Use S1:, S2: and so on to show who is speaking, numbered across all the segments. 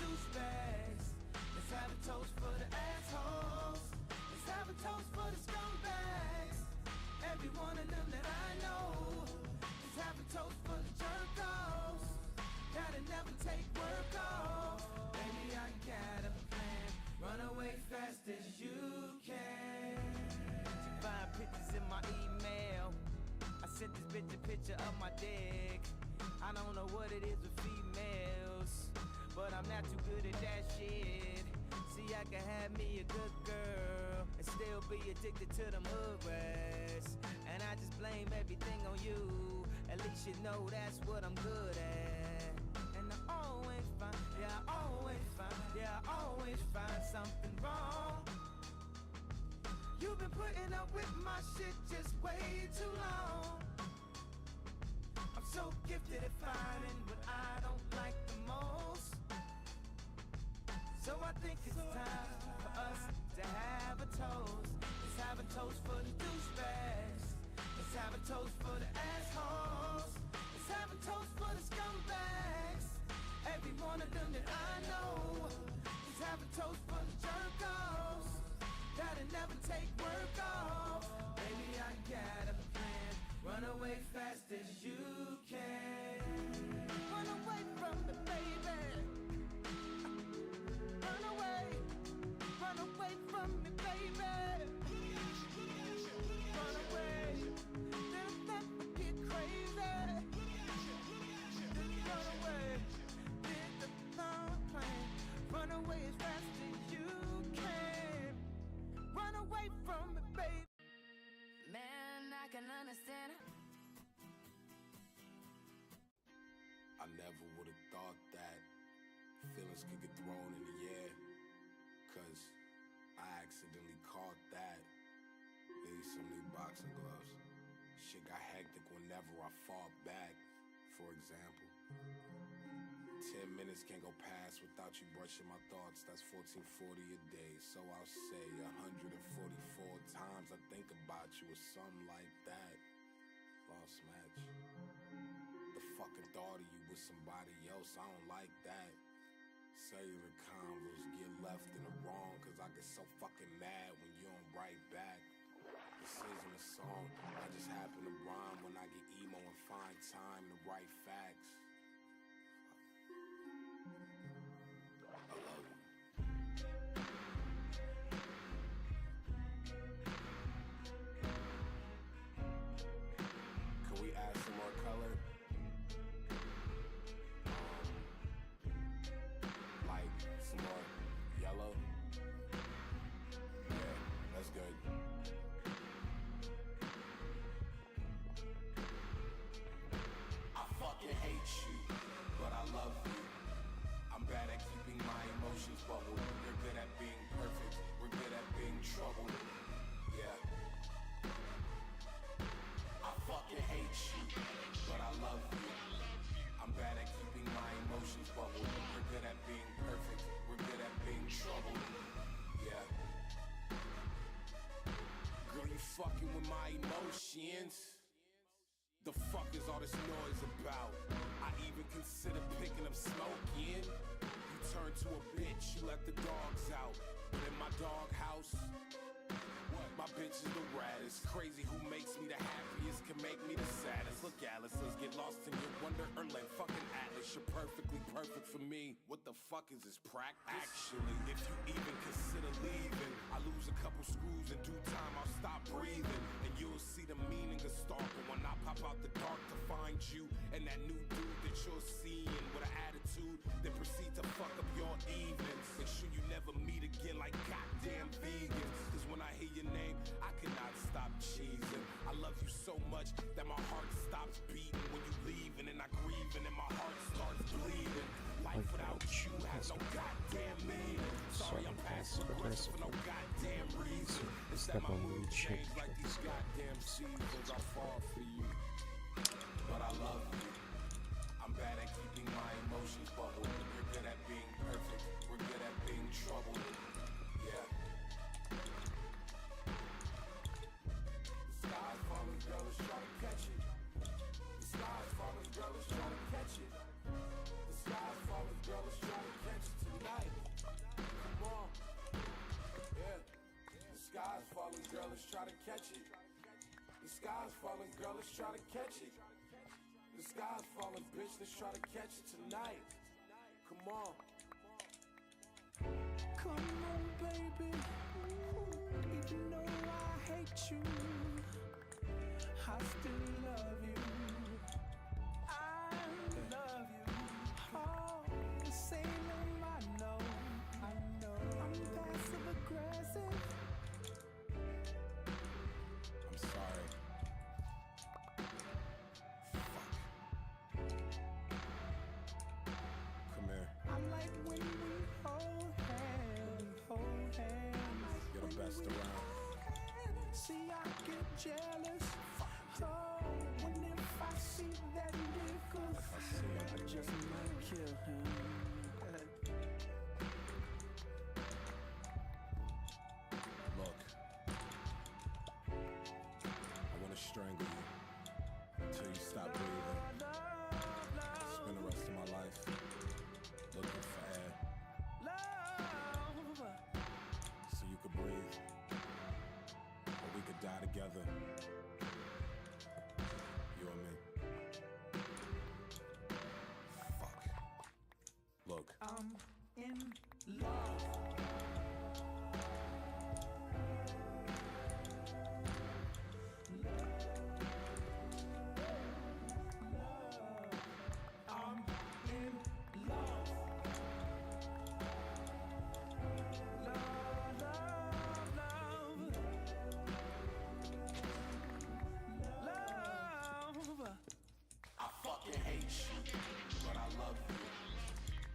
S1: douchebags. Let's have a toast for the assholes. Let's have a toast for the scumbags. Every one of them that I know. Let's have a toast for the jerk-offs. Gotta never take work off. Baby, I got a plan. Run away fast as you can. She find pictures in my email. I sent this bitch a picture of my dick. I don't know what it is with females, but I'm not too good at that shit. See, I can have me a good girl and still be addicted to them hood rats. And I just blame everything on you. At least you know that's what I'm good at. And I always find, yeah, I always find, yeah, I always find something wrong. You've been putting up with my shit just way too long. I'm so gifted at finding what I don't like the most. So I think it's time for us to have a toast. Let's have a toast for the douchebags. Let's have a toast for the assholes. Let's have a toast for the scumbags. Every one of them that I know. Let's have a toast for the jerk-offs. Gotta never take work off. Baby, I got a plan. Run away fast as you can. Run away from me, baby. Run away. Run away from me, baby. Run away. Then let me get crazy. Run away. Did the long plan. Run away as fast as you can. Run away from me, baby.
S2: Man, I can understand.
S3: I never would've thought that feelings could get thrown in the air, 'cause I accidentally caught that. Need some new boxing gloves. Shit got hectic whenever I fought back. For example, 10 minutes can't go past without you brushing my thoughts. That's 1440 a day. So I'll say 144 times I think about you or something like that. Lost match. The fucking thought of you with somebody else, I don't like that. Cellular convos get left in the wrong, 'cause I get so fucking mad when you don't write back. This isn't a song, I just happen to rhyme when I get emo and find time to write facts. I love you. Can we add some more color? Like some more yellow? Yeah, that's good. I fucking hate you, but I love you. I'm bad at keeping my emotions bubbled. You're good at being perfect. We're good at being troubled. Yeah. I fucking hate you, but I love you. I'm bad at keeping my emotions bubbled. We're good at being perfect. We're good at being troubled. Yeah. Girl, you fucking with my emotions. The fuck is all this noise about? I even consider picking up smoking. You turn to a bitch, you let the dogs out. But in my doghouse, my bitch is the raddest. Crazy who makes me the happiest can make me the saddest. Look, Alice, let's get lost in your wonderland. Fucking Atlas, you're perfectly perfect for me. What the fuck is this practice? Actually, if you even consider leaving, I lose a couple screws in due time, I'll stop breathing. And you'll see the meaning of stalking when I pop out the dark to find you and that new dude that you're seeing with an attitude that proceed to fuck up your evenings. Make sure you never meet again like goddamn vegans. 'Cause when I hear your name, I cannot stop cheesing. I love you so much that my heart stops beating when you leaving, and I grieving and my heart starts bleeding. Life without you has no goddamn meaning. Sorry I'm passive aggressive for no goddamn reason. It's that my mood changed like these goddamn seasons. I fall for you, but I love you. I'm bad at keeping my emotions bubbled. You're good at being perfect. We're good at being troubled. Yeah. The sky's falling, girl, let's try to catch it. The sky's falling, girl, let's try to catch it. The sky's falling, girl, let's try to catch it. girl, let's try to catch it. The sky's falling, girl, let's try to catch it. The sky's falling, bitch, let's try to catch it tonight. Come on.
S1: Come on, baby. Even though I hate you, I still love you. I love you. Oh, say no, I know. I'm passive aggressive.
S3: I'm sorry. Fuck. Come here.
S1: I'm like when we hold hands.
S3: You're the best around.
S1: See, I get jealous. Oh, when if I see that nigga, I just might kill him.
S3: Look, I want to strangle you until you stop breathing. Spend the rest of my life looking for air so you could breathe, or we could die together, you and me. Fuck. Look,
S1: I'm in love. I'm in love. Love.
S3: I fucking hate you, but I love you.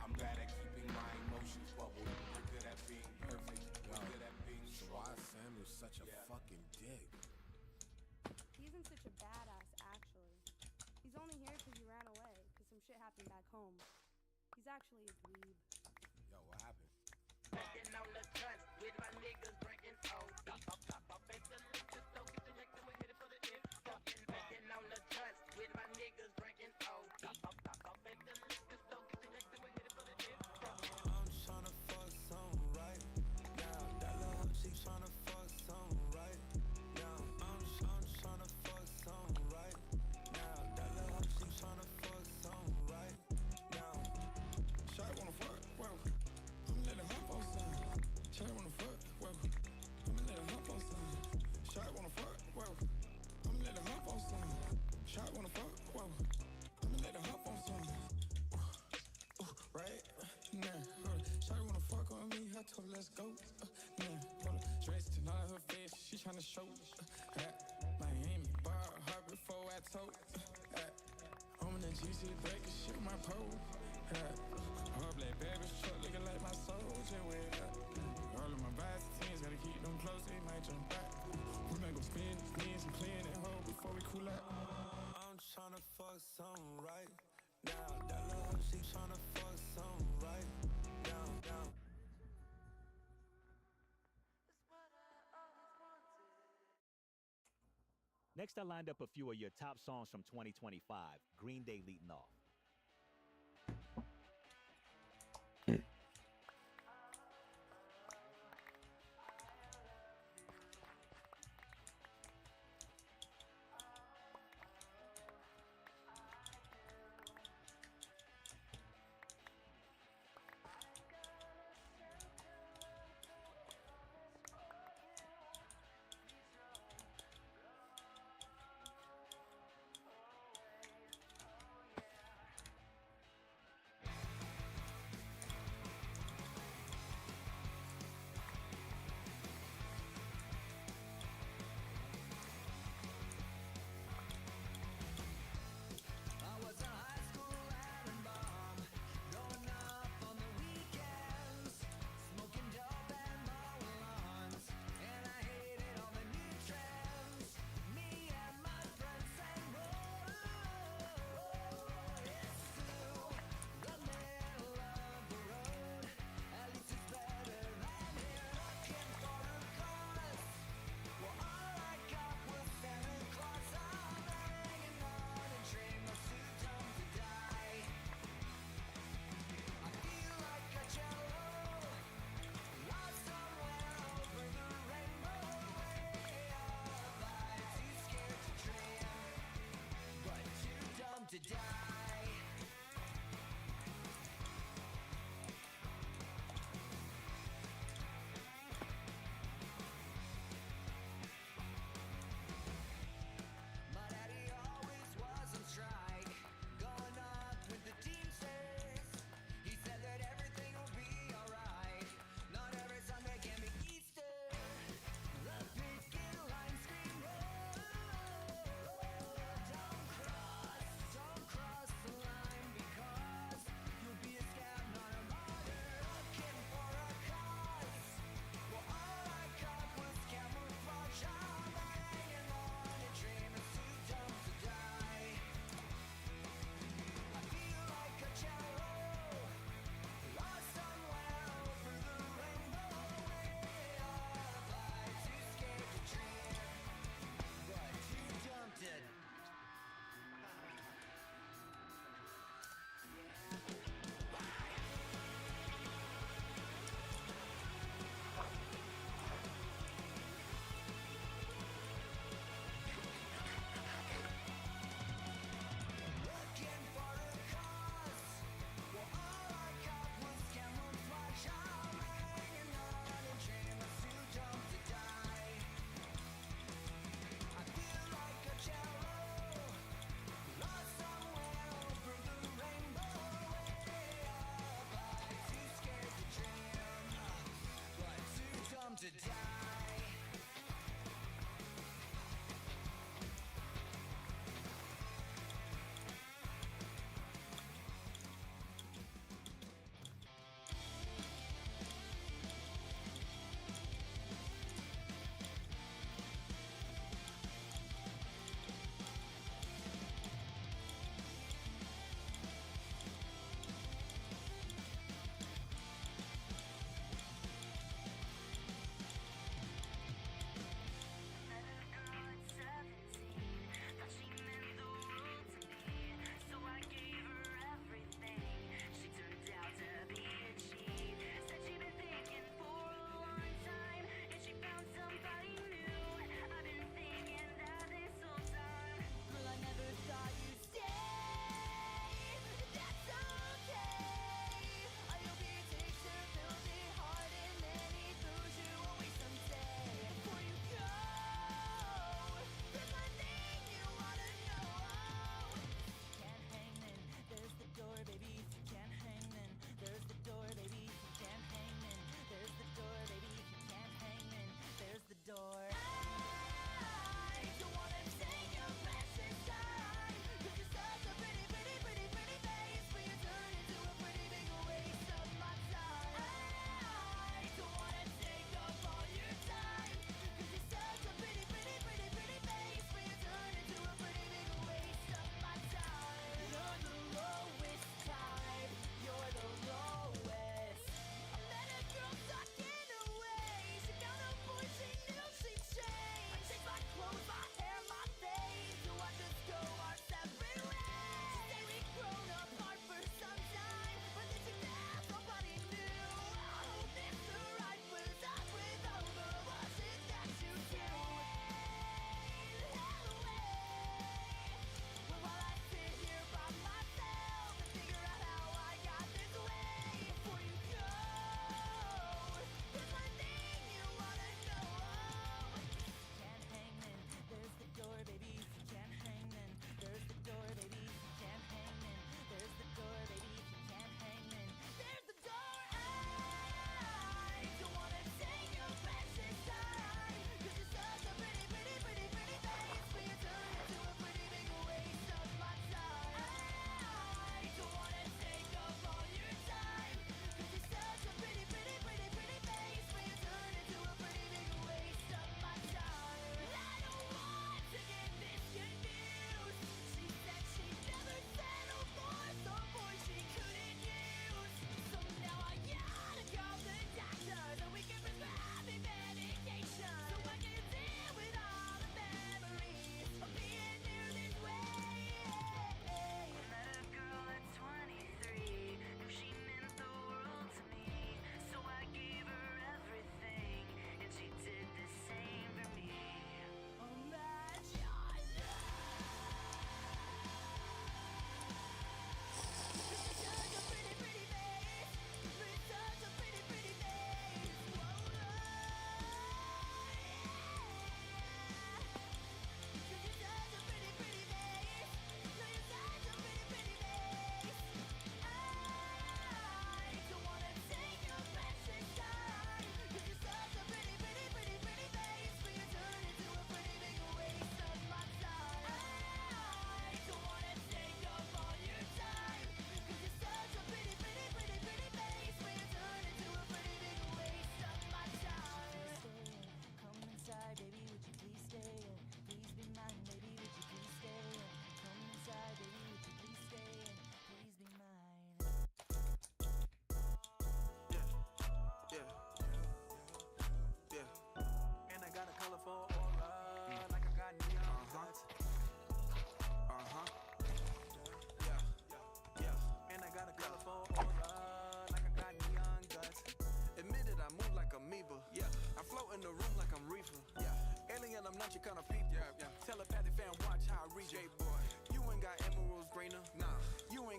S3: I'm bad at keeping my emotions bubbled. You're good at being perfect. You're good at being strong. Why is Samuel such a fucking dick?
S4: He isn't such a badass, actually. He's only here because he ran away, because some shit happened back home. He's actually a dweeb.
S3: Yo, what happened?
S5: Breaking on the cuts with my niggas breaking out. Up at the liquor store, get the record, we hit it for the end. Fucking breaking on the cuts with my niggas breaking out. Up at the liquor store, get the record, we hit it for the end.
S6: I'm tryna fuck something right now. That little hoe, she tryna fuck something right now. I'm tryna fuck something right now. That little hoe, she tryna fuck something right now. Shawty wanna fuck, well, I'ma let her hop on something. Shawty wanna fuck, well, I'ma let her hop on something. Shawty wanna fuck, well, I'ma let her hop on something. Shawty wanna fuck, well, I'ma let her hop on something. Right? Nah, hold up. Shawty wanna fuck on me, I told her let's go. Nah, hold up. Dressed in all her face, she tryna show. Miami, bar hard before I told. I'm in the GC breaking shit with my pole. All black baggage truck looking like my soldier with all of my vice teams, gotta keep them close, they might jump back. We might go spin, knees and clean that hole before we cool out. I'm tryna fuck something right now. That little hoe, she tryna fuck something right down.
S7: Next, I lined up a few of your top songs from 2025. Green Day leading off.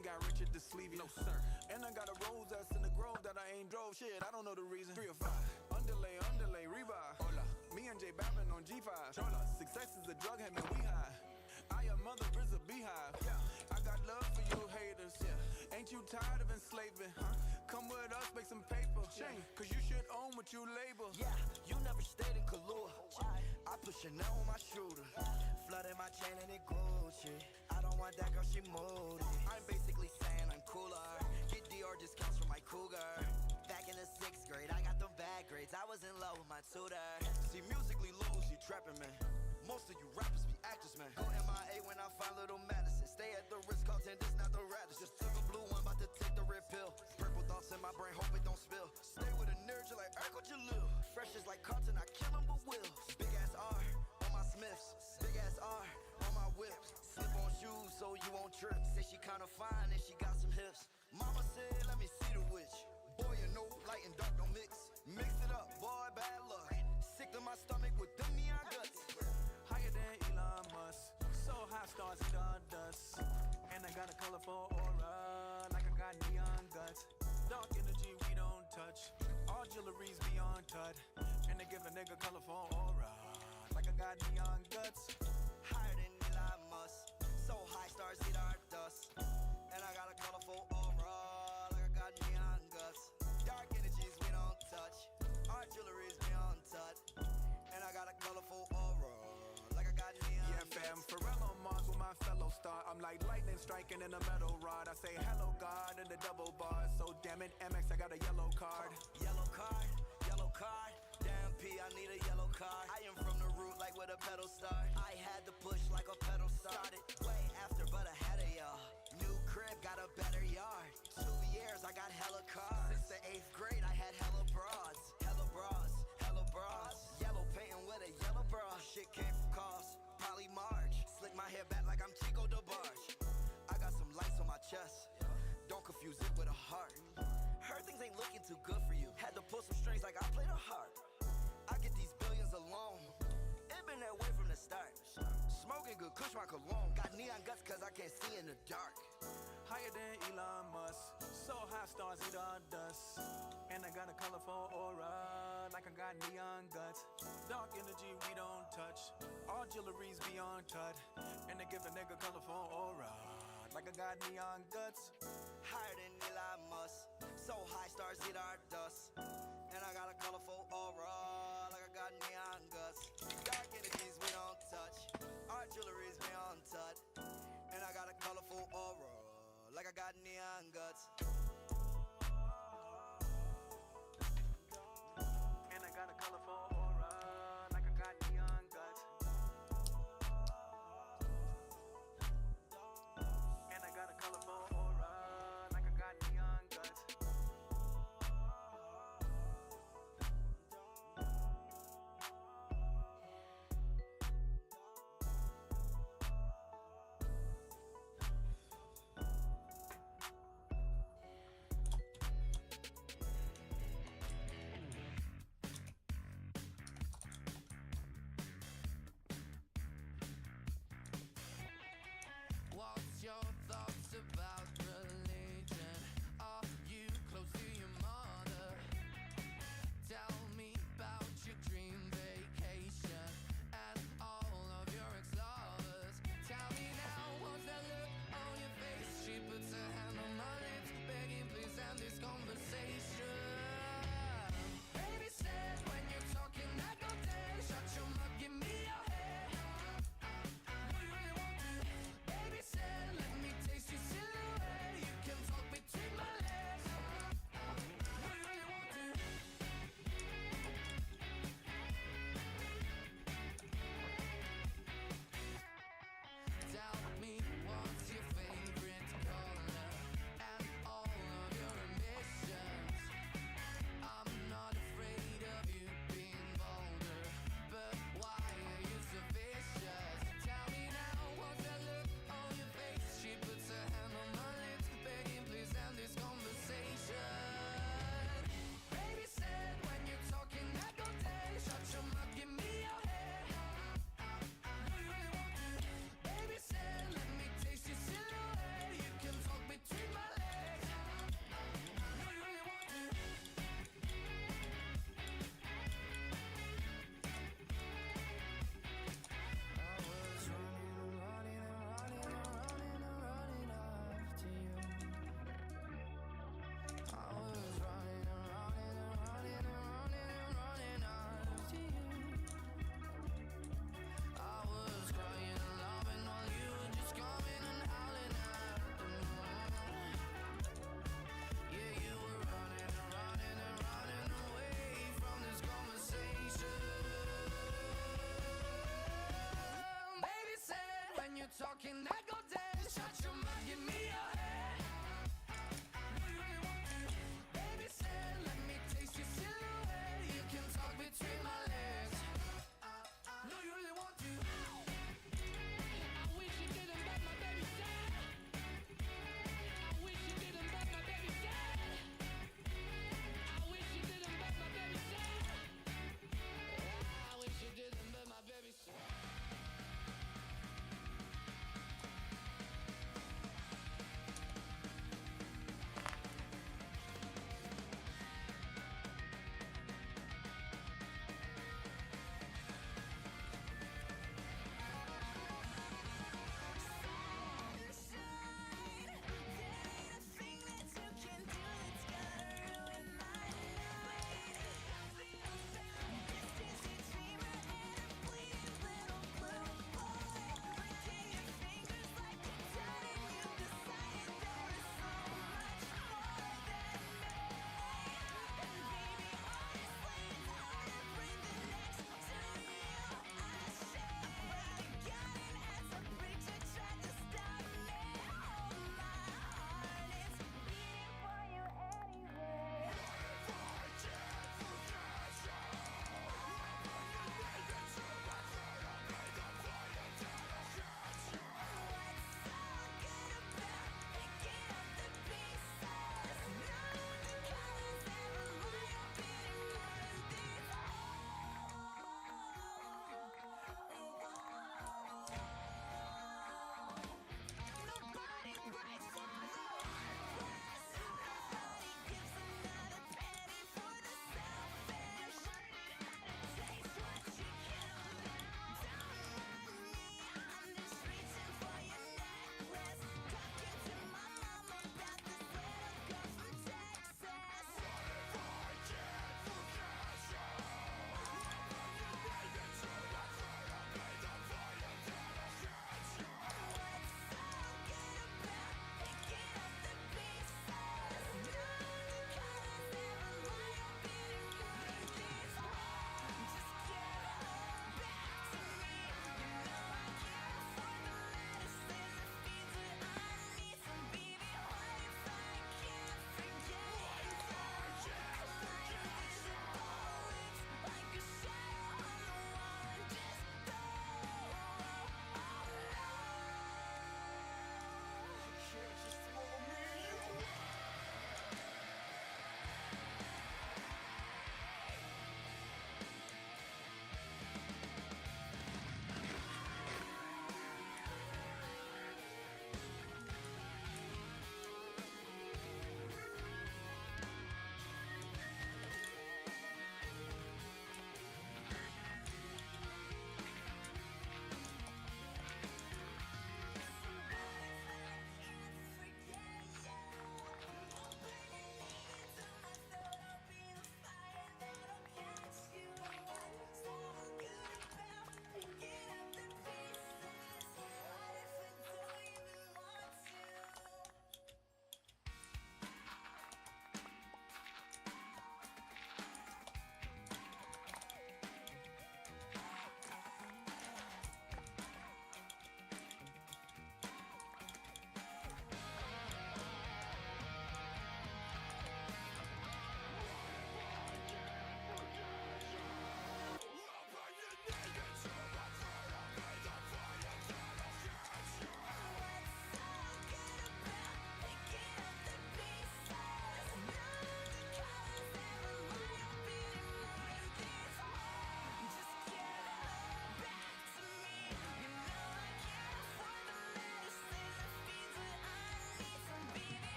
S8: ain't got Richard to sleeve you. No, sir. And I got a Rose that's in the Grove that I ain't drove. Shit, I don't know the reason. 3 or 5. Underlay, revive. Hola. Me and J Bappin on G5. Chola. Success is a drug, him and we high. I am mother is a beehive. Yeah. I got love for you haters. Yeah. Ain't you tired of enslaving? Huh? Come with us, make some paper. Yeah. Cause you should own what you label.
S9: Yeah, you never stayed in Kahlua. I put Chanel on my shooter. Flooded my chain and it Gucci. I don't want that girl, she moody. I'm basically saying I'm cooler. Get Dior discounts from my cougar. Back in the 6th grade, I got them bad grades. I was in love with my tutor. See, musically lows, you trapping, man. Most of you rappers be actors, man. Go MIA when I find little Madison. Stay at the Ritz-Carlton, this not the Radisson. Just took a blue one, about to take the red pill. Purple thoughts in my brain, hope it don't spill. Stay with a nerd, you like Urkel Jalil. Fresh is like Carlton, I kill him but will. Big ass R on my Smiths. Big ass R on my whips. Slip on shoes so you won't trip. Say she kinda fine and she got some hips. Mama said, let me see the witch. Boy, you know, light and dark don't mix. Mix it up, boy, bad luck. Sick to my stomach with them neon guts.
S8: Higher than Elon Musk. So high stars eat all dust. And I got a colorful aura, like I got neon guts. Dark energy we don't touch. All jewelry's beyond cut. And they give a nigga colorful aura, like I got neon guts.
S9: Higher than Elon Musk. So high stars eat our dust. And I got a colorful aura, like I got neon guts. Dark energies we don't touch. Our jewelry's beyond touch. And I got a colorful aura, like I got neon
S8: Yeah, fam, Pharrell on Mars with my fellow star. I'm like lightning striking in a metal rod. I say hello God in the double bars. So damn it, MX, I got a yellow card.
S9: Yellow card, yellow card. Damn P, I need a yellow card. I am from the root like where the pedal start. I had to push like a pedal started. Way after, but ahead of y'all. New crib, got a better yard. 2 years, I got hella cars. Since the 8th grade, I had hella broads. Hella bras, hella bras. Yellow painting with a yellow bra. Shit came from cost. Polly March. Slick my hair back like I'm Chico DeBarge. I got some lights on my chest. Don't confuse it with a heart. Heard things ain't looking too good for you. Had to pull some strings like I played a harp. I get these billions alone. It been that way from the start. Smoking good, kush my cologne. Got neon guts cause I can't see in the dark.
S8: Higher than Elon Musk. So high stars eat all dust. And I got a colorful aura, like I got neon guts. Dark energy we don't touch. All jewelry's beyond cut. And they give a nigga colorful aura, like I got neon guts.
S9: Higher than Elon Musk. So high stars eat our dust. And I got a colorful aura, like I got neon guts. Dark energies we don't touch. Our jewelry's beyond touch. And I got a colorful aura, like I got neon guts.
S8: And I got a colorful aura, like I got neon guts. And I got a colorful aura, like I got neon guts.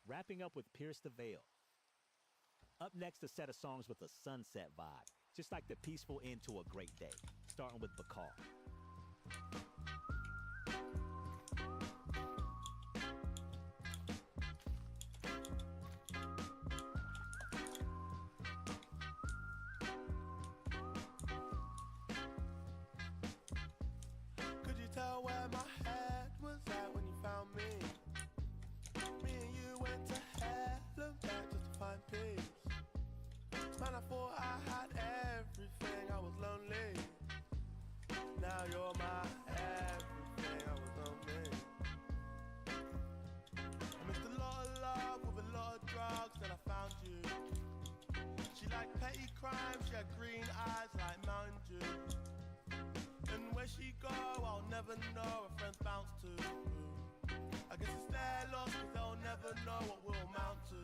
S7: wrapping up with Pierce the Veil. Up next, a set of songs with a sunset vibe, just like the peaceful end to a great day, starting with Bakar.
S10: Could you tell where my head was at when you found me? Me and you went to hell and back just to find peace. Man, I thought I had everything, I was lonely. Now you're my everything, I was lonely. I missed a lot of love with a lot of drugs, then I found you. She liked petty crime, she had green eyes like Mountain Dew. And where she go, I'll never know, her friends bounce to. I guess it's their loss, cause they'll never know what we'll amount to.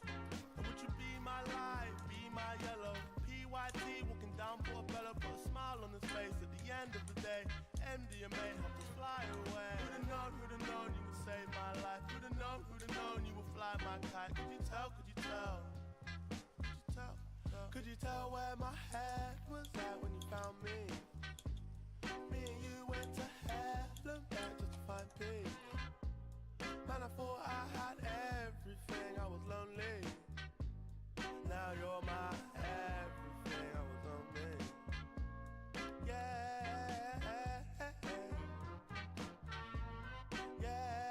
S10: And would you be my light, be my yellow? PYT walking down Portobello, put a smile on his face at the end of the day. MDMA helped us fly away. Who'da known you would save my life? Who'da known you would fly my kite? Could you tell, could you tell? Could you tell? Could you tell where my head was at when you found me? Me and you went to hell and back just to find peace. Man, I thought I had everything, I was lonely. Now you're my everything, I was lonely. Yeah, yeah,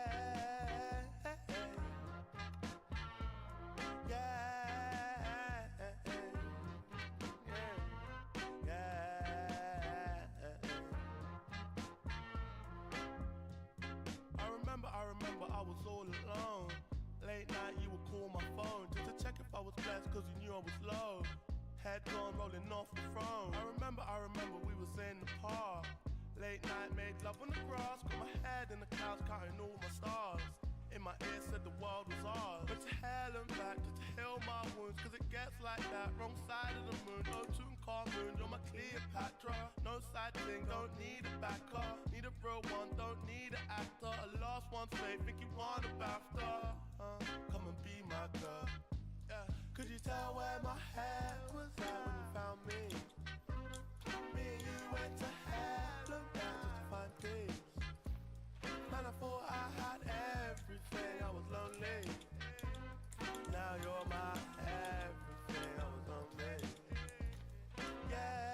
S10: I remember I was all alone. Late night you would call my phone just to check if I was blessed, cause you knew I was low. Head gone rolling off the throne. I remember we was in the park. Late night made love on the grass. Got my head in the clouds counting all my stars. In my ear said the world was ours. Went to hell and back just to heal my wounds, cause it gets like that. Wrong side of the moon, no Tutankhamun. You're my Cleopatra. No side thing, don't need a backer. Need a real one, don't need an actor. A lost one's fate, think you want a BAFTA. Come and be my girl. Yeah. Could you tell where my head was at when you found me? Me and you went to hell and back just to find peace. Man, I thought I had everything, I was lonely. Now you're my everything, I was lonely. Yeah,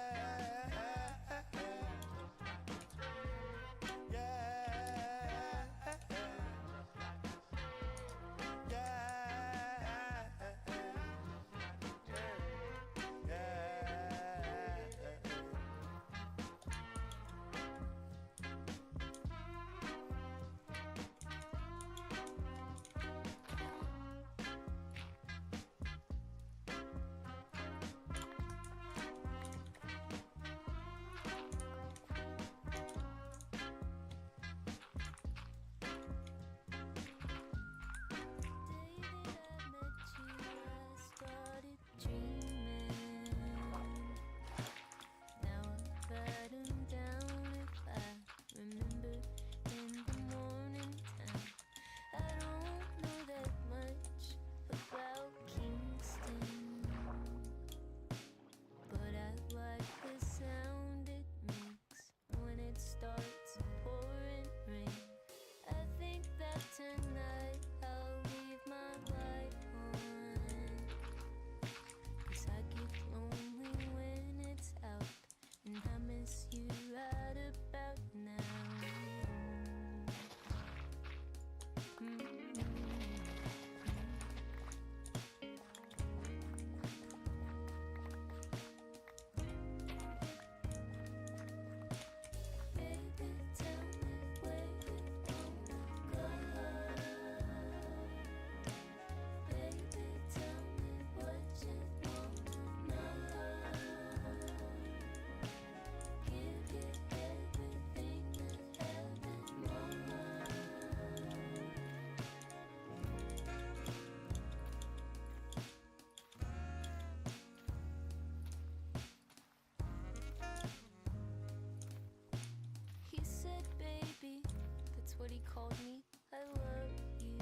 S11: What he called me, I love you.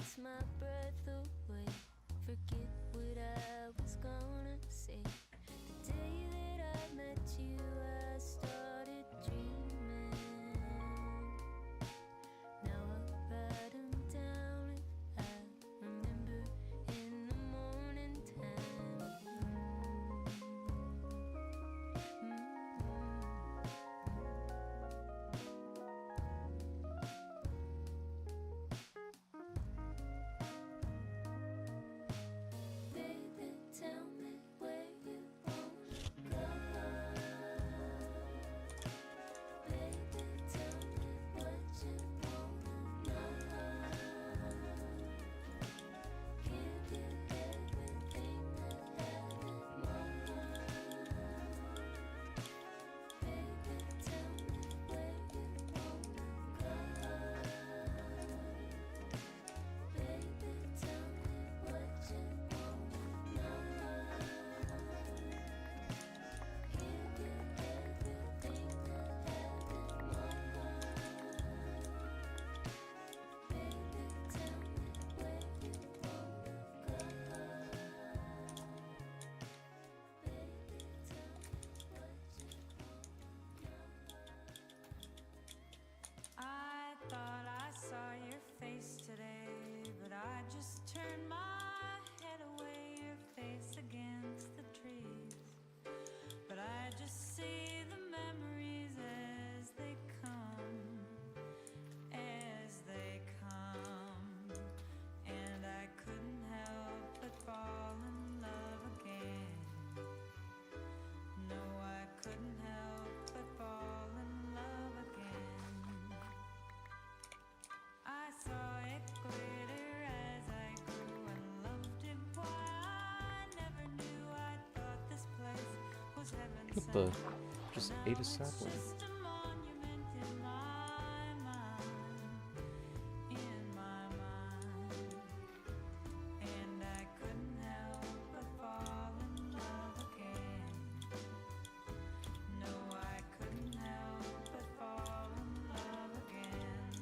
S11: takes my breath away. Forget what I was gonna say. The day that I met you, I started dreaming. Now I write 'em down and I remember in the morning time. Baby, tell me where you wanna go. Baby, tell me what you wanna know. Give you everything I have and more. Baby, tell me where you wanna go. Baby, tell me what you wanna know. Give you everything I have and more. Baby, tell me where you wanna go. Baby, tell me what you
S12: I thought I saw your face today, but I just turned my head away, your face against the trees. But I just see the memories as they come, and I couldn't help but fall in love again. No, I couldn't help but fall in love again. I saw it glitter as I grew and loved it. Why I never knew. I thought this place was heaven
S13: What
S12: sent.
S13: the? Just ate a
S12: Now it's
S13: sapling.
S12: just a monument in my mind, and I couldn't help but fall in love again. No, I couldn't help but fall in love again.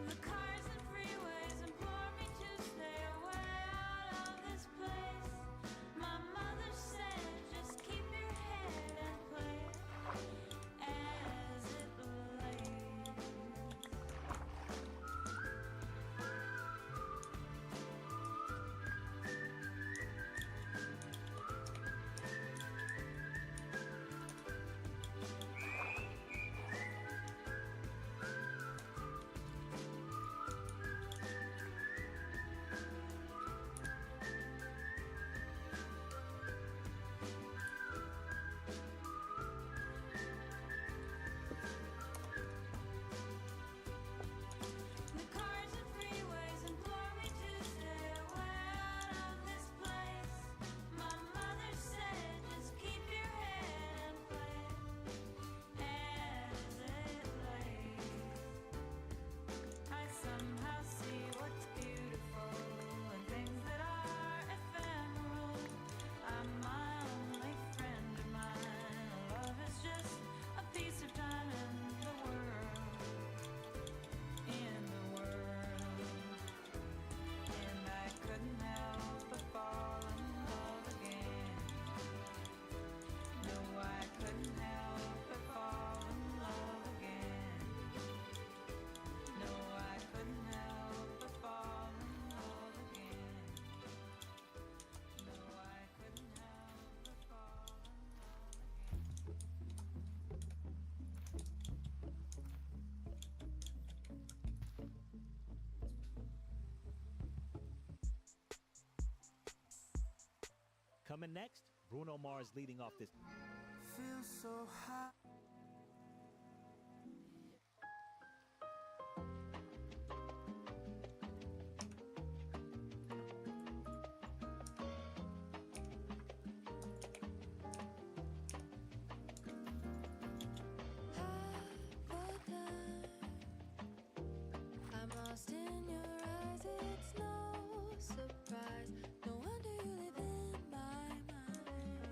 S12: The cars and freeways implore me to stay away out of this place. My mother said, just keep your head and play as it lays. The cars and freeways implore me to stay away out of this place. My mother said, just keep your head and play as it lays. I somehow see what's beautiful and things that are ephemeral. I'm my only friend of mine. Love is just a piece of time in the world. And I couldn't help but fall in love again. No, I couldn't help but fall in love again. No, I couldn't help but fall in love again. No, I couldn't help but fall in love
S7: Coming next, Bruno Mars leading off this.
S1: Feel so high.
S11: I'm lost in your eyes, it's no surprise. No wonder you live in my mind.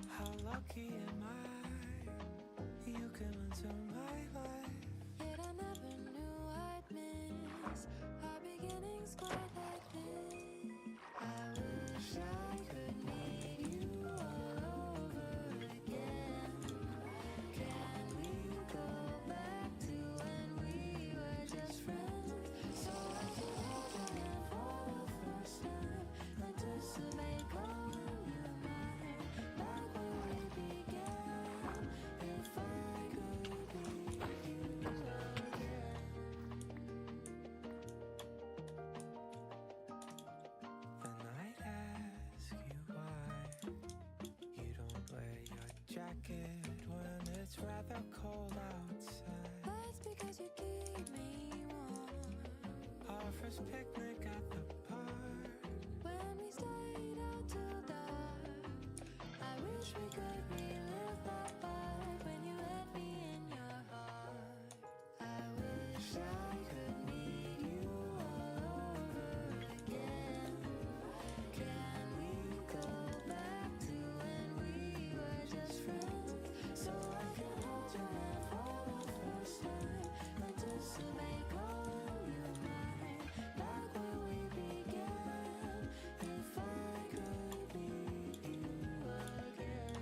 S1: How lucky am I? You came into my life.
S11: Yet I never knew I'd miss quite like this. I wish I could meet you all over again. Can we go back to when we were just friends? So I can hold your hand for the first time, anticipate calling you mine, like where we began. If I could be you again.
S13: Then I'd ask you why you don't wear your jacket when it's rather cold outside.
S11: That's because you keep me warm.
S13: Our first picnic at the park.
S11: When we stayed out till dark, I wish we could relive that vibe when you had me in your heart. I wish I could meet you all over again. Can we go back to when we were just friends? So I can hold your hand for the first time, anticipate calling you mine, like where we began. If I could be you again.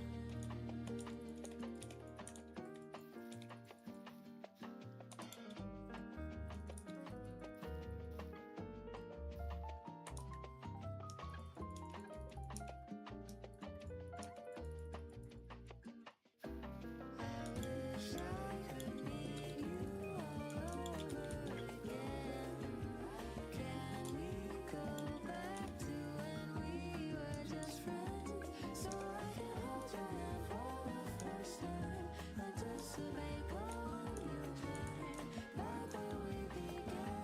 S11: I wish I could meet you all over again. Can we go back to when we were just friends? So I can hold your hand for the first time, anticipate calling you mine, like where we began.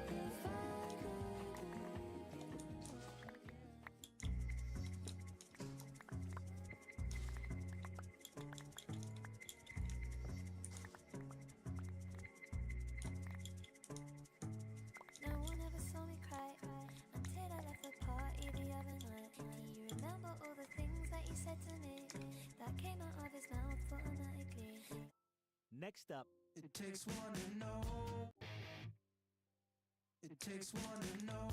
S11: If I could be you again.
S2: No one ever saw me cry until I left the party the other night. Do you remember all the things that you said to me that came out of his mouth automatically?
S7: Next up,
S13: It takes one to know. It takes one to know.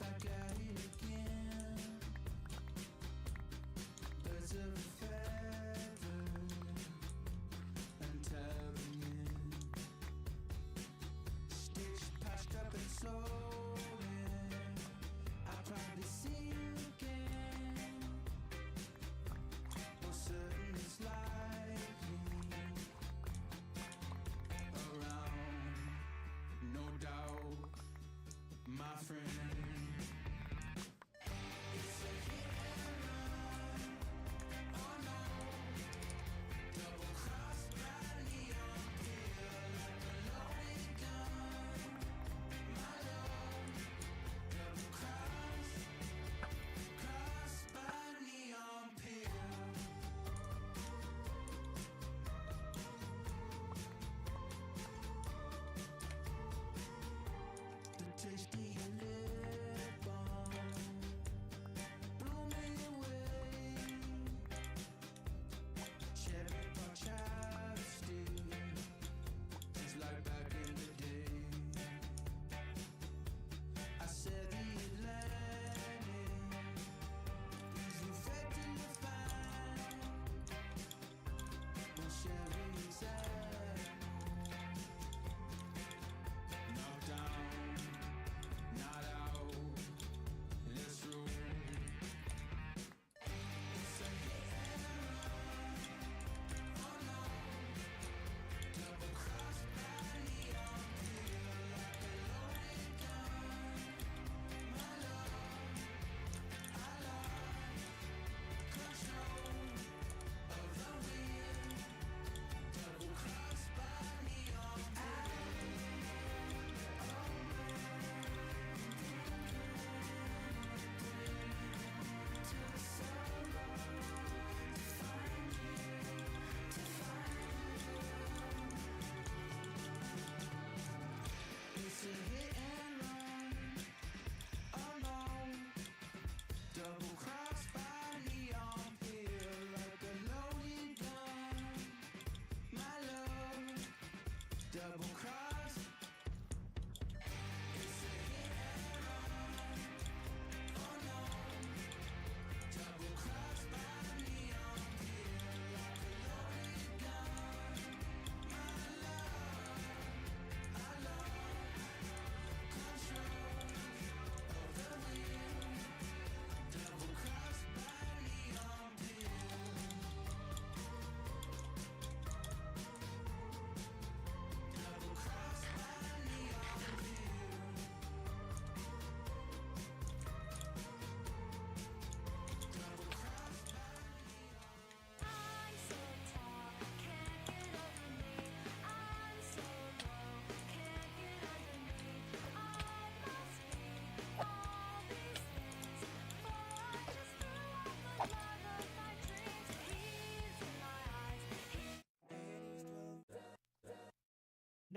S13: Back at it again. Birds of a feather and telling it. Stitched, patched up and sewn in. I'll probably see you again. For certain it's likely around, no doubt, my friend. It's a hit and run.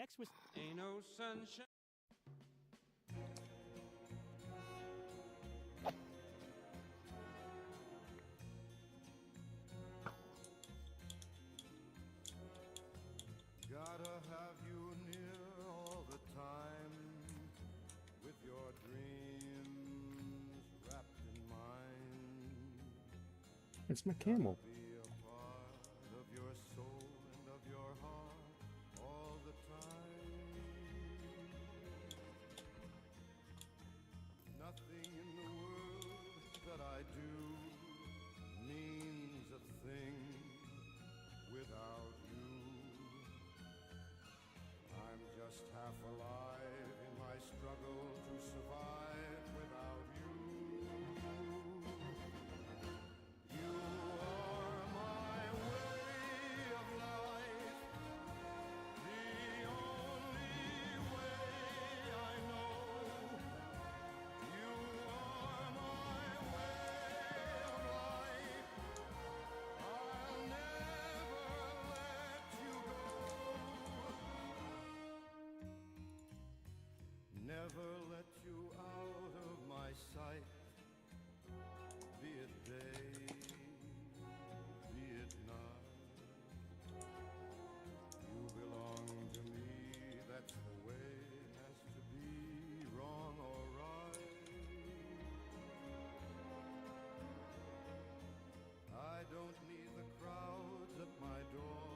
S7: Next was
S14: Ain't no sunshine.
S15: Gotta have you near all the time, with your dreams wrapped in mine.
S16: It's my camel.
S15: Be a part of your soul and of your heart all the time. Nothing in the world that I do means a thing without you. I'm just half alive in my struggle to survive without you. You are my way of life, the only way I know. You are my way of life. I'll never let you go. Never let you out of my sight, be it day, be it night. You belong to me, that's the way it has to be, wrong or right. I don't need the crowds at my door,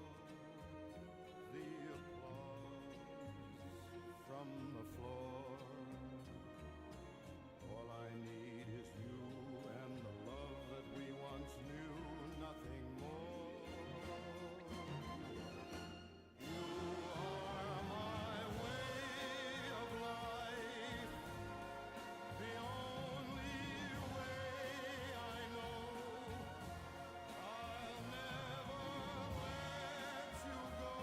S15: the applause from the floor. All I need is you and the love that we once knew, nothing more. You are my way of life, the only way I know. I'll never let you go,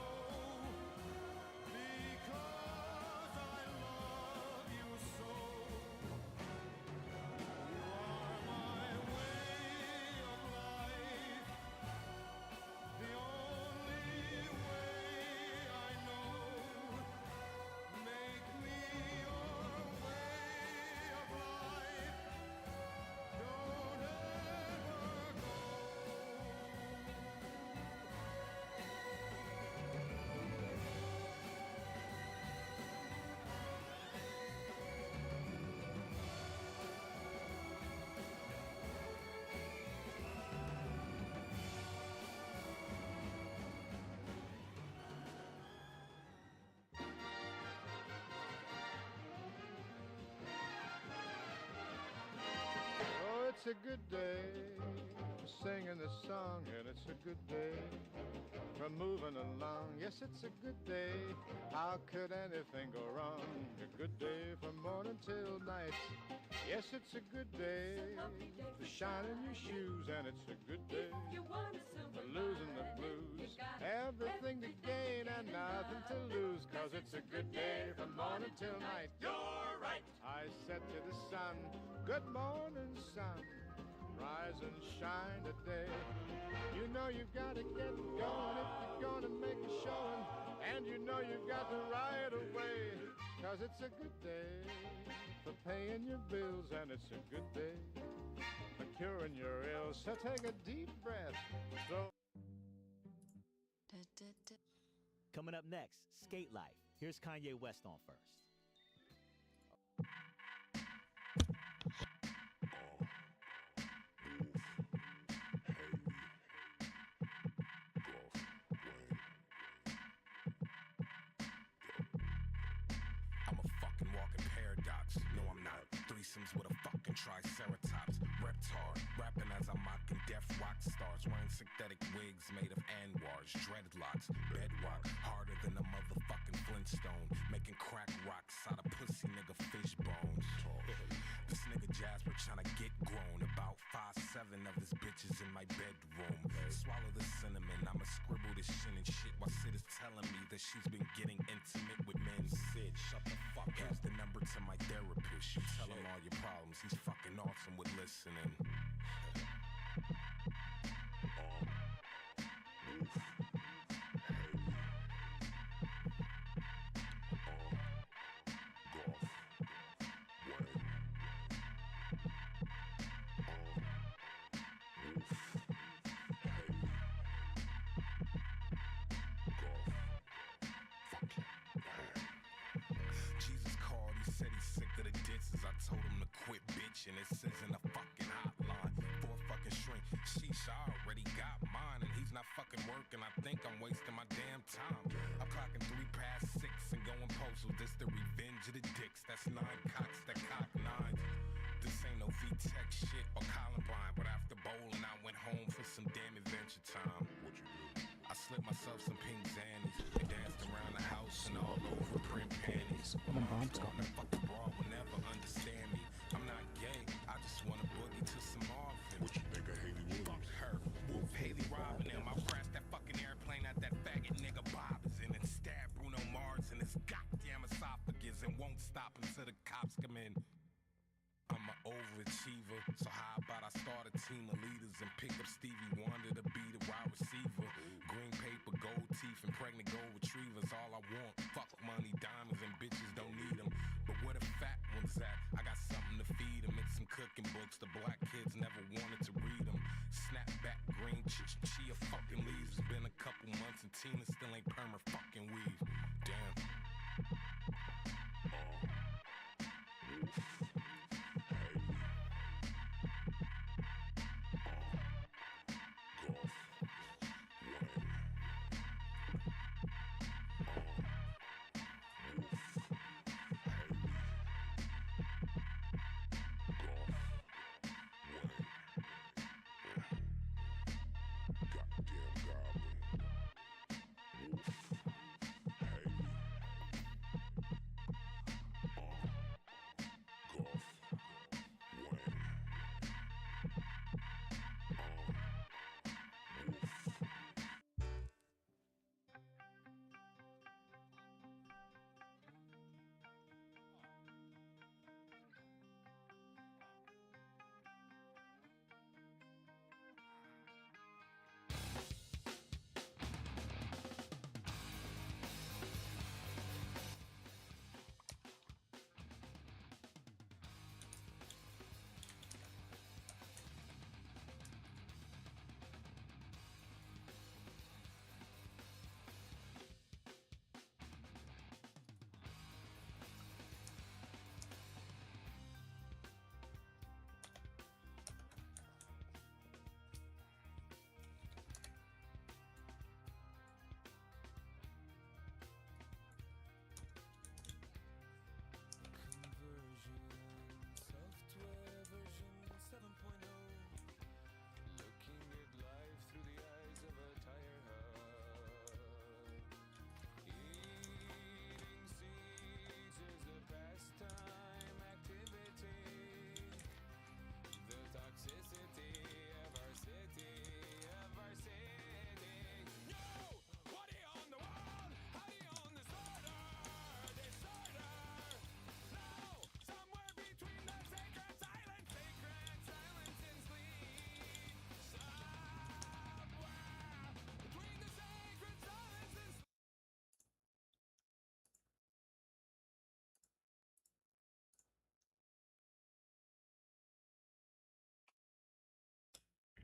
S15: because I love you so. You are my way of life, the only way I know. Make me your way of life. Don't ever go. Oh, it's a good day for singing this song, and it's a good day for moving along. Yes, it's a good day. How could anything go wrong? A good day from morning till night. Yes, it's a good day for shining your shoes, and it's a good day for losing the blues. Everything to gain and nothing to lose, 'cause it's a good day from morning till night. You're right. I said to the sun, good morning, sun. Rise and shine today. You know you've got to get going if you're gonna make a showing, and you know you've got to ride away, 'cause it's a good day for paying your bills, and it's a good day for curing your ills. So take a deep breath. So
S7: coming up next, Skate Life. Here's Kanye West on first.
S17: I'm a fucking walking paradox. No, I'm not. Threesomes with a fucking triceratops. Reptar, rapping as I'm mocking deaf rock stars. Wearing synthetic wigs made of anwars, dreadlocks, bedrock, harder than a motherfucking Flintstone. Making crack rocks out of pussy nigga fish bones. This nigga Jasper tryna get grown. About 5'7" of his bitches in my bedroom. Swallow the cinnamon, I'ma scribble this shit and shit while Sid is telling me that she's been getting intimate with men. Sid, shut the fuck up. Here's the number to my therapist. You tell him all your problems. He's fucking awesome with listening. and this isn't a fucking hotline for a fucking shrink. Sheesh, I already got mine, and he's not fucking working. I think I'm wasting my damn time. I'm clocking 3 past 6 and going postal. This the revenge of the dicks. That's 9 cocks that cock 9s. This ain't no VTech shit or Columbine, but after bowling, I went home for some damn adventure time. What you do? I slipped myself some pink Xannies and danced around the house and all over print panties. My mom's gonna fuck the bra will never understand me. I'm not gay, I just wanna boogie to some Marvin. What you think of Haley Williams? Fuck her, whoop Haley Robin them. I'll crash that fucking airplane at that faggot nigga Bob is in and stab Bruno Mars in his goddamn esophagus and won't stop until the cops come in. I'm an overachiever, so how about I start a team of leaders and pick up Stevie Wonder to be the wide receiver? Green paper, gold teeth, and pregnant gold retrievers, all I want. Fuck money, diamonds, and bitches don't need them. But where the fat ones at? I got something to feed them. It's some cooking books, the black kids never wanted to read them. Snapback, green, chia fucking leaves. It's been a couple months and Tina still ain't perma fucking weave. Damn.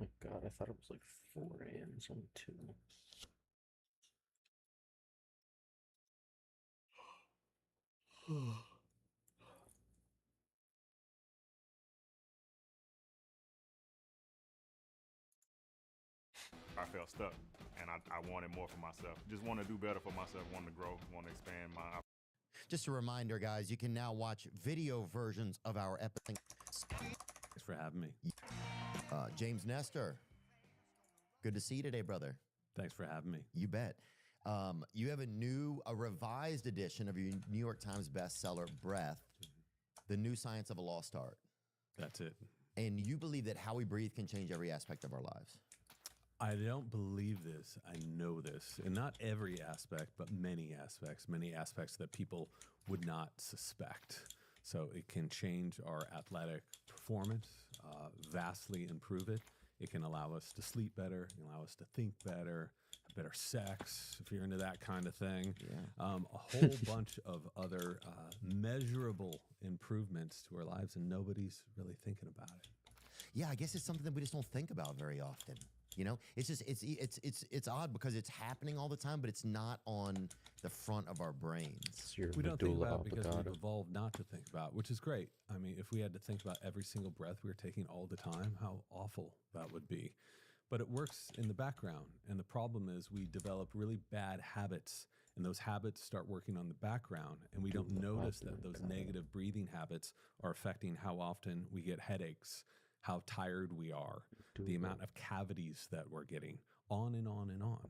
S16: Oh god, I thought it was like 4 a.m. It's only 2.
S14: I felt stuck, and I wanted more for myself. Just want to do better for myself, want to grow, want to expand my.
S18: Just a reminder, guys, you can now watch video versions of our episode.
S19: Thanks for having me.
S18: James Nestor, good to see you today, brother.
S19: Thanks for having me.
S18: You bet. You have a revised edition of your New York Times bestseller, Breath, The New Science of a Lost Art.
S19: That's it.
S18: And you believe that how we breathe can change every aspect of our lives.
S19: I don't believe this. I know this. And not every aspect, but many aspects that people would not suspect. So it can change our athletic performance, vastly improve it. It can allow us to sleep better, it can allow us to think better, better sex, if you're into that kind of thing.
S18: Yeah.
S19: A whole bunch of other measurable improvements to our lives, and nobody's really thinking about it.
S18: Yeah, I guess it's something that we just don't think about very often. You know, it's just it's odd because it's happening all the time, but it's not on the front of our brains.
S19: We don't think about it because we've evolved not to think about, which is great. I mean, if we had to think about every single breath we were taking all the time, how awful that would be. But it works in the background. And the problem is we develop really bad habits, and those habits start working on the background, and we don't notice that those negative breathing habits are affecting how often we get headaches, how tired we are, the amount of cavities that we're getting, on and on and on.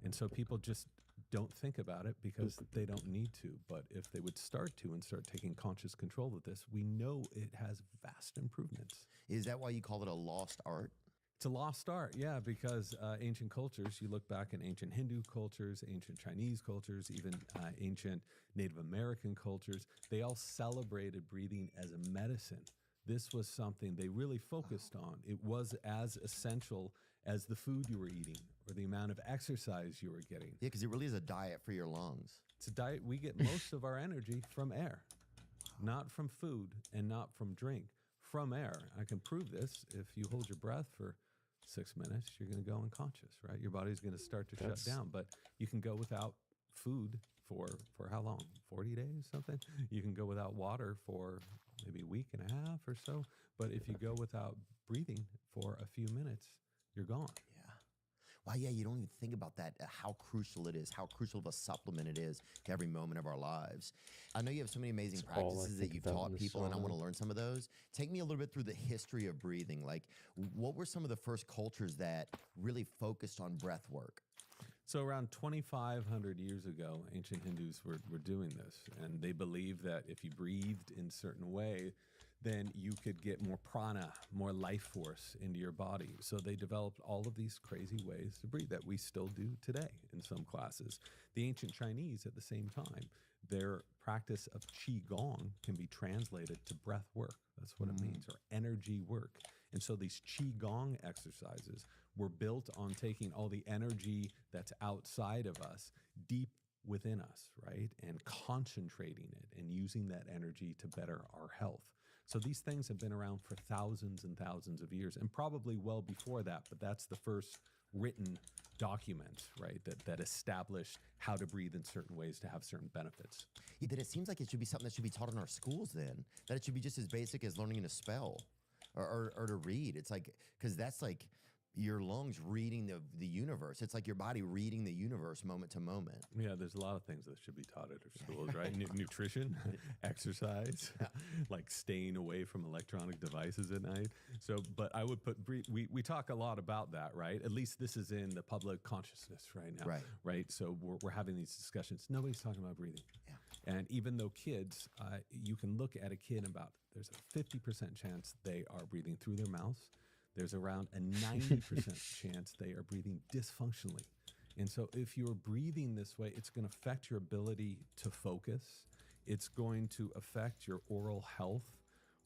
S19: And so people just don't think about it because they don't need to. But if they would start to and start taking conscious control of this, we know it has vast improvements.
S18: Is that why you call it a lost art?
S19: It's a lost art, yeah, because ancient cultures, you look back in ancient Hindu cultures, ancient Chinese cultures, even ancient Native American cultures, they all celebrated breathing as a medicine. This was something they really focused on. It was as essential as the food you were eating or the amount of exercise you were getting.
S18: Yeah, because it really is a diet for your lungs.
S19: It's a diet. We get most of our energy from air, not from food and not from drink, from air. I can prove this. If you hold your breath for 6 minutes, you're going to go unconscious, right? Your body's going to start to shut down, but you can go without food for how long? 40 days, something? You can go without water for maybe a week and a half or so. But if you go without breathing for a few minutes, you're gone.
S18: Yeah. Wow, yeah, you don't even think about that, how crucial it is, how crucial of a supplement it is to every moment of our lives. I know you have so many amazing practices that you've taught people, and I want to learn some of those. Take me a little bit through the history of breathing. Like, what were some of the first cultures that really focused on breath work?
S19: So around 2,500 years ago, ancient Hindus were doing this, and they believed that if you breathed in a certain way, then you could get more prana, more life force into your body. So they developed all of these crazy ways to breathe that we still do today in some classes. The ancient Chinese, at the same time, their practice of Qigong can be translated to breath work. That's what it means, or energy work. And so these Qigong exercises were built on taking all the energy that's outside of us, deep within us, right? And concentrating it and using that energy to better our health. So these things have been around for thousands and thousands of years, and probably well before that, but that's the first written document, right, that established how to breathe in certain ways to have certain benefits.
S18: Yeah, that it seems like it should be something that should be taught in our schools then, that it should be just as basic as learning to spell or to read. It's like, because that's like your lungs reading the universe. It's like your body reading the universe moment to moment.
S19: Yeah, there's a lot of things that should be taught at our schools, right? Nutrition, exercise, like staying away from electronic devices at night. So, but I would put, we talk a lot about that, right? At least this is in the public consciousness right now, right? So we're having these discussions. Nobody's talking about breathing. Yeah. And even though kids, you can look at a kid about, there's a 50% chance they are breathing through their mouths. There's around a 90% chance they are breathing dysfunctionally. And so if you're breathing this way, it's going to affect your ability to focus. It's going to affect your oral health.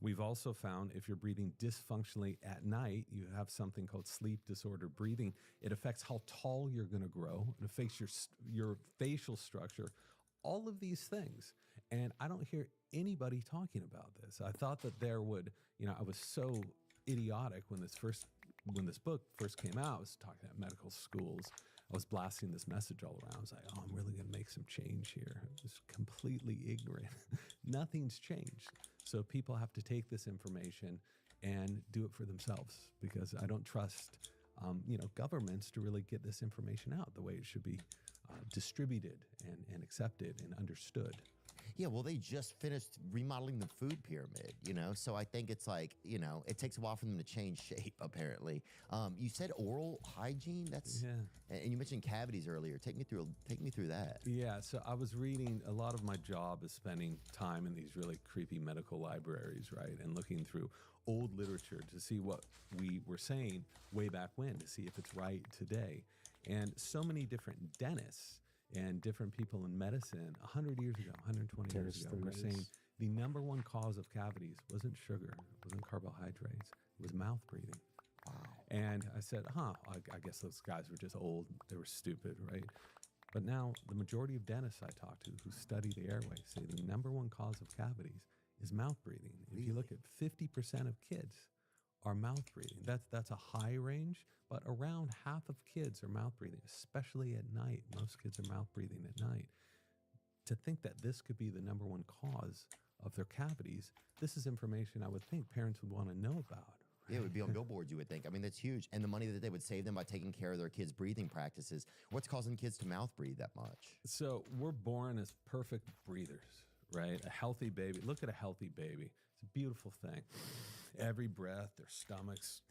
S19: We've also found if you're breathing dysfunctionally at night, you have something called sleep disordered breathing. It affects how tall you're going to grow. It affects your facial structure, all of these things. And I don't hear anybody talking about this. I thought that there would, I was so idiotic when this book first came out. I was talking at medical schools. I was blasting this message all around. I was like, oh, I'm really going to make some change here. I was completely ignorant. Nothing's changed. So people have to take this information and do it for themselves, because I don't trust, governments to really get this information out the way it should be distributed and accepted and understood.
S18: Yeah, well, they just finished remodeling the food pyramid, so I think it's like, it takes a while for them to change shape, apparently. You said oral hygiene, and you mentioned cavities earlier. Take me through that.
S19: Yeah, so I was reading, a lot of my job is spending time in these really creepy medical libraries, right, and looking through old literature to see what we were saying way back when, to see if it's right today. And so many different dentists and different people in medicine 100 years ago, 120 years ago, were saying the number one cause of cavities wasn't sugar, it wasn't carbohydrates, it was mouth breathing. Wow. And I said, I guess those guys were just old, they were stupid, right? But now the majority of dentists I talk to who study the airway say the number one cause of cavities is mouth breathing. Really? If you look at 50% of kids are mouth breathing. That's a high range, but around half of kids are mouth breathing, especially at night. Most kids are mouth breathing at night. To think that this could be the number one cause of their cavities, this is information I would think parents would want to know about.
S18: Yeah, it would be on billboards, you would think. I mean, that's huge. And the money that they would save them by taking care of their kids' breathing practices. What's causing kids to mouth breathe that much?
S19: So we're born as perfect breathers, right? A healthy baby. Look at a healthy baby. It's a beautiful thing. Every breath, their stomach's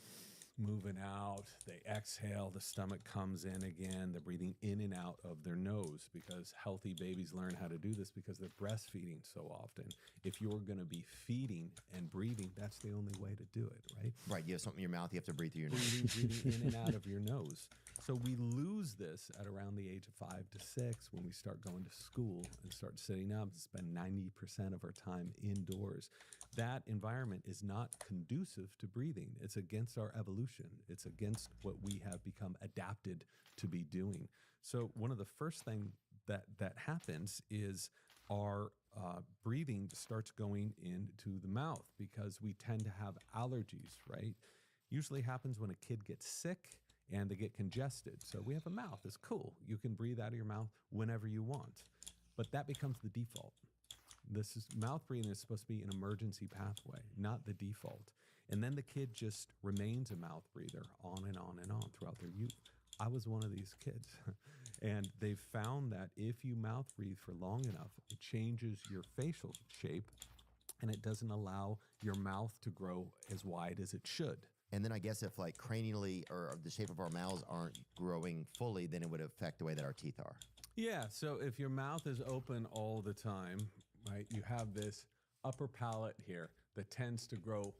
S19: moving out. They exhale, the stomach comes in again. They're breathing in and out of their nose because healthy babies learn how to do this because they're breastfeeding so often. If you're going to be feeding and breathing, that's the only way to do it, right?
S18: Right. You have something in your mouth, you have to breathe through your nose.
S19: Breathing in and out of your nose. So we lose this at around the age of 5 to 6 when we start going to school and start sitting up and spend 90% of our time indoors. That environment is not conducive to breathing. It's against our evolution. It's against what we have become adapted to be doing. So one of the first things that happens is our breathing starts going into the mouth because we tend to have allergies, right? Usually happens when a kid gets sick and they get congested. So we have a mouth. It's cool. You can breathe out of your mouth whenever you want. But that becomes the default. Mouth breathing is supposed to be an emergency pathway, not the default. And then the kid just remains a mouth breather on and on and on throughout their youth. I was one of these kids. And they've found that if you mouth breathe for long enough, it changes your facial shape and it doesn't allow your mouth to grow as wide as it should.
S18: And then I guess if like cranially or the shape of our mouths aren't growing fully, then it would affect the way that our teeth are.
S19: Yeah, so if your mouth is open all the time, right, you have this upper palate here that tends to grow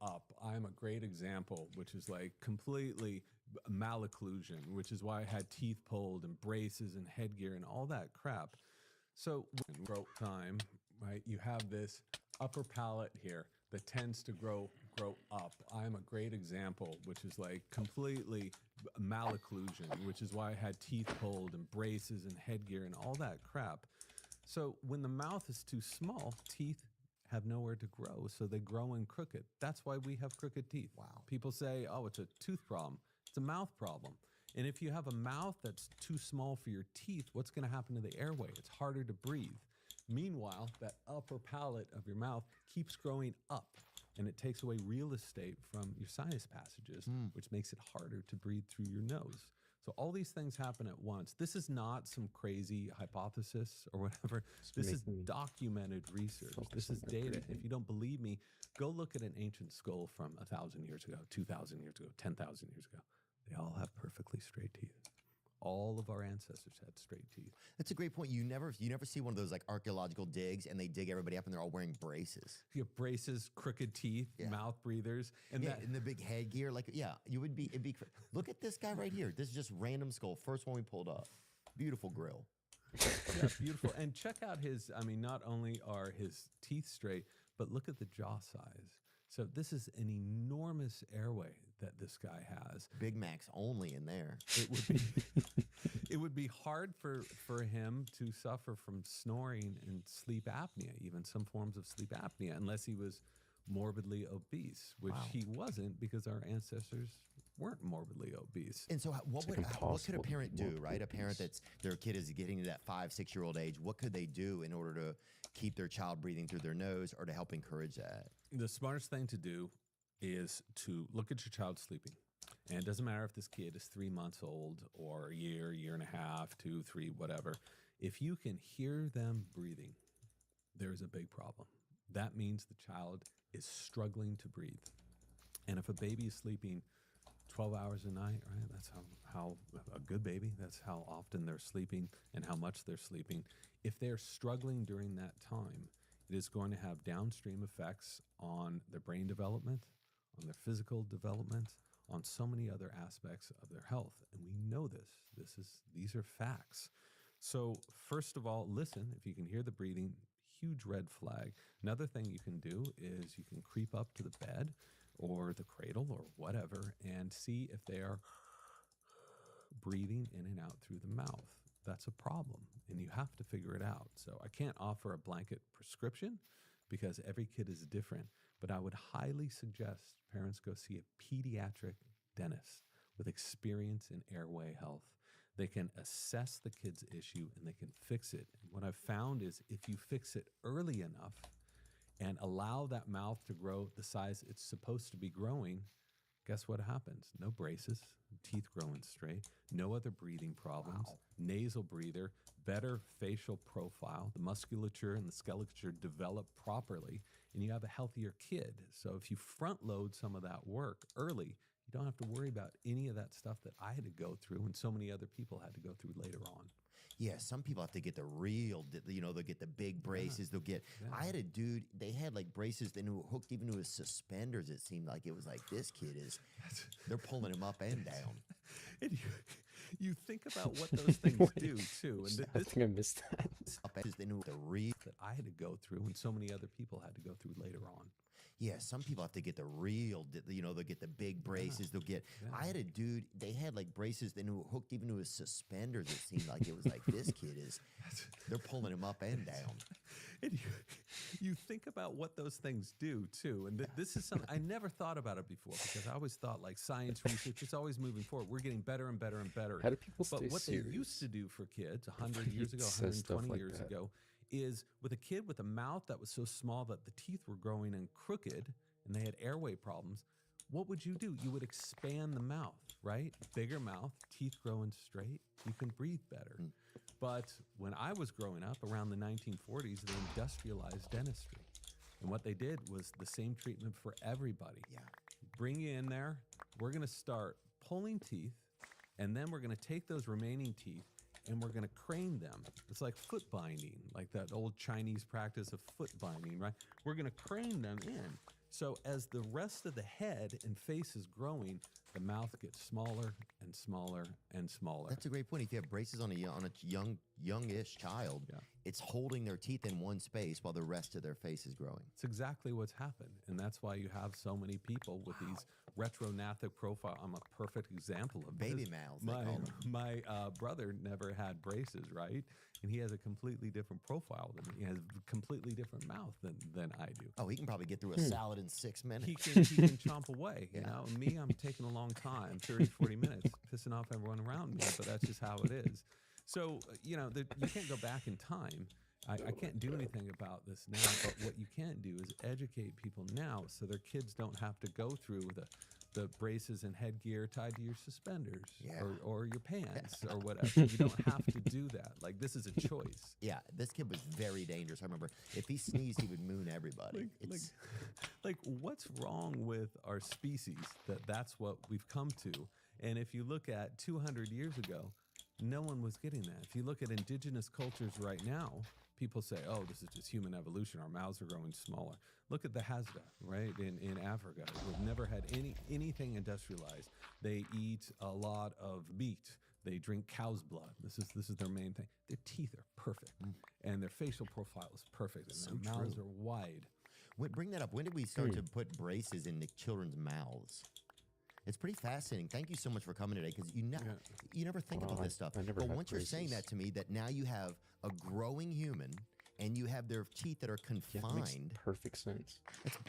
S19: up. I'm a great example, which is like completely malocclusion, which is why I had teeth pulled and braces and headgear and all that crap. So when growth time, right, you have this upper palate here that tends to grow up. I'm a great example, which is like completely malocclusion, which is why I had teeth pulled and braces and headgear and all that crap. So when the mouth is too small, teeth have nowhere to grow, so they grow in crooked. That's why we have crooked teeth. Wow. People say, oh, it's a tooth problem. It's a mouth problem. And if you have a mouth that's too small for your teeth, what's going to happen to the airway? It's harder to breathe. Meanwhile, that upper palate of your mouth keeps growing up, and it takes away real estate from your sinus passages, which makes it harder to breathe through your nose. So all these things happen at once. This is not some crazy hypothesis or whatever. This is documented research. This is data. If you don't believe me, go look at an ancient skull from 1,000 years ago, 2,000 years ago, 10,000 years ago. They all have perfectly straight teeth. All of our ancestors had straight teeth.
S18: That's a great point. You never see one of those like archaeological digs and they dig everybody up and they're all wearing braces.
S19: You have braces, crooked teeth, mouth breathers, and
S18: and the big headgear. Like, it'd be. Look at this guy right here. This is just random skull. First one we pulled up. Beautiful grill.
S19: Yeah, beautiful. And check out his. I mean, not only are his teeth straight, but look at the jaw size. So this is an enormous airway that this guy has.
S18: Big Mac's only in there.
S19: It would be hard for him to suffer from snoring and sleep apnea, even some forms of sleep apnea, unless he was morbidly obese, which he wasn't because our ancestors weren't morbidly obese.
S18: And so what could a parent do, right? A parent that's their kid is getting to that 5-6-year-old age, what could they do in order to keep their child breathing through their nose or to help encourage that?
S19: The smartest thing to do is to look at your child sleeping. And it doesn't matter if this kid is 3 months old or a year and a half, 2, 3, whatever. If you can hear them breathing, there's a big problem. That means the child is struggling to breathe. And if a baby is sleeping 12 hours a night, right? That's how a good baby, that's how often they're sleeping and how much they're sleeping. If they're struggling during that time, it is going to have downstream effects on their brain development, on their physical development, on so many other aspects of their health. And we know this. These are facts. So first of all, listen. If you can hear the breathing, huge red flag. Another thing you can do is you can creep up to the bed or the cradle or whatever and see if they are breathing in and out through the mouth. That's a problem, and you have to figure it out. So I can't offer a blanket prescription because every kid is different. But I would highly suggest parents go see a pediatric dentist with experience in airway health. They can assess the kid's issue and they can fix it. And what I've found is if you fix it early enough and allow that mouth to grow the size it's supposed to be growing, guess what happens? No braces, teeth growing straight, no other breathing problems, nasal breather, better facial profile, the musculature and the skeleture develop properly, and you have a healthier kid. So if you front load some of that work early, you don't have to worry about any of that stuff that I had to go through and so many other people had to go through later on.
S18: Yeah, some people have to get the real, they'll get the big braces. They'll get, I had a dude, they had like braces that were hooked even to his suspenders. It seemed like it was like, this kid is, they're pulling him up and down.
S19: And you think about what those things do too. And
S16: I think I missed that.
S19: That I had to go through and so many other people had to go through later on.
S18: Yeah, some people have to get the real, they'll get the big braces. They'll get, I had a dude, they had like braces that were hooked even to his suspenders. It seemed like it was like, this kid is, they're pulling him up and down.
S19: And you think about what those things do too. And this is something I never thought about it before because I always thought like science research is always moving forward. We're getting better and better and better.
S16: How do people
S19: But
S16: stay
S19: what
S16: serious?
S19: they used to do for kids 100 years ago,
S16: Says stuff
S19: 120
S16: like
S19: years
S16: that.
S19: ago, is with a kid with a mouth that was so small that the teeth were growing and crooked and they had airway problems, what would you do? You would expand the mouth, right? Bigger mouth, teeth growing straight, you can breathe better. But when I was growing up around the 1940s, they industrialized dentistry. And what they did was the same treatment for everybody.
S18: Yeah.
S19: Bring you in there, we're gonna start pulling teeth, and then we're gonna take those remaining teeth and we're going to crane them. It's like foot binding, like that old Chinese practice of foot binding, right? We're going to crane them in. So as the rest of the head and face is growing, the mouth gets smaller and smaller and smaller.
S18: That's a great point. If you have braces on a youngish child, it's holding their teeth in one space while the rest of their face is growing.
S19: It's exactly what's happened. And that's why you have so many people with these retrognathic profile. I'm a perfect example of
S18: baby
S19: this.
S18: mouths. They call them.
S19: My brother never had braces, right? And he has a completely different profile than me. He has a completely different mouth than I do.
S18: Oh, he can probably get through a salad in 6 minutes.
S19: He can chomp away, you know. Me, I'm taking a long time, 30, 40 minutes, pissing off everyone around me, but that's just how it is. So, you know, you can't go back in time. I can't do anything about this now, but what you can do is educate people now so their kids don't have to go through the braces and headgear tied to your suspenders or your pants or whatever. You don't have to do that. Like, this is a choice.
S18: Yeah, this kid was very dangerous. I remember if he sneezed, he would moon everybody.
S19: Like what's wrong with our species that's what we've come to? And if you look at 200 years ago, no one was getting that. If you look at indigenous cultures right now, people say, oh, this is just human evolution. Our mouths are growing smaller. Look at the Hazda, right, in Africa. They've never had anything industrialized. They eat a lot of meat. They drink cow's blood. This is their main thing. Their teeth are perfect, and their facial profile is perfect, and their mouths are wide.
S18: Bring that up. When did we start to put braces in the children's mouths? It's pretty fascinating. Thank you so much for coming today because you never think about this stuff. But once you're saying that to me, that now you have a growing human and you have their teeth that are confined.
S16: Makes perfect sense.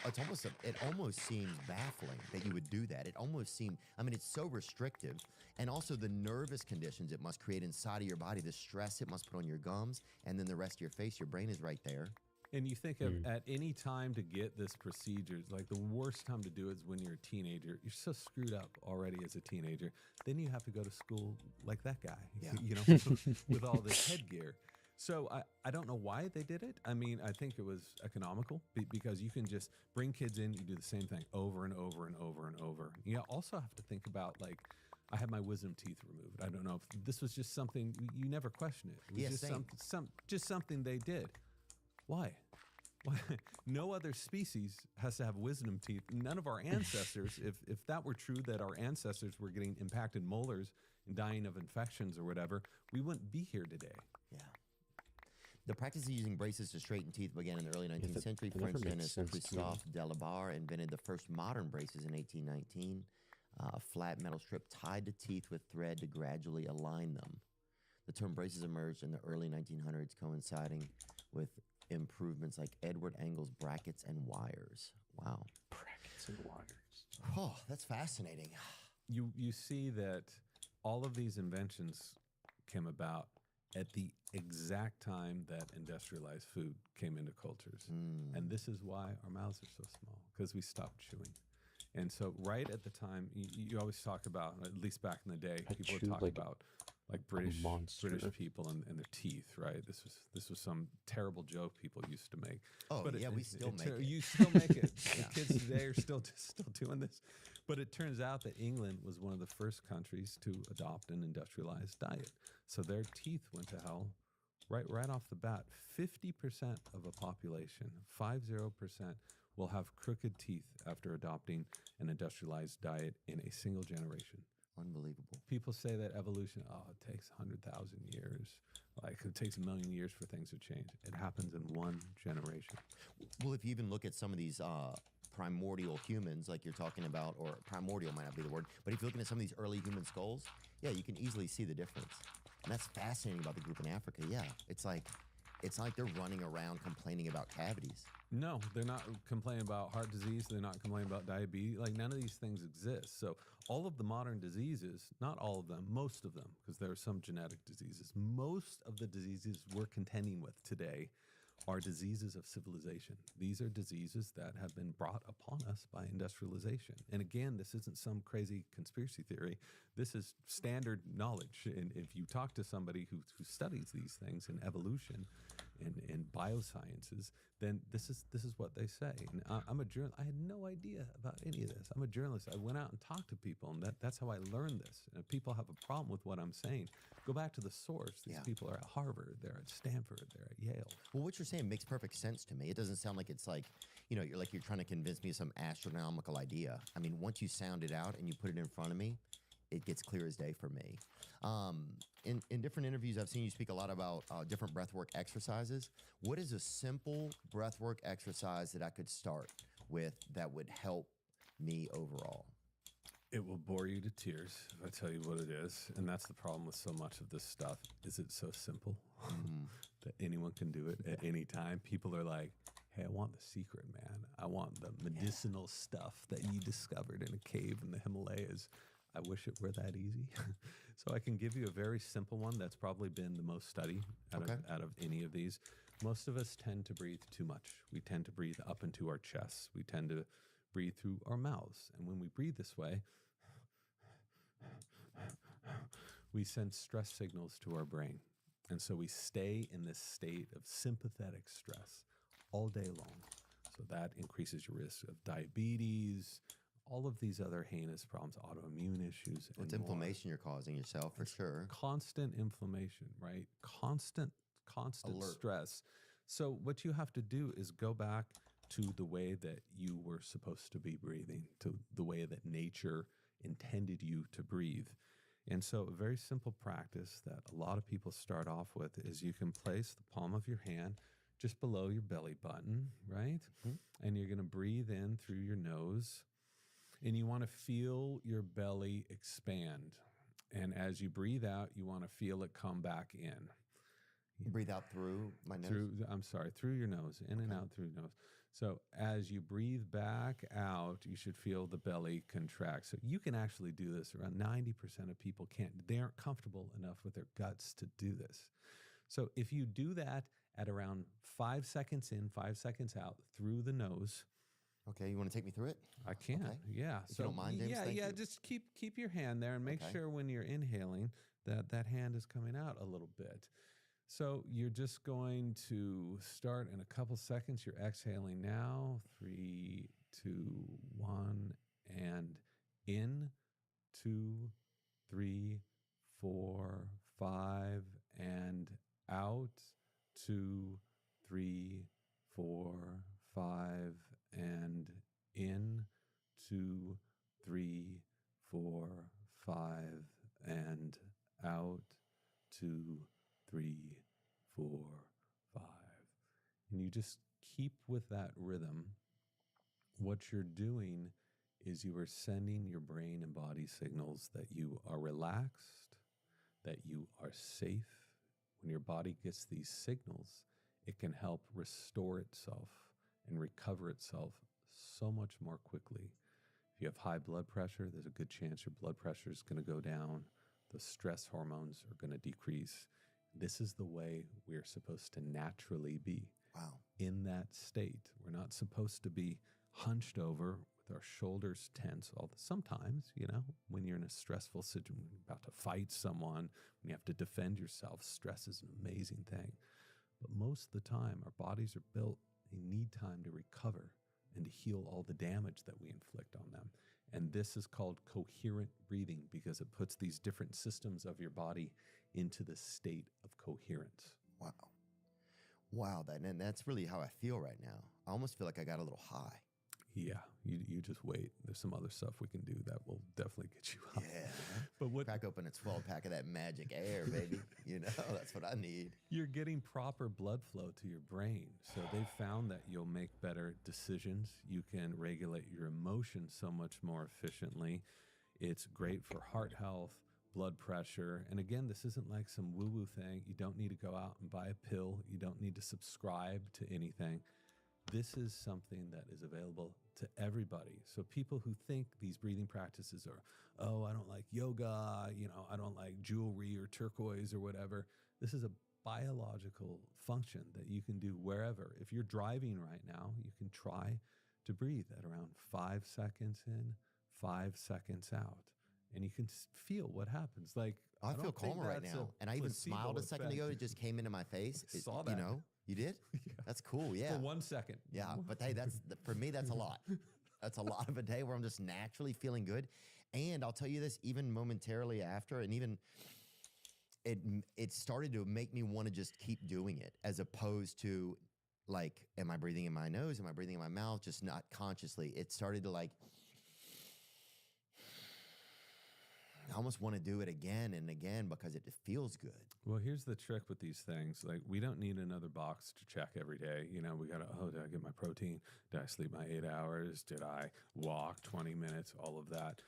S18: It almost seems baffling that you would do that. It almost seems, I mean, it's so restrictive. And also the nervous conditions it must create inside of your body, the stress it must put on your gums, and then the rest of your face, your brain is right there.
S19: And you think of at any time to get this procedure, like the worst time to do it is when you're a teenager. You're so screwed up already as a teenager. Then you have to go to school like that guy, you know, with all this headgear. So I don't know why they did it. I mean, I think it was economical because you can just bring kids in, you do the same thing over and over and over and over. You also have to think about, like, I had my wisdom teeth removed. I don't know if this was just something, you never question it. It was just something they did. Why? No other species has to have wisdom teeth. None of our ancestors, if that were true, that our ancestors were getting impacted molars and dying of infections or whatever, we wouldn't be here today.
S18: Yeah. The practice of using braces to straighten teeth began in the early 19th century. French dentist Christophe Delabarre invented the first modern braces in 1819. A flat metal strip tied to teeth with thread to gradually align them. The term braces emerged in the early 1900s, coinciding with improvements like Edward Engel's brackets and wires. Wow.
S16: Brackets and wires.
S18: Oh, that's fascinating.
S19: You see that all of these inventions came about at the exact time that industrialized food came into cultures. And this is why our mouths are so small, because we stopped chewing. And so right at the time, you always talk about, at least back in the day, people would talk about like British people and their teeth, right? This was some terrible joke people used to make.
S18: Oh, but we still make it.
S19: You still make it. The kids today are still doing this. But it turns out that England was one of the first countries to adopt an industrialized diet. So their teeth went to hell right off the bat. 50% of a population, 50%, will have crooked teeth after adopting an industrialized diet in a single generation.
S18: Unbelievable.
S19: People say that evolution, it takes 100,000 years. Like it takes 1 million years for things to change. It happens in one generation.
S18: Well, if you even look at some of these primordial humans, like you're talking about, or primordial might not be the word, but if you're looking at some of these early human skulls, yeah, you can easily see the difference. And that's fascinating about the group in Africa. Yeah, it's not like they're running around complaining about cavities.
S19: No, they're not complaining about heart disease. They're not complaining about diabetes. Like none of these things exist. So all of the modern diseases, not all of them, most of them, because there are some genetic diseases, most of the diseases we're contending with today are diseases of civilization. These are diseases that have been brought upon us by industrialization. And again, this isn't some crazy conspiracy theory. This is standard knowledge. And if you talk to somebody who studies these things in evolution and in biosciences, then this is what they say. And I'm a journalist. I had no idea about any of this. I'm a journalist. I went out and talked to people, and that's how I learned this. And if people have a problem with what I'm saying, go back to the source. These people are at Harvard, they're at Stanford, they're at Yale.
S18: Well, what you're saying makes perfect sense to me. It doesn't sound like it's like, you're trying to convince me of some astronomical idea. I mean, once you sound it out and you put it in front of me, it gets clear as day for me. In different interviews, I've seen you speak a lot about different breathwork exercises. What is a simple breathwork exercise that I could start with that would help me overall?
S19: It will bore you to tears if I tell you what it is. And that's the problem with so much of this stuff, is it's so simple that anyone can do it at any time. People are like, hey, I want the secret, man. I want the medicinal stuff that you discovered in a cave in the Himalayas. I wish it were that easy. So I can give you a very simple one that's probably been the most studied out of any of these. Most of us tend to breathe too much. We tend to breathe up into our chests. We tend to breathe through our mouths. And when we breathe this way, we send stress signals to our brain. And so we stay in this state of sympathetic stress all day long. So that increases your risk of diabetes, all of these other heinous problems, autoimmune issues.
S18: It's inflammation you're causing yourself, for sure.
S19: Constant inflammation, right? Constant
S18: Alert.
S19: stress. So what you have to do is go back to the way that you were supposed to be breathing, to the way that nature intended you to breathe. And so a very simple practice that a lot of people start off with is you can place the palm of your hand just below your belly button, right? And you're going to breathe in through your nose. And you want to feel your belly expand. And as you breathe out, you want to feel it come back in.
S18: Breathe out through my nose?
S19: Through your nose, in and out through your nose. So as you breathe back out, you should feel the belly contract. So you can actually do this. Around 90% of people they aren't comfortable enough with their guts to do this. So if you do that at around 5 seconds in, 5 seconds out through the nose.
S18: Okay, you want to take me through it?
S19: I can, yeah.
S18: If you don't mind, James, thank you.
S19: Just keep your hand there and make sure when you're inhaling that hand is coming out a little bit. So you're just going to start in a couple seconds. You're exhaling now. 3, 2, 1, and in. 2, 3, 4, 5, and out. 2, 3, 4, 5, and in. 2, 3, 4, 5, and out. 2, 3, 4, 5. And you just keep with that rhythm. What you're doing is you are sending your brain and body signals that you are relaxed, that you are safe. When your body gets these signals, it can help restore itself and recover itself so much more quickly. If you have high blood pressure, there's a good chance your blood pressure is going to go down. The stress hormones are going to decrease. This is the way we're supposed to naturally be.
S18: Wow.
S19: In that state. We're not supposed to be hunched over with our shoulders tense. Sometimes, when you're in a stressful situation, about to fight someone, when you have to defend yourself, stress is an amazing thing. But most of the time, our bodies are built, they need time to recover and to heal all the damage that we inflict on them. And this is called coherent breathing because it puts these different systems of your body into the state of coherence.
S18: Wow. Wow, and that's really how I feel right now. I almost feel like I got a little high.
S19: Yeah, you just wait. There's some other stuff we can do that will definitely get you up.
S18: Yeah.
S19: But
S18: crack open a 12-pack of that magic air, baby. That's what I need.
S19: You're getting proper blood flow to your brain. So they found that you'll make better decisions. You can regulate your emotions so much more efficiently. It's great for heart health, blood pressure. And again, this isn't like some woo-woo thing. You don't need to go out and buy a pill. You don't need to subscribe to anything. This is something that is available to everybody. So people who think these breathing practices are, I don't like yoga, I don't like jewelry or turquoise or whatever. This is a biological function that you can do wherever. If you're driving right now, you can try to breathe at around 5 seconds in, 5 seconds out. And you can feel what happens. Like
S18: I feel calmer right now. And I even smiled a second ago. It just came into my face.
S19: I saw that.
S18: You did? Yeah. That's cool. Yeah.
S19: For 1 second.
S18: Yeah. But hey, for me, that's a lot. That's a lot of a day where I'm just naturally feeling good. And I'll tell you this, even momentarily after, and even it started to make me want to just keep doing it as opposed to like, am I breathing in my nose? Am I breathing in my mouth? Just not consciously. It started to like, I almost want to do it again and again because it feels good.
S19: Well, here's the trick with these things. Like, we don't need another box to check every day. We got to, did I get my protein? Did I sleep my 8 hours? Did I walk 20 minutes? All of that.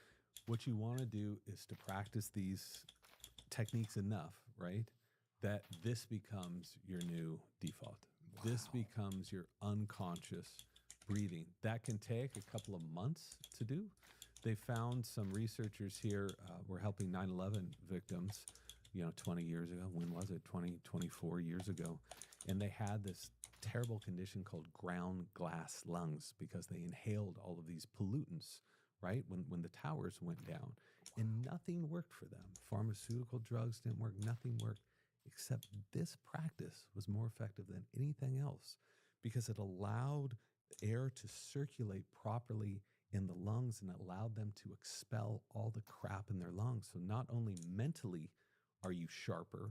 S19: What you want to do is to practice these techniques enough, right? That this becomes your new default. Wow. This becomes your unconscious breathing. That can take a couple of months to do. They found some researchers here were helping 9/11 victims, 20 years ago. When was it? 24 years ago. And they had this terrible condition called ground glass lungs because they inhaled all of these pollutants, right? When the towers went down. And nothing worked for them. Pharmaceutical drugs didn't work. Nothing worked. Except this practice was more effective than anything else because it allowed air to circulate properly in the lungs and allowed them to expel all the crap in their lungs. So not only mentally are you sharper,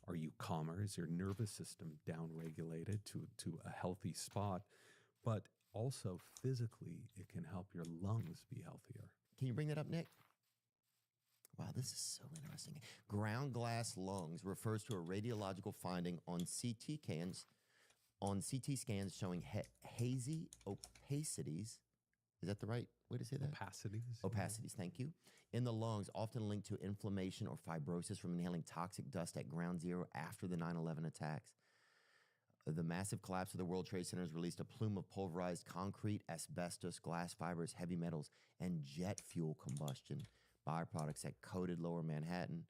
S19: are you calmer, is your nervous system downregulated to a healthy spot, but also physically it can help your lungs be healthier.
S18: Can you bring that up, Nick? Wow, this is so interesting. Ground glass lungs refers to a radiological finding on CT scans showing hazy opacities. Is that the right way to say that?
S19: Opacities.
S18: Opacities, thank you. In the lungs, often linked to inflammation or fibrosis from inhaling toxic dust at ground zero after the 9/11 attacks. The massive collapse of the World Trade Center has released a plume of pulverized concrete, asbestos, glass fibers, heavy metals, and jet fuel combustion byproducts that coated lower Manhattan.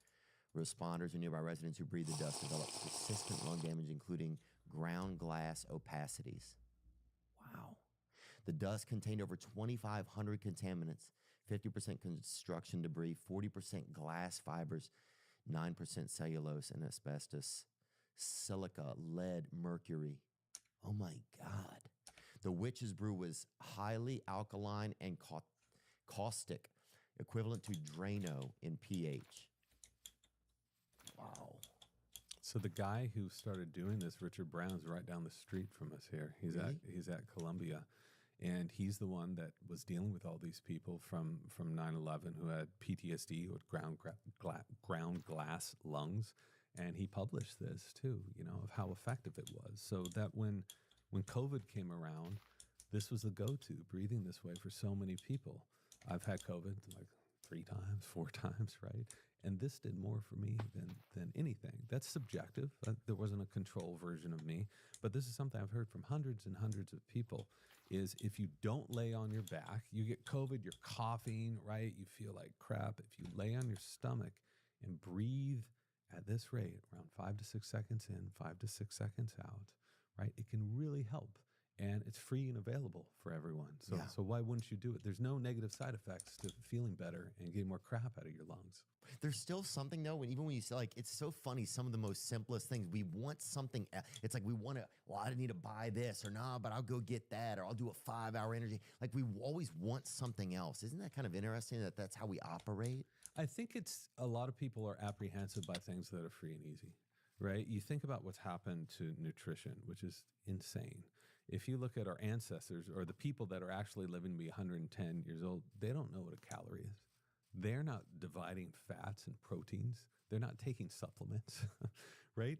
S18: Responders and nearby residents who breathed the dust developed persistent lung damage, including ground glass opacities. Wow. The dust contained over 2,500 contaminants, 50% construction debris, 40% glass fibers, 9% cellulose and asbestos, silica, lead, mercury. Oh my God. The witch's brew was highly alkaline and caustic, equivalent to Drano in pH. Wow.
S19: So the guy who started doing this, Richard Brown's right down the street from us here. He's at Columbia. And he's the one that was dealing with all these people from 9/11 who had PTSD with ground glass lungs. And he published this too, of how effective it was. So that when COVID came around, this was the go-to, breathing this way for so many people. I've had COVID like 3 times, 4 times, right? And this did more for me than anything. That's subjective. There wasn't a control version of me, but this is something I've heard from hundreds and hundreds of people, is if you don't lay on your back, you get COVID, you're coughing, right? You feel like crap. If you lay on your stomach and breathe at this rate, around 5 to 6 seconds in, 5 to 6 seconds out, right? It can really help. And it's free and available for everyone. So why wouldn't you do it? There's no negative side effects to feeling better and getting more crap out of your lungs.
S18: There's still something though, even when you say, like, it's so funny, some of the most simplest things, we want something, it's like we want to, well, I need to buy this, or nah, but I'll go get that, or I'll do a 5-hour energy. Like, we always want something else. Isn't that kind of interesting that that's how we operate?
S19: I think it's, a lot of people are apprehensive by things that are free and easy, right? You think about what's happened to nutrition, which is insane. If you look at our ancestors, or the people that are actually living to be 110 years old, they don't know what a calorie is. They're not dividing fats and proteins. They're not taking supplements, right?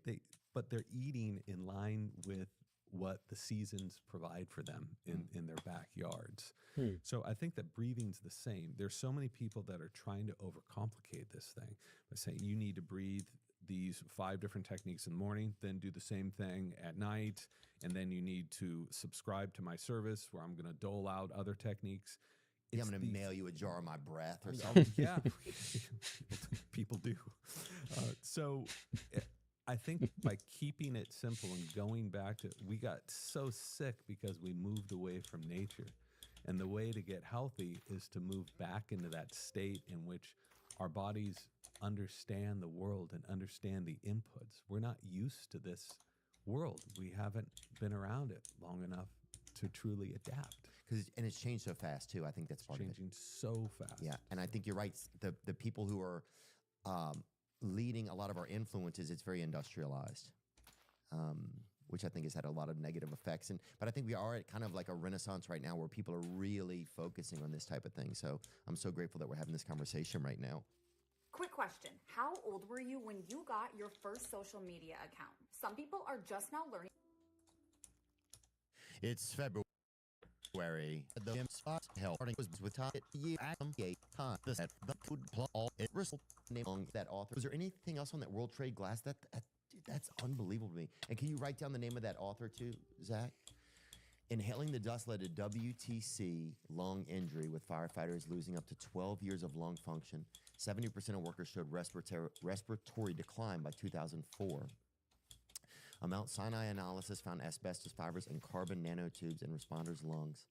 S19: But they're eating in line with what the seasons provide for them in their backyards. So I think that breathing's the same. There's so many people that are trying to overcomplicate this thing by saying you need to breathe these 5 different techniques in the morning, then do the same thing at night, and then you need to subscribe to my service where I'm going to dole out other techniques.
S18: Yeah, I'm going to mail you a jar of my breath or something.
S19: Yeah, people do. So I think by keeping it simple and going back to, we got so sick because we moved away from nature. And the way to get healthy is to move back into that state in which our bodies understand the world and understand the inputs. We're not used to this world. We haven't been around it long enough to truly adapt.
S18: And it's changed so fast too. I think that's part of it.
S19: Changing so fast.
S18: Yeah, and I think you're right. The people who are leading a lot of our influences, it's very industrialized, which I think has had a lot of negative effects. But I think we are at kind of like a renaissance right now where people are really focusing on this type of thing. So I'm so grateful that we're having this conversation right now.
S20: Quick question. How old were you when you got your first social media account? Some people are just now learning.
S18: It's February. The spots held was with time. Time. The food all it name that author. Was there anything else on that World Trade Glass? That's unbelievable to me. And can you write down the name of that author too, Zach? Inhaling the dust led to WTC lung injury, with firefighters losing up to 12 years of lung function. 70% of workers showed respiratory decline by 2004. A Mount Sinai analysis found asbestos fibers and carbon nanotubes in responders' lungs.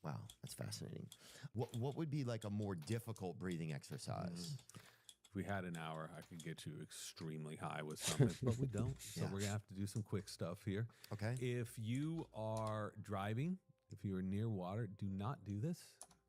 S18: Wow, that's fascinating. What would be like a more difficult breathing exercise?
S19: If we had an hour, I could get you extremely high with something, but we don't. So we're going to have to do some quick stuff here.
S18: Okay.
S19: If you are driving, if you are near water, do not do this.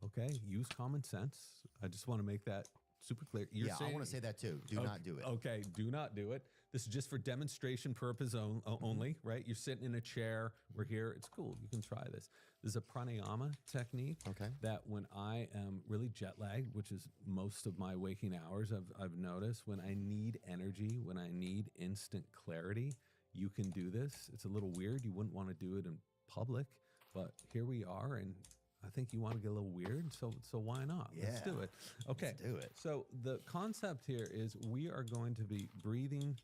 S19: Okay. Use common sense. I just want to make that super clear.
S18: I want to say that too. Do not do it.
S19: Okay. Do not do it. This is just for demonstration purpose only, right? You're sitting in a chair. We're here. It's cool. You can try this. This is a pranayama technique that when I am really jet lagged, which is most of my waking hours, I've noticed when I need energy, when I need instant clarity, you can do this. It's a little weird. You wouldn't want to do it in public, but here we are. And I think you want to get a little weird. So why not?
S18: Yeah.
S19: Let's do it. Okay.
S18: Let's do it.
S19: So the concept here is we are going to be breathing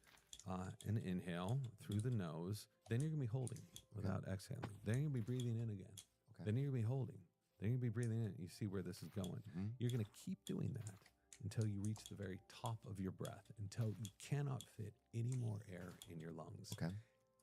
S19: an inhale through the nose. Then you're going to be holding without exhaling. Then you're going to be breathing in again. Then you're going to be holding. Then you're going to be breathing in. You see where this is going. You're going to keep doing that until you reach the very top of your breath, until you cannot fit any more air in your lungs.
S18: Okay.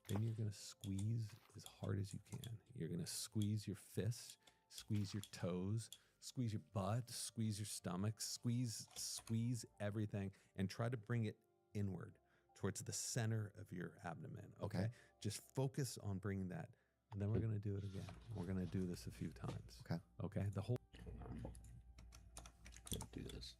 S19: Then you're going to squeeze as hard as you can. You're going to squeeze your fists, squeeze your toes, squeeze your butt, squeeze your stomach, squeeze everything, and try to bring it inward towards the center of your abdomen. Okay. Just focus on bringing that. And then we're going to do it again. We're going to do this a few times. Okay. The whole.
S16: Do this.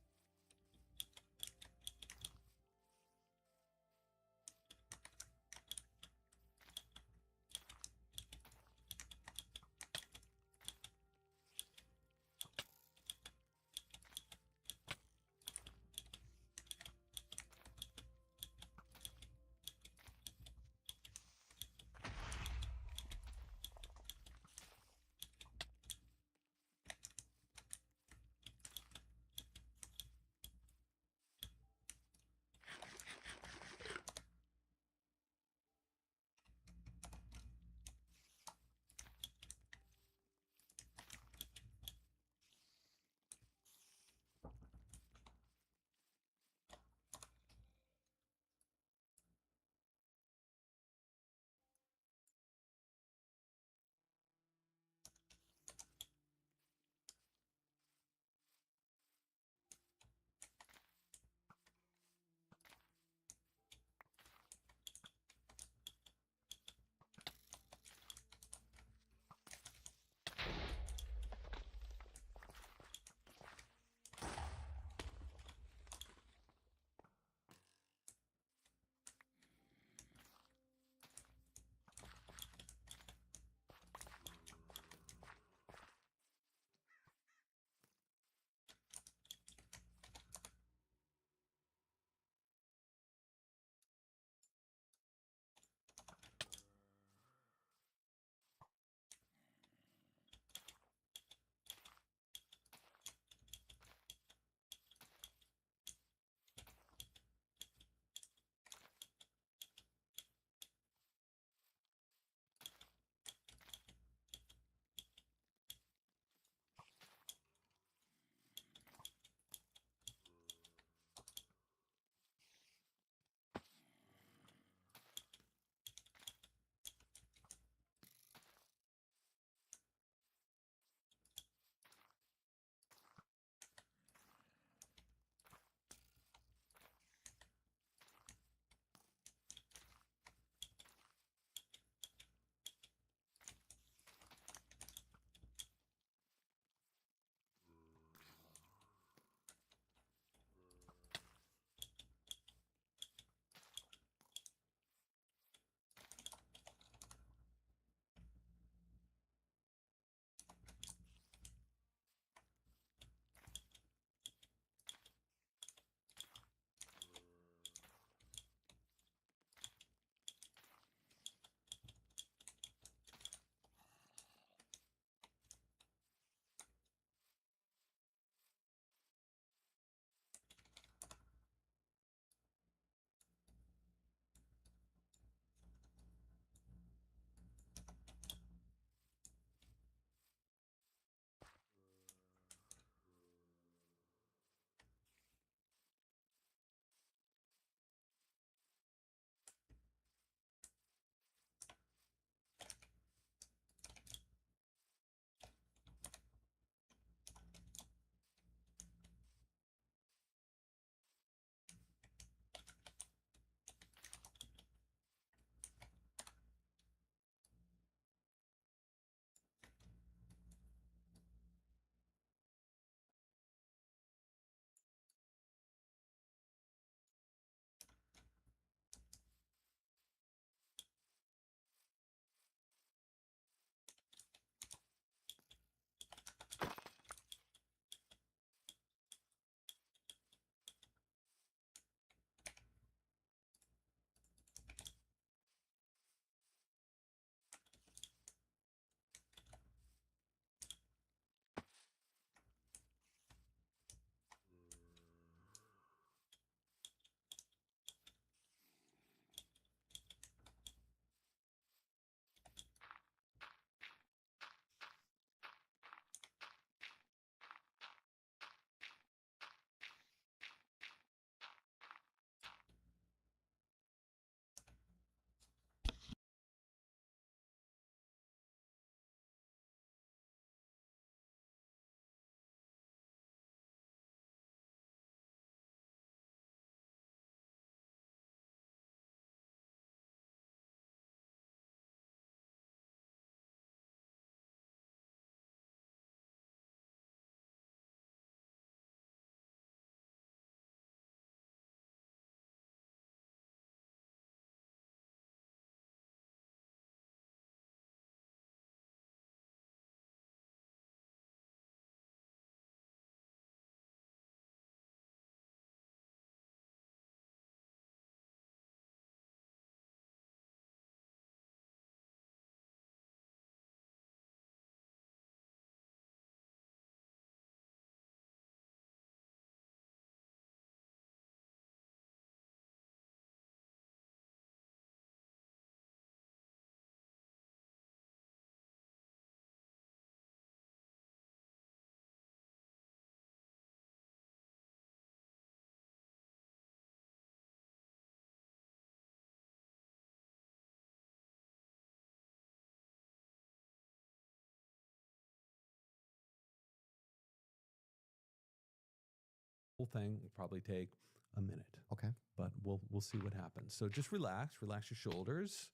S19: whole thing will probably take a minute.
S18: Okay.
S19: But we'll see what happens. So just relax your shoulders.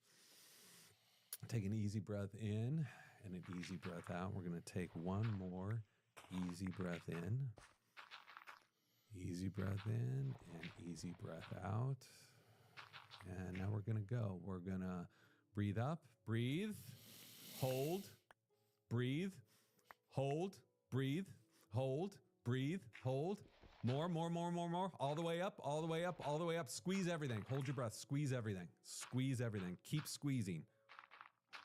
S19: Take an easy breath in and an easy breath out. We're going to take one more easy breath in. Easy breath in and easy breath out. And now we're going to go. We're going to breathe up, breathe, hold, breathe, hold, breathe, hold, breathe, hold. More. All the way up, all the way up, all the way up. Squeeze everything. Hold your breath. Squeeze everything. Squeeze everything. Keep squeezing.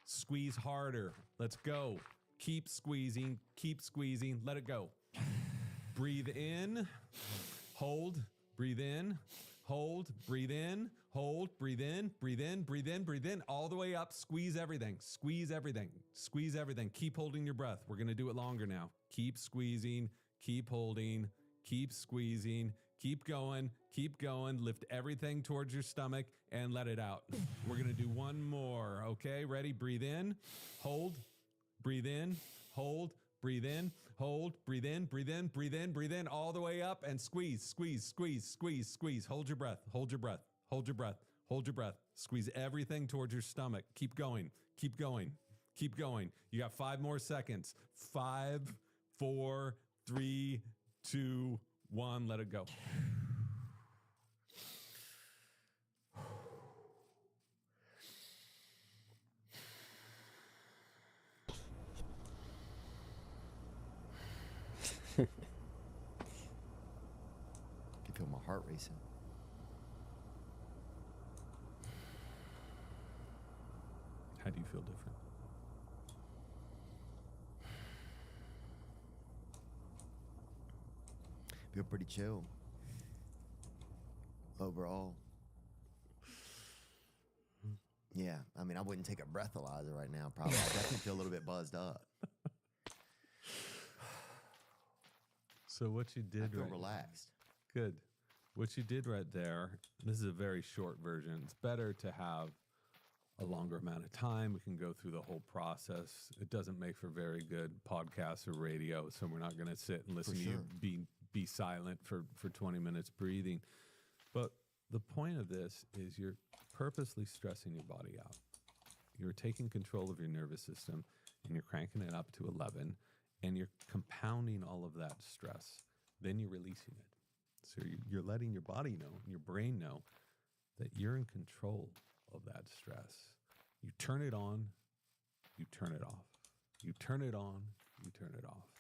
S19: Squeeze harder. Let's go. Keep squeezing. Keep squeezing. Let it go. Breathe in. Hold. Breathe in. Hold. Breathe in. Hold. Breathe in. Breathe in. Breathe in. Breathe in. All the way up. Squeeze everything. Squeeze everything. Squeeze everything. Keep holding your breath. We're going to do it longer now. Keep squeezing. Keep holding. Keep squeezing, keep going, lift everything towards your stomach and let it out. We're going to do one more, okay? Ready? Breathe in, hold, breathe in, hold, breathe in, hold, breathe in, breathe in, breathe in, breathe in, all the way up and squeeze, squeeze, squeeze, squeeze, squeeze. Hold your breath, hold your breath, hold your breath, hold your breath. Squeeze everything towards your stomach. Keep going, keep going, keep going. You got 5 more seconds. 5, 4, 3, 2, 1, let it go.
S18: I can feel my heart racing.
S19: How do you feel different?
S18: Feel pretty chill overall. Yeah, I mean, I wouldn't take a breathalyzer right now, probably. I definitely feel a little bit buzzed up.
S19: So what you did
S18: I feel
S19: right
S18: relaxed.
S19: Good. What you did right there, this is a very short version. It's better to have a longer amount of time. We can go through the whole process. It doesn't make for very good podcasts or radio, so we're not going to sit and listen to you be silent for 20 minutes breathing. But the point of this is you're purposely stressing your body out. You're taking control of your nervous system and you're cranking it up to 11 and you're compounding all of that stress. Then you're releasing it. So you're letting your body know, your brain know that you're in control of that stress. You turn it on, you turn it off. You turn it on, you turn it off.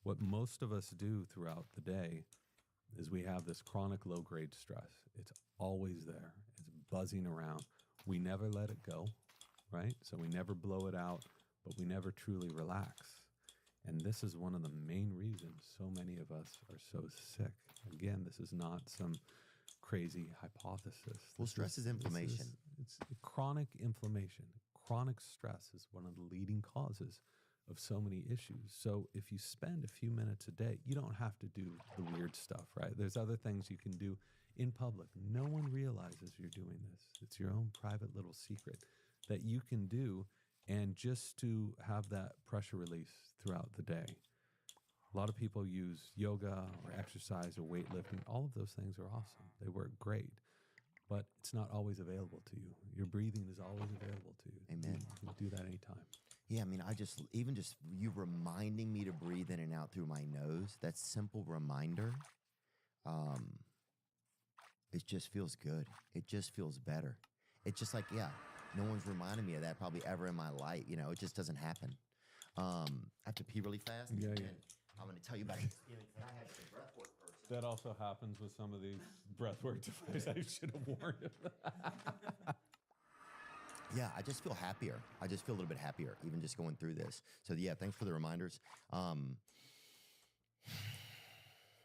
S19: What most of us do throughout the day is we have this chronic low-grade stress. It's always there. It's buzzing around. We never let it go, right? So we never blow it out, but we never truly relax. And this is one of the main reasons so many of us are so sick. Again, this is not some crazy hypothesis.
S18: Well, stress is inflammation.
S19: It's chronic inflammation. Chronic stress is one of the leading causes of so many issues. So if you spend a few minutes a day, you don't have to do the weird stuff, right? There's other things you can do in public. No one realizes you're doing this. It's your own private little secret that you can do, and just to have that pressure release throughout the day. A lot of people use yoga or exercise or weightlifting. All of those things are awesome. They work great, but it's not always available to you. Your breathing is always available to you.
S18: Amen.
S19: You can do that anytime.
S18: Yeah, I mean, even just you reminding me to breathe in and out through my nose, that simple reminder, it just feels good. It just feels better. It's just like, yeah, no one's reminded me of that probably ever in my life. You know, it just doesn't happen. I have to pee really fast.
S19: Yeah.
S18: I'm going to tell you about an experience that I had with a breathwork person.
S19: That also happens with some of these breathwork devices. I should have warned him.
S18: Yeah, I just feel happier. I just feel a little bit happier, even just going through this. So yeah, thanks for the reminders.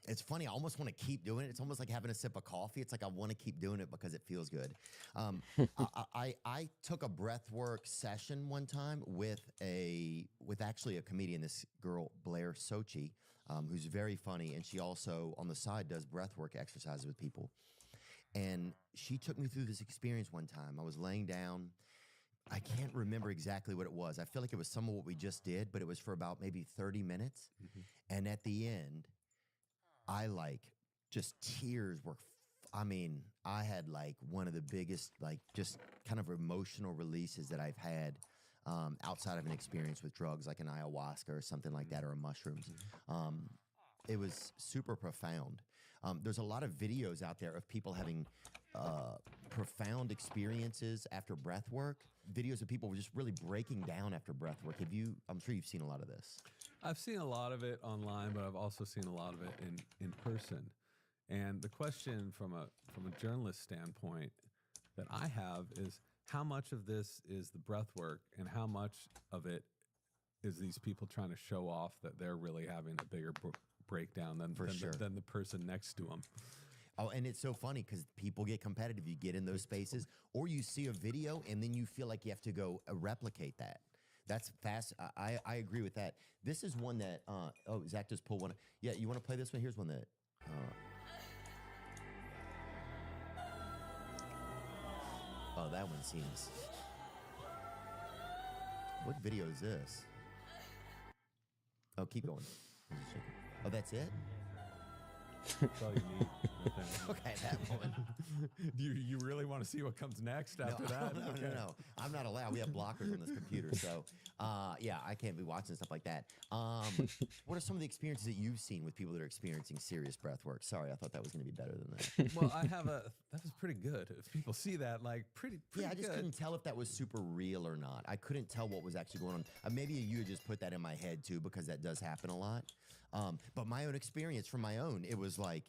S18: It's funny. I almost want to keep doing it. It's almost like having a sip of coffee. It's like I want to keep doing it because it feels good. I took a breathwork session one time with actually a comedian, this girl Blair Sochi, who's very funny, and she also on the side does breathwork exercises with people. And she took me through this experience one time. I was laying down. I can't remember exactly what it was. I feel like it was some of what we just did, but it was for about maybe 30 minutes. Mm-hmm. And at the end, I just tears were. I mean, I had like one of the biggest, like just kind of emotional releases that I've had outside of an experience with drugs, like an ayahuasca or something like that, or mushrooms. It was super profound. There's a lot of videos out there of people having profound experiences after breath work. Videos of people just really breaking down after breath work. I'm sure you've seen a lot of this.
S19: I've seen a lot of it online, but I've also seen a lot of it in person. And the question from a journalist standpoint that I have is, how much of this is the breath work and how much of it is these people trying to show off that they're really having a bigger breakdown than the person next to them.
S18: Oh, and it's so funny because people get competitive. You get in those spaces, or you see a video and then you feel like you have to go replicate that. That's fast. I agree with that. This is one that, Zach just pulled one. Yeah, you want to play this one? Here's one that... oh, that one seems... What video is this? Oh, keep going. Oh, that's it?
S19: That's all you need.
S18: Okay, that one.
S19: You really want to see what comes next after that?
S18: No. I'm not allowed. We have blockers on this computer. So, yeah, I can't be watching stuff like that. What are some of the experiences that you've seen with people that are experiencing serious breath work? Sorry, I thought that was going to be better than that.
S19: Well, that was pretty good. If people see that, like, pretty
S18: yeah, I just
S19: good.
S18: couldn't tell if that was super real or not. I couldn't tell what was actually going on. Maybe you had just put that in my head, too, because that does happen a lot. But my own experience from my own, it was like,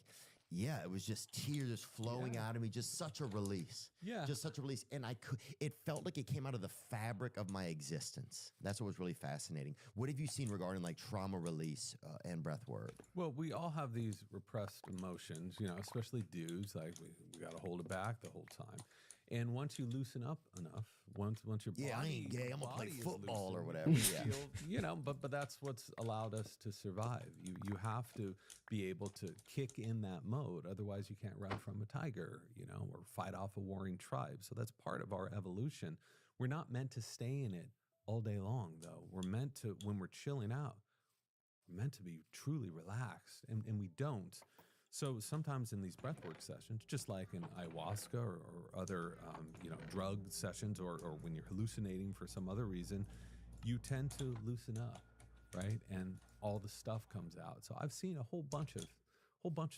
S18: yeah, it was just tears flowing out of me, just such a release.
S19: Yeah.
S18: Just such a release. And it felt like it came out of the fabric of my existence. That's what was really fascinating. What have you seen regarding like trauma release and breath work?
S19: Well, we all have these repressed emotions, especially dudes, like we got to hold it back the whole time. And once you loosen up enough, once your body,
S18: I ain't gay. I'm gonna play football or whatever.
S19: Yeah. But that's what's allowed us to survive. You have to be able to kick in that mode. Otherwise, you can't run from a tiger, or fight off a warring tribe. So that's part of our evolution. We're not meant to stay in it all day long, though. We're meant to, when we're chilling out, we're meant to be truly relaxed, and we don't. So sometimes in these breathwork sessions, just like in ayahuasca or other, drug sessions, or when you're hallucinating for some other reason, you tend to loosen up, right? And all the stuff comes out. So I've seen a whole bunch of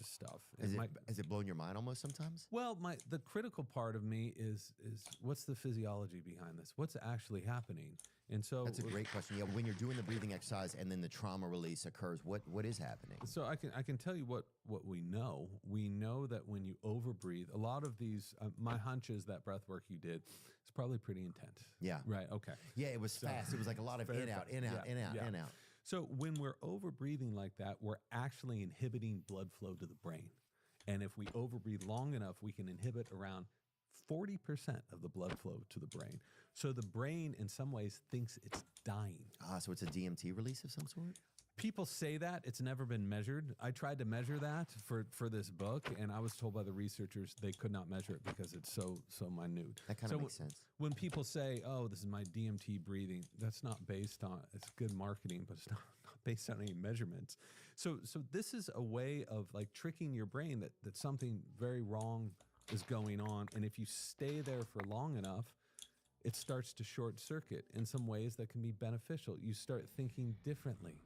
S19: stuff.
S18: Has it blown your mind almost sometimes?
S19: Well, the critical part of me is what's the physiology behind this? What's actually happening? And so
S18: that's a great question. Yeah, when you're doing the breathing exercise and then the trauma release occurs, what is happening?
S19: So I can tell you what we know. We know that when you overbreathe, a lot of these, my hunch is that breath work you did is probably pretty intense.
S18: Yeah.
S19: Right. Okay.
S18: Yeah, it was fast. It was like a lot of in out, in out.
S19: So when we're overbreathing like that, we're actually inhibiting blood flow to the brain. And if we overbreathe long enough, we can inhibit around 40% of the blood flow to the brain. So the brain, in some ways, thinks it's dying.
S18: So it's a DMT release of some sort?
S19: People say that. It's never been measured. I tried to measure that for this book, and I was told by the researchers they could not measure it because it's so minute.
S18: That kind of makes sense.
S19: When people say, oh, this is my DMT breathing, that's not based on, it's good marketing, but it's not based on any measurements. So this is a way of like tricking your brain that something very wrong is going on, and if you stay there for long enough, it starts to short circuit in some ways that can be beneficial. You start thinking differently,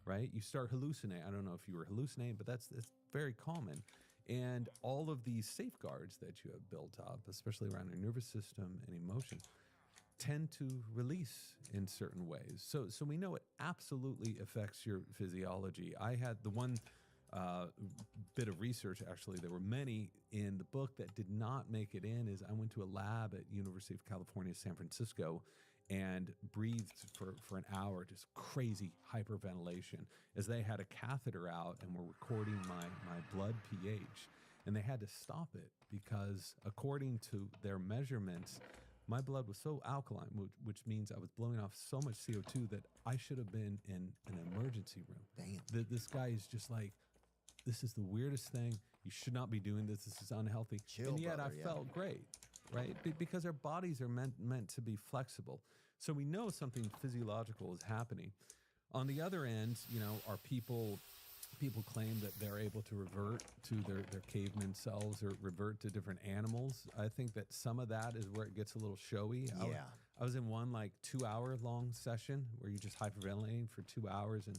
S19: right? You start hallucinating. I don't know if you were hallucinating, but that's very common. And all of these safeguards that you have built up, especially around your nervous system and emotion, tend to release in certain ways. So we know it absolutely affects your physiology. I had the one bit of research, actually, there were many in the book that did not make it in, is I went to a lab at University of California, San Francisco, and breathed for an hour, just crazy hyperventilation, as they had a catheter out and were recording my blood pH. And they had to stop it because according to their measurements, my blood was so alkaline, which means I was blowing off so much CO2 that I should have been in an emergency room.
S18: Damn.
S19: This guy is just like, this is the weirdest thing. You should not be doing this. This is unhealthy.
S18: Chill,
S19: and yet
S18: brother,
S19: I felt great, right? Because our bodies are meant to be flexible. So we know something physiological is happening. On the other end, are people people claim that they're able to revert to their caveman selves or revert to different animals. I think that some of that is where it gets a little showy.
S18: Yeah.
S19: I was in one like 2 hour long session where you just hyperventilating for 2 hours, and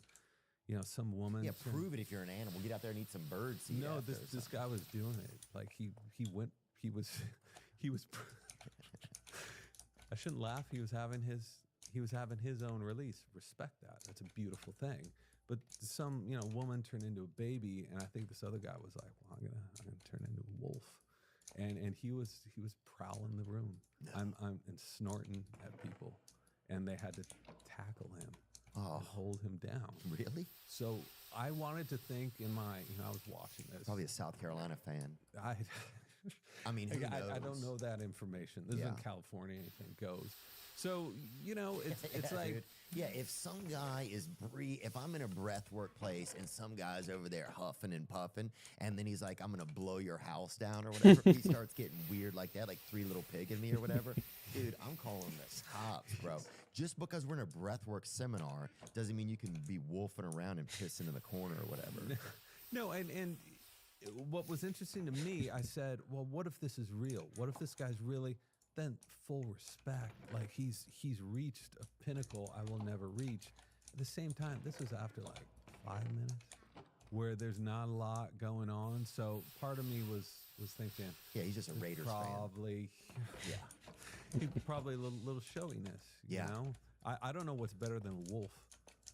S19: some woman.
S18: Yeah, prove it if you're an animal. Get out there and eat some bird seed.
S19: No,
S18: after or
S19: this guy was doing it. Like he was I shouldn't laugh. He was having his own release. Respect that. That's a beautiful thing. But some woman turned into a baby, and I think this other guy was like, well, I'm gonna turn into a wolf. And he was prowling the room. I'm and snorting at people, and they had to tackle him and hold him down.
S18: Really?
S19: So I wanted to think in my I was watching this.
S18: Probably a South Carolina fan. I mean, who
S19: I don't
S18: knows?
S19: know that information. This is in California. Anything goes. So it's
S18: Yeah,
S19: like
S18: dude. Yeah, if some guy is if I'm in a breathwork place and some guy's over there huffing and puffing, and then he's like, I'm gonna blow your house down or whatever, he starts getting weird like that, like Three Little Pig in me or whatever, dude, I'm calling the cops, bro. Just because we're in a breathwork seminar doesn't mean you can be wolfing around and pissing in the corner or whatever.
S19: No, and what was interesting to me, I said, well, what if this is real? What if this guy's really? Then full respect, like he's reached a pinnacle I will never reach. At the same time, this was after like 5 minutes, where there's not a lot going on. So part of me was thinking,
S18: yeah, he's just a Raiders
S19: probably,
S18: fan.
S19: Yeah, probably a little showiness. You know, I don't know what's better than a wolf.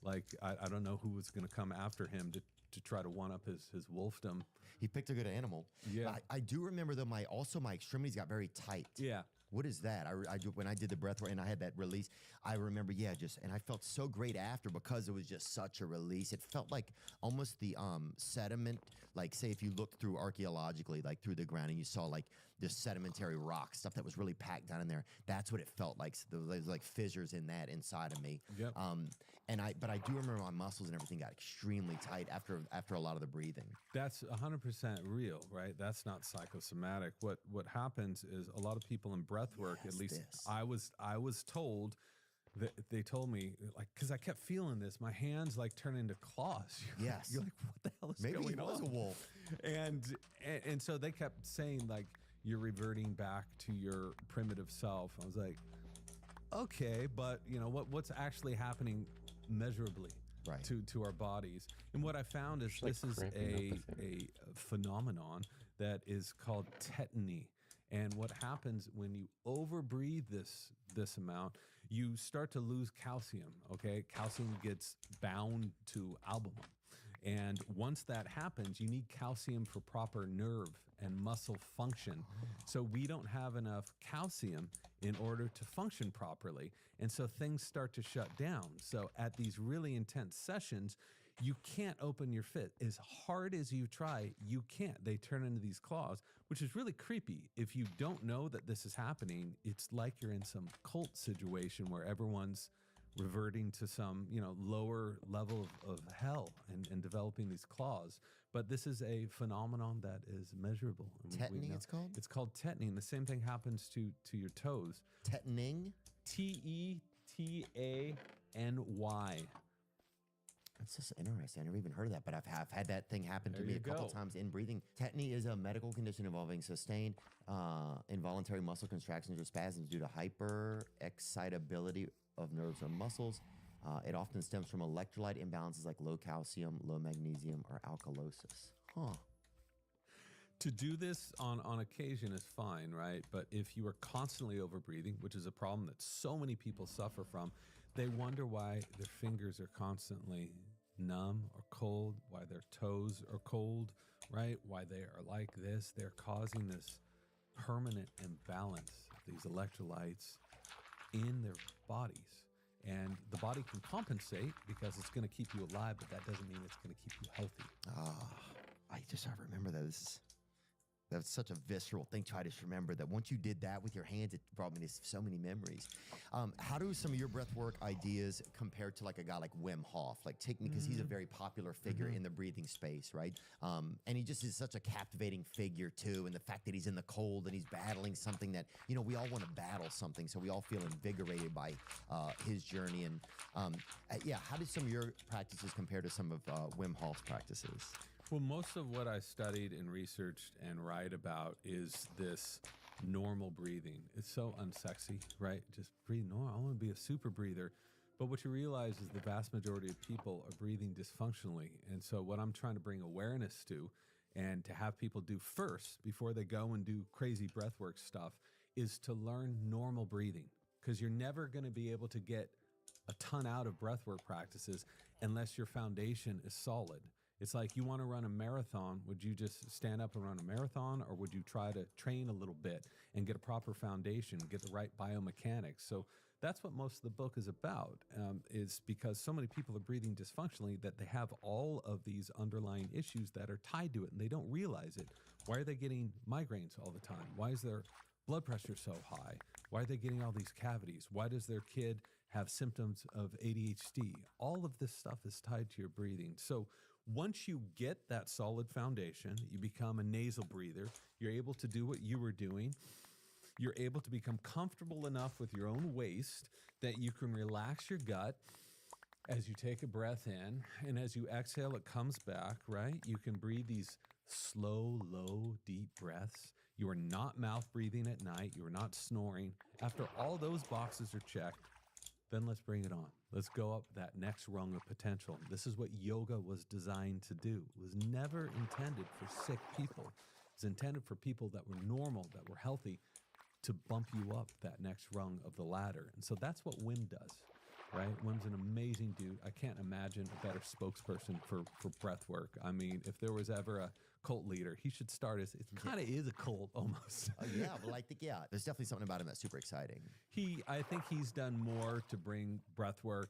S19: Like I don't know who was going to come after him to try to one up his wolfdom.
S18: He picked a good animal.
S19: Yeah,
S18: I do remember though. My extremities got very tight.
S19: Yeah.
S18: What is that? When I did the breath and I had that release, I remember, and I felt so great after because it was just such a release. It felt like almost the sediment, like say if you looked through archaeologically, like through the ground and you saw like this sedimentary rock stuff that was really packed down in there. That's what it felt like. So there was like fissures in that inside of me.
S19: Yep.
S18: But I do remember my muscles and everything got extremely tight after a lot of the breathing.
S19: That's 100% real, right? That's not psychosomatic. What happens is a lot of people in breath work, at least I was told that they told me, like, because I kept feeling this, my hands like turn into claws.
S18: Yes.
S19: You're like, what the hell is
S18: Maybe
S19: going
S18: he was
S19: on?
S18: a wolf.
S19: And so they kept saying like, you're reverting back to your primitive self. I was like, okay, but what's actually happening measurably to our bodies? And what I found is
S16: Just, like,
S19: this is
S16: cramping up
S19: a phenomenon that is called tetany. And what happens when you overbreathe this amount, you start to lose calcium, okay? Calcium gets bound to albumin. And once that happens, you need calcium for proper nerve and muscle function. So we don't have enough calcium in order to function properly. And so things start to shut down. So at these really intense sessions, you can't open your fist. As hard as you try, you can't. They turn into these claws, which is really creepy. If you don't know that this is happening, it's like you're in some cult situation where everyone's reverting to some, lower level of hell and developing these claws. But this is a phenomenon that is measurable.
S18: Tetany, it's called?
S19: It's called tetany. The same thing happens to your toes.
S18: Tetanying?
S19: Tetany.
S18: That's just interesting. I never even heard of that, but I've had that thing happen to
S19: There
S18: me
S19: you
S18: a couple
S19: go.
S18: times in breathing. Tetany is a medical condition involving sustained involuntary muscle contractions or spasms due to hyperexcitability of nerves or muscles. It often stems from electrolyte imbalances like low calcium, low magnesium, or alkalosis. Huh.
S19: To do this on occasion is fine, right? But if you are constantly overbreathing, which is a problem that so many people suffer from, they wonder why their fingers are constantly numb or cold, why their toes are cold, right? Why they are like this. They're causing this permanent imbalance of these electrolytes in their bodies. And the body can compensate because it's going to keep you alive, but that doesn't mean it's going to keep you healthy.
S18: I remember that. That's such a visceral thing. Try to just remember that once you did that with your hands, it brought me to so many memories. How do some of your breath work ideas compare to like a guy like Wim Hof? Like take me, because he's a very popular figure in the breathing space, right? And he just is such a captivating figure too. And the fact that he's in the cold and he's battling something that, you know, we all want to battle something. So we all feel invigorated by his journey. And yeah, how do some of your practices compare to some of Wim Hof's practices?
S19: Well, most of what I studied and researched and write about is this normal breathing. It's so unsexy, right? Just breathe normal. I want to be a super breather. But what you realize is the vast majority of people are breathing dysfunctionally. And so what I'm trying to bring awareness to and to have people do first before they go and do crazy breathwork stuff is to learn normal breathing, because you're never going to be able to get a ton out of breathwork practices unless your foundation is solid. It's like, you want to run a marathon. Would you just stand up and run a marathon, or would you try to train a little bit and get a proper foundation, get the right biomechanics? So that's what most of the book is about, is because so many people are breathing dysfunctionally that they have all of these underlying issues that are tied to it, and they don't realize it. Why are they getting migraines all the time? Why is their blood pressure so high? Why are they getting all these cavities? Why does their kid have symptoms of ADHD? All of this stuff is tied to your breathing. So once you get that solid foundation, you become a nasal breather, you're able to do what you were doing, you're able to become comfortable enough with your own waist that you can relax your gut as you take a breath in, and as you exhale, it comes back, right? You can breathe these slow, low, deep breaths. You are not mouth breathing at night. You are not snoring. After all those boxes are checked, then let's bring it on. Let's go up that next rung of potential. This is what yoga was designed to do. It was never intended for sick people. It was intended for people that were normal, that were healthy, to bump you up that next rung of the ladder. And so that's what Wim does, right? Wim's an amazing dude. I can't imagine a better spokesperson for breath work. I mean, if there was ever a cult leader, he should start as, it kind of is a cult almost.
S18: Oh yeah, well, I think, yeah, there's definitely something about him that's super exciting.
S19: I think he's done more to bring breath work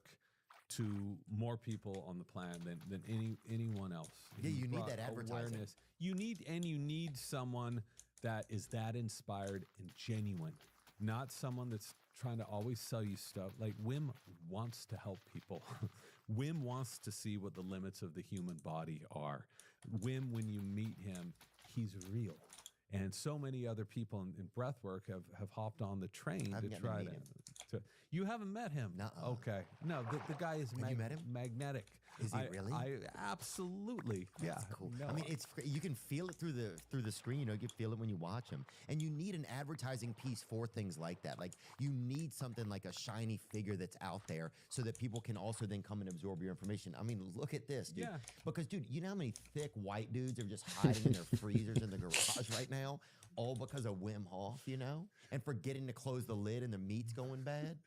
S19: to more people on the planet than anyone else.
S18: Yeah,
S19: He's
S18: you need
S19: brought
S18: that advertising.
S19: awareness. You need someone that is that inspired and genuine, not someone that's trying to always sell you stuff. Like, Wim wants to help people. Wim wants to see what the limits of the human body are. Wim, when you meet him, he's real. And so many other people in breathwork have hopped on the train to try
S18: meet
S19: to.
S18: him.
S19: You haven't met him?
S18: Nuh-uh.
S19: Okay. No, the guy is
S18: Have you met him?
S19: magnetic.
S18: Is he really?
S19: I absolutely.
S18: That's
S19: yeah.
S18: cool.
S19: No,
S18: I mean, you can feel it through the screen. You know, you can feel it when you watch him. And you need an advertising piece for things like that. Like, you need something like a shiny figure that's out there so that people can also then come and absorb your information. I mean, look at this, dude.
S19: Yeah.
S18: Because, dude, you know how many thick white dudes are just hiding in their freezers in the garage right now, all because of Wim Hof, you know, and forgetting to close the lid and the meat's going bad.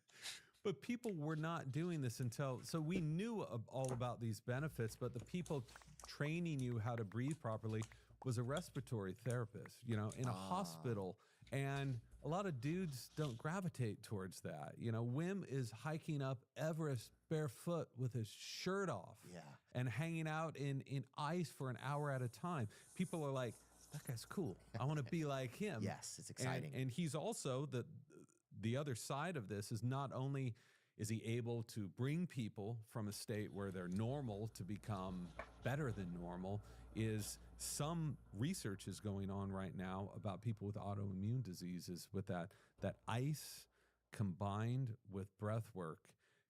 S19: But people were not doing this so we knew all about these benefits, but the people training you how to breathe properly was a respiratory therapist, you know, in a hospital. And a lot of dudes don't gravitate towards that. You know, Wim is hiking up Everest barefoot with his shirt off and hanging out in ice for an hour at a time. People are like, that guy's cool. I want to be like him.
S18: Yes, it's exciting.
S19: And he's also the other side of this is not only is he able to bring people from a state where they're normal to become better than normal, is some research is going on right now about people with autoimmune diseases with that ice combined with breath work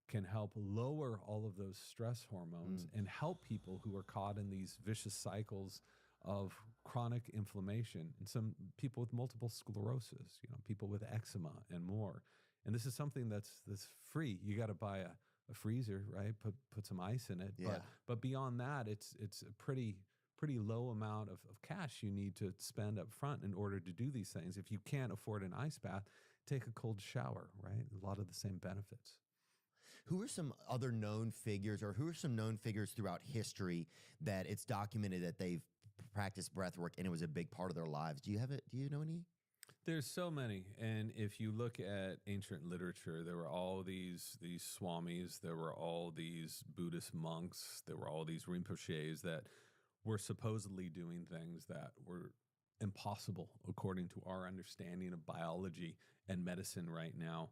S19: can help lower all of those stress hormones and help people who are caught in these vicious cycles of chronic inflammation, and some people with multiple sclerosis, you know, people with eczema and more. And this is something that's free. You got to buy a freezer, right? Put some ice in it.
S18: Yeah.
S19: But beyond that, it's a pretty low amount of cash you need to spend up front in order to do these things. If you can't afford an ice bath, take a cold shower, right? A lot of the same benefits.
S18: Who are some other known figures, or who are some known figures throughout history that it's documented that they've practiced breath work and it was a big part of their lives? Do you know any?
S19: There's so many. And if you look at ancient literature, there were all these swamis, there were all these Buddhist monks, there were all these Rinpoches that were supposedly doing things that were impossible according to our understanding of biology and medicine right now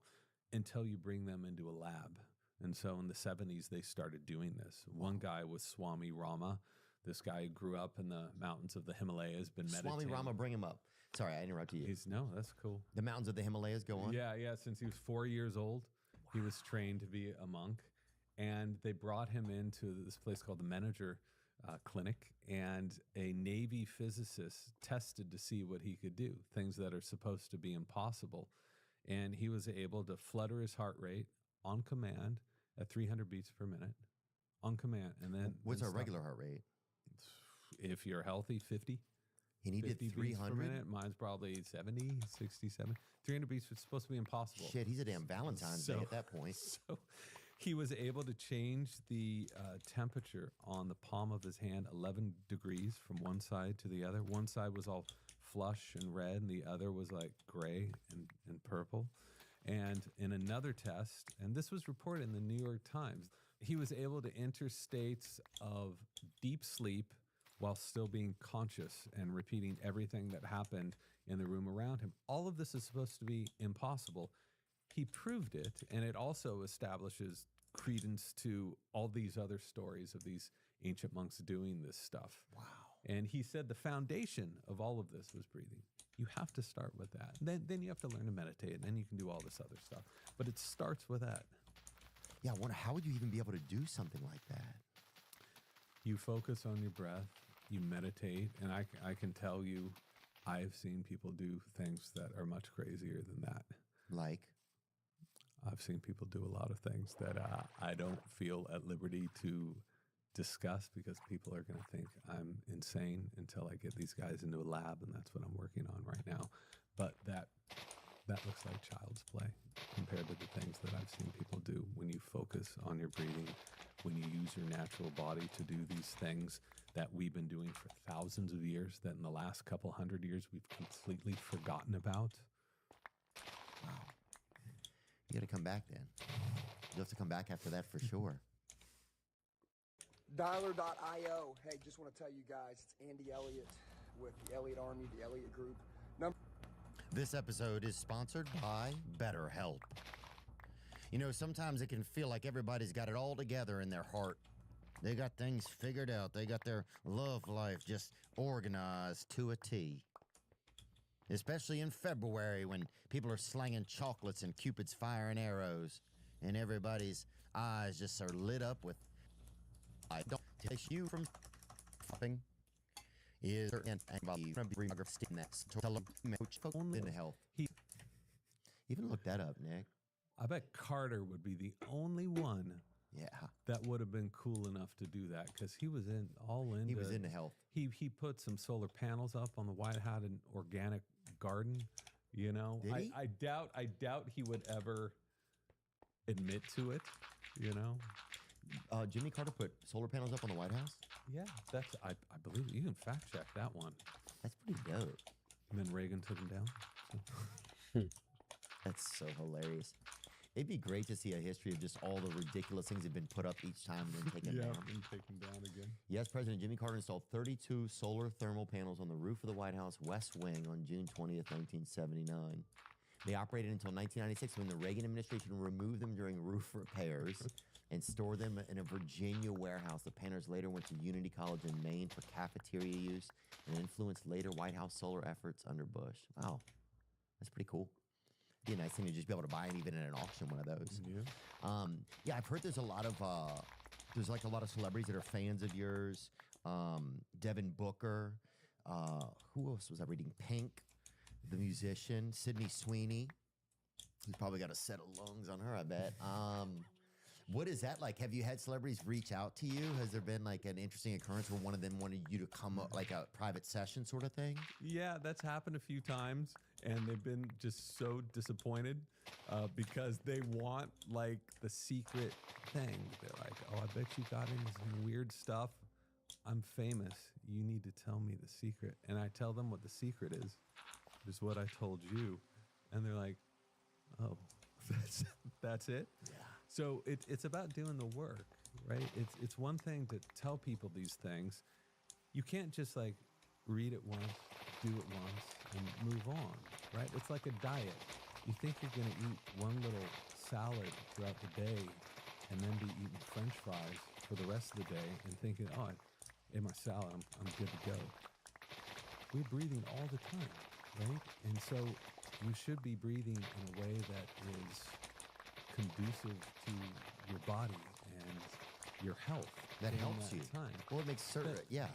S19: until you bring them into a lab. And so in the 70s, they started doing this. One guy was Swami Rama. This guy who grew up in the mountains of the Himalayas, been meditating.
S18: Swami Rama, bring him up. Sorry, I interrupted you.
S19: No, that's cool.
S18: The mountains of the Himalayas, go on.
S19: Yeah. Since he was 4 years old, he was trained to be a monk. And they brought him into this place called the Menninger Clinic. And a Navy physicist tested to see what he could do, things that are supposed to be impossible. And he was able to flutter his heart rate on command at 300 beats per minute on command. And then
S18: what's our regular heart rate?
S19: If you're healthy, 50.
S18: And he did 300
S19: per minute. Mine's probably 70, 67. 300 beats was supposed to be impossible.
S18: Shit, he's a damn Valentine's Day at that point.
S19: So he was able to change the temperature on the palm of his hand 11 degrees from one side to the other. One side was all flush and red, and the other was like gray and purple. And in another test, and this was reported in the New York Times, he was able to enter states of deep sleep while still being conscious and repeating everything that happened in the room around him. All of this is supposed to be impossible. He proved it, and it also establishes credence to all these other stories of these ancient monks doing this stuff.
S18: Wow.
S19: And he said the foundation of all of this was breathing. You have to start with that. Then you have to learn to meditate, and then you can do all this other stuff. But it starts with that.
S18: Yeah, I wonder, how would you even be able to do something like that?
S19: You focus on your breath, you meditate, and I can tell you I've seen people do things that are much crazier than that.
S18: Like?
S19: I've seen people do a lot of things that I don't feel at liberty to discuss because people are going to think I'm insane until I get these guys into a lab, and that's what I'm working on right now. But that looks like child's play compared to the things that I've seen people do when you focus on your breathing, when you use your natural body to do these things that we've been doing for thousands of years, that in the last couple hundred years we've completely forgotten about.
S18: Wow. You got to come back then. You'll have to come back after that for sure.
S21: Dialer.io. Hey, just want to tell you guys, it's Andy Elliott with the Elliott Army, the Elliott Group.
S18: This episode is sponsored by BetterHelp. You know, sometimes it can feel like everybody's got it all together in their heart. They got things figured out. They got their love life just organized to a T. Especially in February when people are slanging chocolates and Cupid's firing arrows and everybody's eyes just are lit up with I don't take you from shopping. Is in health. He even looked that up, Nick.
S19: I bet Carter would be the only one that would have been cool enough to do that because he was into
S18: He was into health.
S19: He put some solar panels up on the White Hat and organic garden. You know,
S18: Did he?
S19: I doubt he would ever admit to it. You know.
S18: Jimmy Carter put solar panels up on the White House?
S19: Yeah, that's I believe it. You can fact check that one.
S18: That's pretty dope.
S19: And then Reagan took him down.
S18: That's so hilarious. It'd be great to see a history of just all the ridiculous things that have been put up each time and then taken down.
S19: And taken down again.
S18: Yes, President Jimmy Carter installed 32 solar thermal panels on the roof of the White House West Wing on June 20th, 1979. They operated until 1996 when the Reagan administration removed them during roof repairs and stored them in a Virginia warehouse. The panels later went to Unity College in Maine for cafeteria use and influenced later White House solar efforts under Bush. Wow, that's pretty cool. It'd be a nice thing to just be able to buy it even in an auction, one of those. Yeah, I've heard there's a lot of celebrities that are fans of yours. Devin Booker. Who else was I reading? Pink, the musician. Sydney Sweeney. Who's probably got a set of lungs on her, I bet. What is that like? Have you had celebrities reach out to you? Has there been like an interesting occurrence where one of them wanted you to come up, like a private session sort of thing?
S19: Yeah, that's happened a few times, and they've been just so disappointed because they want like the secret thing. They're like, oh, I bet you got into some weird stuff. I'm famous. You need to tell me the secret. And I tell them what the secret is what I told you. And they're like, oh, that's it?
S18: Yeah.
S19: So it's about doing the work, right? It's one thing to tell people these things. You can't just like read it once, do it once, and move on, right? It's like a diet. You think you're going to eat one little salad throughout the day and then be eating French fries for the rest of the day and thinking, oh, I ate my salad, I'm good to go. We're breathing all the time, right? And so you should be breathing in a way that is conducive to your body and your health.
S18: That
S19: in
S18: helps
S19: that
S18: you.
S19: time.
S18: Well, it makes certain, yeah.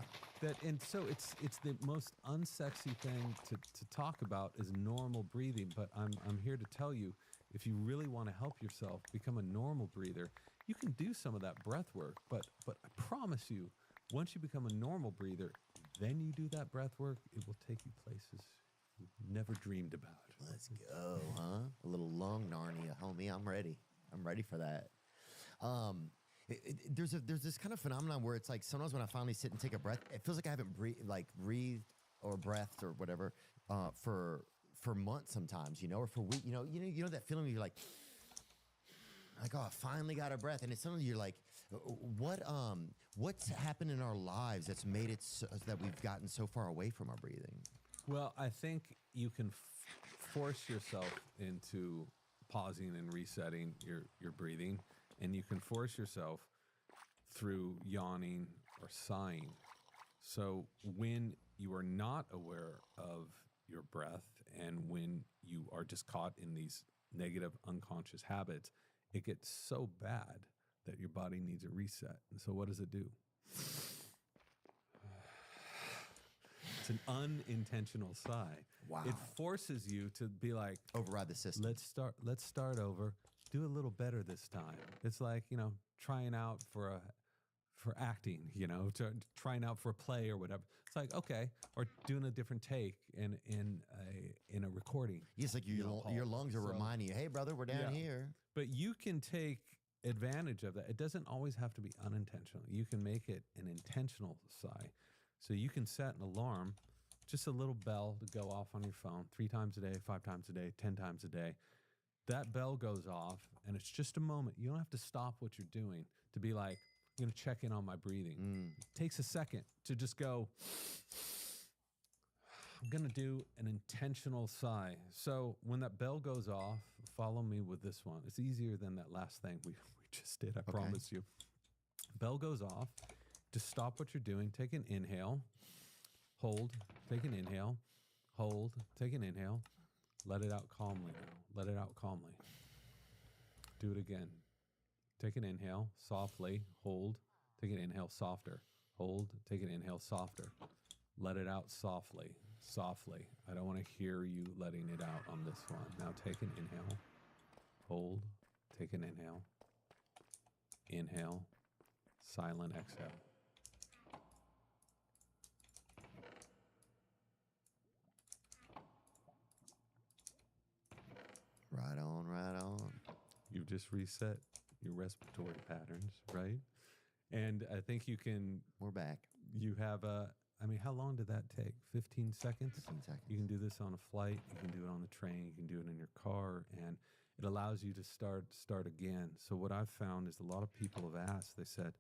S19: And so it's the most unsexy thing to talk about is normal breathing. But I'm here to tell you, if you really want to help yourself become a normal breather, you can do some of that breath work. But I promise you, once you become a normal breather, then you do that breath work, it will take you places you never dreamed about.
S18: Let's go, huh? A little long Narnia, homie. I'm ready. I'm ready for that. There's this kind of phenomenon where it's like sometimes when I finally sit and take a breath, it feels like I haven't breathed or breathed or whatever for months sometimes, you know, or for weeks. You know that feeling where you're like, oh, I finally got a breath, and it's something you're like, what's happened in our lives that's made it so that we've gotten so far away from our breathing?
S19: Well, I think you can force yourself into pausing and resetting your breathing, and you can force yourself through yawning or sighing. So when you are not aware of your breath and when you are just caught in these negative unconscious habits, it gets so bad that your body needs a reset. And so what does it do? It's an unintentional sigh.
S18: Wow.
S19: It forces you to be like,
S18: override the system.
S19: Let's start over. Do a little better this time. It's like, trying out for acting, trying out for a play or whatever. It's like, okay, or doing a different take in a recording.
S18: Yes, like your lungs are reminding you, hey, brother, we're down here.
S19: But you can take advantage of that. It doesn't always have to be unintentional. You can make it an intentional sigh. So you can set an alarm, just a little bell to go off on your phone 3 times a day, 5 times a day, 10 times a day. That bell goes off, and it's just a moment. You don't have to stop what you're doing to be like, I'm going to check in on my breathing. It takes a second to just go, I'm going to do an intentional sigh. So when that bell goes off, follow me with this one. It's easier than that last thing we just did, I promise you. Bell goes off. Just stop what you're doing. Take an inhale. Hold. Take an inhale. Hold. Take an inhale. Let it out calmly now. Let it out calmly. Do it again. Take an inhale softly. Hold. Take an inhale softer. Hold. Take an inhale softer. Let it out softly. Softly. I don't want to hear you letting it out on this one. Now take an inhale. Hold. Take an inhale. Inhale. Silent exhale.
S18: Right on, right on.
S19: You've just reset your respiratory patterns, right? And I think you can...
S18: We're back.
S19: You have how long did that take? 15 seconds?
S18: 15 seconds.
S19: You can do this on a flight. You can do it on the train. You can do it in your car. And it allows you to start again. So what I've found is a lot of people have asked, they said,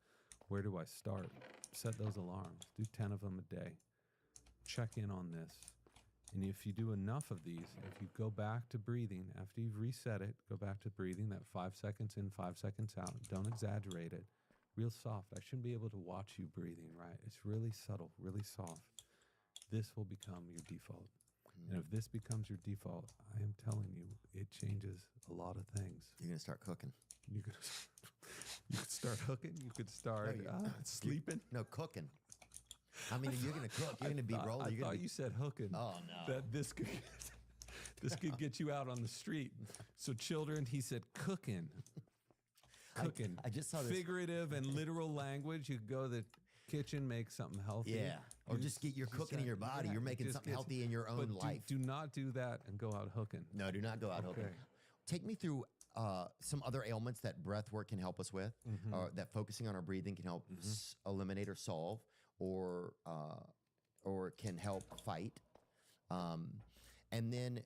S19: where do I start? Set those alarms. Do 10 of them a day. Check in on this. And if you do enough of these, if you go back to breathing, after you've reset it, go back to breathing, that 5 seconds in, 5 seconds out. Don't exaggerate it. Real soft. I shouldn't be able to watch you breathing, right? It's really subtle, really soft. This will become your default. And if this becomes your default, I am telling you, it changes a lot of things.
S18: You're going to start cooking.
S19: You could start hooking. You could start sleeping.
S18: No, cooking. I mean, you're going to cook. You're going to be rolling.
S19: I thought you said hooking.
S18: Oh, no.
S19: That this could get you out on the street. So children, he said cooking. Cooking.
S18: I just saw this.
S19: Figurative and literal language. You could go to the kitchen, make something healthy.
S18: Yeah. Or just get your cooking in your body. You're making something healthy in your own life.
S19: Do not do that and go out hooking.
S18: No, do not go out hooking. Take me through some other ailments that breath work can help us with, that focusing on our breathing can help eliminate or solve, or can help fight. And then,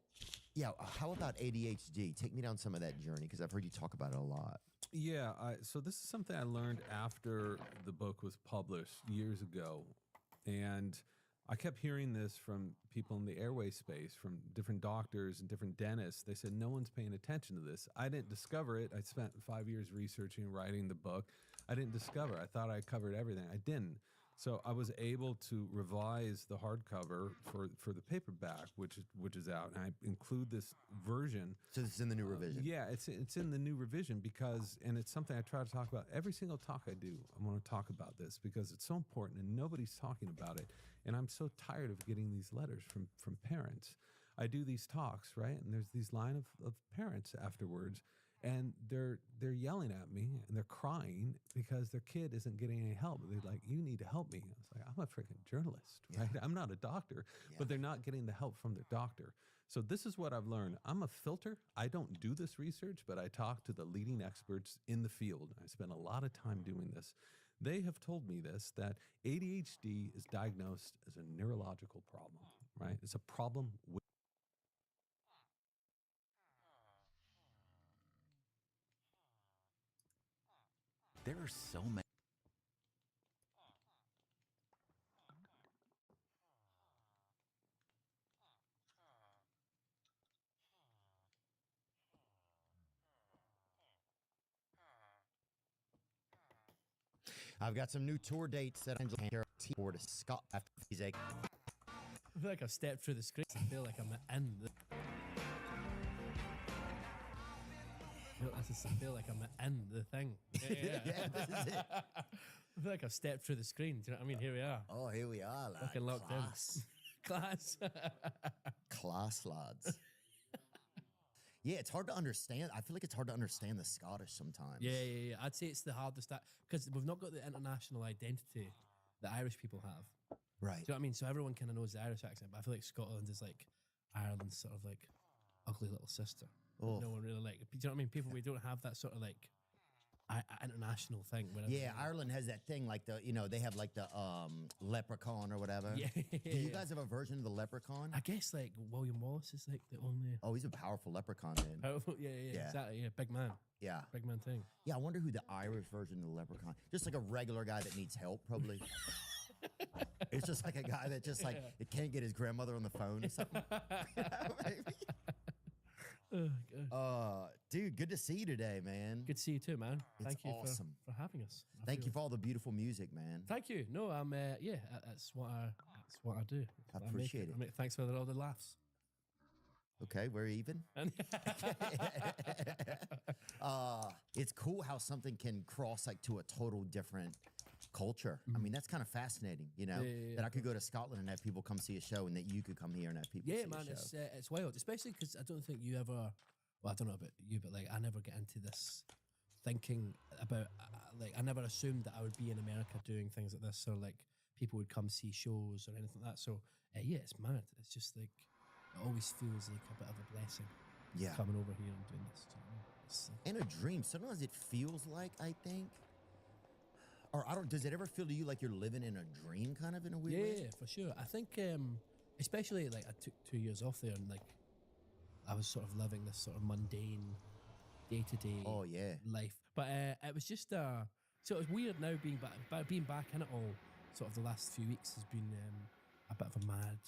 S18: how about ADHD? Take me down some of that journey, because I've heard you talk about it a lot.
S19: Yeah, so this is something I learned after the book was published years ago. And I kept hearing this from people in the airway space, from different doctors and different dentists. They said, no one's paying attention to this. I didn't discover it. I spent 5 years researching and writing the book. I didn't discover. I thought I covered everything. I didn't. So I was able to revise the hardcover for the paperback, which is out, and I include this version.
S18: So this is in the new revision.
S19: Yeah, it's in the new revision because, and it's something I try to talk about every single talk I do. I want to talk about this because it's so important, and nobody's talking about it. And I'm so tired of getting these letters from parents. I do these talks, right, and there's these line of parents afterwards. And they're yelling at me and they're crying because their kid isn't getting any help. They're like, you need to help me. I was like, I'm a freaking journalist, right? I'm not a doctor, but they're not getting the help from their doctor. So this is what I've learned. I'm a filter. I don't do this research, but I talk to the leading experts in the field. I spend a lot of time doing this. They have told me this, that ADHD is diagnosed as a neurological problem, right? It's a problem with
S4: There are so many.
S18: I've got some new tour dates that Angela Carroll to Scott after he's a.
S22: I feel like I've stepped through the screen. I feel like I'm in the. I feel like I'm in the thing.
S18: Yeah, this is it.
S22: I feel like I've stepped through the screen. Do you know what I mean? Here we are.
S18: Oh, here we are. Like,
S22: Fucking locked
S18: class.
S22: in. Class.
S18: Class, lads. Yeah, it's hard to understand. I feel like it's hard to understand the Scottish sometimes.
S22: Yeah. I'd say it's the hardest because we've not got the international identity that Irish people have.
S18: Right.
S22: Do you know what I mean? So everyone kind of knows the Irish accent, but I feel like Scotland is like Ireland's sort of like ugly little sister.
S18: Oh.
S22: No one really like. Do you know what I mean? People, we don't have that sort of like international thing.
S18: Yeah, Ireland has that thing like they have like the leprechaun or whatever.
S22: Yeah.
S18: Do you guys have a version of the leprechaun?
S22: I guess like William Wallace is like the only.
S18: Oh, he's a powerful leprechaun, man.
S22: Powerful, yeah, exactly. Yeah, big man.
S18: Yeah.
S22: Big man thing.
S18: Yeah, I wonder who the Irish version of the leprechaun. Just like a regular guy that needs help, probably. It's just like a guy that just like it can't get his grandmother on the phone or something. Dude, good to see you today, man.
S22: Good to see you too, man.
S18: It's
S22: Thank you
S18: awesome.
S22: for having us.
S18: Thank you for all the beautiful music, man.
S22: Thank you. No, I'm that's what I do.
S18: I appreciate it.
S22: I mean, thanks for all the laughs.
S18: Okay, we're even. It's cool how something can cross like to a total different culture. I mean, that's kind of fascinating, that I could go to Scotland and have people come see a show and that you could come here and have people see
S22: man,
S18: a show.
S22: it's wild, especially because I don't think you ever, well, I don't know about you, but like I never get into this thinking about, like I never assumed that I would be in America doing things like this, or like people would come see shows or anything like that. So yeah, it's mad. It's just like, it always feels like a bit of a blessing.
S18: Yeah.
S22: Coming over here and doing this. It's like,
S18: And a dream. Sometimes it feels like, I think, or I don't, does it ever feel to you like you're living in a dream kind of in a weird way?
S22: yeah, for sure. I think, especially like I took 2 years off there and like I was sort of living this sort of mundane day-to-day life. But it was just, so it was weird now being back in it all. Sort of the last few weeks has been a bit of a mad,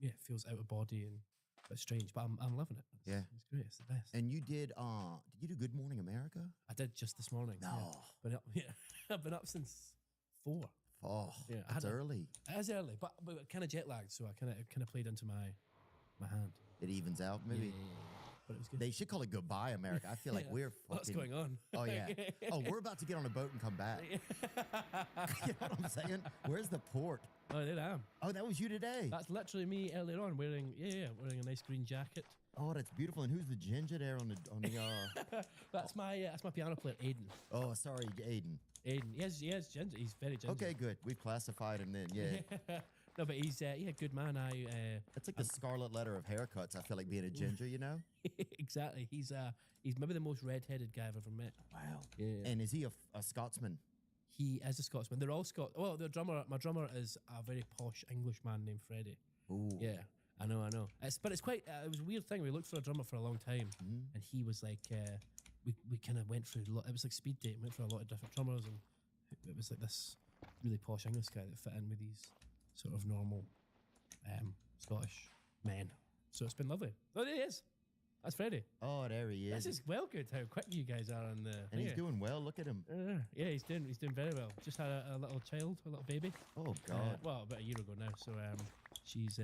S22: it feels out of body and a bit strange, but I'm loving it. It's great. It's the best.
S18: And you did you do Good Morning America?
S22: I did just this morning.
S18: No.
S22: Been up, I've been up since 4.
S18: Oh,
S22: yeah,
S18: that's early.
S22: It is early, but kind of jet lagged, so I kind of played into my hand.
S18: It evens out, maybe.
S22: Yeah. But it was good.
S18: They should call it Goodbye America. I feel like we're fucking.
S22: What's going on?
S18: Oh yeah. Oh, we're about to get on a boat and come back. You know what I'm saying? Where's the port?
S22: Oh, there I am.
S18: Oh, that was you today.
S22: That's literally me earlier on wearing a nice green jacket.
S18: Oh, that's beautiful. And who's the ginger there on the?
S22: That's my piano player, Aiden.
S18: Oh, sorry, Aiden.
S22: Aiden. He has ginger. He's very ginger.
S18: Okay, good. We've classified him then. Yeah.
S22: No, but he's good man.
S18: That's like the scarlet letter of haircuts. I feel like being a ginger,
S22: Exactly. He's maybe the most red-headed guy I've ever met.
S18: Wow.
S22: Yeah.
S18: And is he a Scotsman?
S22: He is a Scotsman. They're all Scots. Well, my drummer is a very posh Englishman named Freddie.
S18: Ooh.
S22: Yeah, I know. But it's quite. It was a weird thing. We looked for a drummer for a long time, and he was like, we kind of went through. It was like speed date. Went through a lot of different drummers, and it was like this really posh English guy that fit in with these sort of normal Scottish men. So it's been lovely. Oh, there he is. That's Freddie.
S18: Oh, there he is.
S22: This is well good how quick you guys are on the.
S18: And he's
S22: thingy.
S18: doing well. Look at him.
S22: Yeah, he's doing very well. Just had a little child, a little baby.
S18: Oh God.
S22: Well, about a year ago now. So she's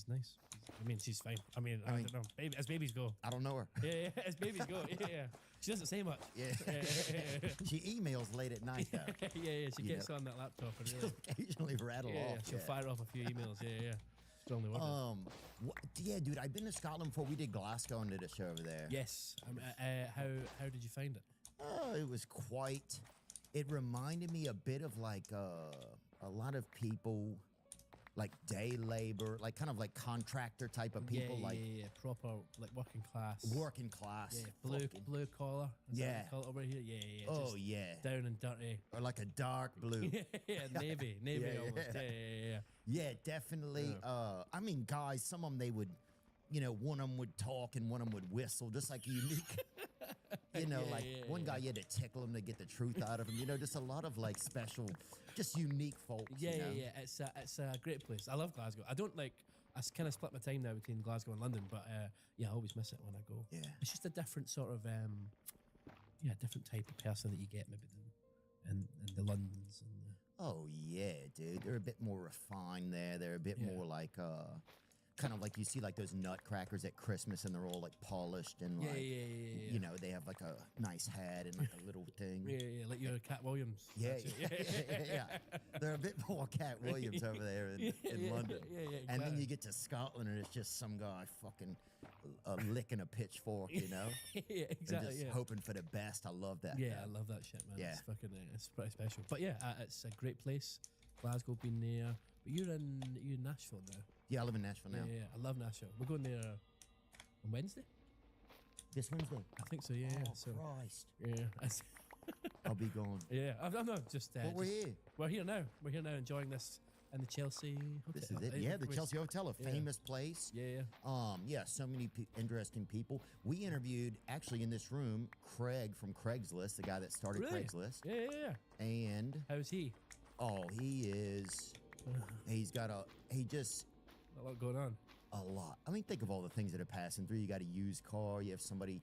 S22: nice. I mean, she's fine. I mean, I don't know. Baby, as babies go.
S18: I don't know her.
S22: Yeah, as babies go. Yeah. She doesn't say much.
S18: Yeah. She emails late at night though.
S22: yeah. She gets on that laptop and
S18: She'll occasionally rattle off.
S22: she'll fire off a few emails. Yeah. Strongly worded.
S18: Yeah, dude. I've been to Scotland before. We did Glasgow and did a show over there.
S22: Yes. How did you find it?
S18: Oh, it was quite. It reminded me a bit of like a lot of people, like day labor, like kind of like contractor type of people, like
S22: proper like working class.
S18: Working class.
S22: Yeah, blue collar. Is that
S18: Yeah.
S22: what you call it over here. Yeah.
S18: Oh
S22: just
S18: yeah.
S22: Down and dirty.
S18: Or like a dark blue.
S22: yeah, navy
S18: Yeah,
S22: almost.
S18: yeah.
S22: Yeah.
S18: Yeah, definitely. I mean, guys, some of them they would, one of them would talk and one of them would whistle, just like unique. One guy you had to tickle him to get the truth out of him. Just a lot of like special, just unique folks.
S22: Yeah. It's a great place. I love Glasgow. I don't like. I kind of split my time now between Glasgow and London, but I always miss it when I go.
S18: Yeah,
S22: it's just a different sort of different type of person that you get maybe in the Londons and.
S18: Oh yeah, dude. They're a bit more refined there. They're a bit more like kind of like you see like those nutcrackers at Christmas and they're all like polished and like they have like a nice hat and like a little thing.
S22: Yeah, like your Cat Williams.
S18: Yeah. They're a bit more Cat Williams over there in London.
S22: Yeah,
S18: And then you get to Scotland and it's just some guy fucking licking a pitchfork,
S22: Yeah, exactly.
S18: And just hoping for the best. I love that.
S22: Yeah, I love that shit, man.
S18: Yeah.
S22: It's fucking, it's pretty special. But yeah, it's a great place. Glasgow, been there. But you're in Nashville now.
S18: Yeah, I live in Nashville now.
S22: Yeah, I love Nashville. We're going there on Wednesday.
S18: This Wednesday?
S22: I think so. Yeah.
S18: Oh,
S22: so,
S18: Christ.
S22: Yeah.
S18: I'll be gone.
S22: Yeah, I'm not just.
S18: But we're here.
S22: We're here now. We're here now enjoying this in the Chelsea Hotel.
S18: This is it. Yeah, the Chelsea Hotel, a famous place.
S22: Yeah.
S18: So many interesting people. We interviewed actually in this room Craig from Craigslist, the guy that started Craigslist.
S22: Yeah.
S18: And
S22: how's he?
S18: Oh, he is. He's got a
S22: lot going on.
S18: A lot. I mean, think of all the things that are passing through. You got a used car. You have somebody,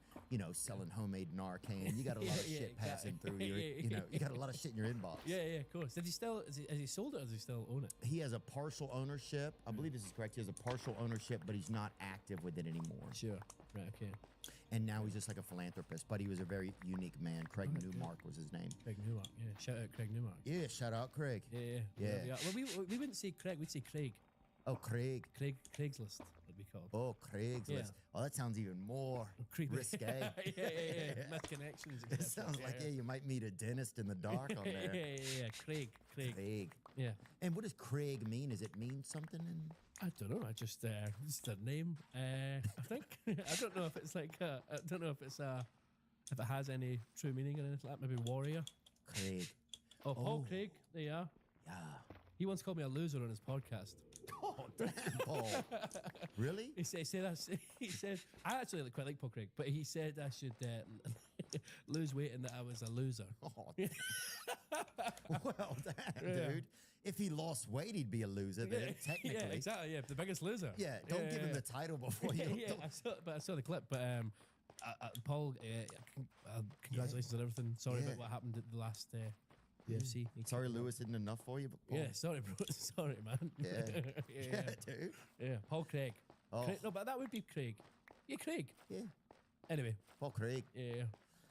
S18: selling homemade Narcan. You got a lot of shit passing through. You got a lot of shit in your inbox.
S22: Yeah, of course. Did he still? Has he sold it, or does he still own it?
S18: He has a partial ownership. I believe this is correct. He has a partial ownership, but he's not active with it anymore.
S22: Sure. Right. Okay.
S18: And now he's just like a philanthropist. But he was a very unique man. Craig Newmark was his name.
S22: Craig Newmark. Yeah. Shout out Craig Newmark.
S18: Yeah. Shout out Craig.
S22: Yeah. Well, we wouldn't say Craig. We'd say Craig.
S18: Oh, Craig.
S22: Craigslist would be called.
S18: Oh, Craigslist.
S22: Yeah.
S18: Oh, that sounds even more
S22: creepy.
S18: risque.
S22: yeah. Met connections.
S18: It sounds like you might meet a dentist in the dark on there.
S22: Yeah. Craig. Yeah.
S18: And what does Craig mean? Does it mean something?
S22: I don't know. I just a name. I think. I don't know if it's like. I don't know if it's if it has any true meaning or anything like that. Maybe warrior.
S18: Craig.
S22: Oh, Paul Craig. There you are.
S18: Yeah.
S22: He once called me a loser on his podcast.
S18: Oh, damn, Paul. Really?
S22: He said I actually quite like Paul Craig, but he said I should lose weight and that I was a loser.
S18: Oh, well, damn, dude. If he lost weight, he'd be a loser then, technically.
S22: Yeah, exactly. Yeah, the biggest loser.
S18: Yeah, don't give him the title before you.
S22: I saw the clip, but Paul, congratulations on everything. Sorry about what happened at the last UFC.
S18: Sorry, Lewis isn't enough for you. But Paul.
S22: Yeah, sorry, bro. Sorry, man.
S18: Yeah, dude.
S22: Yeah, Paul Craig.
S18: Oh.
S22: No, but that would be Craig. Yeah, Craig.
S18: Yeah.
S22: Anyway,
S18: Paul Craig.
S22: Yeah.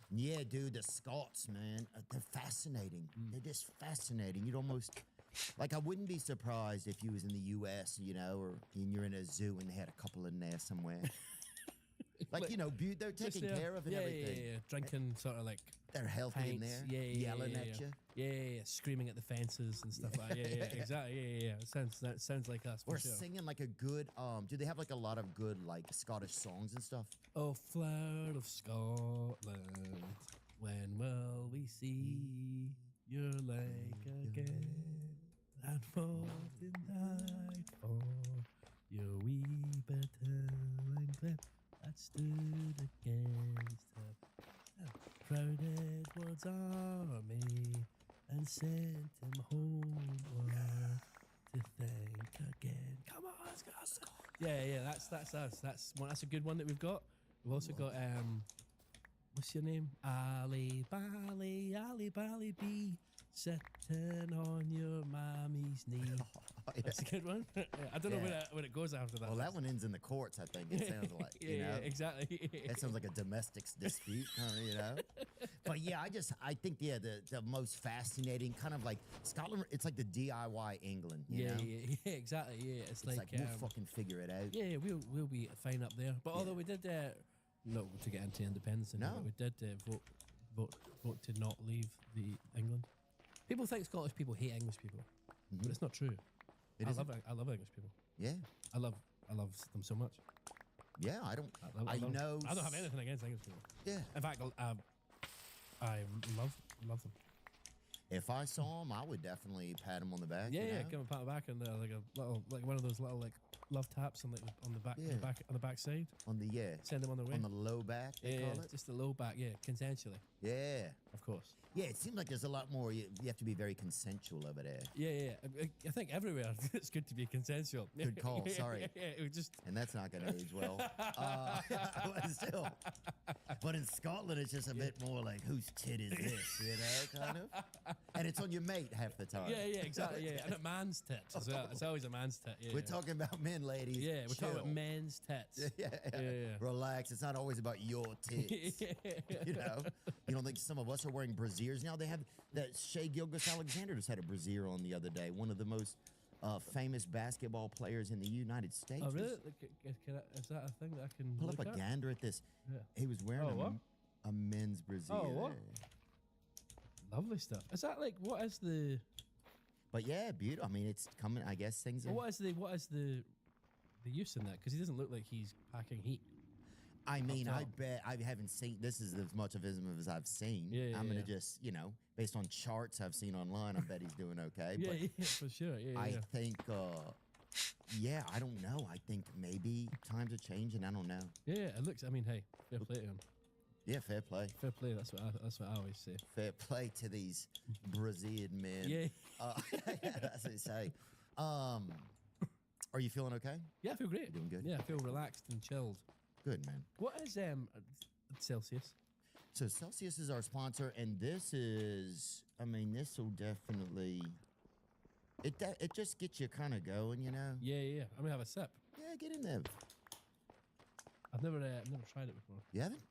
S18: Yeah, dude. The Scots, man, they're fascinating. They're just fascinating. You'd almost. Like, I wouldn't be surprised if you was in the U.S., or you're in a zoo and they had a couple in there somewhere. Like, they're taken care of and everything.
S22: Yeah. Drinking sort of like...
S18: They're healthy in there. Yelling at you.
S22: Yeah. Screaming at the fences and stuff like that. Yeah. Exactly. Yeah. It sounds like us.
S18: We're
S22: for sure.
S18: singing like a good... do they have like a lot of good like Scottish songs and stuff?
S22: Oh, flower of Scotland, when will we see your lake again? And what in night for your wee battling clip that stood against her proud Edward's army and sent him homeward to think again. Come on, Scotland. Yeah, that's us. That's a good one that we've got. We've also got what's your name? Ali Bally Bee, sitting on your mommy's knee. That's a good one. I don't know where it goes after that.
S18: Well, that one ends in the courts, I think. It sounds like, you know?
S22: exactly.
S18: That sounds like a domestic dispute, you know? But yeah, I think, the most fascinating kind of like Scotland, it's like the DIY England, you know?
S22: Yeah, exactly. Yeah, it's like
S18: we'll fucking figure it out.
S22: Yeah, we'll be fine up there. But although we did, not to get into independence, but we did vote to not leave the England. People think Scottish people hate English people, but it's not true. I love English people.
S18: Yeah,
S22: I love them so much.
S18: Yeah, I don't have
S22: anything against English people.
S18: Yeah,
S22: in fact, I love them.
S18: If I saw him, I would definitely pat him on the back.
S22: Yeah,
S18: you know?
S22: give him a pat on the back and like a little, like one of those little like love taps on the back, on the back side.
S18: On the
S22: send them on their way.
S18: On the low back, they call it.
S22: Just the low back. Yeah, consensually.
S18: Yeah,
S22: of course.
S18: Yeah, it seems like there's a lot more. You have to be very consensual over there.
S22: Yeah. I think everywhere it's good to be consensual.
S18: Good call. Sorry.
S22: It would just.
S18: And that's not going to age well. But still. But in Scotland, it's just a bit more like, whose tit is this? You know, kind of. And it's on your mate half the time.
S22: Yeah, exactly. Yeah, and a man's tits as well. It's always a man's tit. Yeah,
S18: we're talking about men, ladies.
S22: Yeah, we're talking about men's tits.
S18: Yeah. Relax. It's not always about your tits. You know, you don't think some of us are wearing brassieres now? They have that Shea Gilgeous-Alexander just had a brassiere on the other day. One of the most famous basketball players in the United States.
S22: Oh, really? Is that a thing that I can
S18: pull up a gander at this? Yeah. He was wearing a men's brassiere.
S22: Oh, what? Lovely stuff. Is that like what is the?
S18: But yeah, beautiful. I mean, it's coming. I guess things. Are...
S22: What is the use in that? Because he doesn't look like he's packing heat.
S18: I mean, I bet I haven't seen. This is as much of him as I've seen.
S22: Yeah,
S18: I'm gonna just, based on charts I've seen online, I bet he's doing okay.
S22: Yeah, for sure. Yeah,
S18: I think. I don't know. I think maybe times are changing. I don't know.
S22: Yeah, it looks. I mean, hey, fair play to him.
S18: Yeah, fair play.
S22: Fair play. That's what I always say.
S18: Fair play to these Brazilian men.
S22: Yeah.
S18: That's what I say. Are you feeling okay?
S22: Yeah, I feel great.
S18: Doing good.
S22: Yeah, I feel relaxed and chilled.
S18: Good, man.
S22: What is Celsius?
S18: So Celsius is our sponsor, and this is. I mean, this will definitely. It just gets you kind of going, you know.
S22: Yeah. I'm gonna have a sip.
S18: Yeah, get in there.
S22: I've never tried it before.
S18: You haven't?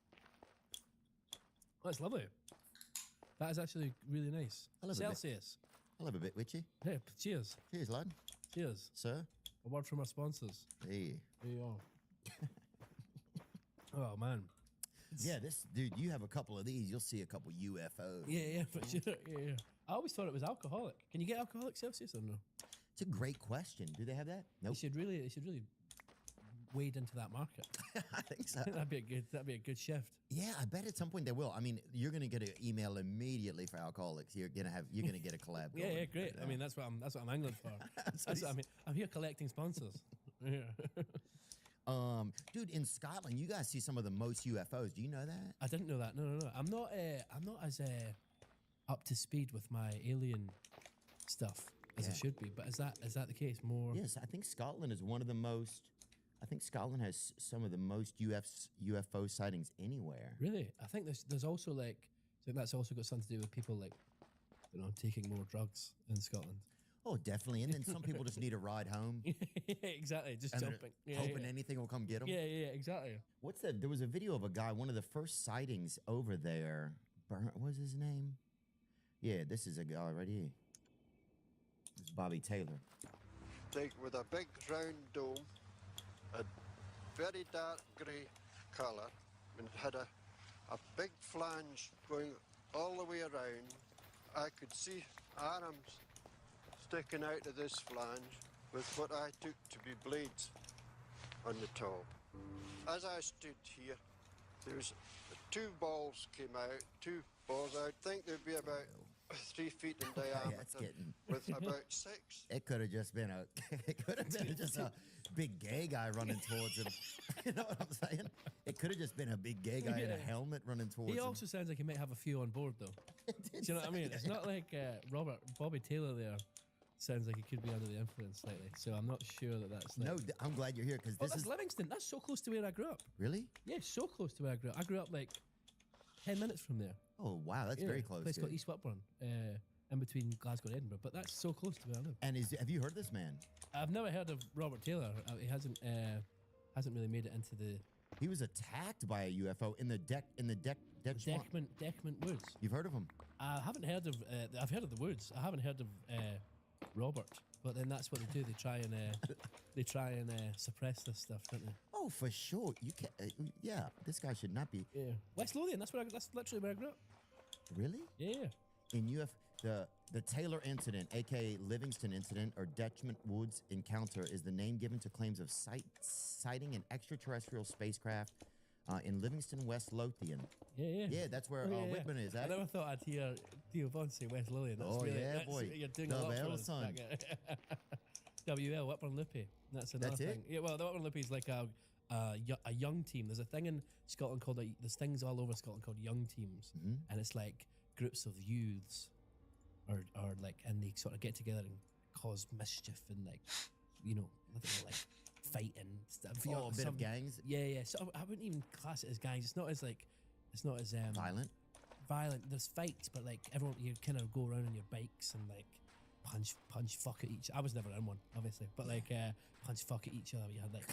S22: Oh, it's lovely. That is actually really nice.
S18: I love
S22: Celsius.
S18: I love a bit, Witchy.
S22: Hey, cheers.
S18: Cheers, lad.
S22: Cheers.
S18: Sir.
S22: A word from our sponsors.
S18: Hey.
S22: There you are. Oh, man.
S18: Yeah, dude, you have a couple of these, you'll see a couple UFOs.
S22: Yeah, for sure. Yeah. I always thought it was alcoholic. Can you get alcoholic Celsius or no?
S18: It's a great question. Do they have that? Nope.
S22: They should really wade into that market.
S18: I think so.
S22: That'd be a good shift.
S18: Yeah, I bet at some point they will. I mean, you're gonna get an email immediately for alcoholics. You're gonna get a collab.
S22: Yeah, great. I mean, that's what I'm angling for. That's what I mean. I'm here collecting sponsors. Yeah.
S18: Dude, in Scotland, you guys see some of the most UFOs. Do you know that?
S22: I didn't know that. No. I'm not as up to speed with my alien stuff as I should be. But is that the case? More?
S18: Yes, I think Scotland is one of the most. I think Scotland has some of the most UFO sightings anywhere.
S22: Really? I think there's also I think that's also got something to do with people taking more drugs in Scotland.
S18: Oh, definitely. And then some people just need a ride home.
S22: Exactly. Just jumping.
S18: Hoping anything will come get them.
S22: Yeah, exactly.
S18: What's that? There was a video of a guy, one of the first sightings over there. What was his name? Yeah, this is a guy right here. It's Bobby Taylor.
S3: With a big round dome, a very dark grey colour, and it had a big flange going all the way around. I could see arms sticking out of this flange with what I took to be blades on the top. As I stood here, there was two balls came out, I think they'd be about 3 feet in diameter with about 6.
S18: It could have just been a big gay guy running towards him. You know what I'm saying? It could have just been a big gay guy in a helmet running towards him.
S22: He also sounds like he might have a few on board, though. Do you know what I mean? It's not like Bobby Taylor there sounds like he could be under the influence slightly. So I'm not sure that that's like,
S18: No, I'm glad you're here because
S22: Oh,
S18: this
S22: that's
S18: is
S22: Livingston. That's so close to where I grew up.
S18: really.
S22: Yeah, so close to where I grew up. I grew up like 10 minutes from there.
S18: Oh wow, that's very close.
S22: A place called
S18: dude.
S22: East Whitburn, in between Glasgow and Edinburgh. But that's so close to where I live.
S18: And have you heard this man?
S22: I've never heard of Robert Taylor. He hasn't really made it into the
S18: He was attacked by a UFO in the deck swamp.
S22: Deckman Woods.
S18: You've heard of him?
S22: I haven't heard of. I've heard of the Woods. I haven't heard of Robert. But then that's what they do. They try and suppress this stuff, don't they?
S18: Oh, for sure. You can. Yeah, this guy should not be.
S22: Yeah, West Lothian. That's literally where I grew up.
S18: Really?
S22: Yeah.
S18: In the Taylor incident, aka Livingston incident or Deckman Woods encounter, is the name given to claims of sighting an extraterrestrial spacecraft in Livingston, West Lothian.
S22: Yeah.
S18: Yeah, that's where Whitman is.
S22: I never thought I'd hear Theo Von say West Lothian. That's
S18: yeah, boy.
S22: You're doing a lot for us.
S18: son.
S22: WL, Whitburn Lippy. That's another
S18: That's
S22: thing.
S18: it?
S22: Yeah, well, the Whitburn Lippy is like a young team. There's a thing in Scotland called, there's things all over Scotland called young teams.
S18: Mm-hmm.
S22: And it's like groups of youths or like, and they sort of get together and cause mischief and like, like fighting stuff.
S18: Oh, a bit of gangs?
S22: Yeah. So I wouldn't even class it as gangs. It's not as
S18: Violent?
S22: Violent. There's fights, but like everyone, you kind of go around on your bikes and like punch, fuck at each. I was never in one, obviously, but like punch, fuck at each other. You had like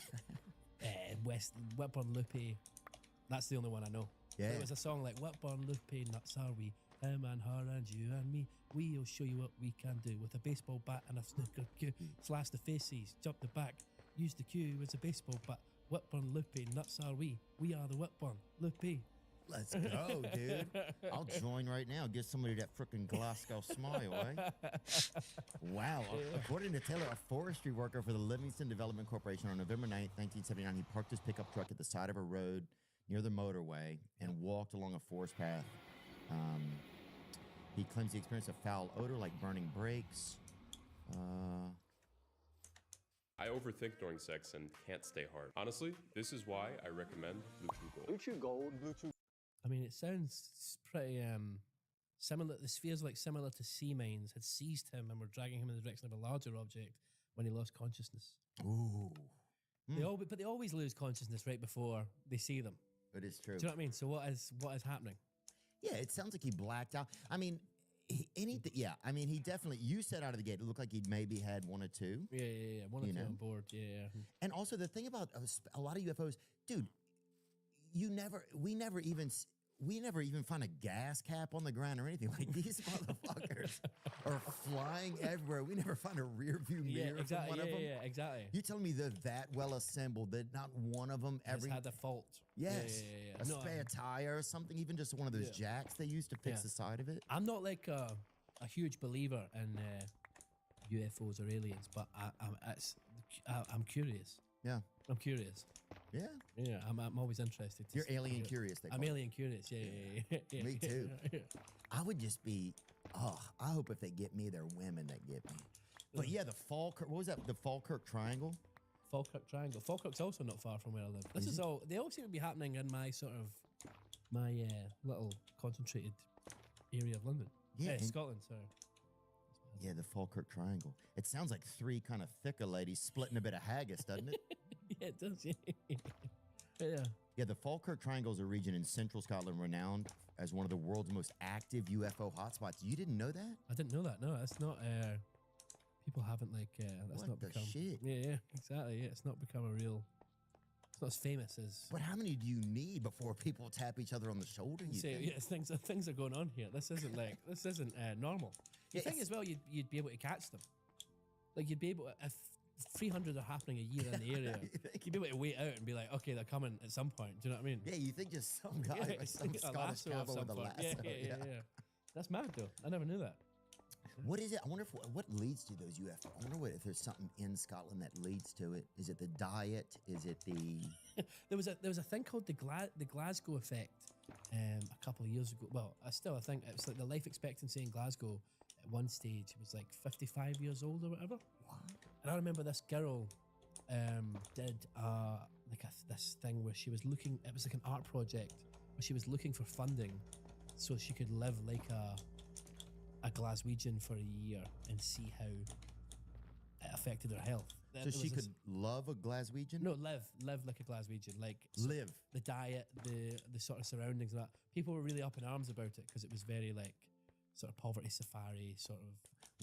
S22: Whitburn Loopy. That's the only one I know.
S18: Yeah.
S22: It was a song like Whitburn Loopy, nuts are we? Him and her and you and me. We'll show you what we can do with a baseball bat and a snooker cue. Slash the faces, jump the back. Use the cue as a baseball bat. Whitburn Loopy, nuts are we? We are the Whitburn Loopy.
S18: Let's go, dude. I'll join right now. Get somebody that frickin' Glasgow smile, eh? Wow. According to Taylor, a forestry worker for the Livingston Development Corporation, on November 9th, 1979, he parked his pickup truck at the side of a road near the motorway and walked along a forest path. He claims he experienced a foul odor like burning brakes.
S5: I overthink during sex and can't stay hard. Honestly, this is why I recommend Blue Chew Gold. Blue Chew Gold, Blue Chew.
S22: I mean, it sounds pretty similar. This feels like similar to sea mines had seized him and were dragging him in the direction of a larger object when he lost consciousness.
S18: Ooh.
S22: But they always lose consciousness right before they see them.
S18: It is true.
S22: Do you know what I mean? So what is happening?
S18: Yeah, it sounds like he blacked out. I mean, he definitely, you said out of the gate, it looked like he maybe had one or two.
S22: Yeah. One or two on board, yeah.
S18: And also the thing about a lot of UFOs, dude, we never even find a gas cap on the ground or anything. Like, these motherfuckers are flying everywhere. We never find a rear view mirror from one of them.
S22: Yeah, exactly.
S18: You telling me they're that well assembled that not one of them ever
S22: had a fault?
S18: Yes.
S22: Yeah.
S18: A spare tire or something, even just one of those jacks they used to fix the side of it.
S22: I'm not like a huge believer in UFOs or aliens, but I'm curious.
S18: Yeah.
S22: I'm curious.
S18: Yeah.
S22: I'm always interested.
S18: You're alien curious.
S22: I'm alien curious. Yeah.
S18: Me too. I would just be. I hope if they get me, they're women that get me. But yeah, the Falkirk. What was that? The Falkirk Triangle.
S22: Falkirk Triangle. Falkirk's also not far from where I live. This is all. They all seem to be happening in my little concentrated area of London.
S18: Yeah,
S22: Scotland. Sorry.
S18: Yeah, the Falkirk Triangle. It sounds like three kind of thicker ladies splitting a bit of haggis, doesn't it?
S22: Yeah, it does. Yeah.
S18: Yeah, the Falkirk Triangle is a region in central Scotland renowned as one of the world's most active UFO hotspots. You didn't know that?
S22: I didn't know that. No, that's not. People haven't that's
S18: what
S22: not
S18: the
S22: become.
S18: Shit?
S22: Yeah, exactly. Yeah, it's not become a real. It's not as famous as.
S18: But how many do you need before people tap each other on the shoulder?
S22: Things are going on here. This isn't normal. You think as well you'd be able to catch them. Like you'd be able if 300 are happening a year in the area, you'd be able to wait out and be like, okay, they're coming at some point. Do you know what I mean?
S18: Yeah, you think just some guy, some Scottish cowboy with a lasso.
S22: Yeah. That's mad though. I never knew that.
S18: What is it? I wonder what leads to those UFO. I wonder if there's something in Scotland that leads to it. Is it the diet? Is it the?
S22: There was a thing called the Glasgow effect a couple of years ago. Well, I think it's like the life expectancy in Glasgow at one stage was like 55 years old or whatever.
S18: What?
S22: And I remember this girl did this thing where she was looking. It was like an art project where she was looking for funding so she could live like a Glaswegian for a year and see how affected her health.
S18: So
S22: There
S18: she
S22: was
S18: could
S22: this-
S18: love a Glaswegian?
S22: no live like a Glaswegian, like
S18: Live.
S22: the diet, the sort of surroundings and that. People were really up in arms about it because it was very like sort of poverty safari sort of.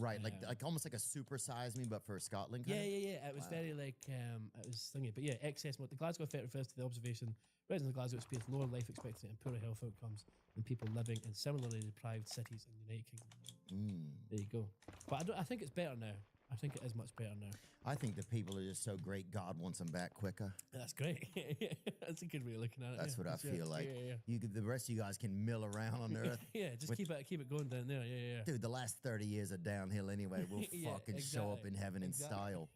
S18: Right, like almost like a Super Size Me, but for Scotland.
S22: Yeah,
S18: Kind
S22: yeah, yeah. It was very like it was thingy, but yeah, excess. The Glasgow effect refers to the observation residents of Glasgow experience lower life expectancy and poorer health outcomes than people living in similarly deprived cities in the United Kingdom. There you go. But I think it's better now. I think it is much better now.
S18: I think the people are just so great. God wants them back quicker.
S22: That's great. That's a good way of looking at it.
S18: That's
S22: yeah,
S18: what I
S22: for sure.
S18: feel like.
S22: Yeah.
S18: You could, the rest of you guys can mill around on earth.
S22: Yeah, just
S18: with-
S22: keep it going down there. Yeah.
S18: Dude, the last 30 years are downhill anyway. We'll
S22: Yeah,
S18: fucking show up
S22: exactly.
S18: in heaven in
S22: Exactly.
S18: style.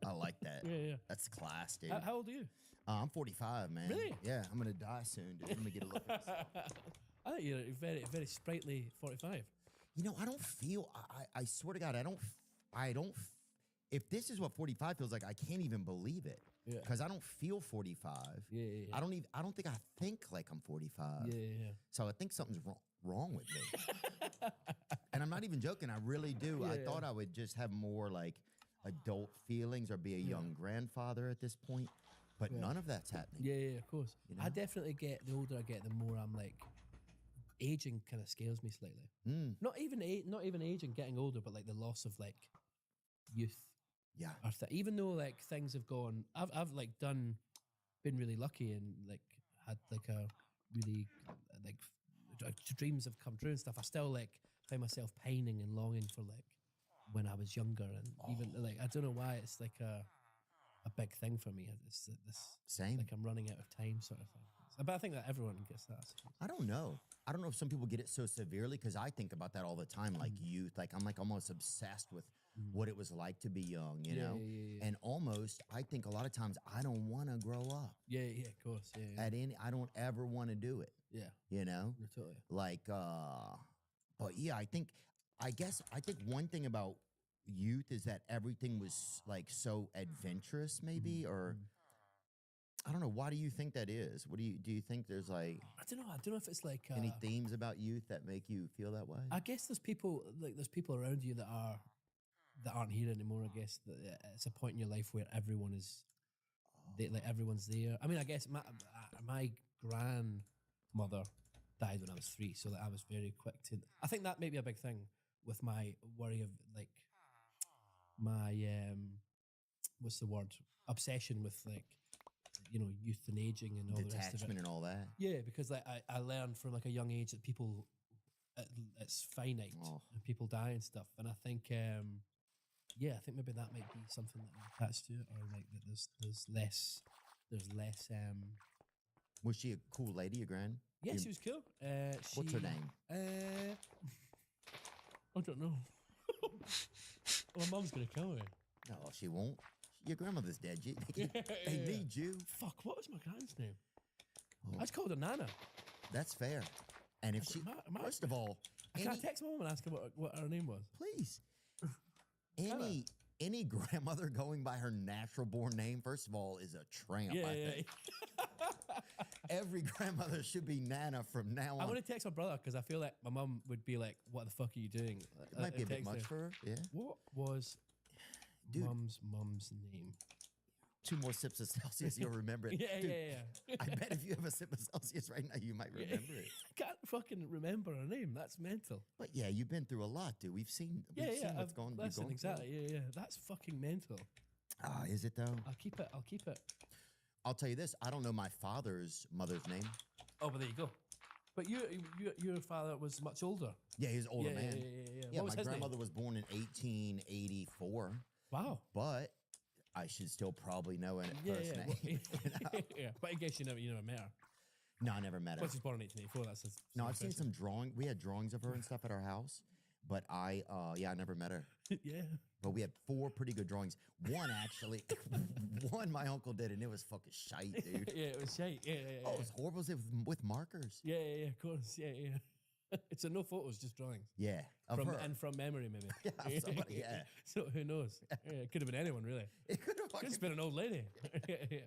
S18: I like that.
S22: Yeah.
S18: That's class, dude.
S22: How old are you?
S18: I'm 45, man.
S22: Really?
S18: Yeah, I'm gonna die soon, dude. Let me get a look at this.
S22: I think you're very, very sprightly 45.
S18: You know, I don't feel. I swear to God, I don't. If this is what 45 feels like, I can't even believe it.
S22: Yeah.
S18: Because I don't feel 45.
S22: Yeah.
S18: I don't think I think like I'm 45.
S22: Yeah.
S18: So I think something's wrong with me. And I'm not even joking. I really do.
S22: Yeah,
S18: I
S22: yeah.
S18: thought I would just have more like adult feelings or be a young grandfather at this point. But
S22: Yeah.
S18: none of that's happening.
S22: Yeah, of course.
S18: You know?
S22: I definitely get, the older I get, the more I'm like, aging kind of scares me slightly. Not even aging, getting older, but like the loss of like youth.
S18: Yeah.
S22: Even though like things have gone, I've like been really lucky and like had like a really like dreams have come true and stuff. I still like find myself pining and longing for like when I was younger, and even like I don't know why it's like a big thing for me. It's this
S18: Same.
S22: like I'm running out of time sort of thing. But I think that everyone gets that.
S18: I don't know. I don't know if some people get it so severely because I think about that all the time, like youth. Like I'm like almost obsessed with what it was like to be young, you know?
S22: Yeah.
S18: And almost, I think a lot of times I don't want to grow up.
S22: Yeah, of course. Yeah.
S18: I don't ever want to do it.
S22: Yeah.
S18: You know?
S22: Totally.
S18: Like, but yeah, I think one thing about youth is that everything was like so adventurous, maybe, or I don't know. Why do you think that is? What do you think there's like?
S22: I don't know if it's like
S18: Any themes about youth that make you feel that way?
S22: I guess there's people around you that aren't here anymore. I guess that it's a point in your life where everyone is, like everyone's there. I mean, I guess my grandmother died when I was 3, so that I was very quick to. I think that may be a big thing with my worry of like my what's the word, obsession with like, you know, youth and aging and all the rest of it.
S18: Detachment and all that.
S22: Yeah, because like I learned from like a young age that people, it's finite and people die and stuff. And I think, I think maybe that might be something that I'm attached to, or like that there's less.
S18: Was she a cool lady, your gran?
S22: Yeah, she was cool.
S18: What's her name?
S22: I don't know. My mum's gonna kill me.
S18: No, she won't. Your grandmother's dead. They need you.
S22: Fuck, what was my grand's name? I just called her Nana.
S18: That's fair. And if she, first of all,
S22: Can I text my mum and ask her what her name was?
S18: Please. Any grandmother going by her natural born name, first of all, is a tramp. I think. Every grandmother should be Nana from now on.
S22: I want to text my brother because I feel like my mum would be like, "What the fuck are you doing?"
S18: It might be a bit
S22: Text
S18: much
S22: her.
S18: for her. Yeah.
S22: What was mum's name?
S18: 2 more sips of Celsius, you'll remember it.
S22: Yeah,
S18: Dude,
S22: yeah.
S18: I bet if you have a sip of Celsius right now, you might remember it.
S22: I can't fucking remember her name. That's mental.
S18: But yeah, you've been through a lot, dude. We've seen what's
S22: I've-
S18: gone. you've
S22: Listen,
S18: gone through.
S22: exactly. Yeah. That's fucking mental.
S18: Ah, is it though?
S22: I'll keep it.
S18: I'll tell you this. I don't know my father's mother's name.
S22: Oh, but there you go. But your father was much older.
S18: Yeah, he's an older
S22: Yeah,
S18: man.
S22: yeah.
S18: Yeah,
S22: What was
S18: my
S22: his name?
S18: grandmother was born in 1884.
S22: Wow.
S18: But I should still probably know it
S22: Yeah,
S18: first
S22: yeah.
S18: name. you know?
S22: Yeah. But I guess you never met her.
S18: No, I never met her.
S22: Well, she was born in 1884. That's his,
S18: No, I've seen some drawing. We had drawings of her and stuff at our house, but I never met her.
S22: Yeah.
S18: But we had 4 pretty good drawings. One actually, one my uncle did, and it was fucking shite, dude.
S22: Yeah, it was shite. Yeah.
S18: Oh, it was horrible. It was with markers.
S22: Yeah, of course. Yeah. It's no photos, just drawings.
S18: Yeah, of
S22: From,
S18: her.
S22: and from memory, maybe.
S18: Yeah, somebody, yeah.
S22: So who knows? Yeah, it could have been anyone, really.
S18: It could have
S22: Could have been an old lady. Yeah.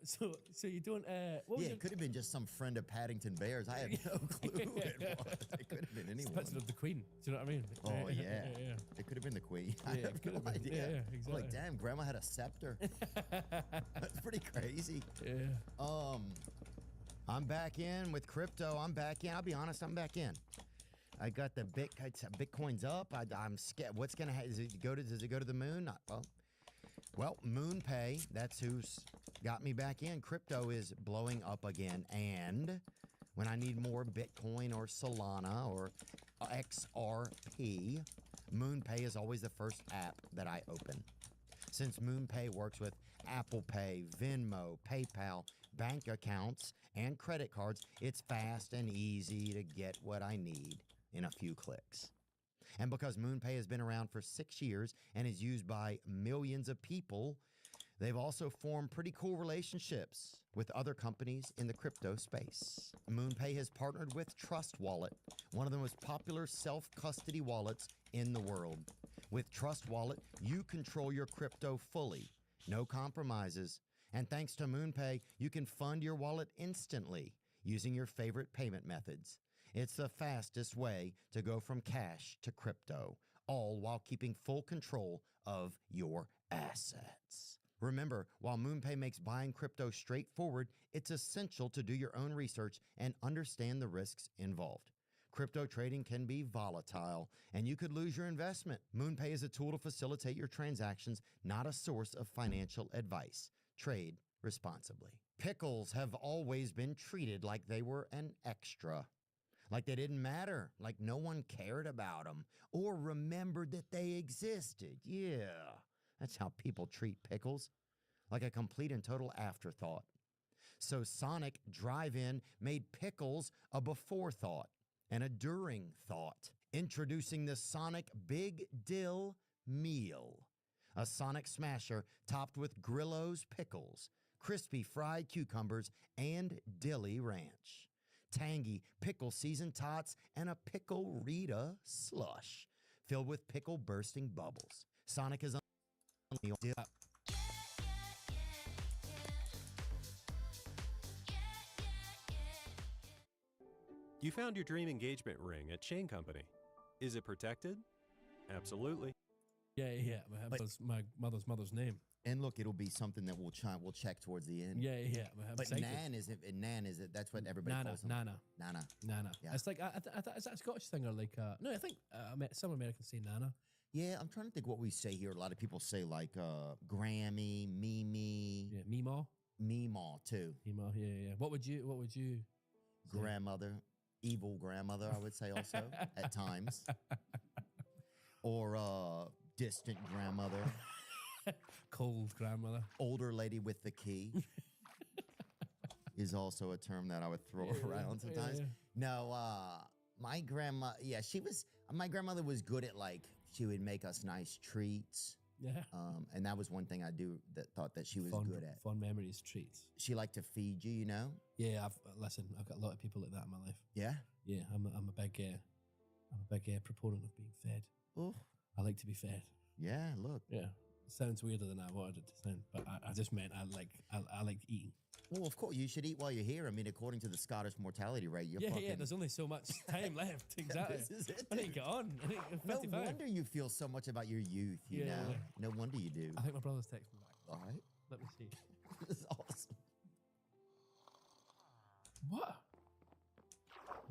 S22: So you don't. What was
S18: Yeah,
S22: your-
S18: it could have been just some friend of Paddington Bears. I have no clue who it was. It could have been
S22: It's
S18: anyone.
S22: the picture of the Queen. Do you know what I mean?
S18: Oh yeah.
S22: yeah.
S18: It could have been the Queen. I
S22: Yeah, it
S18: have
S22: could
S18: no
S22: have been.
S18: idea.
S22: Yeah,
S18: I'm like,
S22: exactly.
S18: damn, Grandma had a scepter. That's pretty crazy.
S22: Yeah.
S18: I'm back in with crypto. I'm back in. I'll be honest, I'm back in. I got the Bitcoin's up. I'm scared. What's gonna happen? Does it go to the moon? Well, MoonPay. That's who's got me back in. Crypto is blowing up again, and when I need more Bitcoin or Solana or XRP, MoonPay is always the first app that I open. Since MoonPay works with Apple Pay, Venmo, PayPal, bank accounts, and credit cards, it's fast and easy to get what I need in a few clicks. And because MoonPay has been around for 6 years and is used by millions of people, they've also formed pretty cool relationships with other companies in the crypto space. MoonPay has partnered with Trust Wallet, one of the most popular self-custody wallets in the world. With Trust Wallet, you control your crypto fully, no compromises. And thanks to MoonPay, you can fund your wallet instantly using your favorite payment methods. It's the fastest way to go from cash to crypto, all while keeping full control of your assets. Remember, while MoonPay makes buying crypto straightforward, it's essential to do your own research and understand the risks involved. Crypto trading can be volatile, and you could lose your investment. MoonPay is a tool to facilitate your transactions, not a source of financial advice. Trade responsibly. Pickles have always been treated like they were an extra. Like they didn't matter, like no one cared about them or remembered that they existed. Yeah, that's how people treat pickles, like a complete and total afterthought. So Sonic Drive-In made pickles a before thought and a during thought, introducing the Sonic Big Dill Meal, a Sonic smasher topped with Grillo's pickles, crispy fried cucumbers, and dilly ranch. Tangy pickle seasoned tots, and a pickle Rita slush filled with pickle bursting bubbles. Sonic is
S6: You found your dream engagement ring at Chain Company. Is it protected? Absolutely.
S22: Yeah. My mother's name.
S18: And look, it'll be something that we'll check towards the end.
S22: Yeah. I'm
S18: But
S22: psyched.
S18: Nan is it? That's what everybody
S22: Nana,
S18: calls them.
S22: Nana.
S18: Nana. Yeah.
S22: It's like is that a Scottish thing or like? No, I think some Americans say Nana.
S18: Yeah, I'm trying to think what we say here. A lot of people say like Grammy, Mimi.
S22: Yeah, Meemaw.
S18: Meemaw too.
S22: Meemaw. Yeah. What would you? say?
S18: Grandmother, evil grandmother, I would say also at times. Or distant grandmother.
S22: Cold grandmother.
S18: Older lady with the key is also a term that I would throw around sometimes.
S22: Yeah.
S18: No, my grandma, my grandmother was good at like, she would make us nice treats.
S22: Yeah.
S18: And that was one thing I thought that she was good at.
S22: Fond memories, treats.
S18: She liked to feed you, you know?
S22: Yeah, I've got a lot of people like that in my life.
S18: Yeah?
S22: Yeah, I'm a big proponent of being fed.
S18: Oh.
S22: I like to be fed.
S18: Yeah, look.
S22: Yeah. It sounds weirder than I wanted it to sound, but I just meant I like eating.
S18: Well, of course, you should eat while you're here. I mean, according to the Scottish mortality rate, you're fucking...
S22: Yeah, there's only so much time left. Exactly.
S18: This is it.
S22: I need to get on. I think
S18: No
S22: 55.
S18: wonder you feel so much about your youth, you know?
S22: Yeah.
S18: No wonder you do.
S22: I think my brother's texting me back.
S18: All right.
S22: Let me see.
S18: This is awesome.
S22: What?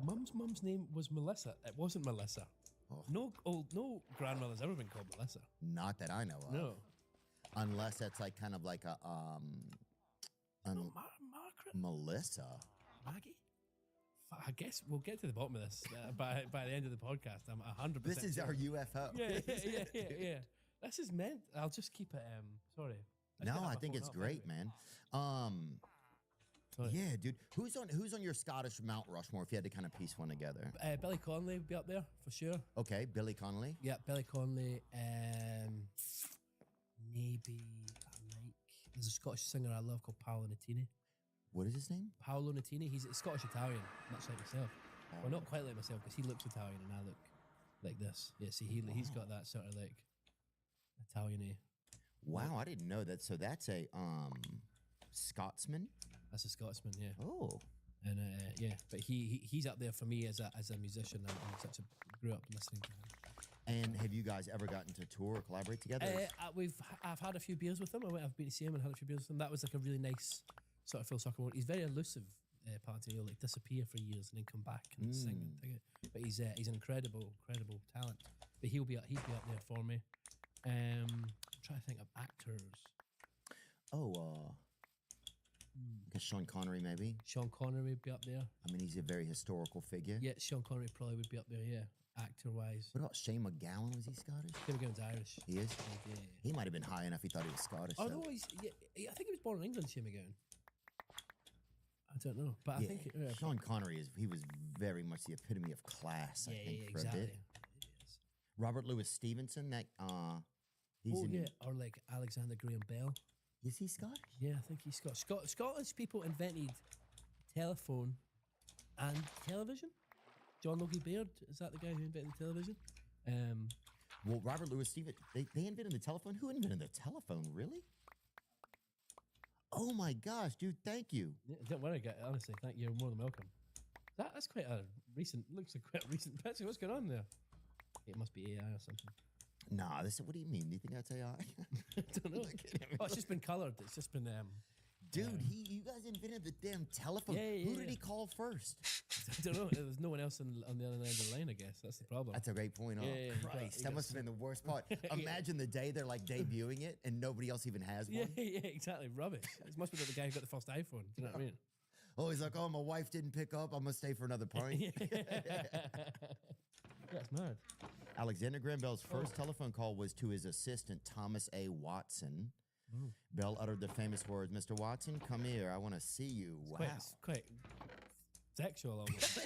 S22: Mum's name was Melissa. It wasn't Melissa.
S18: Oh.
S22: No grandmother's ever been called Melissa.
S18: Not that I know of.
S22: No.
S18: Unless that's like kind of like a
S22: Margaret?
S18: Melissa.
S22: Maggie? I guess we'll get to the bottom of this by the end of the podcast. I'm 100%.
S18: This is
S22: sure.
S18: our UFO.
S22: Yeah. This is meant. I'll just keep it. Sorry.
S18: No, I think it's great, man. Yeah, dude. Who's on your Scottish Mount Rushmore if you had to kind of piece one together?
S22: Billy Connolly would be up there for sure.
S18: Okay, Billy Connolly.
S22: Yeah, Billy Connolly. Maybe there's a Scottish singer I love called Paolo Nutini.
S18: What is his name?
S22: Paolo Nutini. He's Scottish Italian, much like myself. Well, not quite like myself because he looks Italian and I look like this. Yeah, see, he's got that sort of like Italian-y.
S18: Wow, I didn't know that. So that's a Scotsman.
S22: That's a Scotsman, yeah.
S18: Oh.
S22: And yeah, but he's up there for me as a musician. I'm grew up listening to him.
S18: And have you guys ever gotten to tour or collaborate together?
S22: I've had a few beers with him. I've been to see him and had a few beers with him. That was like a really nice sort of Phil Soccer moment. He's very elusive, Party. He'll like disappear for years and then come back and sing and thing. But he's an incredible talent. But he'd be up there for me. I'm trying to think of actors.
S18: I guess Sean Connery, maybe.
S22: Sean Connery would be up there.
S18: I mean, he's a very historical figure.
S22: Yeah, Sean Connery probably would be up there. Yeah, actor-wise.
S18: What about Shane McGowan? Was he Scottish?
S22: Shane McGowan's Irish.
S18: He is.
S22: Yeah.
S18: He might have been high enough. He thought he was Scottish.
S22: Oh
S18: though.
S22: no, I think he was born in England. Shane McGowan. I don't know, but I think
S18: Sean Connery he was very much the epitome of class. I think for
S22: exactly.
S18: a bit. Robert Louis Stevenson.
S22: Or like Alexander Graham Bell.
S18: Is he Scottish?
S22: Yeah, I think he's Scottish. Scottish people invented telephone and television. John Logie Baird, is that the guy who invented television?
S18: Well, Robert Louis Stevenson, they invented the telephone? Who invented the telephone, really? Oh my gosh, dude, thank you.
S22: Yeah, don't worry, guys. Honestly, thank you. You're more than welcome. That's quite a recent, looks like quite a recent picture. What's going on there? It must be AI or something.
S18: Nah, what do you mean? Do you think that's AI?
S22: I don't know. Oh, it's just been coloured. It's just been...
S18: Dude, you guys invented the damn telephone. Who did he call first?
S22: I don't know. There's no one else on the other end of the line, I guess. That's the problem.
S18: That's a great point. Oh, Christ. That must have been the worst part. Imagine the day they're like debuting it and nobody else even has one.
S22: Yeah, exactly. Rubbish. It must be the guy who got the first iPhone. Do you know what I mean?
S18: Oh, he's like, oh, my wife didn't pick up. I'm going to stay for another pint.
S22: That's mad.
S18: Alexander Graham Bell's first telephone call was to his assistant, Thomas A. Watson. Bell uttered the famous words, "Mr. Watson, come here. I want to see you." Wow.
S22: It's quite sexual almost.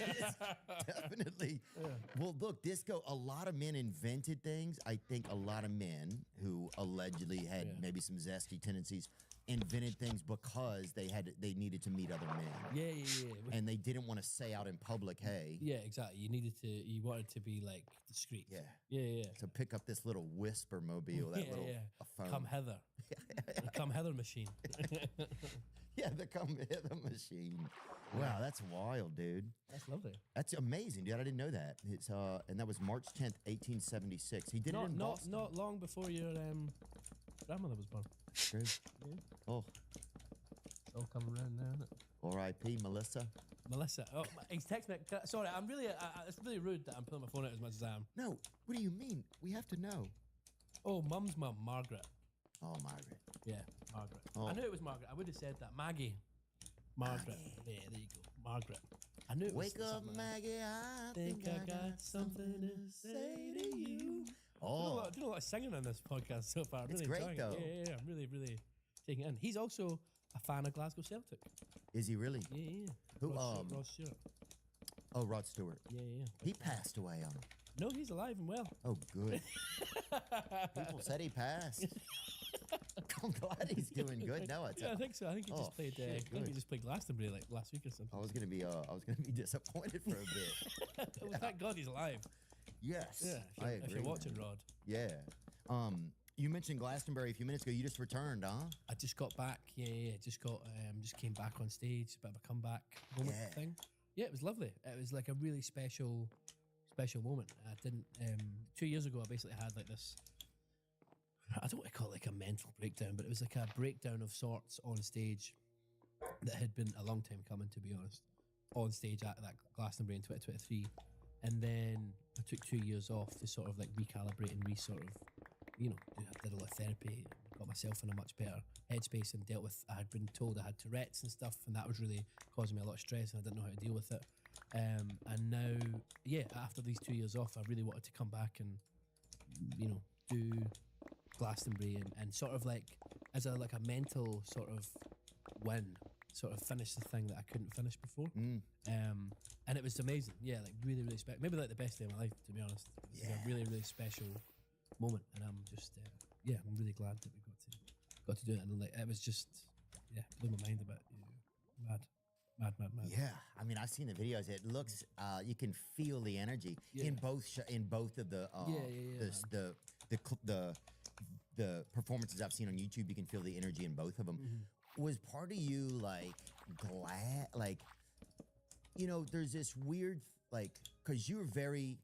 S18: Definitely. Yeah. Well, look, a lot of men invented things. I think a lot of men who allegedly had maybe some zesty tendencies invented things because they needed to meet other men.
S22: Yeah.
S18: And they didn't want to say out in public, hey.
S22: Yeah, exactly. You wanted to be like discreet. Yeah.
S18: So pick up this little whisper mobile, a phone.
S22: Come hither. The come hither machine.
S18: Yeah, the come hither machine. Wow, that's wild, dude.
S22: That's lovely.
S18: That's amazing, dude. I didn't know that. It's and that was March 10th, 1876. He did it in Boston.
S22: Not long before your grandmother was born.
S18: True.
S22: Yeah.
S18: Oh.
S22: It's all coming around now, isn't it?
S18: R.I.P. Melissa.
S22: Oh, he's texting me. Sorry, I'm really. It's really rude that I'm pulling my phone out as much as I am.
S18: No, what do you mean? We have to know.
S22: Oh, Mum's mum, Margaret.
S18: Oh, Margaret.
S22: Yeah, Margaret.
S18: Oh.
S22: I knew it was Margaret. I would have said that. Maggie. Margaret. Yeah, there you go. Margaret. I knew it was.
S18: Wake up, Maggie. I
S22: think I got something to say to you.
S18: Oh.
S22: I do a lot of singing on this podcast so far. I'm
S18: It's
S22: really
S18: great,
S22: enjoying
S18: though.
S22: it. Yeah, I'm really taking it in. He's also a fan of Glasgow Celtic.
S18: Is he really?
S22: Yeah.
S18: Who?
S22: Rod Stewart.
S18: Oh, Rod Stewart.
S22: Yeah.
S18: He passed away on.
S22: No, he's alive and well.
S18: Oh, good. People said he passed. I'm glad he's doing good. No,
S22: I think so. I think he just played. I think he just played Glastonbury like last week or something.
S18: I was gonna be disappointed for a bit.
S22: Well, thank God he's alive.
S18: Yes.
S22: Yeah.
S18: I agree.
S22: If you're watching, Rod.
S18: Yeah. You mentioned Glastonbury a few minutes ago. You just returned, huh?
S22: I just got back. Yeah. Just came back on stage. A bit of a comeback moment thing. Yeah, it was lovely. It was like a really special moment. I didn't. 2 years ago, I basically had like this. I don't want to call it like a mental breakdown, but it was like a breakdown of sorts on stage that had been a long time coming, to be honest. On stage at that Glastonbury in 2023, and then I took 2 years off to sort of like recalibrate and I did a lot of therapy, got myself in a much better headspace, and dealt with. I had been told I had Tourette's and stuff, and that was really causing me a lot of stress, and I didn't know how to deal with it. And now, after these 2 years off, I really wanted to come back and do Glastonbury and sort of like as a mental sort of win, sort of finish the thing that I couldn't finish before. And it was amazing. Yeah, like really special. Maybe like the best day of my life, to be honest. It was like a really special moment, and I'm just I'm really glad that we got to do it. And like it was just blew my mind a bit. Mad.
S18: Yeah, I mean, I've seen the videos. It looks, you can feel the energy in both of the the performances I've seen on YouTube. You can feel the energy in both of them. was part of you like glad, like, you know, there's this weird, like, because you're very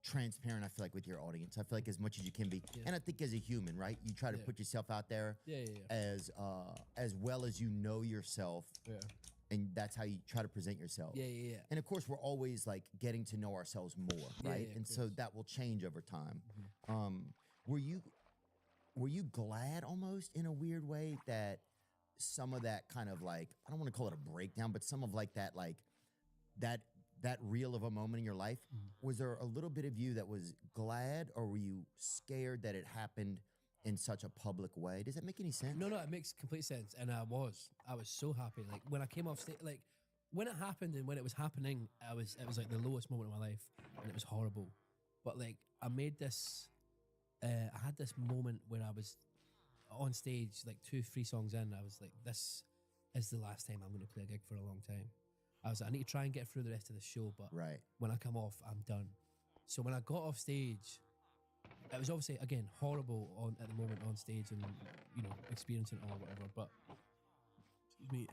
S18: transparent, I feel like, with your audience. I feel like as much as you can be.
S22: Yeah.
S18: And I think as a human, right? You try to
S22: Yeah.
S18: put yourself out there
S22: Yeah, yeah,
S18: as well as you know yourself.
S22: Yeah.
S18: And that's how you try to present yourself.
S22: Yeah, yeah, yeah.
S18: And of course, we're always like getting to know ourselves more,
S22: Yeah,
S18: right?
S22: yeah,
S18: And
S22: of
S18: so
S22: course. Mm-hmm.
S18: that will change over time. Were you glad almost in a weird way that some of that kind of like, I don't want to call it a breakdown, but some of like that that real of a moment in your life, was there a little bit of you that was glad, or were you scared that it happened in such a public way? Does that make any sense?
S22: No, it makes complete sense. And I was so happy. Like when I came off stage, like when it happened and when it was happening, it was like the lowest moment of my life, and it was horrible. But like I made this, I had this moment where I was on stage, like 2-3 songs in. I was like, this is the last time I'm going to play a gig for a long time. I was like, I need to try and get through the rest of the show, but when I come off, I'm done. So when I got off stage, it was obviously, again, horrible at the moment on stage and, you know, experiencing it all, whatever. But, excuse me,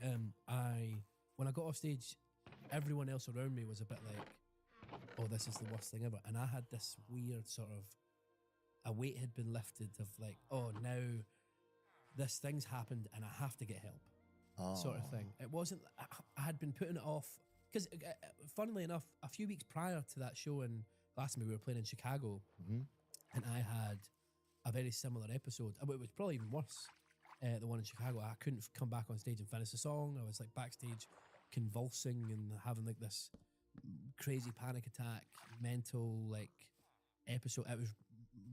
S22: when I got off stage, everyone else around me was a bit like, oh, this is the worst thing ever. And I had this weird sort of, a weight had been lifted of like, oh, now this thing's happened and I have to get help. Sort of thing. It wasn't, I had been putting it off, because funnily enough, a few weeks prior to that show in Glastonbury, we were playing in Chicago, and I had a very similar episode. It was probably even worse, the one in Chicago. I couldn't come back on stage and finish the song. I was like backstage convulsing and having like this crazy panic attack, mental like episode. It was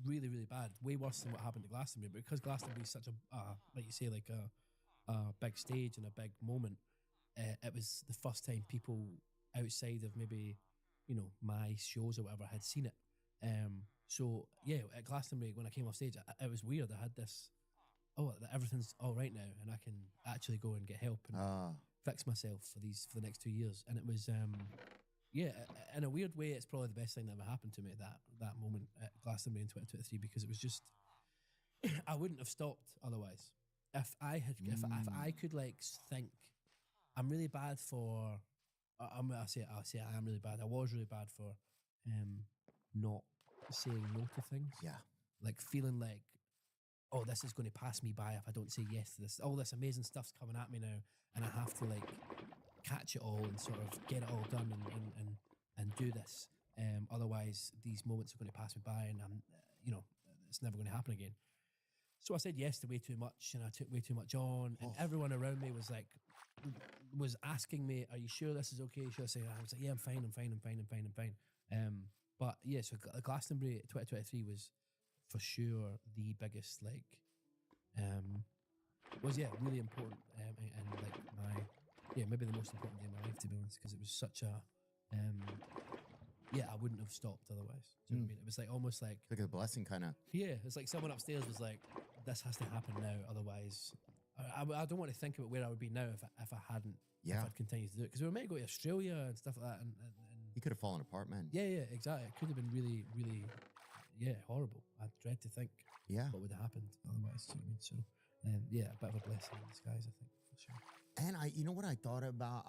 S22: really, really bad. Way worse than what happened at Glastonbury. But because Glastonbury is such a, like you say, like a big stage and a big moment, it was the first time people outside of maybe, you know, my shows or whatever had seen it. So yeah, at Glastonbury, when I came off stage, it was weird. I had this, everything's all right now, and I can actually go and get help and fix myself for the next 2 years. And it was, yeah, in a weird way, it's probably the best thing that ever happened to me, that moment at Glastonbury in 2023, because it was just, I wouldn't have stopped otherwise. If I could like think, I'm really bad for, I'll say I am really bad. I was really bad for not saying no to things.
S18: Yeah.
S22: Like feeling like, oh, this is going to pass me by if I don't say yes to this. All this amazing stuff's coming at me now, and I have to like catch it all and sort of get it all done and do this. Otherwise, these moments are going to pass me by, and I'm, you know, it's never going to happen again. So I said yes to way too much, and I took way too much on, and everyone around me was like, was asking me, "Are you sure this is okay?" Should I say? I was like, "Yeah, I'm fine. But yeah, so Glastonbury 2023 was for sure the biggest, like, was really important, and like maybe the most important day of my life, to be honest, because it was such a, I wouldn't have stopped otherwise. Do you know what I mean? It was like almost like
S18: a blessing, kind of.
S22: Yeah, it's like someone upstairs was like, "This has to happen now, otherwise." I don't want to think about where I would be now if I hadn't.
S18: Yeah.
S22: If I'd continued to do it, because we were meant to go to Australia and stuff like that, and
S18: You could have fallen apart, man.
S22: yeah, exactly. It could have been really, really, horrible. I dread to think what would have happened otherwise. Do you know what I mean? So, a bit of a blessing in disguise, I think, for sure.
S18: And you know what I thought about?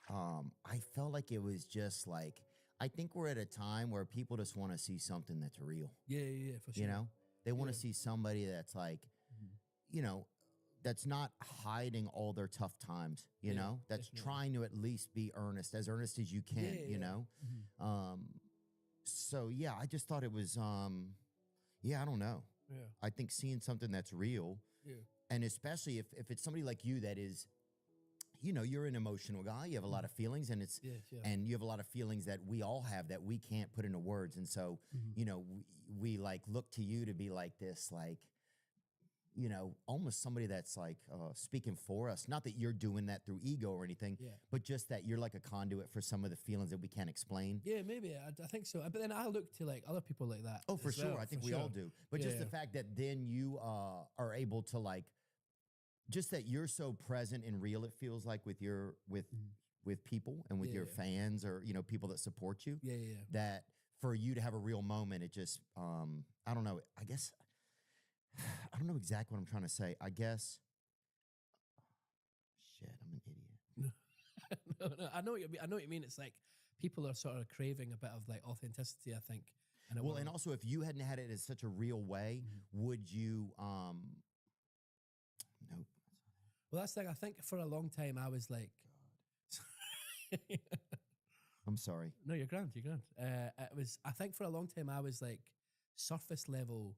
S18: I felt like it was just like, I think we're at a time where people just want to see something that's real.
S22: Yeah, for sure.
S18: You know, they want to see somebody that's like, you know, that's not hiding all their tough times, you know, that's trying to at least be earnest as you can, you know? So yeah, I just thought it was, I don't know.
S22: Yeah.
S18: I think seeing something that's real, and especially if it's somebody like you that is, you know, you're an emotional guy, you have a lot of feelings, and it's, and you have a lot of feelings that we all have that we can't put into words. And so, you know, we like look to you to be like this, like, you know, almost somebody that's like speaking for us. Not that you're doing that through ego or anything, but just that you're like a conduit for some of the feelings that we can't explain.
S22: Yeah, maybe. I think so. But then I look to like other people like that.
S18: Oh, for
S22: as
S18: sure.
S22: well,
S18: I think
S22: for
S18: we
S22: sure.
S18: all do. But just the fact that then you are able to like, just that you're so present and real, it feels like with your, with people and with your fans, or, you know, people that support you.
S22: Yeah.
S18: That for you to have a real moment, it just, I don't know. I guess, I don't know exactly what I'm trying to say. I guess shit. I'm an idiot.
S22: No, I know what you mean. I know what you mean. It's like people are sort of craving a bit of like authenticity, I think. And
S18: Well, and also, if you hadn't had it in such a real way, would you? Nope.
S22: Well, that's like I think for a long time I was like,
S18: I'm sorry.
S22: No, you're grand. You're grand. It was. I think for a long time I was like surface level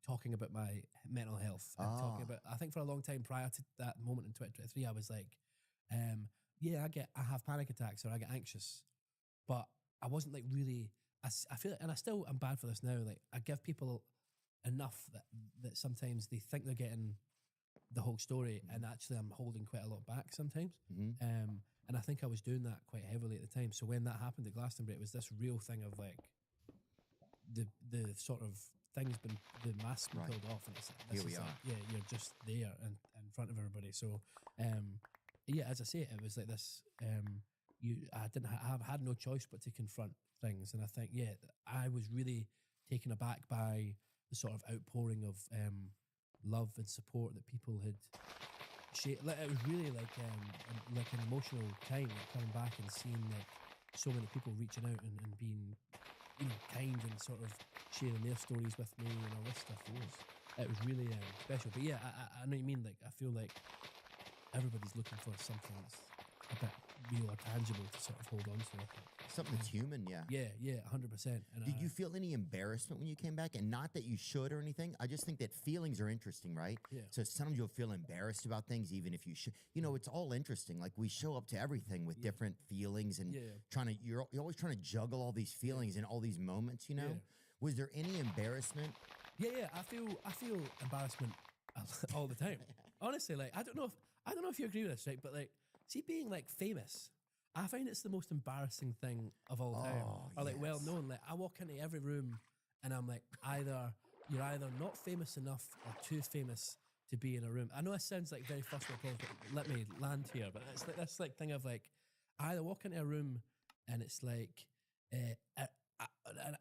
S22: talking about my mental health and talking about. I think for a long time prior to that moment in 2023, I was like, yeah, I have panic attacks or I get anxious, but I wasn't like really. I feel, and I still am bad for this now. Like I give people enough that sometimes they think they're getting the whole story, and actually I'm holding quite a lot back sometimes. And I think I was doing that quite heavily at the time. So when that happened at Glastonbury, it was this real thing of like the sort of thing's been, the mask been pulled off, and it's like,
S18: Here we are.
S22: Like, yeah, you're just there and in front of everybody. So yeah, as I say, it was like this. I had no choice but to confront things, and I think I was really taken aback by the sort of outpouring of love and support that people had. Like, it was really like an emotional time, like coming back and seeing like so many people reaching out and being, kind and sort of sharing their stories with me and all this stuff. It was really special. But yeah, I know what you mean. Like I feel like everybody's looking for something that's a bit real or tangible to sort of hold on to. I think.
S18: Something that's human, yeah.
S22: Yeah, 100%.
S18: Did you feel any embarrassment when you came back? And not that you should or anything. I just think that feelings are interesting, right?
S22: Yeah.
S18: So sometimes you'll feel embarrassed about things, even if you should. It's all interesting. Like we show up to everything with different feelings and you're always trying to juggle all these feelings in all these moments.
S22: Yeah.
S18: Was there any embarrassment?
S22: Yeah. I feel embarrassment all the time. Honestly, like I don't know if you agree with this, right? But like, see, being like famous. I find it's the most embarrassing thing of all time, or like well known. Like I walk into every room, and I'm like, you're either not famous enough or too famous to be in a room. I know it sounds like very first world problems, but let me land here. But it's like this like thing of like, I either walk into a room and it's like, and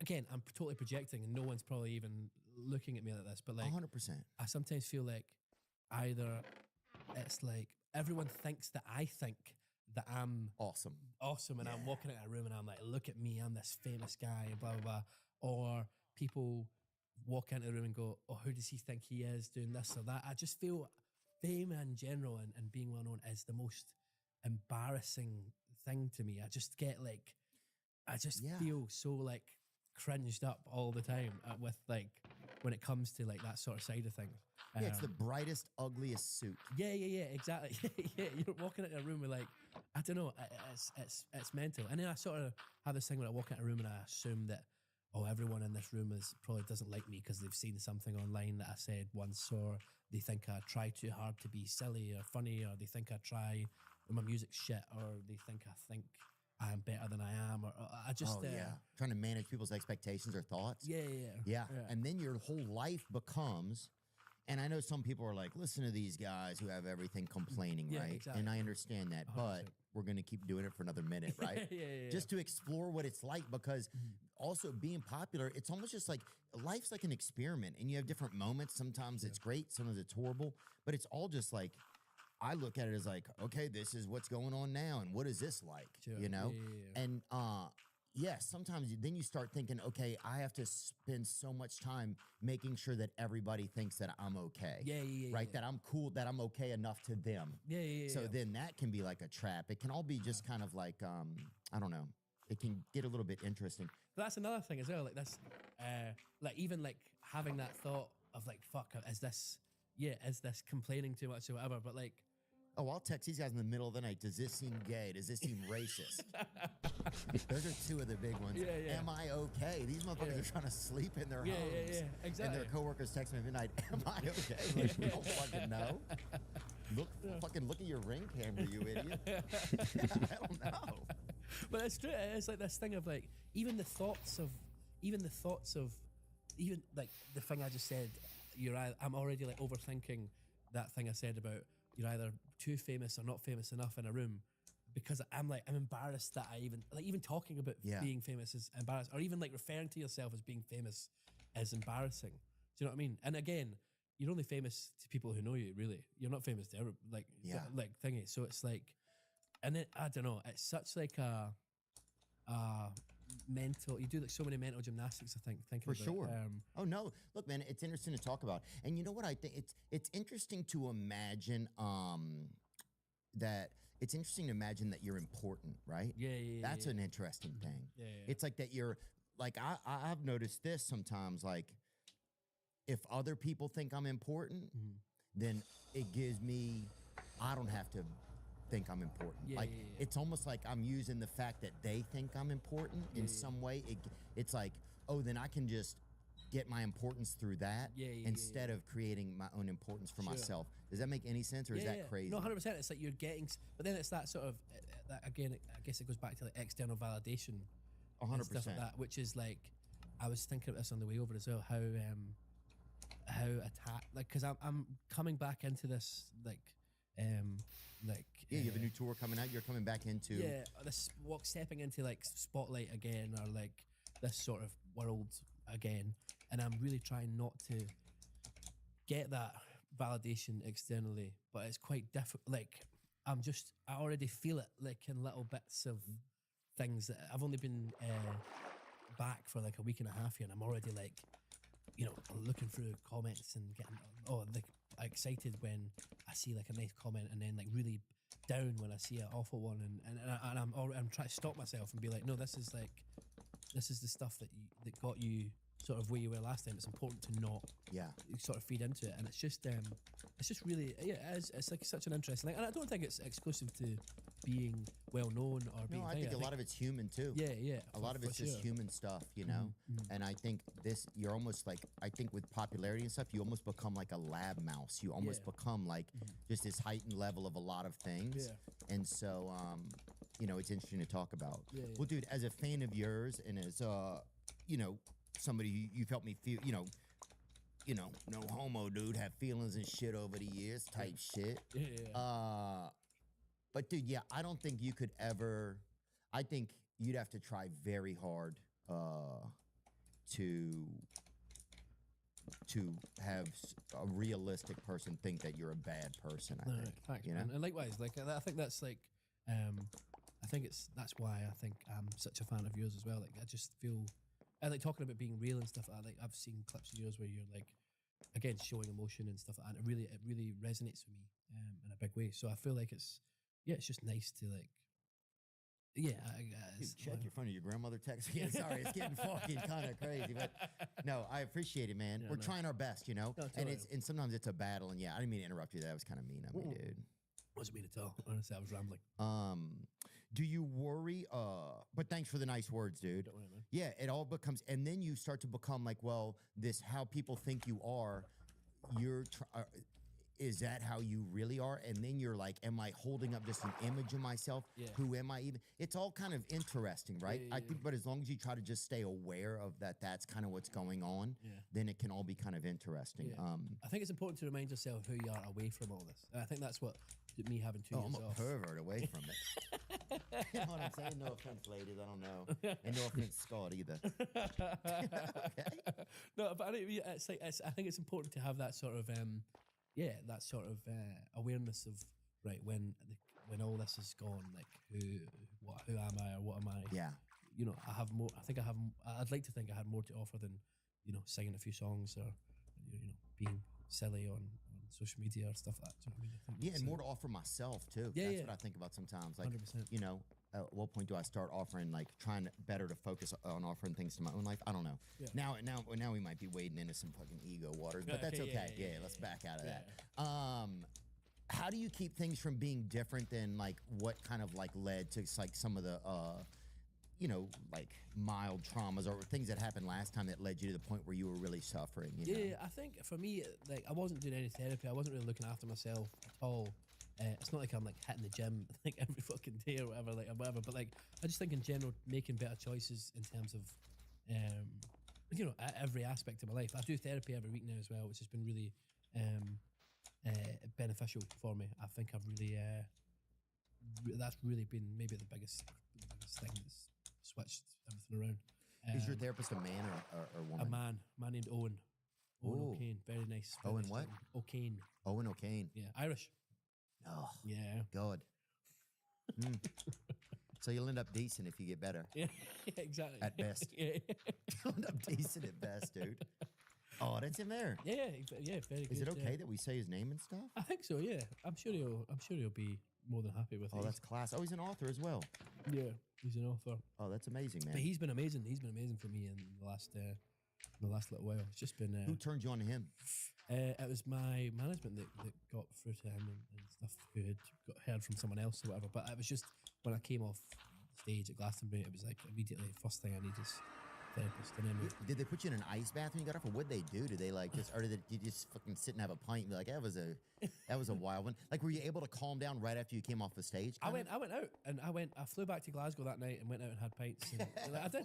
S22: again, I'm totally projecting, and no one's probably even looking at me like this. But like,
S18: 100%.
S22: I sometimes feel like either it's like everyone thinks that I think that I'm
S18: awesome,
S22: and I'm walking into a room and I'm like, look at me, I'm this famous guy, and blah blah blah. Or people walk into a room and go, oh, who does he think he is doing this or that? I just feel fame in general and being well known is the most embarrassing thing to me. I just get like, feel so like cringed up all the time with like when it comes to like that sort of side of things.
S18: Yeah, it's the brightest, ugliest suit.
S22: Yeah, exactly. Yeah, you're walking into a room with like, I don't know, it's mental. And then I sort of have this thing when I walk into a room and I assume that, everyone in this room probably doesn't like me because they've seen something online that I said once, or they think I try too hard to be silly or funny, or they think I try my music's shit, or they think I am better than I am, or I just
S18: trying to manage people's expectations or thoughts.
S22: Yeah.
S18: And then your whole life becomes. And I know some people are like, listen to these guys who have everything complaining, right?
S22: Exactly.
S18: And I understand that,
S22: 100%.
S18: but we're going to keep doing it for another minute, right?
S22: Yeah.
S18: Just to explore what it's like, because also being popular, it's almost just like life's like an experiment, and you have different moments. Sometimes it's great, sometimes it's horrible, but it's all just like, I look at it as like, okay, this is what's going on now, and what is this like,
S22: Yeah.
S18: And sometimes then you start thinking, okay, I have to spend so much time making sure that everybody thinks that I'm okay. Right? That I'm cool, that I'm okay enough to them. So then that can be like a trap. It can all be just kind of like, I don't know. It can get a little bit interesting.
S22: But that's another thing as well. Like this, like even like having that thought of like, fuck, is this complaining too much or whatever? But like,
S18: oh, I'll text these guys in the middle of the night. Does this seem gay? Does this seem racist? Those are two of the big ones.
S22: Yeah.
S18: Am I okay? These motherfuckers are trying to sleep in their homes.
S22: Yeah, exactly.
S18: And their coworkers text me at midnight, am I okay? Like, you don't fucking know. Fucking look at your ring camera, you idiot. I don't know.
S22: But it's true. It's like this thing of like, even the thoughts of even like the thing I just said, I'm already like overthinking that thing I said about you're either too famous or not famous enough in a room, because I'm embarrassed that I even talking about being famous is embarrassing, or even like referring to yourself as being famous is embarrassing. Do you know what I mean? And again, you're only famous to people who know you. Really, you're not famous to every like thingy. So it's like, and then I don't know. It's such like a mental. You do like so many mental gymnastics. I think thinking
S18: For
S22: about
S18: sure.
S22: It.
S18: Oh no, look, man, it's interesting to talk about. And you know what I think? It's interesting to imagine that. It's interesting to imagine that you're important, right?
S22: Yeah.
S18: That's an interesting thing.
S22: Yeah.
S18: It's like that you're like I've noticed this sometimes. Like if other people think I'm important, then it gives me. I don't have to think I'm important. It's almost like I'm using the fact that they think I'm important in some way. It's like, oh, then I can just get my importance through that instead of creating my own importance for myself. Does that make any sense, or is that crazy?
S22: No, 100%. It's like you're getting, but then it's that sort of that again. I guess it goes back to like external validation,
S18: 100%.
S22: Stuff like that. Which is like, I was thinking of this on the way over as well. How attack like because I'm coming back into this
S18: you have a new tour coming out. You're coming back into
S22: this stepping into like spotlight again, or like this sort of world again, and I'm really trying not to get that validation externally, but it's quite difficult. Like I already feel it like in little bits of things that I've only been back for like a week and a half here, and I'm already like, looking through comments and getting excited when I see like a nice comment, and then like really down when I see an awful one, and I'm trying to stop myself and be like, no, this is the stuff that got you sort of where you were last time. It's important to not sort of feed into it, and it's just really it's like such an interesting thing, and I don't think it's exclusive to being well known or being.
S18: No, I think a lot of it's human too. A lot of it's just human stuff, And I think you're almost like, I think with popularity and stuff, you almost become like a lab mouse. You almost become like just this heightened level of a lot of things, and so it's interesting to talk about. Well, dude, as a fan of yours and as somebody you've helped me feel, no homo, dude, have feelings and shit over the years type shit. But dude, I don't think you could ever. I think you'd have to try very hard to have a realistic person think that you're a bad person. I think.
S22: Thanks, man. And likewise, like I think that's like, I think that's why I think I'm such a fan of yours as well. Like I just feel, I like talking about being real and stuff. I've seen clips of yours where you're like, again, showing emotion and stuff, and it really resonates with me in a big way. So I feel like it's just nice to like,
S18: Dude, check your phone. Your grandmother text again. Sorry, it's getting fucking kind of crazy, but no, I appreciate it, man. We're trying our best,
S22: No, totally.
S18: and sometimes it's a battle. And I didn't mean to interrupt you. That was kind of mean of me, dude.
S22: Wasn't mean at all. Honestly, I was rambling.
S18: Do you worry? But thanks for the nice words, dude.
S22: Don't worry, man.
S18: Yeah, it all becomes, and then you start to become like, well, this how people think you are. Is that how you really are? And then you're like, am I holding up just an image of myself? Who am I even? It's all kind of interesting, right? I think, but as long as you try to just stay aware of that's kind of what's going on, then it can all be kind of interesting.
S22: I think it's important to remind yourself who you are away from all this. And I think that's what me having 2 years
S18: I'm
S22: off.
S18: a pervert away from it. You know what I'm saying? No offense, ladies. I don't know. And no offense, Scott, either.
S22: No, but it's like I think it's important to have that sort of awareness of when all this is gone, like who am I or what am I? I have more. I'd like to think I had more to offer than singing a few songs or being silly on social media or stuff like that. Do you know what I mean?
S18: And more to offer myself too. That's what I think about sometimes. Like
S22: 100%.
S18: At what point do I start offering, like trying better to focus on offering things to my own life? I don't know. Now we might be wading into some fucking ego waters, but that's okay. Let's back out of that. How do you keep things from being different than like what kind of like led to like some of the like mild traumas or things that happened last time that led you to the point where you were really suffering? You know?
S22: I think for me, like I wasn't doing any therapy. I wasn't really looking after myself at all. It's not like I'm like hitting the gym like every fucking day or whatever. But like I just think in general, making better choices in terms of every aspect of my life. I do therapy every week now as well, which has been really beneficial for me. I think I've really that's really been maybe the biggest thing that's switched everything around.
S18: Is your therapist a man or woman?
S22: A man named Owen. Owen
S18: Ooh.
S22: O'Kane, very nice. very
S18: Owen
S22: nice
S18: what?
S22: gentleman. O'Kane.
S18: Owen O'Kane.
S22: Yeah, Irish.
S18: Oh,
S22: Yeah.
S18: God. Mm. So you'll end up decent if you get better.
S22: Yeah, exactly.
S18: At best.
S22: yeah.
S18: You'll end up decent at best, dude. Oh, that's him there.
S22: Yeah, very good.
S18: Is it okay
S22: yeah.
S18: that we say his name and stuff?
S22: I think so. Yeah, I'm sure he'll be more than happy with it.
S18: Oh, that's class. Oh, he's an author as well.
S22: Yeah, he's an author.
S18: Oh, that's amazing, man.
S22: But he's been amazing. He's been amazing for me in the last little while. It's just been.
S18: Who turned you on to him?
S22: It was my management that got through to him and stuff, who had got heard from someone else or whatever. But it was just when I came off stage at Glastonbury, it was like immediately first thing I need is therapist. And then
S18: Did they put you in an ice bath when you got off, or what'd they do? Did they like just, or did you just fucking sit and have a pint and be like, that was a wild one? Like, were you able to calm down right after you came off the stage?
S22: I went out and I flew back to Glasgow that night and went out and had pints. And I did.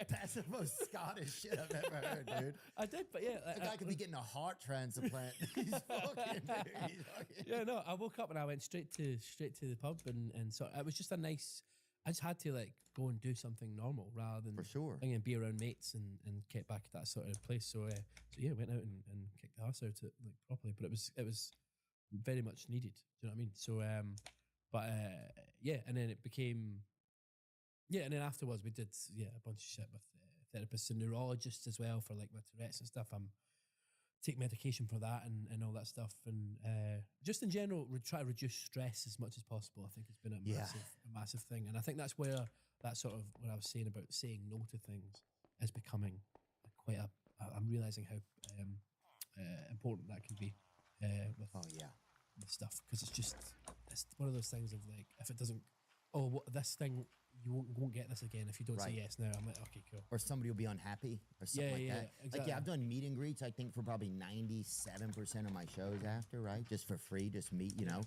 S18: That's the most Scottish shit I've ever heard, dude.
S22: I did, but yeah,
S18: The guy could be getting a heart transplant. He's fucking, dude.
S22: Yeah, no, I woke up and I went straight to the pub and so it was just a nice. I just had to like go and do something normal rather than
S18: For sure.
S22: and be around mates and get back at that sort of place. So yeah, went out and kicked the arse out it like properly. But it was very much needed. Do you know what I mean? So yeah, and then it became and then afterwards we did a bunch of shit with therapists and neurologists as well for like my Tourette's and stuff. Take medication for that and all that stuff, and just in general, try to reduce stress as much as possible. I think it's been a massive thing, and I think that's where that sort of what I was saying about saying no to things is becoming quite a. I'm realizing how important that can be with with stuff, because it's one of those things of like, if it doesn't, this thing, you won't get this again if you don't say yes now. I'm like, okay, cool.
S18: Or somebody will be unhappy or something like that.
S22: Exactly.
S18: Like, I've done meet and greets, I think, for probably 97% of my shows after, right? Just for free, just meet, you know.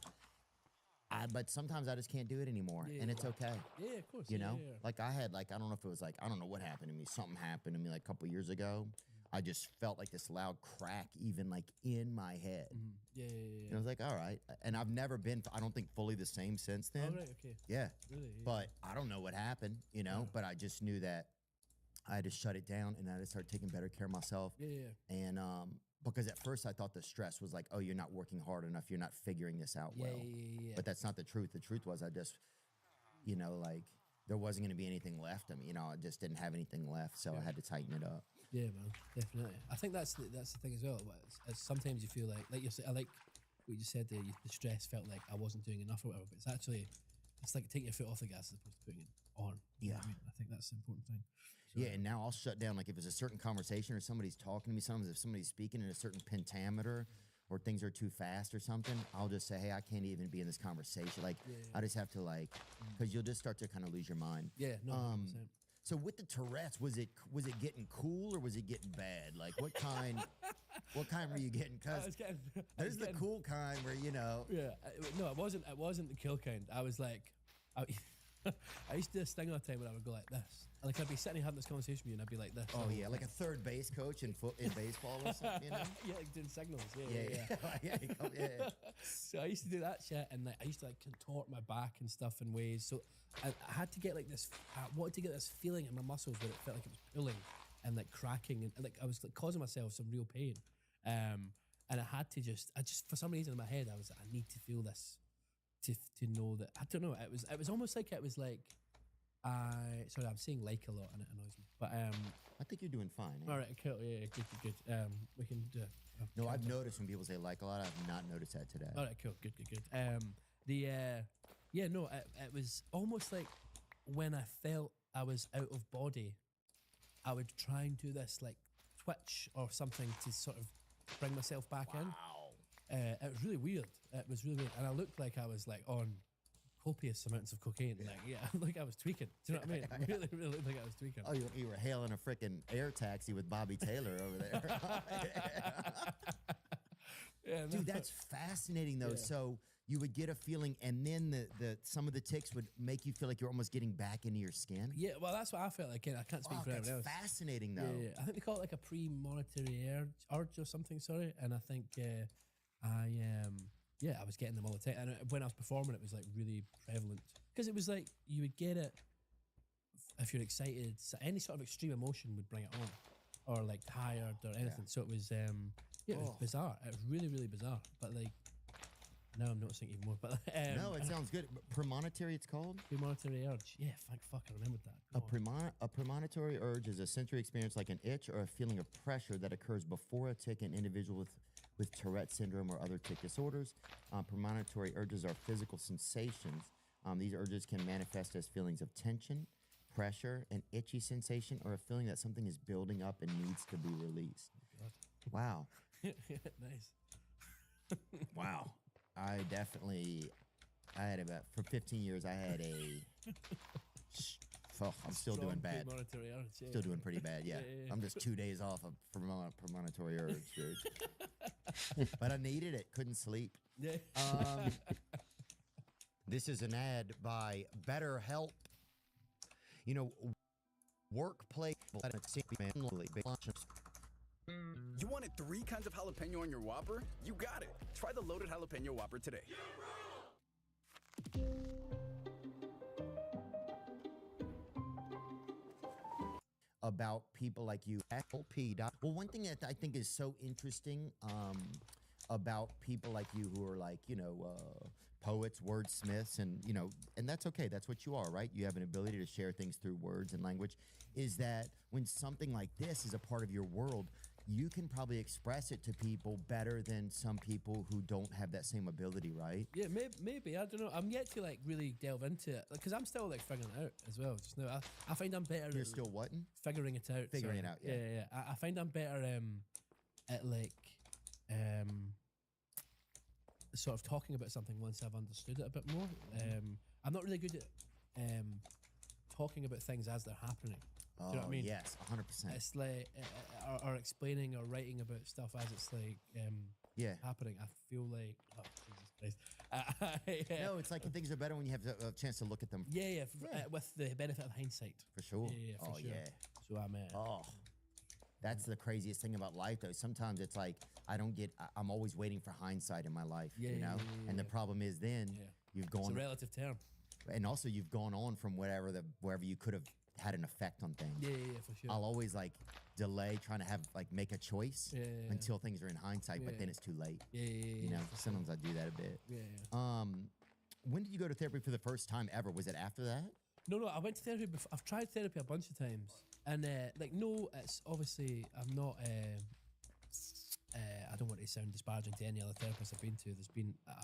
S18: But sometimes I just can't do it anymore, and it's okay.
S22: Yeah, of course.
S18: You know? Like, I had, like, I don't know if it was like, I don't know what happened to me. Something happened to me like a couple years ago. I just felt like this loud crack even like in my head.
S22: Yeah.
S18: And I was like, all right. And I've never been, I don't think, fully the same since then.
S22: Oh, right, okay.
S18: Yeah.
S22: Really? Yeah.
S18: But I don't know what happened, you know, but I just knew that I had to shut it down and I had to start taking better care of myself.
S22: Yeah.
S18: And because at first I thought the stress was like, oh, you're not working hard enough. You're not figuring this out well.
S22: Yeah.
S18: But that's not the truth. The truth was I just, you know, like there wasn't going to be anything left of me. You know, I just didn't have anything left. So I had to tighten it up.
S22: Yeah, man, definitely. I think that's the thing as well. It's sometimes you feel like you say, I like what you said there. The stress felt like I wasn't doing enough or whatever, but it's like taking your foot off the gas as opposed to putting it on. You know what I mean? I think that's the important thing. So,
S18: yeah, and now I'll shut down. Like if it's a certain conversation or somebody's talking to me, sometimes if somebody's speaking in a certain pentameter or things are too fast or something, I'll just say, hey, I can't even be in this conversation. Like I just have to because you'll just start to kind of lose your mind.
S22: Yeah, no, 100%.
S18: So with the Tourette's, was it getting cool or was it getting bad? Like what kind were you getting? Because there's the cool kind where, you know.
S22: Yeah, no, it wasn't the kill kind. I was like, I used to do this thing all the time where I would go like this. Like I'd be sitting having this conversation with you and I'd be like this.
S18: Oh yeah, like a third base coach in baseball or something, you know?
S22: Yeah, like doing signals.
S18: Yeah.
S22: So I used to do that shit, and like I used to like contort my back and stuff in ways. So I had to get like this. I wanted to get this feeling in my muscles where it felt like it was pulling and like cracking, and like I was like causing myself some real pain. And I had to I just for some reason in my head I was like, I need to feel this to know that. I don't know. It was almost like it was like. Sorry, I'm saying like a lot and it annoys me. But
S18: I think you're doing fine.
S22: All right, cool. Yeah, good. We can do.
S18: No, I've noticed when people say like a lot. I've not noticed that today.
S22: All right, cool, good. It was almost like when I felt I was out of body, I would try and do this like twitch or something to sort of bring myself back in. It was really weird. And I looked like I was like on copious amounts of cocaine. Like I was tweaking. Do you know what I mean? Really looked like I was tweaking.
S18: Oh, you were hailing a freaking air taxi with Bobby Taylor over there. Dude, that's fascinating though. Yeah. So you would get a feeling, and then the some of the tics would make you feel like you're almost getting back into your skin.
S22: Yeah, well, that's what I felt like. I can't speak for everyone else.
S18: That's fascinating though.
S22: Yeah, I think they call it like a premonitory urge or something. Sorry, and I think I was getting them all the time. And when I was performing, it was like really prevalent because it was like you would get it if you're excited. So any sort of extreme emotion would bring it on, or like tired or anything. So it was it was bizarre. It was really, really bizarre. But like now I'm noticing even more. But
S18: no, it sounds good. Premonitory, it's called?
S22: Premonitory urge. Yeah, fuck, I remembered that.
S18: A premonitory urge is a sensory experience like an itch or a feeling of pressure that occurs before a tick in individual with Tourette syndrome or other tick disorders. Premonitory urges are physical sensations. These urges can manifest as feelings of tension, pressure, an itchy sensation, or a feeling that something is building up and needs to be released. Wow.
S22: Nice.
S18: Wow. I had about, for 15 years, I had I'm still doing bad.
S22: Premonitory urge, yeah.
S18: Still doing pretty bad, yeah. I'm just 2 days off of premonitory urge, dude. But I needed it. Couldn't sleep.
S22: Yeah.
S18: This is an ad by BetterHelp. You know, workplace.
S8: You wanted 3 kinds of jalapeno on your Whopper? You got it. Try the loaded jalapeno Whopper today.
S18: About people like you. Well, one thing that I think is so interesting about people like you who are like, poets, wordsmiths, and, and that's okay. That's what you are, right? You have an ability to share things through words and language. Is that when something like this is a part of your world, you can probably express it to people better than some people who don't have that same ability, right?
S22: Yeah, maybe. I don't know. I'm yet to really delve into it because I'm still figuring it out as well. Just now, I find I'm better.
S18: You're still what?
S22: Figuring it out.
S18: Figuring it out. Yeah.
S22: I find I'm better at sort of talking about something once I've understood it a bit more. I'm not really good at talking about things as they're happening. Do you know what I mean?
S18: Yes, 100%.
S22: It's like, or explaining or writing about stuff as it's happening. I feel like, oh, Jesus Christ.
S18: No, it's like things are better when you have a chance to look at them.
S22: Yeah. With the benefit of hindsight.
S18: For sure.
S22: Yeah, for sure.
S18: Yeah.
S22: So I'm
S18: that's the craziest thing about life, though. Sometimes it's like I'm always waiting for hindsight in my life, And the problem is then you've gone.
S22: It's a relative term.
S18: And also you've gone on from wherever you could have had an effect on things.
S22: Yeah, for sure.
S18: I'll always delay trying to make a choice until things are in hindsight, but then it's too late.
S22: Yeah.
S18: Sometimes I do that a bit.
S22: Yeah.
S18: When did you go to therapy for the first time ever? Was it after that?
S22: No, I went to therapy before. I've tried therapy a bunch of times. And it's obviously I'm not I don't want to sound disparaging to any other therapist I've been to.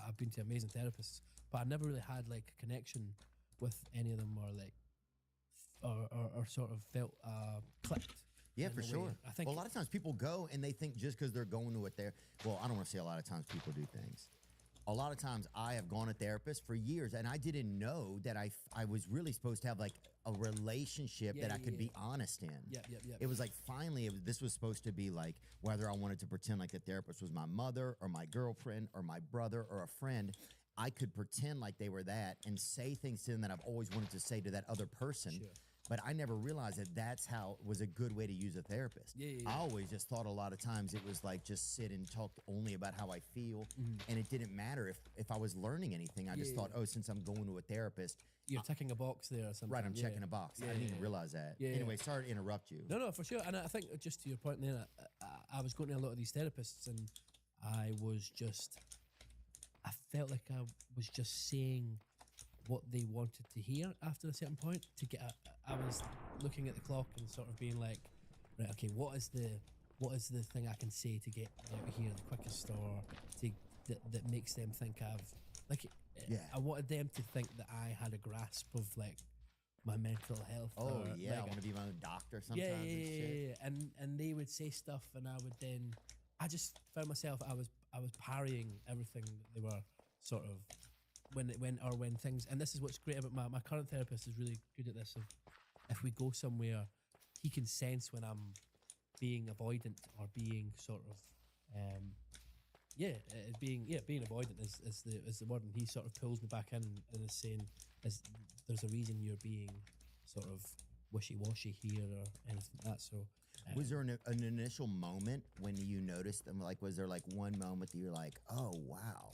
S22: I've been to amazing therapists, but I never really had a connection with any of them or sort of felt clicked.
S18: Yeah, for sure.
S22: I think
S18: a lot of times people go and they think just because they're going to well, I don't want to say a lot of times people do things. A lot of times I have gone to therapists for years and I didn't know that I was really supposed to have a relationship that I could be honest in.
S22: Yeah.
S18: It was finally, this was supposed to be whether I wanted to pretend like the therapist was my mother or my girlfriend or my brother or a friend, I could pretend like they were that and say things to them that I've always wanted to say to that other person.
S22: Sure.
S18: But I never realized that's how it was a good way to use a therapist.
S22: Yeah.
S18: I always just thought a lot of times it was just sit and talk only about how I feel. And it didn't matter if I was learning anything. I just thought, since I'm going to a therapist.
S22: You're ticking a box there or something.
S18: Right, I'm checking a box. I didn't even realize that. Anyway, sorry to interrupt you.
S22: No, for sure. And I think just to your point there, I was going to a lot of these therapists and I felt like I was just saying what they wanted to hear after a certain point I was looking at the clock and sort of being like, right, okay, what is the thing I can say to get out of here the quickest or that makes them think I wanted them to think that I had a grasp of my mental health.
S18: I want to be my own doctor sometimes.
S22: And they would say stuff and I just found myself I was parrying everything that they were sort of when things, and this is what's great about my current therapist is really good at this. If we go somewhere, he can sense when I'm being avoidant or being sort of being avoidant is the word, and he sort of pulls me back in and is saying there's a reason you're being sort of wishy-washy here or anything like that. So
S18: was there an initial moment when you noticed them? Was there one moment that you're like, oh wow?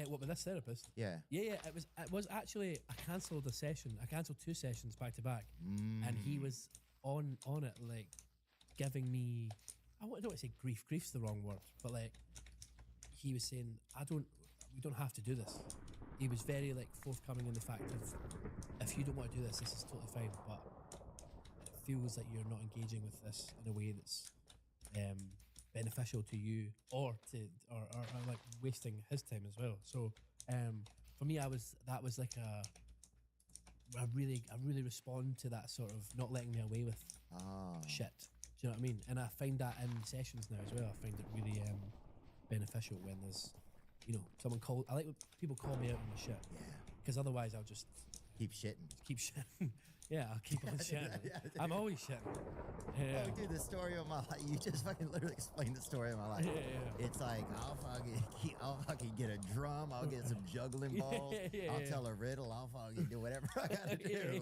S22: What with this therapist?
S18: Yeah.
S22: It was actually I cancelled a session. I cancelled 2 sessions back to back, and he was on it giving me, don't want to say grief. Grief's the wrong word, but like he was saying, we don't have to do this. He was very like forthcoming in the fact of, if you don't want to do this is totally fine, but it feels like you're not engaging with this in a way that's beneficial to you or like wasting his time as well. So for me, that was like I really respond to that sort of not letting me away with shit. Do you know what I mean? And I find that in sessions now as well. I find it really beneficial when there's, you know, someone call. I like when people call me out on my shit. Yeah. Because otherwise, I'll just
S18: keep shitting.
S22: Keep shitting. Yeah, I'll keep on shitting. I'm always shitting. Yeah.
S18: Oh, dude, the story of my life. You just fucking literally explained the story of my life.
S22: Yeah.
S18: It's like, I'll fucking get a drum. I'll get some juggling balls. I'll tell a riddle. I'll fucking do whatever I gotta do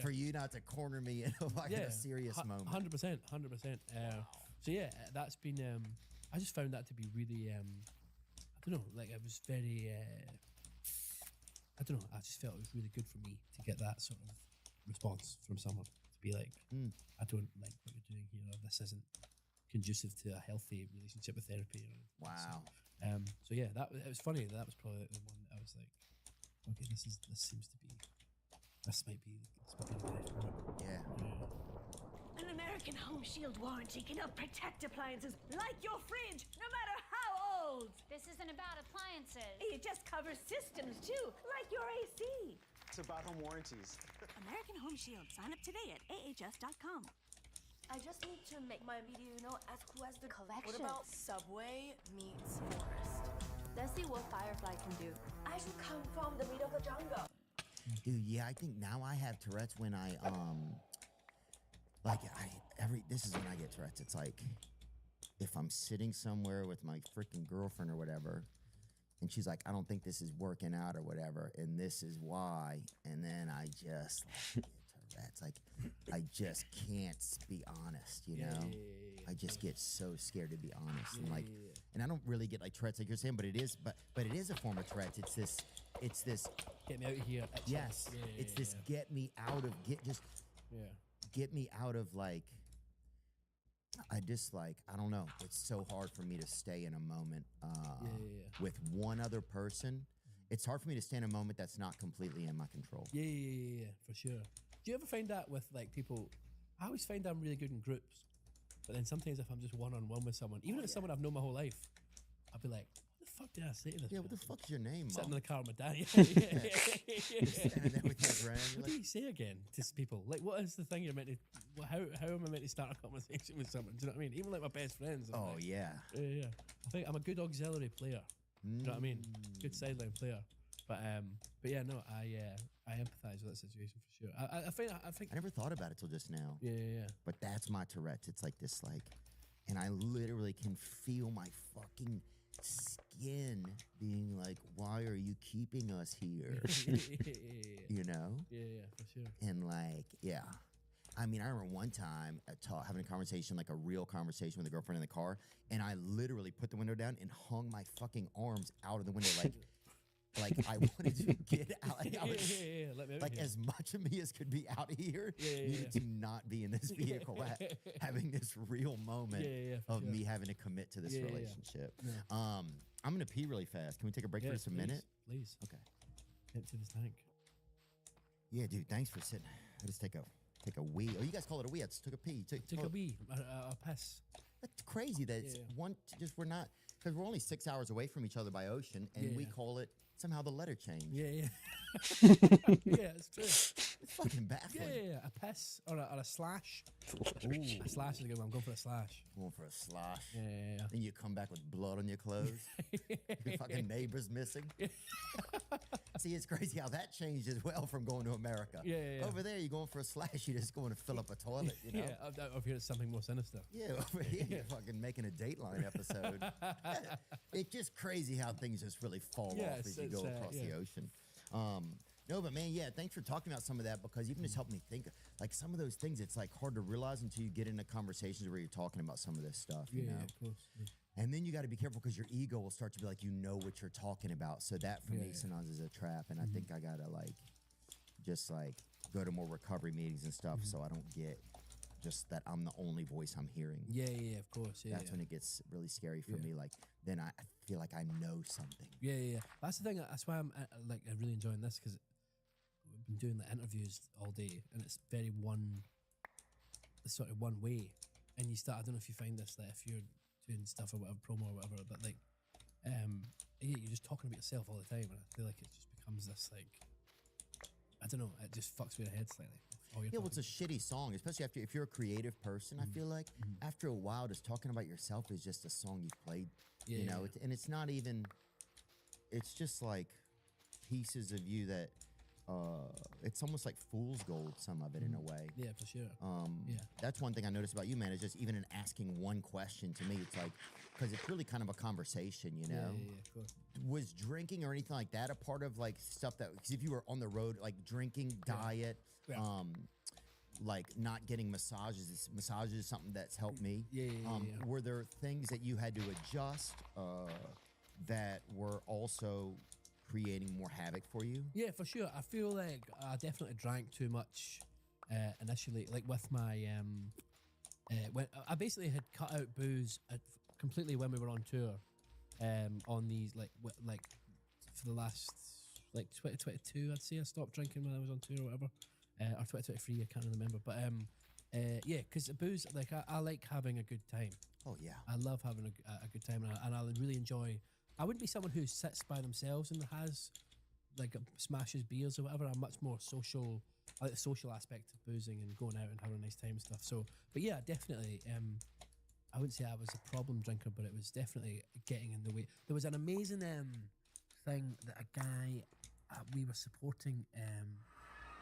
S18: for you not to corner me in a serious moment.
S22: 100%. So yeah, that's been. I just found that to be really. I don't know. Like it was very. I don't know. I just felt it was really good for me to get that sort of response from someone to be like, I don't like what you're doing here. Or this isn't conducive to a healthy relationship with therapy.
S18: Wow.
S22: So yeah, it was funny. That was probably the one that I was like, okay, this might be the guy for it.
S18: Yeah.
S9: An American Home Shield warranty cannot protect appliances like your fridge, no matter how old.
S10: This isn't about appliances.
S9: It just covers systems too, like your AC.
S23: It's about home warranties.
S9: American Home Shield. Sign up today at ahs.com.
S24: I just need to make my video, as cool as the collection.
S25: What about Subway meets Forest?
S24: Let's see what Firefly can do. I should come from the middle of the jungle.
S18: Dude, yeah, I think now I have Tourette's when I this is when I get Tourette's. It's like if I'm sitting somewhere with my freaking girlfriend or whatever, and she's like, I don't think this is working out or whatever, and this is why, and then I just get Tourette's. Like I just can't be honest, you know? I just get so scared to be honest. And like and I don't really get like Tourette's like you're saying, but it is a form of Tourette's. It's this
S22: get me out of here.
S18: Yes. It's this get me out of get me out of like I don't know. It's so hard for me to stay in a moment with one other person. It's hard for me to stay in a moment that's not completely in my control.
S22: Yeah, for sure. Do you ever find that with like people? I always find I'm really good in groups, but then sometimes if I'm just one-on-one with someone, even if it's someone I've known my whole life, I'll be like, what the fuck did I say to this?
S18: Yeah, what the fuck's your name,
S22: Sitting
S18: Mom?
S22: in the car with my dad.
S18: Standing there with your friend.
S22: What do you say again to people? Like, what is the thing you're meant to? How am I meant to start a conversation with someone? Do you know what I mean? Even like my best friends. I'm like,
S18: yeah.
S22: Yeah. I think I'm a good auxiliary player. Do you know what I mean? Good sideline player. But yeah, no, I empathise with that situation for sure. I think
S18: I never thought about it till just now.
S22: Yeah.
S18: But that's my Tourette's. It's like this, and I literally can feel my fucking skin being like, "Why are you keeping us here?" You know?
S22: Yeah, for sure.
S18: And I mean, I remember one time having a conversation, like a real conversation with a girlfriend in the car, and I literally put the window down and hung my fucking arms out of the window, like I wanted to get out. Like, I was,
S22: let me out
S18: like
S22: here.
S18: as much of me as could be out of here needed to not be in this vehicle, having this real moment of me having to commit to this relationship. I'm gonna pee really fast. Can we take a break for just a minute?
S22: Please.
S18: Okay.
S22: Empty this tank.
S18: Yeah, dude. Thanks for sitting. I just take a wee. Oh, you guys call it a wee. I just took a pee.
S22: Took a wee. A piss.
S18: That's crazy that it's we're not, because we're only 6 hours away from each other by ocean, and we call it somehow the letter change.
S22: Yeah. Yeah, it's true.
S18: It's fucking baffling.
S22: Yeah. A piss or a slash. Ooh, a slash is a good one. I'm going for a slash.
S18: Going for a slash.
S22: Yeah.
S18: Then you come back with blood on your clothes. Your fucking neighbor's missing. See, it's crazy how that changed as well from going to America.
S22: Yeah.
S18: Over there, you're going for a slash. You're just going to fill up a toilet. You know?
S22: Yeah. Over here, it's something more sinister.
S18: Yeah, over here, you're fucking making a Dateline episode. It's just crazy how things just really fall off as you go across the ocean. No, but man, thanks for talking about some of that, because even just helped me think, like some of those things, it's like hard to realize until you get into conversations where you're talking about some of this stuff, you know?
S22: Yeah, of course. Yeah.
S18: And then you got to be careful, because your ego will start to be like, you know what you're talking about. So that for me sometimes is a trap. And I think I got to just go to more recovery meetings and stuff so I don't get just that I'm the only voice I'm hearing.
S22: Yeah, of course. Yeah,
S18: That's when it gets really scary for me. Like, then I feel like I know something.
S22: Yeah. That's the thing. That's why I'm really enjoying this, because we've been doing the interviews all day, and it's very one way. And you start. I don't know if you find this, that if you're doing stuff or whatever, promo or whatever, but like, you're just talking about yourself all the time, and I feel like it just becomes this like, I don't know, it just fucks with your head slightly.
S18: Yeah, well, it's a shitty song, especially if you're a creative person. I feel like after a while, just talking about yourself is just a song you've played. You know, and it's not even. It's just like pieces of you that. It's almost like fool's gold, some of it in a way.
S22: Yeah, for sure.
S18: That's one thing I noticed about you, man, is just even in asking one question to me, it's like, because it's really kind of a conversation, you know?
S22: Yeah, of course.
S18: Was drinking or anything like that a part of like stuff that, because if you were on the road, like drinking, diet, like not getting massages is something that's helped me. Were there things that you had to adjust that were also creating more havoc for you?
S22: Yeah, for sure. I feel like I definitely drank too much initially. Like with my, when I basically had cut out booze completely when we were on tour. On these like for the last 2022, I'd say I stopped drinking when I was on tour or whatever, or 2023. I can't remember, but because booze, like I like having a good time.
S18: Oh yeah,
S22: I love having a good time, and I really enjoy. I wouldn't be someone who sits by themselves and has like smashes beers or whatever. I'm much more social. I like the social aspect of boozing and going out and having a nice time and stuff. So, but yeah, definitely. I wouldn't say I was a problem drinker, but it was definitely getting in the way. There was an amazing thing that a guy we were supporting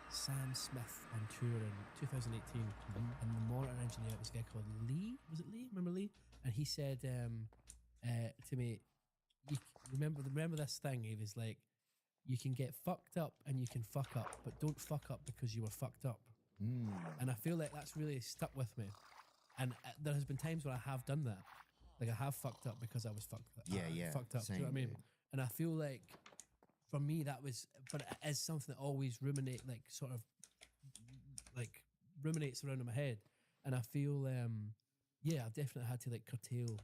S22: Sam Smith on tour in 2018, and the monitor engineer was a guy called Lee. Was it Lee? Remember Lee? And he said to me, you remember this thing? He was like, you can get fucked up and you can fuck up, but don't fuck up because you were fucked up. And I feel like that's really stuck with me. And there has been times where I have done that. Like I have fucked up because I was fucked up. Fucked up. Do you know what I mean? And I feel like for me that was, but it is something that always ruminates around in my head. And I feel, I've definitely had to like curtail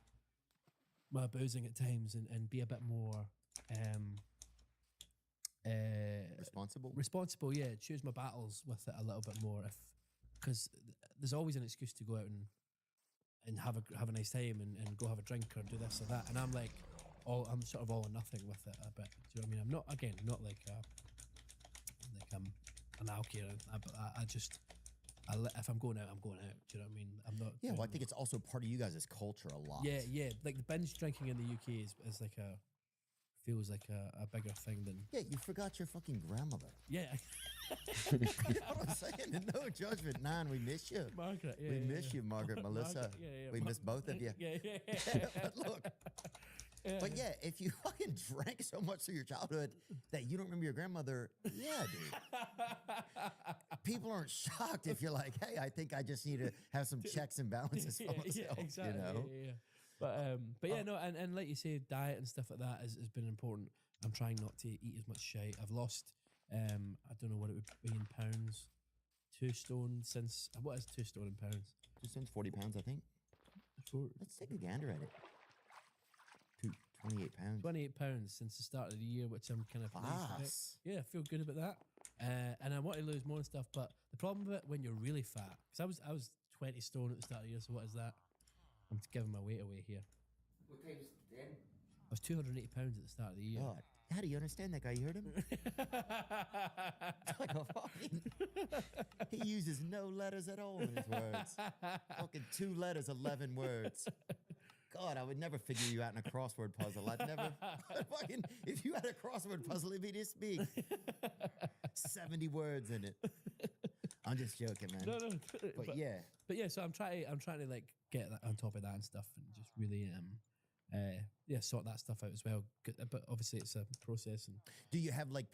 S22: my boozing at times and be a bit more responsible. Yeah, choose my battles with it a little bit more, because there's always an excuse to go out and have a nice time and go have a drink or do this or that, and I'm like I'm sort of all or nothing with it a bit. Do you know what I mean? I'm not like I'm an alky, but I just if I'm going out, I'm going out. Do you know what I mean? I'm not.
S18: Yeah, well, I think it's also part of you guys' culture a lot.
S22: Yeah. Like the binge drinking in the UK is like feels like a bigger thing than.
S18: Yeah, you forgot your fucking grandmother.
S22: Yeah.
S18: You know what I'm saying? No judgment, we miss you.
S22: Margaret,
S18: we miss you, Margaret, Melissa.
S22: Margaret,
S18: we miss both of you.
S22: Yeah.
S18: But look. But yeah, if you fucking drank so much through your childhood that you don't remember your grandmother, yeah, dude. People aren't shocked if you're like, hey, I think I just need to have some checks and balances for myself.
S22: Yeah, exactly.
S18: You know?
S22: Yeah. But yeah, no, and like you say, diet and stuff like that has been important. I'm trying not to eat as much shite. I've lost, I don't know what it would be in pounds, 2 stone since, what is 2 stone in pounds?
S18: 2 stones, 40 pounds, I think. Let's take a gander at it. 28 pounds.
S22: 28 pounds since the start of the year, which I'm kind of pleased about. Yeah, I feel good about that. And I want to lose more and stuff, but the problem with it when you're really fat, because I was 20 stone at the start of the year, so what is that? I'm giving my weight away here.
S18: What time's then?
S22: I was 280 pounds at the start of the year.
S18: God. How do you understand that guy? You heard him? Like a fucking, he uses no letters at all in his words. Fucking 2 letters, 11 words. God, I would never figure you out in a crossword puzzle. I'd never fucking, if you had a crossword puzzle, it'd be this big. 70 words in it. I'm just joking, man.
S22: No.
S18: But yeah.
S22: But yeah, so I'm trying to like get on top of that and stuff, and just really sort that stuff out as well. But obviously it's a process. And
S18: do you have like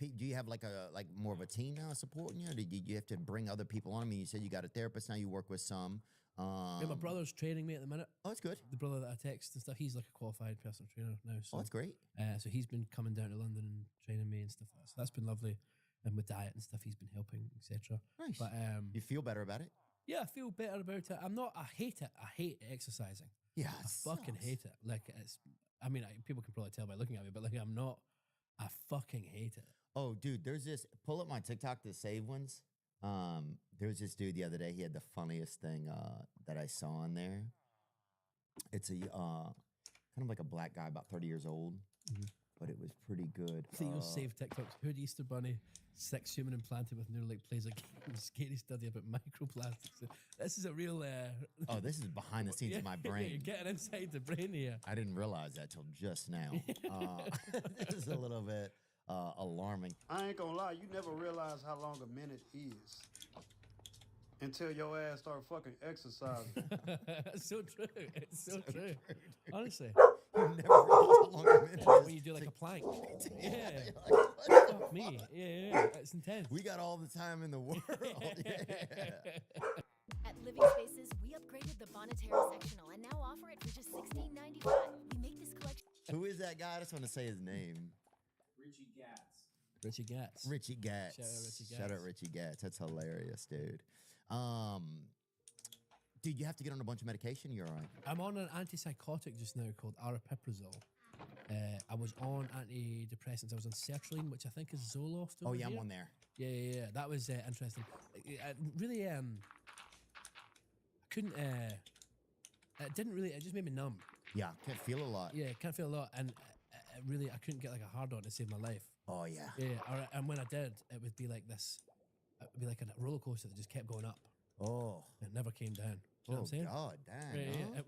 S18: a more of a team now supporting you? Or did you have to bring other people on? I mean, you said you got a therapist now. You work with some.
S22: Yeah, my brother's training me at the minute.
S18: Oh, that's good.
S22: The brother that I text and stuff, he's like a qualified personal trainer now. So,
S18: oh, that's great.
S22: So he's been coming down to London and training me and stuff like that. So that's been lovely. And with diet and stuff, he's been helping, etc.
S18: Nice.
S22: But
S18: you feel better about it?
S22: Yeah, I feel better about it. I hate it. I hate exercising.
S18: Yeah,
S22: I fucking hate it. Like, I mean, people can probably tell by looking at me, but like, I fucking hate it.
S18: Oh, dude, there's this, pull up my TikTok to save ones. There was this dude the other day, he had the funniest thing that I saw on there. It's a, kind of like a black guy, about 30 years old, but it was pretty good.
S22: Theo save TikToks. Hood Easter Bunny, 6 human implanted with Neuralink plays a scary study about microplastics. This is a real...
S18: oh, this is behind the scenes of my brain.
S22: You're getting inside the brain here.
S18: I didn't realize that till just now. This is a little bit alarming.
S1: I ain't gonna lie, you never realize how long a minute is until your ass start fucking exercising.
S22: It's so true. It's so true. Honestly.
S18: You never realize how long a minute is.
S22: When you do like a plank. Yeah. Fuck me. Yeah. It's intense.
S18: We got all the time in the world.
S2: At Living Spaces, we upgraded the Bonatera sectional and now offer it for just $16.95. We make this collection.
S18: Who is that guy? I just want to say his name.
S22: Richie Gatz. Richie Gatz.
S18: Richie Gatz.
S22: Shout out Richie Gatz.
S18: Shout out Richie Gatz. That's hilarious, dude. Dude, you have to get on a bunch of medication. You're all right.
S22: I'm on an antipsychotic just now called aripiprazole. I was on antidepressants. I was on sertraline, which I think is Zoloft.
S18: Oh, yeah,
S22: here.
S18: I'm on there.
S22: Yeah. That was interesting. Really, I couldn't. It didn't really. It just made me numb.
S18: Yeah, can't feel a lot.
S22: Yeah, can't feel a lot, and really, I couldn't get like a hard on to save my life.
S18: Oh yeah.
S22: Yeah, and when I did, it would be like this. It would be like a roller coaster that just kept going up.
S18: Oh.
S22: It never came down. You know what I'm saying?
S18: God, damn.
S22: Yeah, it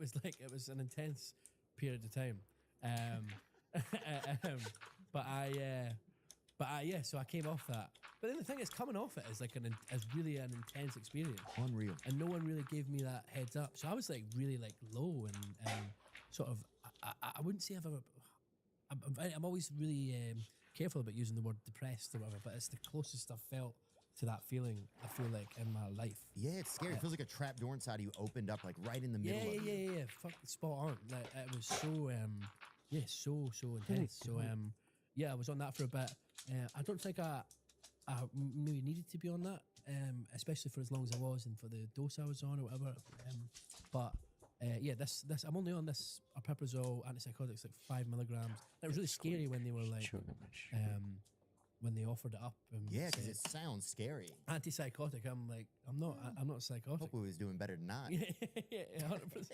S22: was an intense period of time. So I came off that. But then the thing is, coming off it is like is really an intense experience.
S18: Unreal.
S22: And no one really gave me that heads up. So I was like really like low and sort of, I wouldn't say I've ever, I'm always really careful about using the word depressed or whatever, but it's the closest I've felt to that feeling, I feel like, in my life.
S18: Yeah, it's scary. It feels like a trap door inside of you opened up like right in the middle of it.
S22: Yeah. Fuck, spot on. Like, it was so, so intense. So, I was on that for a bit. I don't think I maybe needed to be on that, especially for as long as I was and for the dose I was on or whatever. This I'm only on this aripiprazole antipsychotics, like 5 milligrams. It was really scary when they were like, when they offered it up.
S18: Yeah, because it sounds scary.
S22: Antipsychotic. I'm like, I'm not psychotic.
S18: Hope we was doing better than that.
S22: Yeah, 100%.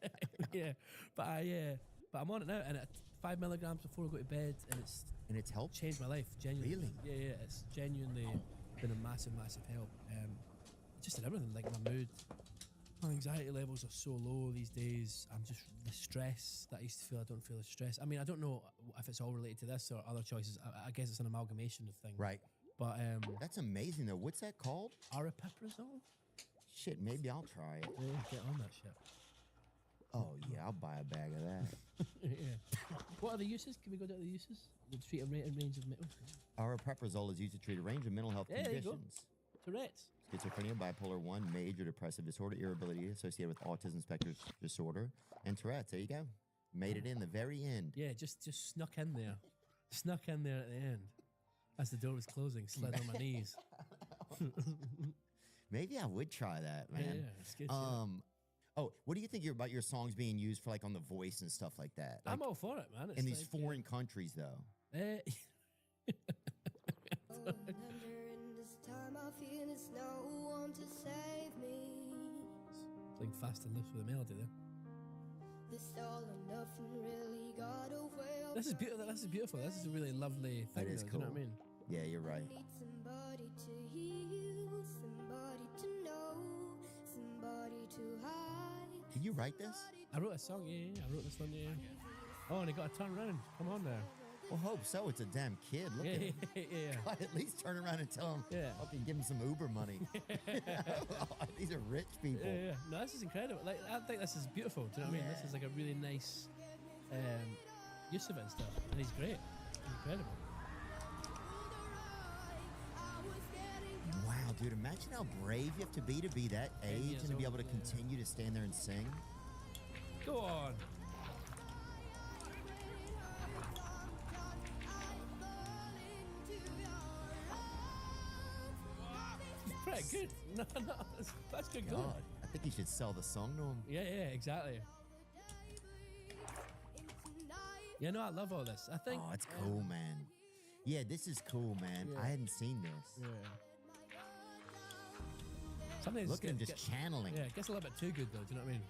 S22: Yeah, but I'm on it now, and at 5 milligrams before I go to bed, and it's
S18: helped,
S22: changed my life genuinely.
S18: Really?
S22: Yeah, it's genuinely been a massive help. Just in everything, like my mood. My anxiety levels are so low these days. I'm just, the stress that I used to feel, I don't feel the stress. I mean, I don't know if it's all related to this or other choices. I guess it's an amalgamation of things.
S18: Right.
S22: But
S18: that's amazing though. What's that called?
S22: Aripiprazole?
S18: Shit, maybe I'll try it.
S22: Yeah, get on that shit.
S18: Oh yeah, I'll buy a bag of that.
S22: Yeah. What are the uses? Can we go down to the uses? The treat a range of mental.
S18: Aripiprazole is used to treat a range of mental health conditions.
S22: Tourette's.
S18: Schizophrenia, bipolar 1, major depressive disorder, irritability associated with autism spectrum disorder, and Tourette's. There you go. Made it in the very end.
S22: Yeah, just snuck in there. Snuck in there at the end. As the door was closing, slid on my knees.
S18: Maybe I would try that, man.
S22: Yeah, it's good.
S18: Oh, what do you think about your songs being used for like on The Voice and stuff like that? Like,
S22: I'm all for it, man. It's
S18: in these foreign countries, though. Playing fast and loose with a melody there. This is beautiful. This is beautiful. This is a really lovely thing. It is
S22: though,
S18: cool.
S22: You know what I mean?
S18: Yeah, you're right.
S11: Somebody to heal, somebody to know, somebody to hide.
S18: Did you write this?
S22: I wrote a song, yeah. I wrote this one, yeah. Oh, and he got to turn around. Come on there.
S18: Well, hope so. It's a damn kid. Look at him.
S22: Yeah.
S18: God, at least turn around and tell him.
S22: Yeah.
S18: Fucking give him some Uber money. These are rich people.
S22: Yeah. No, this is incredible. Like, I think this is beautiful. Do you know what I mean? This is like a really nice use of it and stuff. And he's great. Incredible.
S18: Wow, dude, imagine how brave you have to be that age and to be able to continue to stand there and sing.
S22: Go on. Pretty good. No, that's good.
S18: God, I think you should sell the song to him.
S22: Yeah, exactly. Yeah, no, I love all this. I think.
S18: Oh, it's cool, man. Yeah, this is cool, man.
S22: Yeah.
S18: I hadn't seen this.
S22: Yeah. Sometimes
S18: Look at him just channeling.
S22: Yeah, it gets a little bit too good though. Do you know what I mean?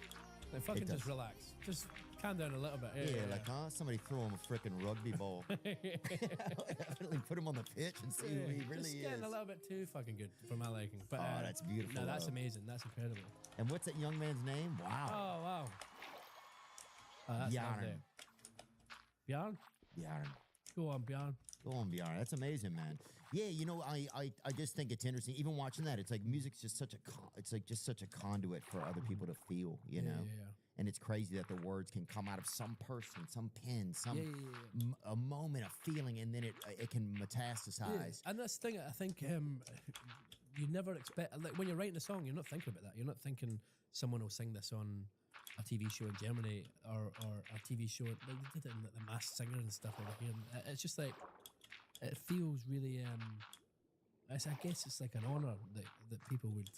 S22: Like fucking just relax. Just calm down a little bit.
S18: Yeah, like, huh? Somebody throw him a freaking rugby ball. Definitely put him on the pitch and see who he really
S22: just
S18: is.
S22: getting a little bit too fucking good for my liking. But,
S18: that's beautiful.
S22: No, that's
S18: though.
S22: amazing. That's incredible.
S18: And what's that young man's name? Wow.
S22: Oh, wow. Oh, that's
S18: Bjarne.
S22: lovely. Bjarne?
S18: Bjarne.
S22: Go on, Bjarne.
S18: Go on, Bjarne. That's amazing, man. Yeah, you know, I just think it's interesting. Even watching that, it's like music's just such a conduit for other people to feel, you know.
S22: Yeah.
S18: And it's crazy that the words can come out of some person, some pen, some a moment, a feeling, and then it can metastasize.
S22: Yeah. And that's the thing. I think you never expect, like when you're writing a song, you're not thinking about that. You're not thinking someone will sing this on a TV show in Germany or a TV show. Like they did it in the Masked Singer and stuff over here. And it's just like it feels really. I guess it's like an honor that people would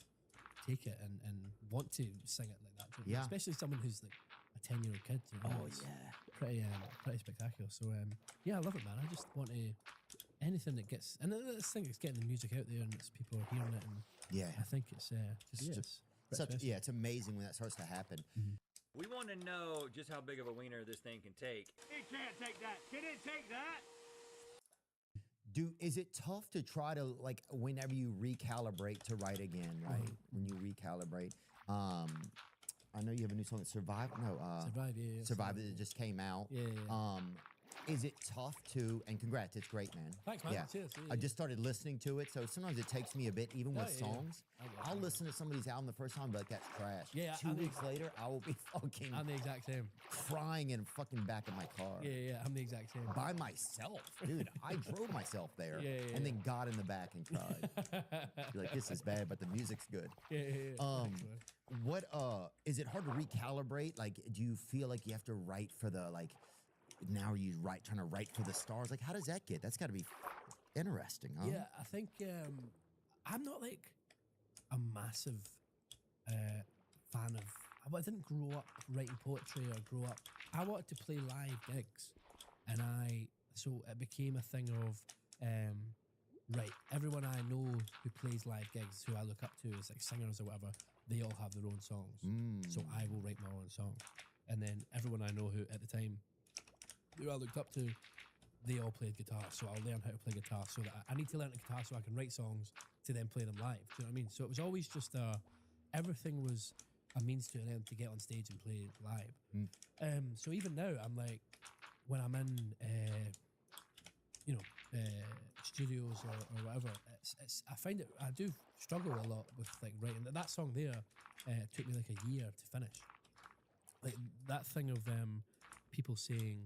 S22: take it and want to sing it like that.
S18: Yeah.
S22: Especially someone who's like a 10-year-old kid. You know?
S18: Oh,
S22: It's
S18: yeah.
S22: Pretty spectacular. So yeah, I love it, man. I just want to anything that gets, and this thing is getting the music out there and it's people are hearing it, and
S18: Yeah.
S22: I think it's
S18: it's amazing when that starts to happen.
S7: We want to know just how big of a wiener this thing can take.
S12: It can't take that. Can it take that?
S18: Is it tough to try to, like, whenever you recalibrate to write again, right? When you recalibrate, I know you have a new song, Survive. No,
S22: Survive. Yeah,
S18: Survive. That just came out.
S22: Yeah.
S18: Is it tough to? And congrats, it's great, man.
S22: Thanks, man.
S18: Yeah.
S22: Cheers. Yeah,
S18: I just started listening to it, so sometimes it takes me a bit, even with
S22: Yeah, yeah.
S18: songs. I'll listen to somebody's album the first time, and be like, that's trash.
S22: Yeah,
S18: 2 weeks later, I will be fucking
S22: I'm the exact same.
S18: crying in fucking back of my car.
S22: Yeah, I'm the exact same.
S18: By myself, dude. I drove myself there,
S22: Yeah.
S18: and then got in the back and cried. You're like, this is bad, but the music's good.
S22: Yeah.
S18: What is it hard to recalibrate? Like, do you feel like you have to write for the, like, now are you trying to write for the stars? Like, how does that get? That's got to be interesting, huh?
S22: Yeah, I think I'm not like a massive fan of. I didn't grow up writing poetry or grow up. I wanted to play live gigs, and so it became a thing of right. Everyone I know who plays live gigs, who I look up to as like singers or whatever, they all have their own songs. So I will write my own song, and then everyone I know who at the time who I looked up to, they all played guitar, so I'll learn how to play guitar. So that I need to learn the guitar so I can write songs to then play them live. Do you know what I mean? So it was always just everything was a means to an end to get on stage and play live. So even now, I'm like, when I'm in, studios or whatever, it's I find it, I do struggle a lot with like writing. That song there took me like a year to finish. Like that thing of people saying,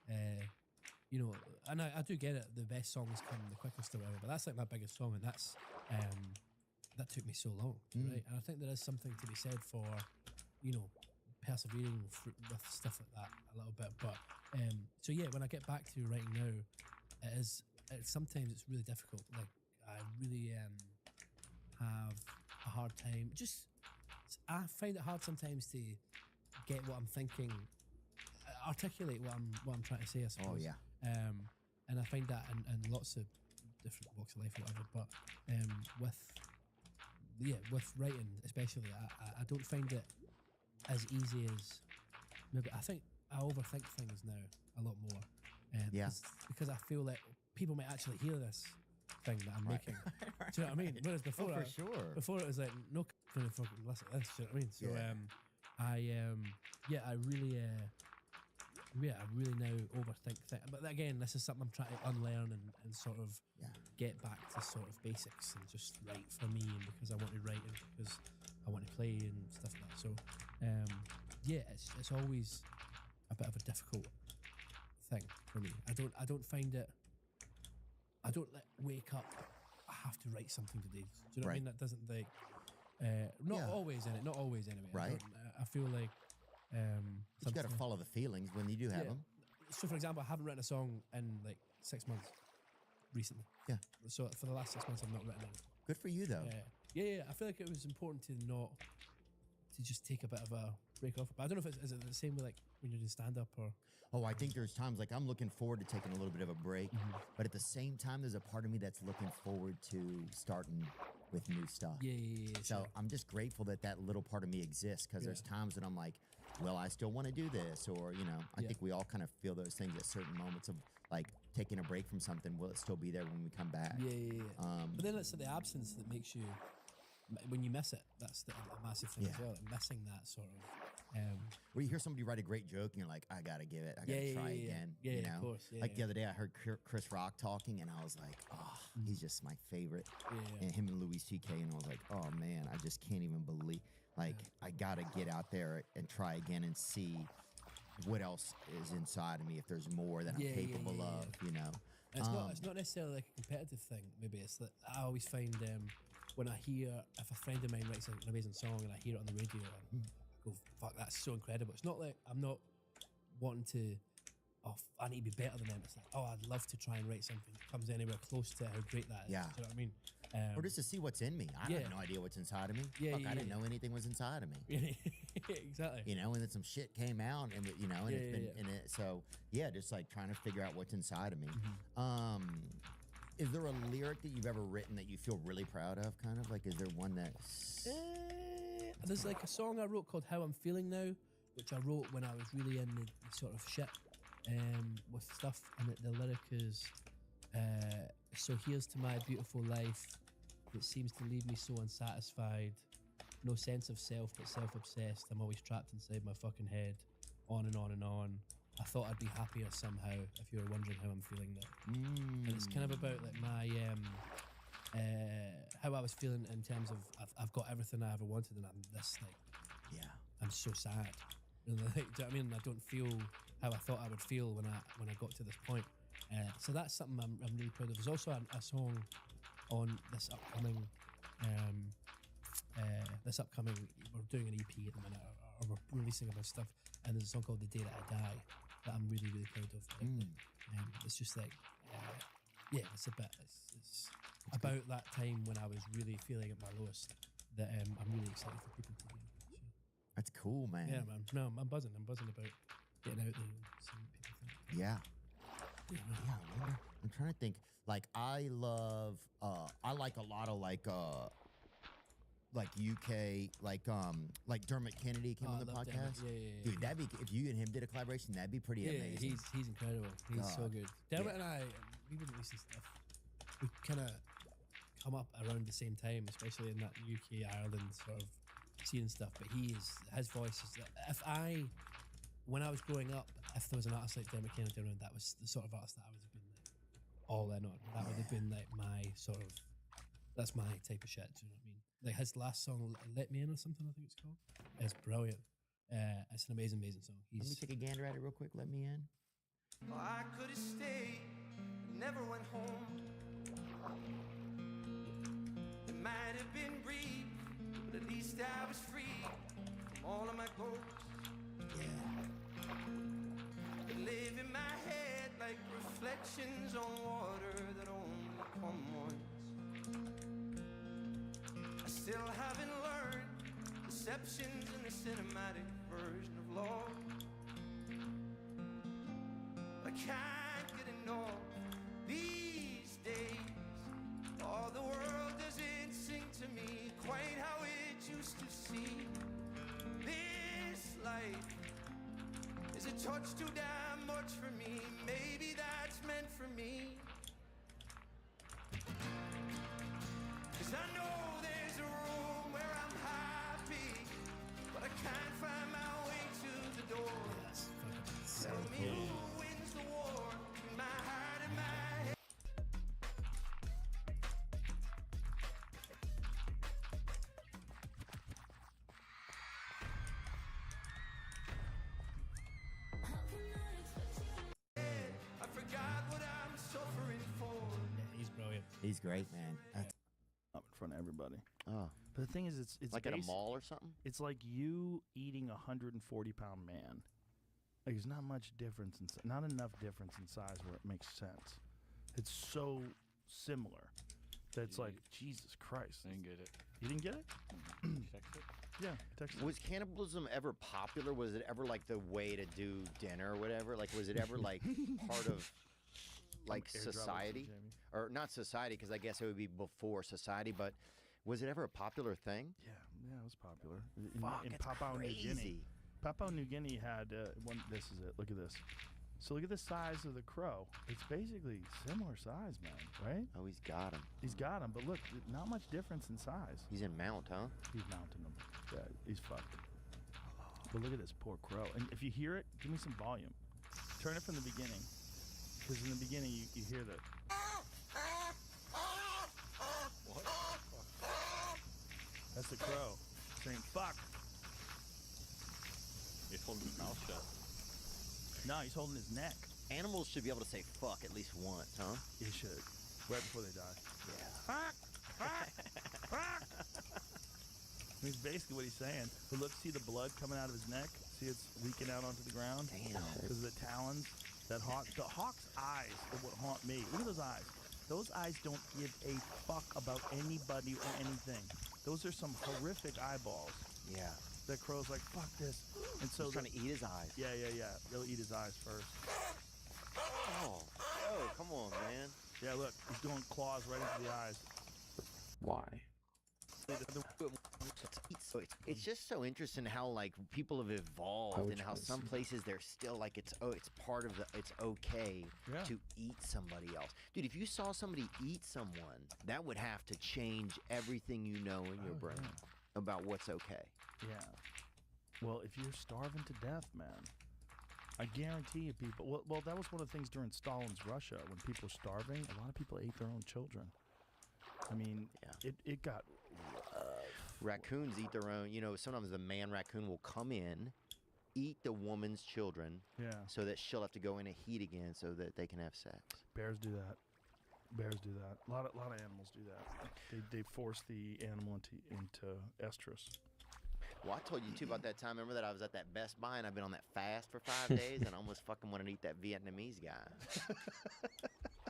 S22: and I do get it, the best songs come the quickest or whatever, but that's like my biggest song, and that's that took me so long, right? And I think there is something to be said for, persevering with stuff like that a little bit. But so yeah, when I get back to writing now, sometimes it's really difficult. Like I really have a hard time. I find it hard sometimes to get what I'm thinking, articulate what I'm trying to say, I suppose.
S18: Oh, yeah.
S22: And I find that in lots of different walks of life or whatever, but with writing especially, I don't find it as easy as maybe. I think I overthink things now a lot more. Because I feel like people might actually hear this thing that I'm making. Do you know what I mean? Whereas before, before it was like, no, gonna fucking listen to this. Do you know what I mean? So I really now overthink things. But again, this is something I'm trying to unlearn and sort of get back to sort of basics and just write for me and because I want to write and because I want to play and stuff like that. So it's always a bit of a difficult thing for me. I don't find it. I don't wake up, I have to write something today. Do you know what I mean? That doesn't like not always anyway.
S18: Right.
S22: I feel like
S18: you got to follow the feelings when you do have them.
S22: So for example, I haven't written a song in like 6 months recently.
S18: Yeah.
S22: So for the last 6 months I've not written it.
S18: Good for you though.
S22: Yeah. I feel like it was important to not to just take a bit of a break off. But I don't know if is it the same with like when you're doing stand up or.
S18: Oh, I think there's times like I'm looking forward to taking a little bit of a break, but at the same time, there's a part of me that's looking forward to starting with new stuff.
S22: Yeah.
S18: So
S22: sure.
S18: I'm just grateful that that little part of me exists because there's times that I'm like, well, I still want to do this, or I think we all kind of feel those things at certain moments of like taking a break from something. Will it still be there when we come back?
S22: Yeah. But then it's the absence that makes you when you miss it. That's the massive thing as well. Missing that sort of.
S18: Where you hear somebody write a great joke and you're like, I gotta give it. I gotta try again.
S22: Yeah,
S18: you know?
S22: Of course.
S18: Like the other day, I heard Chris Rock talking, and I was like, oh, he's just my favorite. And him and Louis C.K. And I was like, oh man, I just can't even believe. Like, I gotta get out there and try again and see what else is inside of me. If there's more that I'm capable of,
S22: And it's not necessarily like a competitive thing. Maybe it's that I always find when I hear if a friend of mine writes an amazing song and I hear it on the radio. Go, fuck, that's so incredible. It's not like I'm not wanting to, I need to be better than them. It's like, I'd love to try and write something that comes anywhere close to how great that is.
S18: Yeah.
S22: Do you know what I mean?
S18: Or just to see what's in me. I have no idea what's inside of me. I didn't know anything was inside of me.
S22: Exactly.
S18: And then some shit came out, and it's been in it. So just like trying to figure out what's inside of me. Is there a lyric that you've ever written that you feel really proud of? Kind of like, is there one that's
S22: there's like a song I wrote called How I'm Feeling Now, which I wrote when I was really in the sort of shit with stuff, and the lyric is so here's to my beautiful life that seems to leave me so unsatisfied, no sense of self but self-obsessed, I'm always trapped inside my fucking head, on and on and on. I thought I'd be happier somehow, if you were wondering how I'm feeling now. And it's kind of about like my how I was feeling in terms of I've got everything I ever wanted, and I'm this like I'm so sad. And like, do you know what I mean? I don't feel how I thought I would feel when I got to this point. So that's something I'm really proud of. There's also a song on this upcoming we're doing an EP at the minute, or we're releasing a bunch of stuff, and there's a song called The Day That I Die that I'm really, really proud of. It's just like it's a bit it's about that time when I was really feeling at my lowest that I'm really excited for people to hear. So.
S18: That's cool, man.
S22: Yeah, man. No, I'm buzzing about getting out there and seeing what people think.
S18: Yeah, I'm trying to think. Like, I love I like a lot of like UK, like Dermot Kennedy came on the podcast. Dude, that'd be, if you and him did a collaboration, that'd be pretty amazing.
S22: He's incredible. He's so good. Dermot and I, we've been releasing stuff. We kind of come up around the same time, especially in that UK, Ireland sort of scene and stuff. But his voice is. When I was growing up, if there was an artist like Dermot Kennedy around, that was the sort of artist that I would have been like, all in on. That would have been like my sort of. That's my type of shit. Do you know what I mean? Like his last song, "Let Me In" or something, I think it's called. It's brilliant. It's an amazing song.
S18: Let me take a gander at it real quick. Let me in.
S13: Oh, I could have stayed, never went home. It might have been brief, but at least I was free from all of my goals. They live in my head like reflections on water that only come once. I still haven't learned deceptions in the cinematic version of love. I can't get enough these days. Oh, the world doesn't sing to me quite how it used to seem. This life is a touch too damn much for me. Maybe that's meant for me. 'Cause I know there's a room where I'm happy, but I can't find my way to the door. Tell me who wins the war in my heart and my head. I forgot what I'm suffering for.
S22: Yeah, he's brilliant.
S18: He's great, man. That's
S14: Up in front of everybody.
S18: Oh.
S14: But the thing is, it's
S15: like at a mall or something?
S14: It's like you eating a 140-pound man. Like, there's not much difference, not enough difference in size where it makes sense. It's so similar that it's like, Jesus Christ.
S17: I didn't get it.
S14: You didn't get it?
S17: Check it.
S14: Yeah, protects them.
S18: Was cannibalism ever popular? Was it ever like the way to do dinner or whatever? Like, was it ever like part of like society, or not society? Because I guess it would be before society. But was it ever a popular thing?
S14: Yeah, it was popular.
S18: Fuck,
S14: In
S18: it's
S14: Papua New Guinea.
S18: crazy.
S14: Papua New Guinea had one. This is it. Look at this. So look at the size of the crow. It's basically similar size, man. Right?
S18: Oh, he's got him.
S14: He's got him, but look, not much difference in size.
S18: He's in mount, huh?
S14: He's mounting them. Yeah, he's fucked. But look at this poor crow. And if you hear it, give me some volume. Turn it from the beginning. Because in the beginning, you hear the...
S18: What?
S14: That's the crow saying, fuck.
S15: He's holding his mouth shut.
S14: No, he's holding his neck.
S18: Animals should be able to say fuck at least once, huh?
S14: He should. Right before they die.
S18: Yeah.
S14: Fuck! Fuck! Fuck! That's basically what he's saying. But look, see the blood coming out of his neck? See it's leaking out onto the ground?
S18: Damn.
S14: Because of the talons. The hawk's eyes are what haunt me. Look at those eyes. Those eyes don't give a fuck about anybody or anything. Those are some horrific eyeballs.
S18: Yeah.
S14: That crow's like, fuck this. And so
S18: he's trying to eat his eyes.
S14: Yeah. They'll eat his eyes first.
S18: Oh, come on, man.
S14: Yeah, look, he's going claws right into the eyes.
S15: Why?
S18: It's just so interesting how like people have evolved and how some places they're still like it's part of it's okay to eat somebody else. Dude, if you saw somebody eat someone, that would have to change everything you know in your brain about what's okay.
S14: Yeah. Well, if you're starving to death, man, I guarantee you people... Well, that was one of the things during Stalin's Russia. When people were starving, a lot of people ate their own children. I mean, it got...
S18: Raccoons eat their own... You know, sometimes the man raccoon will come in, eat the woman's children, so that she'll have to go in and heat again so that they can have sex.
S14: Bears do that. Bears do that. A lot of animals do that. They force the animal into estrus.
S18: Well, I told you too about that time. Remember that I was at that Best Buy and I've been on that fast for 5 days and I almost fucking wanted to eat that Vietnamese guy.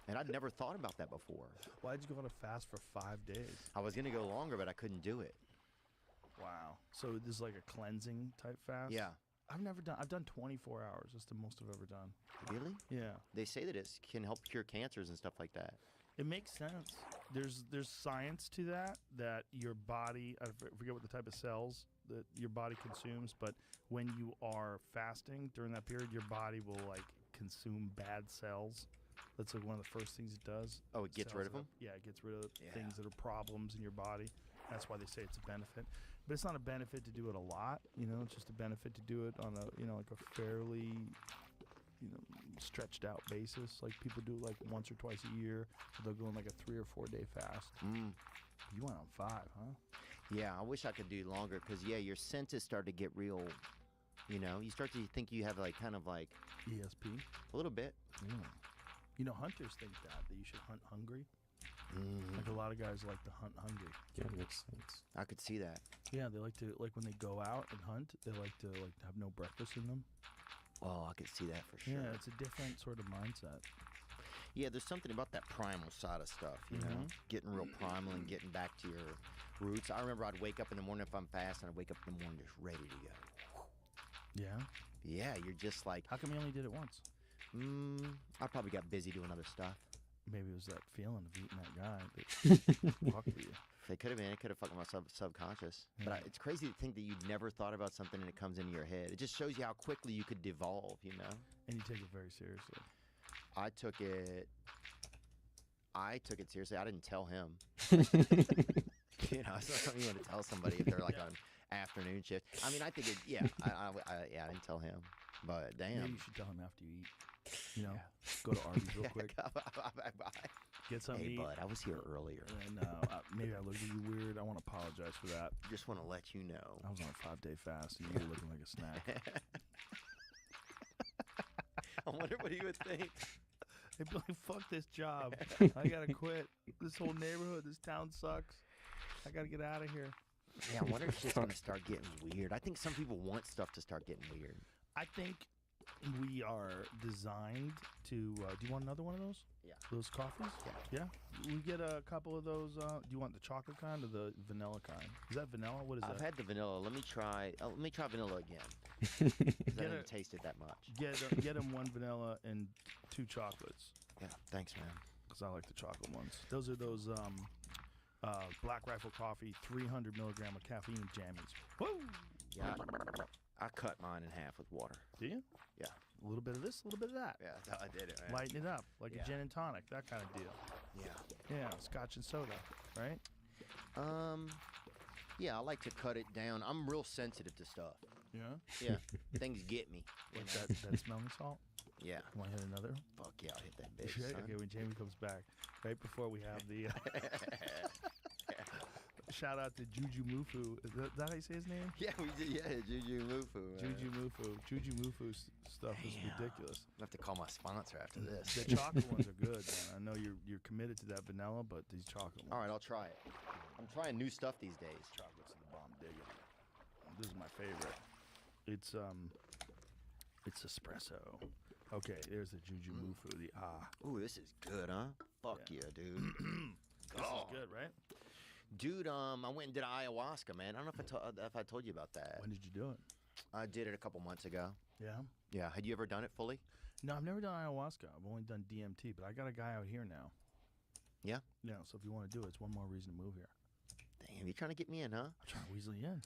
S18: And I'd never thought about that before.
S14: Why'd you go on a fast for 5 days?
S18: I was gonna go longer, but I couldn't do it.
S14: Wow. So this is like a cleansing type fast?
S18: Yeah.
S14: I've done 24 hours. That's the most I've ever done.
S18: Really?
S14: Yeah.
S18: They say that it can help cure cancers and stuff like that.
S14: It makes sense. There's science to that your body, I forget what the type of cells that your body consumes, but when you are fasting during that period, your body will like consume bad cells. That's like one of the first things it does.
S18: Oh, it gets rid of them?
S14: Yeah, it gets rid of things that are problems in your body. That's why they say it's a benefit. But it's not a benefit to do it a lot, you know, it's just a benefit to do it on a, you know, like a fairly, you know, stretched out basis. Like people do it like once or twice a year. So they'll go on like a 3 or 4 day fast. You went on 5, huh?
S18: Yeah, I wish I could do longer because, your senses start to get real, you know, you start to think you have like kind of like...
S14: ESP?
S18: A little bit.
S14: Yeah. You know, hunters think that you should hunt hungry. Like a lot of guys like to hunt hungry.
S15: Yeah, makes sense.
S18: I could see that.
S14: Yeah, they like to, like when they go out and hunt, they like to have no breakfast in them.
S18: Oh, I could see that for sure.
S14: Yeah, it's a different sort of mindset.
S18: Yeah, there's something about that primal side of stuff, you know? Getting real primal and getting back to your roots. I remember I'd wake up in the morning if I'm fasting, I'd wake up in the morning just ready to go.
S14: Yeah?
S18: Yeah, you're just like...
S14: How come you only did it once?
S18: I probably got busy doing other stuff.
S14: Maybe it was that feeling of eating that guy that fucked with you.
S18: It could have been. It could have fucked with my subconscious. Yeah. But it's crazy to think that you'd never thought about something and it comes into your head. It just shows you how quickly you could devolve, you know?
S14: And you take it very seriously.
S18: I took it seriously. I didn't tell him. You know, it's not something you want to tell somebody if they're like on afternoon shift. I mean, I think it, I didn't tell him. But damn.
S14: Maybe you should tell him after you eat. You know, go to Arby's real quick. Get something to eat.
S18: Hey, bud, I was here earlier.
S14: And maybe I looked at you weird. I want to apologize for that.
S18: Just want to let you know.
S14: I was on a 5-day fast, and you were looking like a snack.
S18: I wonder what he would think.
S14: He'd be like, fuck this job. I got to quit. This whole neighborhood, this town sucks. I got to get out of here.
S18: Yeah, I wonder if it's just going to start getting weird. I think some people want stuff to start getting weird.
S14: I think We are designed to. Do you want another one of those?
S16: Yeah.
S14: Those coffees? Yeah. We get a couple of those. Do you want the chocolate kind or the vanilla kind? Is that vanilla? What is
S16: I've
S14: that?
S16: had the vanilla. Let me try vanilla again. 'Cause I didn't taste it that much.
S14: Get them one vanilla and 2 chocolates.
S16: Yeah. Thanks, man.
S14: Because I like the chocolate ones. Those are those Black Rifle Coffee 300 milligram of caffeine jammies. Woo!
S16: Yeah. I cut mine in half with water.
S14: Do you?
S16: Yeah.
S14: A little bit of this, a little bit of that.
S16: Yeah, I did it, man.
S14: Lighten it up, like
S16: Yeah.
S14: a gin and tonic, that kind of deal.
S16: Yeah.
S14: Yeah, scotch and soda, right?
S16: Yeah, I like to cut it down. I'm real sensitive to stuff.
S14: Yeah?
S16: Yeah. Things get me. you
S14: Like
S16: know?
S14: that smelling salt?
S16: Yeah.
S14: Want to hit another?
S16: Fuck yeah, I'll hit that bitch,
S14: Okay,
S16: son.
S14: okay, when Jamie comes back, right before we have the shout out to Juju Mufu. Is that how you say his name?
S16: Yeah, we did. Yeah, Juju Mufu.
S14: Juju Mufu. Juju Mufu stuff is ridiculous.
S16: I have to call my sponsor after this.
S14: The chocolate ones are good, man. I know you're committed to that vanilla, but these chocolate ones.
S16: All right, I'll try it. I'm trying new stuff these days.
S14: Chocolates are the bomb diggity. This is my favorite. It's espresso. Okay, there's the Juju Mufu. The
S16: Ooh, this is good, huh? Fuck yeah, dude.
S14: This is good, right?
S16: Dude, I went and did ayahuasca, man. I don't know if I told you about that.
S14: When did you do it?
S16: I did it a couple months ago.
S14: Yeah.
S16: Yeah. Had you ever done it fully?
S14: No, I've never done ayahuasca. I've only done DMT, but I got a guy out here now.
S16: Yeah?
S14: Yeah, so if you want to do it, it's one more reason to move here.
S16: Damn, you trying to get me in, huh?
S14: I'm trying to weasel you in.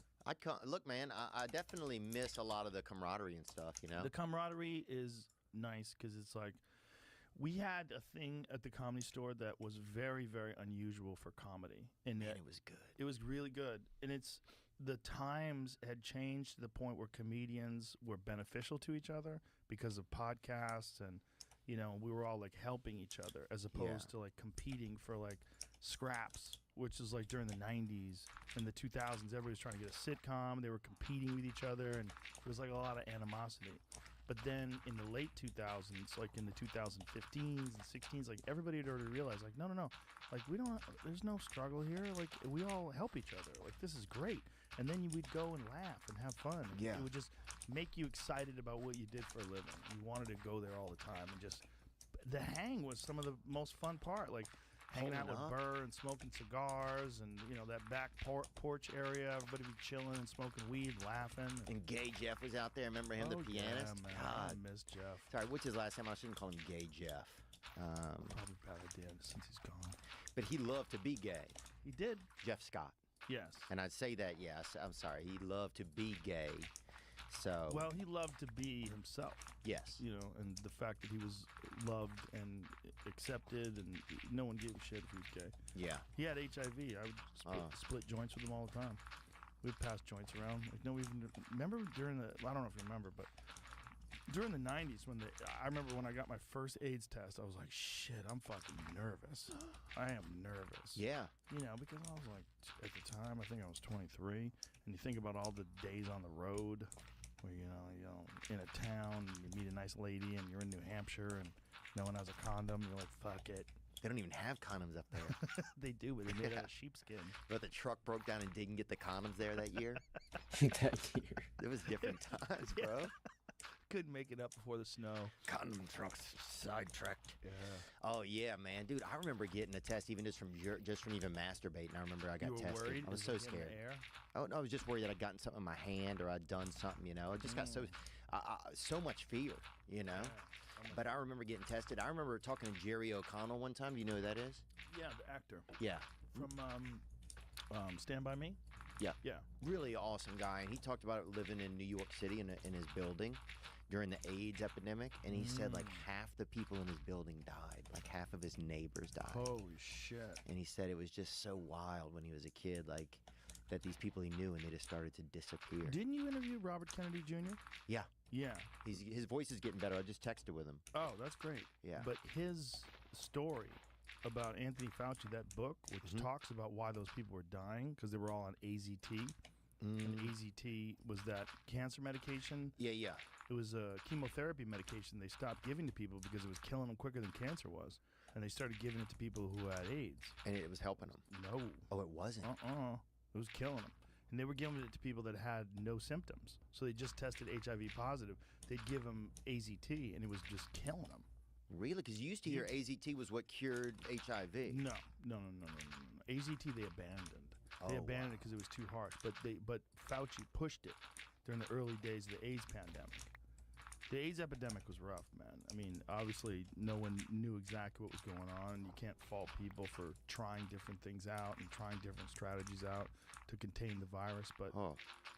S16: Look, man, I definitely miss a lot of the camaraderie and stuff, you know?
S14: The camaraderie is nice because it's like we had a thing at the Comedy Store that was very, very unusual for comedy. And
S16: Man, it was good.
S14: It was really good. And the times had changed to the point where comedians were beneficial to each other because of podcasts and, you know, we were all like helping each other as opposed to like competing for like scraps, which is like during the 90s and the 2000s, everybody was trying to get a sitcom. They were competing with each other and there was like a lot of animosity. But then in the late 2000s, like in the 2015s and 16s, like everybody had already realized, like, no, like there's no struggle here. Like we all help each other. Like this is great. And then we'd go and laugh and have fun. And
S16: Yeah.
S14: It would just make you excited about what you did for a living. You wanted to go there all the time and just, the hang was some of the most fun part. Like hanging out with
S16: Holding up.
S14: Burr and smoking cigars and, you know, that back porch area. Everybody be chilling and smoking weed, laughing.
S16: And Gay Jeff was out there. Remember him, the pianist?
S14: Yeah, man.
S16: God.
S14: I miss Jeff.
S16: Sorry, what's his last name? I shouldn't call him Gay Jeff.
S14: Probably dead since he's gone.
S16: But he loved to be gay.
S14: He did.
S16: Jeff Scott.
S14: Yes.
S16: And I'd say that, yes. I'm sorry. He loved to be gay. So.
S14: Well, he loved to be himself.
S16: Yes.
S14: You know, and the fact that he was loved and accepted and no one gave a shit if he was gay.
S16: Yeah.
S14: He had HIV. I would split joints with him all the time. We'd pass joints around. Like, no, even remember during the, I don't know if you remember, but during the 90s I remember when I got my first AIDS test, I was like, shit, I'm fucking nervous. I am nervous.
S16: Yeah.
S14: You know, because I was like, at the time, I think I was 23, and you think about all the days on the road where, you know, in a town, and you meet a nice lady, and you're in New Hampshire, and no one has a condom, you're like, fuck it.
S16: They don't even have condoms up there.
S14: They do, but they're made out of sheepskin.
S16: But the truck broke down and didn't get the condoms there that year.
S15: That year.
S16: It was different times, bro.
S14: Couldn't make it up before the snow.
S16: Condom trucks sidetracked.
S14: Yeah.
S16: Oh yeah, man, dude. I remember getting a test even just from even masturbating. I remember I got
S14: You were
S16: tested.
S14: worried?
S16: I was
S14: Did
S16: so
S14: it get in the
S16: scared.
S14: air?
S16: Oh no, I was just worried that I'd gotten something in my hand or I'd done something. You know, I just got so much fear. You know. But I remember getting tested. I remember talking to Jerry O'Connell one time. Do you know who that is?
S14: Yeah, the actor.
S16: Yeah.
S14: From Stand By Me?
S16: Yeah.
S14: Yeah.
S16: Really awesome guy. And he talked about living in New York City in his building during the AIDS epidemic. And he said like half the people in his building died. Like half of his neighbors died.
S14: Holy shit.
S16: And he said it was just so wild when he was a kid, like that these people he knew and they just started to disappear.
S14: Didn't you interview Robert Kennedy Jr.?
S16: Yeah.
S14: Yeah.
S16: His voice is getting better. I just texted with him.
S14: Oh, that's great.
S16: Yeah.
S14: But his story about Anthony Fauci, that book, which talks about why those people were dying, because they were all on AZT. And AZT was that cancer medication.
S16: Yeah, yeah.
S14: It was a chemotherapy medication they stopped giving to people because it was killing them quicker than cancer was. And they started giving it to people who had AIDS.
S16: And it was helping them?
S14: No.
S16: Oh, it wasn't?
S14: It was killing them. and they were giving it to people that had no symptoms. So they just tested HIV positive. They'd give them AZT, and it was just killing them.
S16: Really? Because you used to hear AZT was what cured HIV.
S14: No. AZT they abandoned. They abandoned it because it was too harsh. But Fauci pushed it during the early days of the AIDS pandemic. The AIDS epidemic was rough, man. I mean, obviously, no one knew exactly what was going on. You can't fault people for trying different things out and trying different strategies out to contain the virus.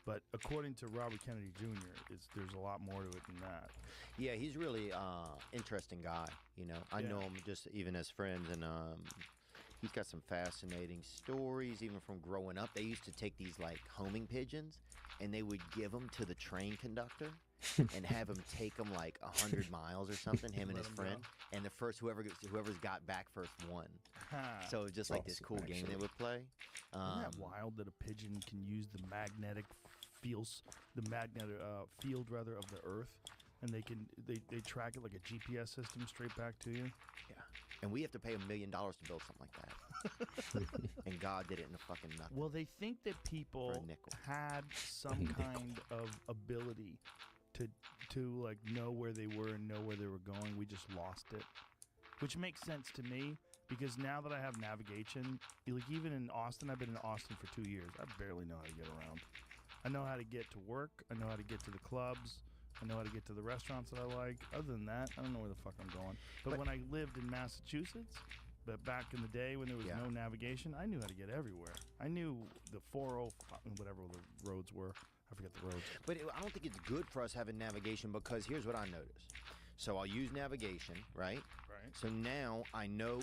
S14: But according to Robert Kennedy Jr., there's a lot more to it than that.
S16: Yeah, he's really interesting guy. You know, I know him just even as friends, and he's got some fascinating stories, even from growing up. They used to take these like homing pigeons, and they would give them to the train conductor. And have him take them like 100 miles or something, him and his friend, and the first whoever's got back first won. So it's just like this cool game they would play.
S14: Isn't that wild that a pigeon can use the magnetic field rather of the Earth, and they track it like a GPS system straight back to you?
S16: Yeah. And we have to pay $1 million to build something like that. And God did it in a fucking nothing.
S14: Well, they think that people had some kind of ability to like know where they were and know where they were going. We just lost it, which makes sense to me because now that I have navigation, like even in Austin, I've been in Austin for 2 years. I barely know how to get around. I know how to get to work. I know how to get to the clubs. I know how to get to the restaurants that I like. Other than that, I don't know where the fuck I'm going. But when I lived in Massachusetts, but back in the day when there was no navigation, I knew how to get everywhere. I knew the 405, whatever the roads were. I forget the roads.
S16: But I don't think it's good for us having navigation because here's what I noticed. So I'll use navigation, right?
S14: Right.
S16: So now I know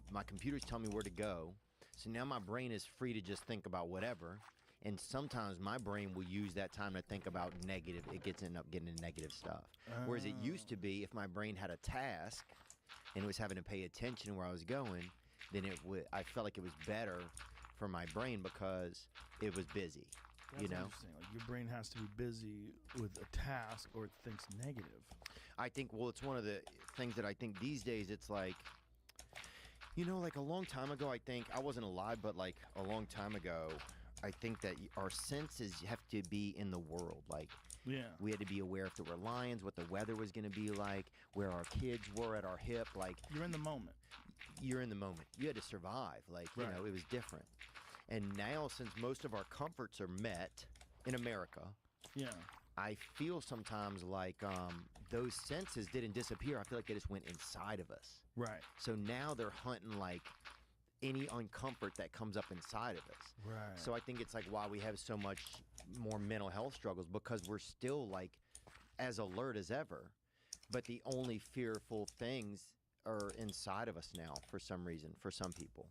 S16: my computer's telling me where to go. So now my brain is free to just think about whatever. And sometimes my brain will use that time to think about negative. It ends up getting into negative stuff. Whereas it used to be if my brain had a task and it was having to pay attention where I was going, then I felt like it was better for my brain because it was busy.
S14: That's interesting. Like your brain has to be busy with a task or it thinks negative.
S16: I think, well, it's one of the things that I think these days it's like, you know, like a long time ago, I think, I wasn't alive, but like a long time ago, I think that our senses have to be in the world. Like, we had to be aware if there were lions, what the weather was going to be like, where our kids were at our hip. Like,
S14: you're in the moment.
S16: You're in the moment. You had to survive. Like, you know, it was different. And now, since most of our comforts are met in America, I feel sometimes like those senses didn't disappear. I feel like they just went inside of us.
S14: Right.
S16: So now they're hunting like any uncomfort that comes up inside of us.
S14: Right.
S16: So I think it's like why we have so much more mental health struggles because we're still like as alert as ever, but the only fearful things are inside of us now for some reason, for some people.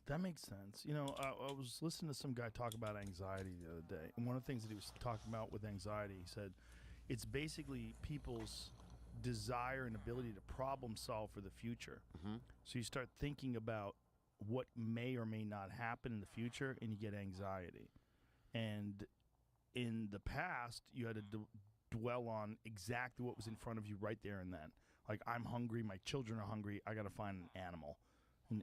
S14: That makes sense. You know, I was listening to some guy talk about anxiety the other day. And one of the things that he was talking about with anxiety, he said, it's basically people's desire and ability to problem solve for the future. So you start thinking about what may or may not happen in the future and you get anxiety. And in the past, you had to dwell on exactly what was in front of you right there and then. Like, I'm hungry, my children are hungry, I got to find an animal.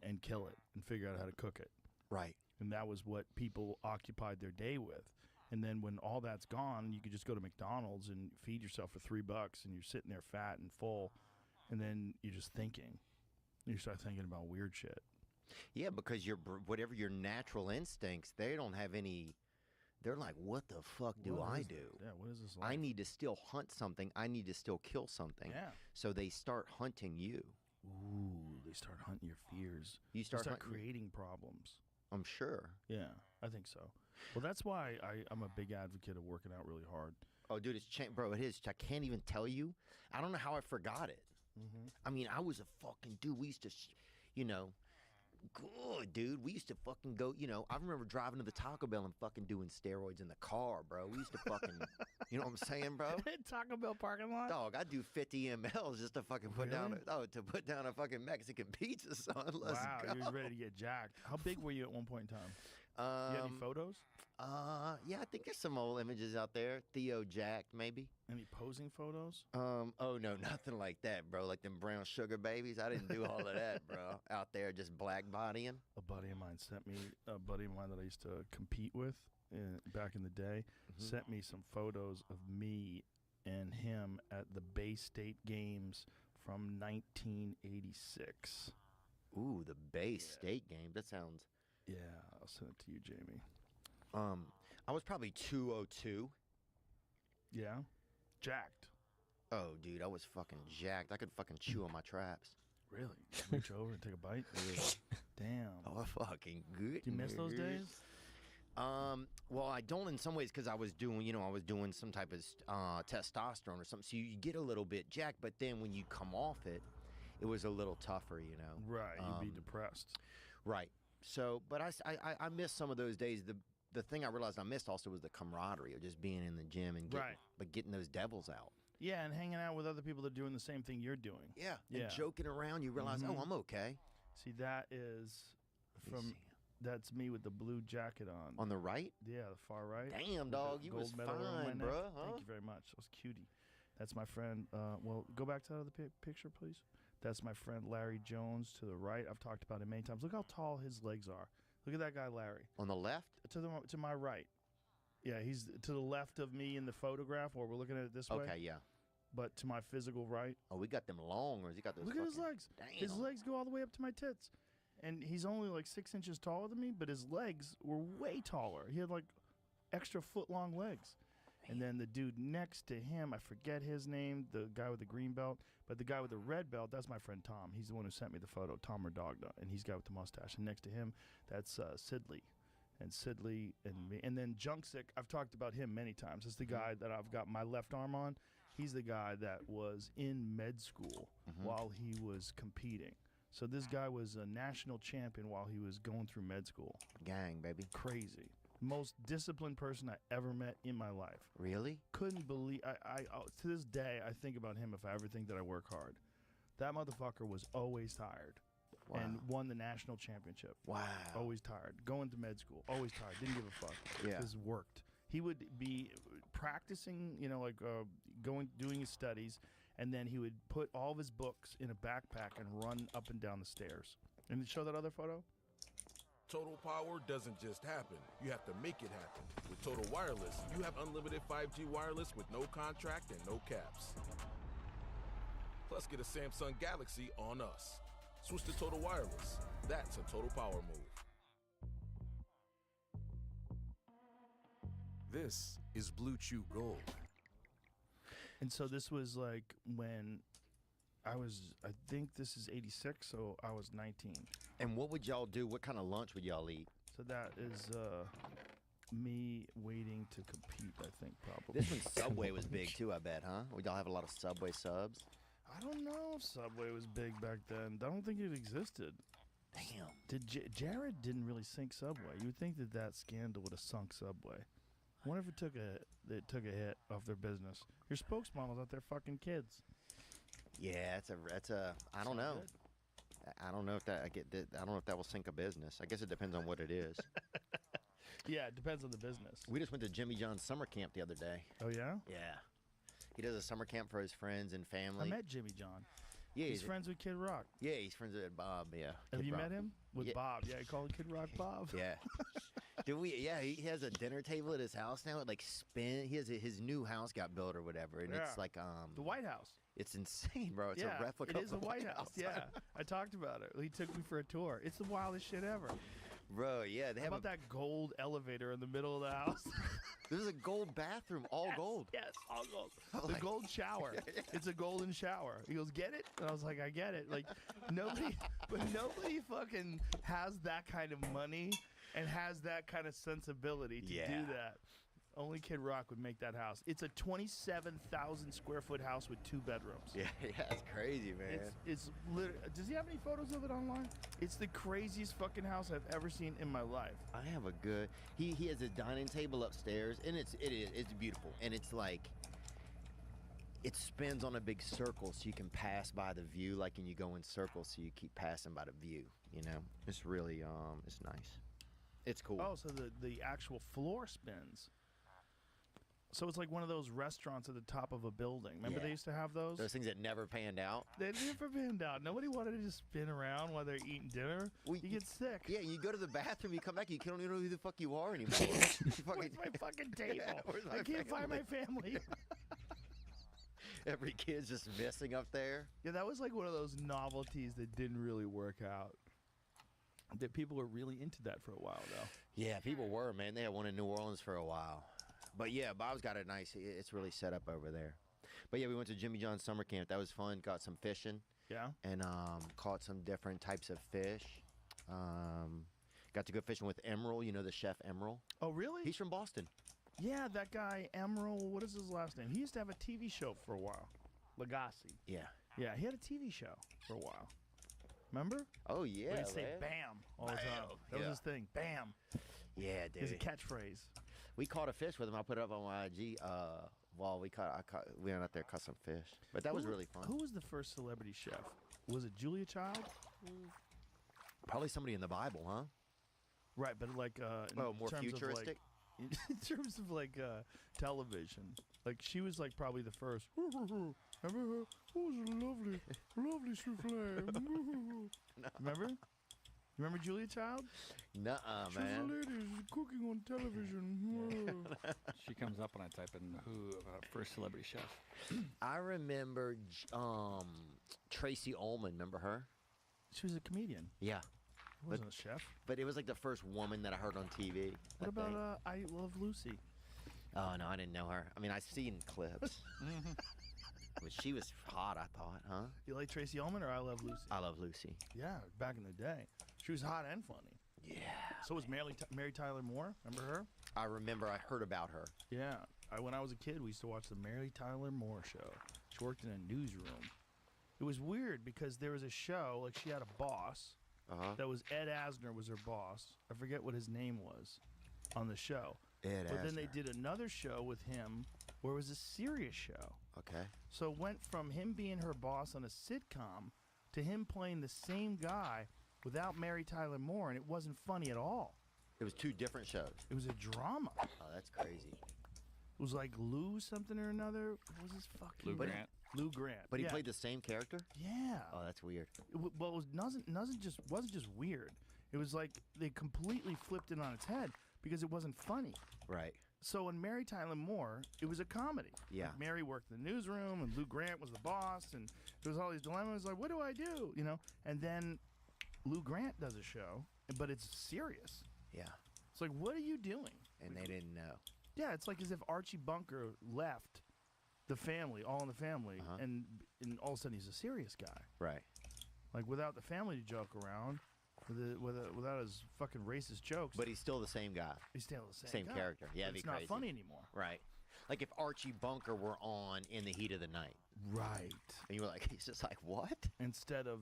S14: And kill it and figure out how to cook it.
S16: Right.
S14: And that was what people occupied their day with. And then when all that's gone, you could just go to McDonald's and feed yourself for $3 and you're sitting there fat and full. And then you're just thinking. You start thinking about weird shit.
S16: Yeah, because whatever your natural instincts, they don't have any. They're like, what the fuck do I do?
S14: Yeah, what is this like?
S16: I need to still hunt something. I need to still kill something.
S14: Yeah.
S16: So they start hunting you.
S14: Ooh, they start hunting your fears.
S16: You start
S14: creating problems.
S16: I'm sure.
S14: Yeah, I think so. Well, that's why I'm a big advocate of working out really hard.
S16: Oh, dude, bro, it is. I can't even tell you. I don't know how I forgot it. I mean, I was a fucking dude. We used to, you know, good, dude. We used to fucking go, you know, I remember driving to the Taco Bell and fucking doing steroids in the car, bro. We used to fucking, you know what I'm saying, bro?
S14: Taco Bell parking lot?
S16: Dog, I do 50 mLs just to fucking put down a fucking Mexican pizza, son. Let's go.
S14: You're ready to get jacked. How big were you at one point in time? You have any photos?
S16: Yeah, I think there's some old images out there. Theo jacked, maybe.
S14: Any posing photos?
S16: Oh no, nothing like that, bro. Like them brown sugar babies. I didn't do all of that, bro. Out there just black bodying.
S14: A buddy of mine sent me, a buddy of mine that I used to compete with back in the day, sent me some photos of me and him at the Bay State Games from 1986.
S16: Ooh, the Bay State game. That sounds...
S14: Yeah, I'll send it to you, Jamie.
S16: I was probably 202.
S14: Yeah? Jacked.
S16: Oh, dude, I was fucking jacked. I could fucking chew on my traps.
S14: Really? Reach over and take a bite? Damn.
S16: Oh, fucking good.
S14: Do you miss those days?
S16: Well, I don't in some ways because I was doing, some type of testosterone or something. So you get a little bit jacked, but then when you come off it, it was a little tougher, you know.
S14: Right, you'd be depressed.
S16: Right. So, but I missed some of those days. The thing I realized I missed also was the camaraderie of just being in the gym and getting those devils out.
S14: Yeah, and hanging out with other people that are doing the same thing you're doing.
S16: Yeah, and joking around. You realize, oh, I'm okay.
S14: See, that is that's me with the blue jacket on.
S16: On the right?
S14: Yeah, the far right.
S16: Damn, dog, you was fine, bro. Huh?
S14: Thank you very much. That was cutie. That's my friend. Well, go back to the other picture, please. That's my friend Larry Jones to the right. I've talked about him many times. Look how tall his legs are. Look at that guy, Larry.
S16: On the left?
S14: To my right. Yeah, he's to the left of me in the photograph, or we're looking at it this way.
S16: Okay, yeah.
S14: But to my physical right.
S16: Oh, we got them long, or has he got those?
S14: Look at his legs.
S16: Damn.
S14: His legs go all the way up to my tits. And he's only like 6 inches taller than me, but his legs were way taller. He had like extra foot-long legs. And then the dude next to him, I forget his name, the guy with the green belt, but the guy with the red belt, that's my friend Tom. He's the one who sent me the photo, Tom Redogna, and he's the guy with the mustache. And next to him, that's Sidley. And Sidley and me. And then Junksick, I've talked about him many times. It's the guy that I've got my left arm on. He's the guy that was in med school while he was competing. So this guy was a national champion while he was going through med school.
S16: Gang, baby.
S14: Crazy. Most disciplined person I ever met in my life.
S16: Really?
S14: Couldn't believe. I to this day, I think about him if I ever think that I work hard. That motherfucker was always tired.
S16: Wow.
S14: And won the national championship.
S16: Wow.
S14: Always tired. Going to med school. Always tired. Didn't give a fuck.
S16: Yeah.
S14: Because worked. He would be practicing, doing his studies, and then he would put all of his books in a backpack and run up and down the stairs. And show that other photo?
S4: Total power doesn't just happen. You have to make it happen. With Total Wireless, you have unlimited 5G wireless with no contract and no caps. Plus, get a Samsung Galaxy on us. Switch to Total Wireless. That's a total power move.
S17: This is Blue Chew Gold.
S14: And so this was like when I think this is 86, so I was 19.
S16: And what would y'all do? What kind of lunch would y'all eat?
S14: So that is me waiting to compete, I think, probably.
S16: This when Subway was big too, I bet, huh? Would y'all have a lot of Subway subs?
S14: I don't know if Subway was big back then. I don't think it existed.
S16: Damn.
S14: Jared didn't really sink Subway. You would think that scandal would have sunk Subway. I wonder if it took a hit off their business. Your spokesmodels out there fucking kids.
S16: Yeah, that's a. I don't know. I don't know if that I don't know if that will sink a business. I guess it depends on what it is.
S14: Yeah, it depends on the business.
S16: We just went to Jimmy John's summer camp the other day.
S14: Oh yeah?
S16: Yeah. He does a summer camp for his friends and family.
S14: I met Jimmy John.
S16: Yeah,
S14: he's friends with Kid Rock.
S16: Yeah, he's friends with Bob. Yeah.
S14: Have
S16: Kid
S14: you
S16: Rock.
S14: met him? With Bob? Yeah, he called Kid Rock Bob.
S16: Yeah. He has a dinner table at his house now. It like He has his new house got built or whatever, and it's like
S14: the White House.
S16: It's insane, bro. It's a replica.
S14: It is the White House. Yeah, I talked about it. He took me for a tour. It's the wildest shit ever.
S16: Bro, yeah.
S14: How about that gold elevator in the middle of the house?
S16: There's a gold bathroom, all gold.
S14: Yes, all gold. The gold shower. It's a golden shower. He goes, get it? And I was like, I get it. Like, nobody fucking has that kind of money and has that kind of sensibility to do that. Only Kid Rock would make that house. It's a 27,000 square foot house with 2 bedrooms.
S16: Yeah, it's crazy, man.
S14: It's literally. Does he have any photos of it online? It's the craziest fucking house I've ever seen in my life.
S16: I have a good. He has a dining table upstairs, and it's beautiful, and it's like it spins on a big circle, so you can pass by the view, like, and you go in circles, so you keep passing by the view. You know, it's really it's nice. It's cool.
S14: Oh, so the actual floor spins. So it's like one of those restaurants at the top of a building. Remember
S16: Yeah.
S14: they used to have those?
S16: Those things that never panned out.
S14: They never panned out. Nobody wanted to just spin around while they're eating dinner. You get sick.
S16: Yeah, you go to the bathroom, you come back, you don't even know who the fuck you are anymore.
S14: Where's my fucking table?
S16: Yeah, where's
S14: I
S16: my
S14: can't find my family.
S16: Every kid's just missing up there.
S14: Yeah, that was like one of those novelties that didn't really work out. That people were really into that for a while, though.
S16: Yeah, people were, man. They had one in New Orleans for a while. But yeah, Bob's got a nice, it's really set up over there. But yeah, we went to Jimmy John's summer camp. That was fun. Got some fishing.
S14: Yeah.
S16: And caught some different types of fish. Got to go fishing with Emerald, you know, the chef Emerald.
S14: Oh, really?
S16: He's from Boston.
S14: Yeah, that guy, Emerald, what is his last name? He used to have a TV show for a while. Lagasse.
S16: Yeah.
S14: Yeah, he had a TV show for a while. Remember?
S16: Oh, yeah.
S14: Where he'd say
S16: man.
S14: bam all the time. That was his thing. Bam.
S16: Yeah, dude.
S14: His catchphrase.
S16: We caught a fish with him. I put it up on my IG. While we went out there, caught some fish. But that was really fun.
S14: Who was the first celebrity chef? Was it Julia Child?
S16: Probably somebody in the Bible, huh?
S14: Right, but like in
S16: more
S14: terms
S16: futuristic?
S14: Of like, in terms of like television, like she was like probably the first. Remember her? Oh, it was a lovely souffle. Remember? You remember Julia Child?
S16: Nuh-uh,
S14: She's a lady cooking on television.
S15: She comes up when I type in who first celebrity chef.
S16: I remember Tracy Ullman. Remember her?
S14: She was a comedian.
S16: Yeah.
S14: Wasn't a chef.
S16: But it was like the first woman that I heard on TV.
S14: What about I Love Lucy?
S16: Oh, no, I didn't know her. I mean, I've seen clips. But she was hot, I thought, huh?
S14: You like Tracy Ullman or I Love Lucy?
S16: I Love Lucy.
S14: Yeah, back in the day. She was hot and funny.
S16: Yeah.
S14: So was Mary Tyler Moore. Remember her?
S16: I remember I heard about her.
S14: Yeah. When I was a kid, we used to watch the Mary Tyler Moore show. She worked in a newsroom. It was weird because there was a show, like she had a boss. That was Ed Asner was her boss. I forget what his name was on the show. But then they did another show with him where it was a serious show.
S16: Okay.
S14: So it went from him being her boss on a sitcom to him playing the same guy without Mary Tyler Moore, and it wasn't funny at all.
S16: It was two different shows.
S14: It was a drama.
S16: Oh, that's crazy.
S14: It was like Lou something or another. What was his fucking
S15: Lou Grant.
S14: Lou Grant.
S16: But he played the same character?
S14: Yeah.
S16: Oh, that's weird.
S14: Well, it wasn't just weird. It was like they completely flipped it on its head because it wasn't funny.
S16: Right.
S14: So in Mary Tyler Moore, it was a comedy.
S16: Yeah.
S14: Like Mary worked in the newsroom, and Lou Grant was the boss, and there was all these dilemmas. Like, what do I do? You know. And then Lou Grant does a show, but it's serious.
S16: Yeah.
S14: It's like, what are you doing?
S16: And they didn't know.
S14: Yeah, it's like as if Archie Bunker left the family, All in the Family, and all of a sudden he's a serious guy.
S16: Right.
S14: Like without the family to joke around, without his fucking racist jokes.
S16: But he's still the same guy.
S14: He's still the same guy.
S16: Character. Yeah,
S14: But it's not funny anymore.
S16: Right. Like if Archie Bunker were on In the Heat of the Night.
S14: Right.
S16: And you were like, he's just like, what?
S14: Instead of,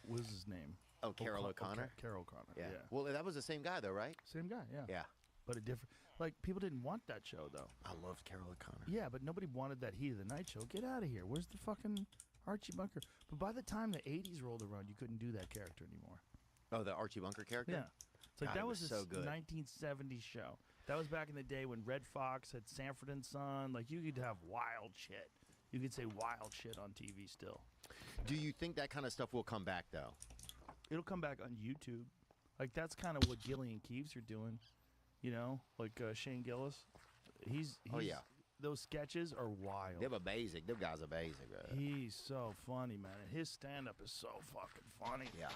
S14: what was his name?
S16: Oh, Carol O'Connor?
S14: Carol O'Connor,
S16: Yeah.
S14: yeah.
S16: Well, that was the same guy, though, right?
S14: Same guy, yeah.
S16: Yeah.
S14: But a different, like, people didn't want that show, though.
S16: I loved Carol O'Connor.
S14: Yeah, but nobody wanted that Heat of the Night show. Get out of here. Where's the fucking Archie Bunker? But by the time the 80s rolled around, you couldn't do that character anymore.
S16: Oh, the Archie Bunker character?
S14: Yeah. It's like
S16: God,
S14: that
S16: it
S14: was
S16: was
S14: a
S16: so good.
S14: 1970s show. That was back in the day when Red Fox had Sanford and Son. Like, you could have wild shit. You could say wild shit on TV still.
S16: Do you think that kind of stuff will come back, though?
S14: It'll come back on YouTube. Like, that's kind of what Gillian Keeves are doing. You know? Like Shane Gillis. He's
S16: Oh, yeah.
S14: Those sketches are wild.
S16: They're amazing. Them guys are amazing, bro.
S14: He's so funny, man. And his stand-up is so fucking funny.
S16: Yeah.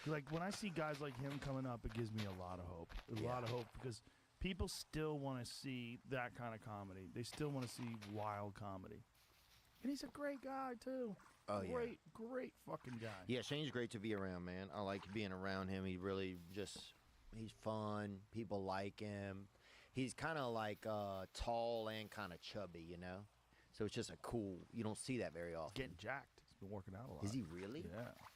S14: Like, when I see guys like him coming up, it gives me a lot of hope. A lot of hope because people still want to see that kind of comedy. They still want to see wild comedy. And he's a great guy, too.
S16: Oh, yeah.
S14: Great fucking guy.
S16: Yeah, Shane's great to be around, man. I like being around him. He really he's fun. People like him. He's kind of like tall and kind of chubby, you know? So it's just a cool, you don't see that very often.
S14: Getting jacked. He's been working out a lot.
S16: Is he really?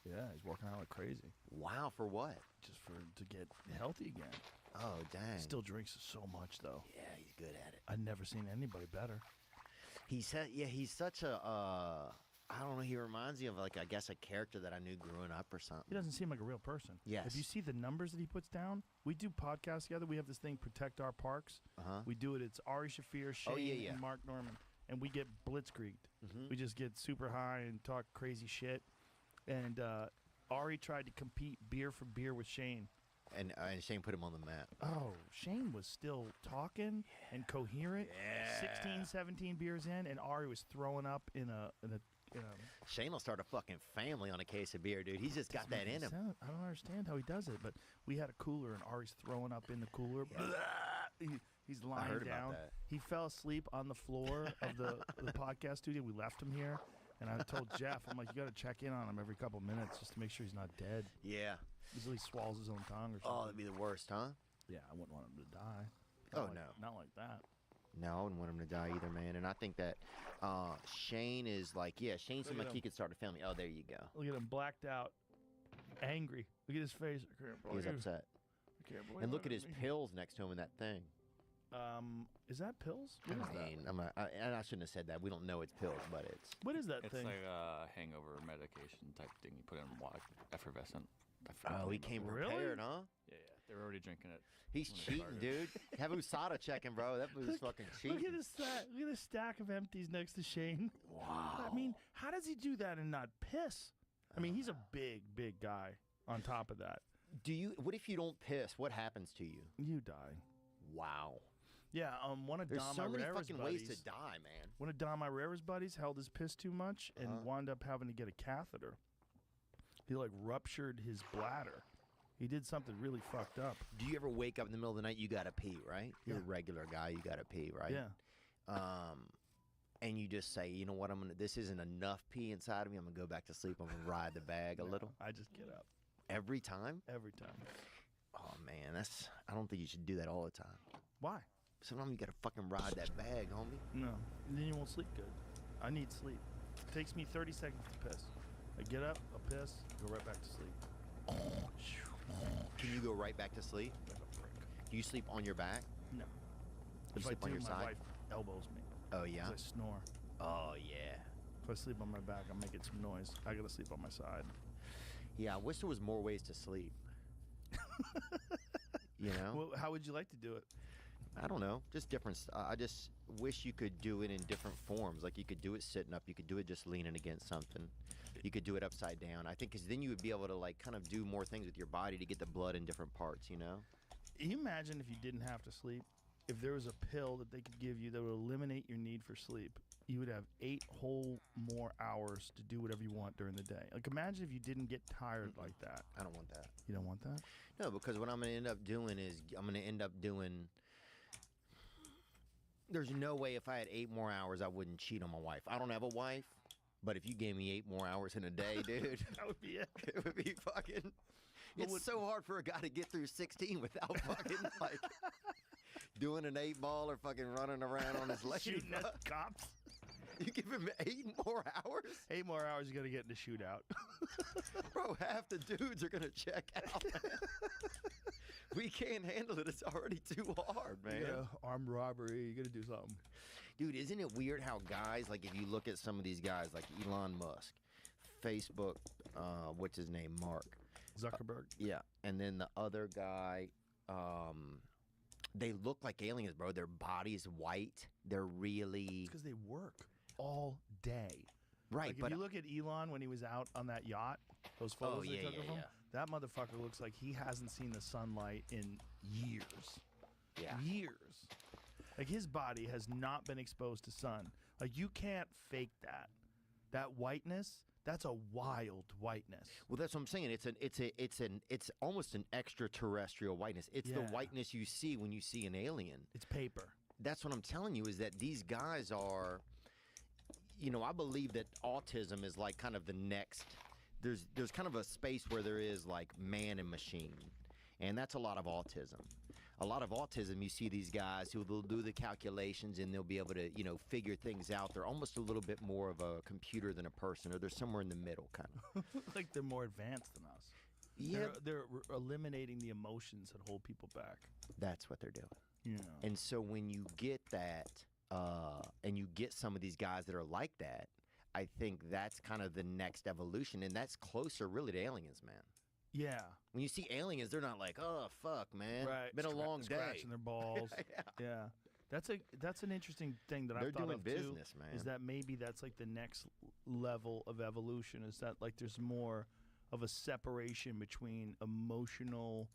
S14: Yeah, he's working out like crazy.
S16: Wow, for what?
S14: Just to get healthy again.
S16: Oh, dang.
S14: Still drinks so much, though.
S16: Yeah, he's good at it.
S14: I've never seen anybody better.
S16: He's such a I don't know. He reminds me of like I guess a character that I knew growing up or something.
S14: He doesn't seem like a real person.
S16: Yes.
S14: If you see the numbers that he puts down, we do podcasts together. We have this thing, Protect Our Parks. We do it. It's Ari Shaffir, Shane, and Mark Norman. And we get blitzkrieged. We just get super high and talk crazy shit. And Ari tried to compete beer for beer with Shane.
S16: And Shane put him on the map.
S14: Oh, Shane was still talking and coherent. 16, 17 beers in, and Ari was throwing up in a
S16: Shane will start a fucking family on a case of beer, dude. He's just got that in him.
S14: I don't understand how he does it, but we had a cooler, and Ari's throwing up in the cooler. He's lying down. He fell asleep on the floor of the podcast studio. We left him here, and I told Jeff, I'm like, you got to check in on him every couple minutes just to make sure he's not dead.
S16: Yeah.
S14: Usually he swallows his own tongue or something.
S16: Oh, that'd be the worst, huh?
S14: Yeah, I wouldn't want him to die. Not like that.
S16: No, I wouldn't want him to die either, man. And I think that Shane is like, Shane seemed like he could start a family. Oh, there you go.
S14: Look at him, blacked out, angry. Look at his face.
S16: He's upset. And look at his pills next to him in that thing.
S14: Is that pills? What is that?
S16: And I shouldn't have said that. We don't know it's pills, but it's...
S14: What is that
S15: thing?
S14: It's
S15: like a hangover medication type thing. You put in water, effervescent.
S16: Oh, he came prepared, huh?
S15: Yeah. They're already drinking it.
S16: He's cheating, dude. Have USADA checking, bro. That was fucking cheating.
S14: Look at this stack of empties next to Shane.
S16: Wow.
S14: I mean, how does he do that and not piss? I mean, he's a big guy on top of that.
S16: What if you don't piss? What happens to you?
S14: You die.
S16: Wow.
S14: Yeah, one of
S16: There's
S14: Dom
S16: so many
S14: Irrera's
S16: fucking
S14: buddies,
S16: ways to die, man.
S14: One of Dom Irrera's buddies held his piss too much and wound up having to get a catheter. He like ruptured his bladder. He did something really fucked up.
S16: Do you ever wake up in the middle of the night? You gotta pee, right? You're a regular guy. You gotta pee, right?
S14: Yeah.
S16: And you just say, you know what? This isn't enough pee inside of me. I'm gonna go back to sleep. I'm gonna ride the bag a little.
S14: I just get up
S16: every time.
S14: Every time.
S16: Oh man, I don't think you should do that all the time.
S14: Why?
S16: Sometimes you gotta fucking ride that bag, homie.
S14: No, then you won't sleep good. I need sleep. It takes me 30 seconds to piss. I get up, I piss, go right back to sleep.
S16: Can you go right back to sleep? Do you sleep on your back?
S14: No.
S16: You sleep on your
S14: my
S16: side?
S14: wife elbows me.
S16: Oh yeah.
S14: 'Cause I snore.
S16: Oh yeah.
S14: If I sleep on my back, I'm making some noise. I gotta sleep on my side.
S16: Yeah, I wish there was more ways to sleep. You know?
S14: Well, how would you like to do it?
S16: I don't know. Just different. I just wish you could do it in different forms. Like you could do it sitting up. You could do it just leaning against something. You could do it upside down. I think because then you would be able to like kind of do more things with your body to get the blood in different parts. You know?
S14: Can you imagine if you didn't have to sleep? If there was a pill that they could give you that would eliminate your need for sleep, you would have 8 whole more hours to do whatever you want during the day. Like imagine if you didn't get tired like that.
S16: I don't want that.
S14: You don't want that?
S16: No, because what I'm going to end up doing is I'm going to end up doing. There's no way if I had 8 more hours I wouldn't cheat on my wife. I don't have a wife, but if you gave me 8 more hours in a day, dude,
S14: that would be it.
S16: It would be fucking. It's so hard for a guy to get through 16 without fucking like doing an 8-ball or fucking running around on his leg.
S14: Shooting at cops.
S16: You give him 8 more hours?
S14: 8 more hours, you got to get in the shootout.
S16: Bro, half the dudes are going to check out, man. We can't handle it. It's already too hard, man.
S14: Yeah, armed robbery. You got to do something.
S16: Dude, isn't it weird how guys, like if you look at some of these guys, like Elon Musk, Facebook, what's his name, Mark
S14: Zuckerberg.
S16: Yeah, and then the other guy, they look like aliens, bro. Their body's white. They're really...
S14: It's because they work all day.
S16: Right,
S14: like
S16: but
S14: if you look at Elon when he was out on that yacht, those photos they took of him, that motherfucker looks like he hasn't seen the sunlight in years.
S16: Yeah.
S14: Years. Like his body has not been exposed to sun. Like you can't fake that. That whiteness, that's a wild whiteness.
S16: Well, that's what I'm saying. It's almost an extraterrestrial whiteness. It's the whiteness you see when you see an alien.
S14: It's paper.
S16: That's what I'm telling you, is that these guys are, you know, I believe that autism is like kind of the next, there's kind of a space where there is like man and machine. And that's a lot of autism. A lot of autism, you see these guys who will do the calculations and they'll be able to, you know, figure things out. They're almost a little bit more of a computer than a person, or they're somewhere in the middle, kind of.
S14: Like they're more advanced than us.
S16: Yeah.
S14: They're eliminating the emotions that hold people back.
S16: That's what they're doing.
S14: Yeah.
S16: And so when you get that, and you get some of these guys that are like that, I think that's kind of the next evolution, and that's closer really to aliens, man.
S14: Yeah.
S16: When you see aliens, they're not like, oh, fuck, man.
S14: Right.
S16: Been a long day.
S14: Scratching their balls. Yeah. That's an interesting thing that I've thought
S16: doing
S14: of
S16: business,
S14: too,
S16: man.
S14: is that maybe that's like the next level of evolution, is that like there's more of a separation between emotional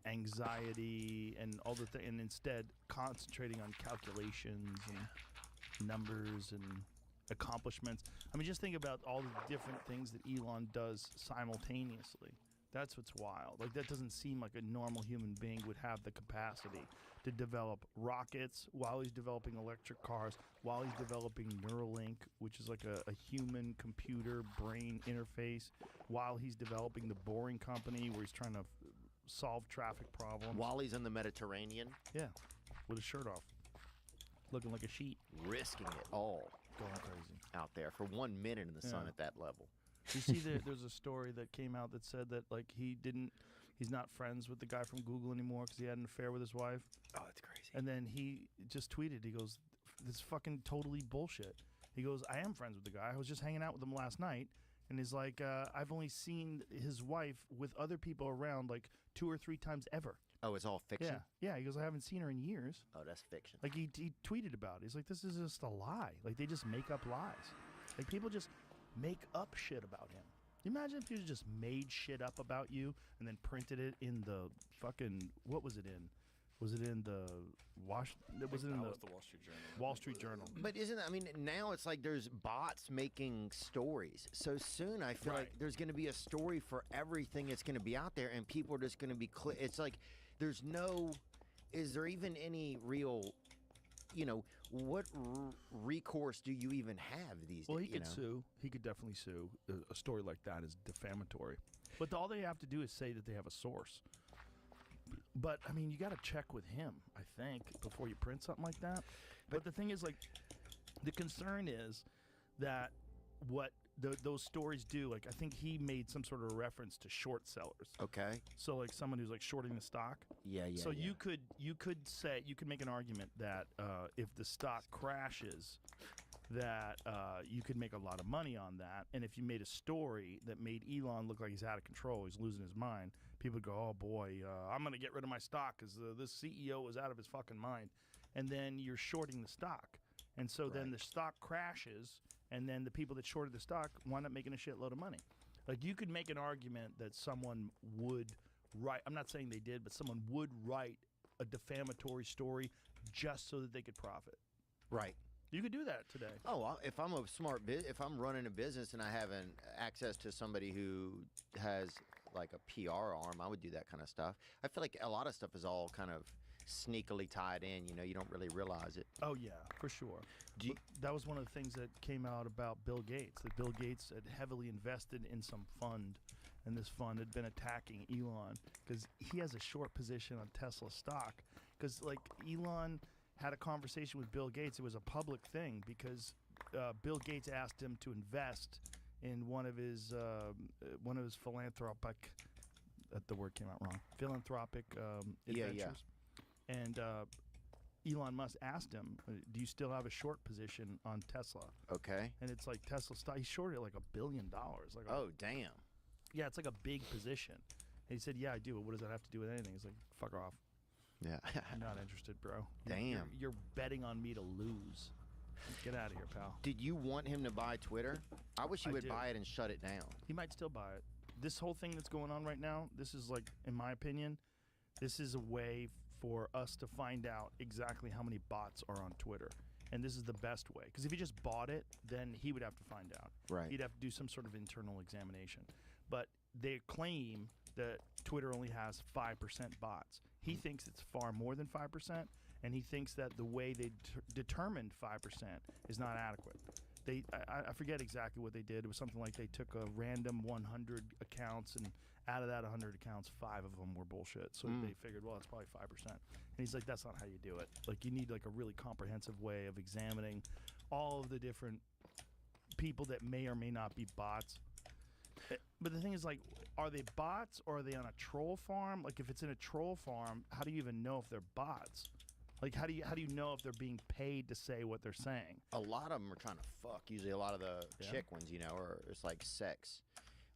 S14: anxiety and all the and instead concentrating on calculations and numbers and accomplishments. I mean, just think about all the different things that Elon does simultaneously. That's what's wild. Like, that doesn't seem like a normal human being would have the capacity to develop rockets while he's developing electric cars, while he's developing Neuralink, which is like a human computer brain interface, while he's developing the Boring Company, where he's trying to solve traffic problems.
S16: While he's in the Mediterranean.
S14: Yeah, with his shirt off, looking like a sheet.
S16: Risking it all.
S14: Going crazy.
S16: Out there for 1 minute in the sun at that level.
S14: You see, there's a story that came out that said that like he's not friends with the guy from Google anymore because he had an affair with his wife.
S16: Oh, that's crazy.
S14: And then he just tweeted, he goes, "This is fucking totally bullshit." He goes, "I am friends with the guy. I was just hanging out with him last night." And he's like, "I've only seen his wife with other people around like 2 or 3 times ever."
S16: Oh, it's all fiction?
S14: Yeah. He goes, "I haven't seen her in years."
S16: Oh, that's fiction.
S14: Like he tweeted about it. He's like, "This is just a lie." Like they just make up lies. Like people just make up shit about him. You imagine if you just made shit up about you and then printed it in the fucking, what was it in? Was it in the
S15: was the Wall Street Journal.
S14: Wall Street Journal.
S16: But I mean, now it's like there's bots making stories. So soon I feel like there's going to be a story for everything that's going to be out there, and people are just going to be, it's like is there even any real, what recourse do you even have these days?
S14: Well, he could sue. He could definitely sue. A story like that is defamatory. But all they have to do is say that they have a source. But, I mean, you got to check with him, I think, before you print something like that. But the thing is, like, the concern is that what those stories do, like, I think he made some sort of a reference to short sellers.
S16: Okay.
S14: So, like, someone who's, like, shorting the stock.
S16: Yeah.
S14: So you could make an argument that if the stock crashes, that you could make a lot of money on that. And if you made a story that made Elon look like he's out of control, he's losing his mind, people would go, "Oh boy, I'm going to get rid of my stock because this CEO is out of his fucking mind." And then you're shorting the stock. And so then the stock crashes, and then the people that shorted the stock wind up making a shitload of money. Like, you could make an argument that someone would write, I'm not saying they did, but someone would write a defamatory story just so that they could profit.
S16: Right.
S14: You could do that today.
S16: Oh, if I'm if I'm running a business and I have access to somebody who has like a PR arm, I would do that kind of stuff. I feel like a lot of stuff is all kind of sneakily tied in. You don't really realize it.
S14: Oh yeah, for sure. That was one of the things that came out about Bill Gates. That Bill Gates had heavily invested in some fund, and this fund had been attacking Elon because he has a short position on Tesla stock. Because like Elon had a conversation with Bill Gates. It was a public thing because Bill Gates asked him to invest in one of his philanthropic. The word came out wrong. Philanthropic adventures.
S16: Yeah.
S14: And Elon Musk asked him, "Do you still have a short position on Tesla?"
S16: Okay.
S14: And it's like Tesla stock. He shorted like $1 billion. Like,
S16: oh damn.
S14: Yeah, it's like a big position. And he said, "Yeah, I do. But what does that have to do with anything?" He's like, "Fuck off."
S16: Yeah.
S14: I'm not interested, bro.
S16: Damn.
S14: You're betting on me to lose. Get out of here, pal.
S16: Did you want him to buy Twitter? I wish he would buy it and shut it down.
S14: He might still buy it. This whole thing that's going on right now, this is like, in my opinion, this is a way for us to find out exactly how many bots are on Twitter. And this is the best way. Because if he just bought it, then he would have to find out.
S16: Right.
S14: He'd have to do some sort of internal examination. But they claim that Twitter only has 5% bots. He thinks it's far more than 5%, and he thinks that the way they determined 5% is not adequate. I forget exactly what they did. It was something like they took a random 100 accounts, and out of that 100 accounts, 5 of them were bullshit. So they figured, well, it's probably 5%. And he's like, that's not how you do it. Like, you need like a really comprehensive way of examining all of the different people that may or may not be bots. But the thing is, like, are they bots or are they on a troll farm? Like, if it's in a troll farm, how do you even know if they're bots? Like, how do you know if they're being paid to say what they're saying?
S16: A lot of them are trying to fuck. Usually a lot of the chick ones, or it's like sex.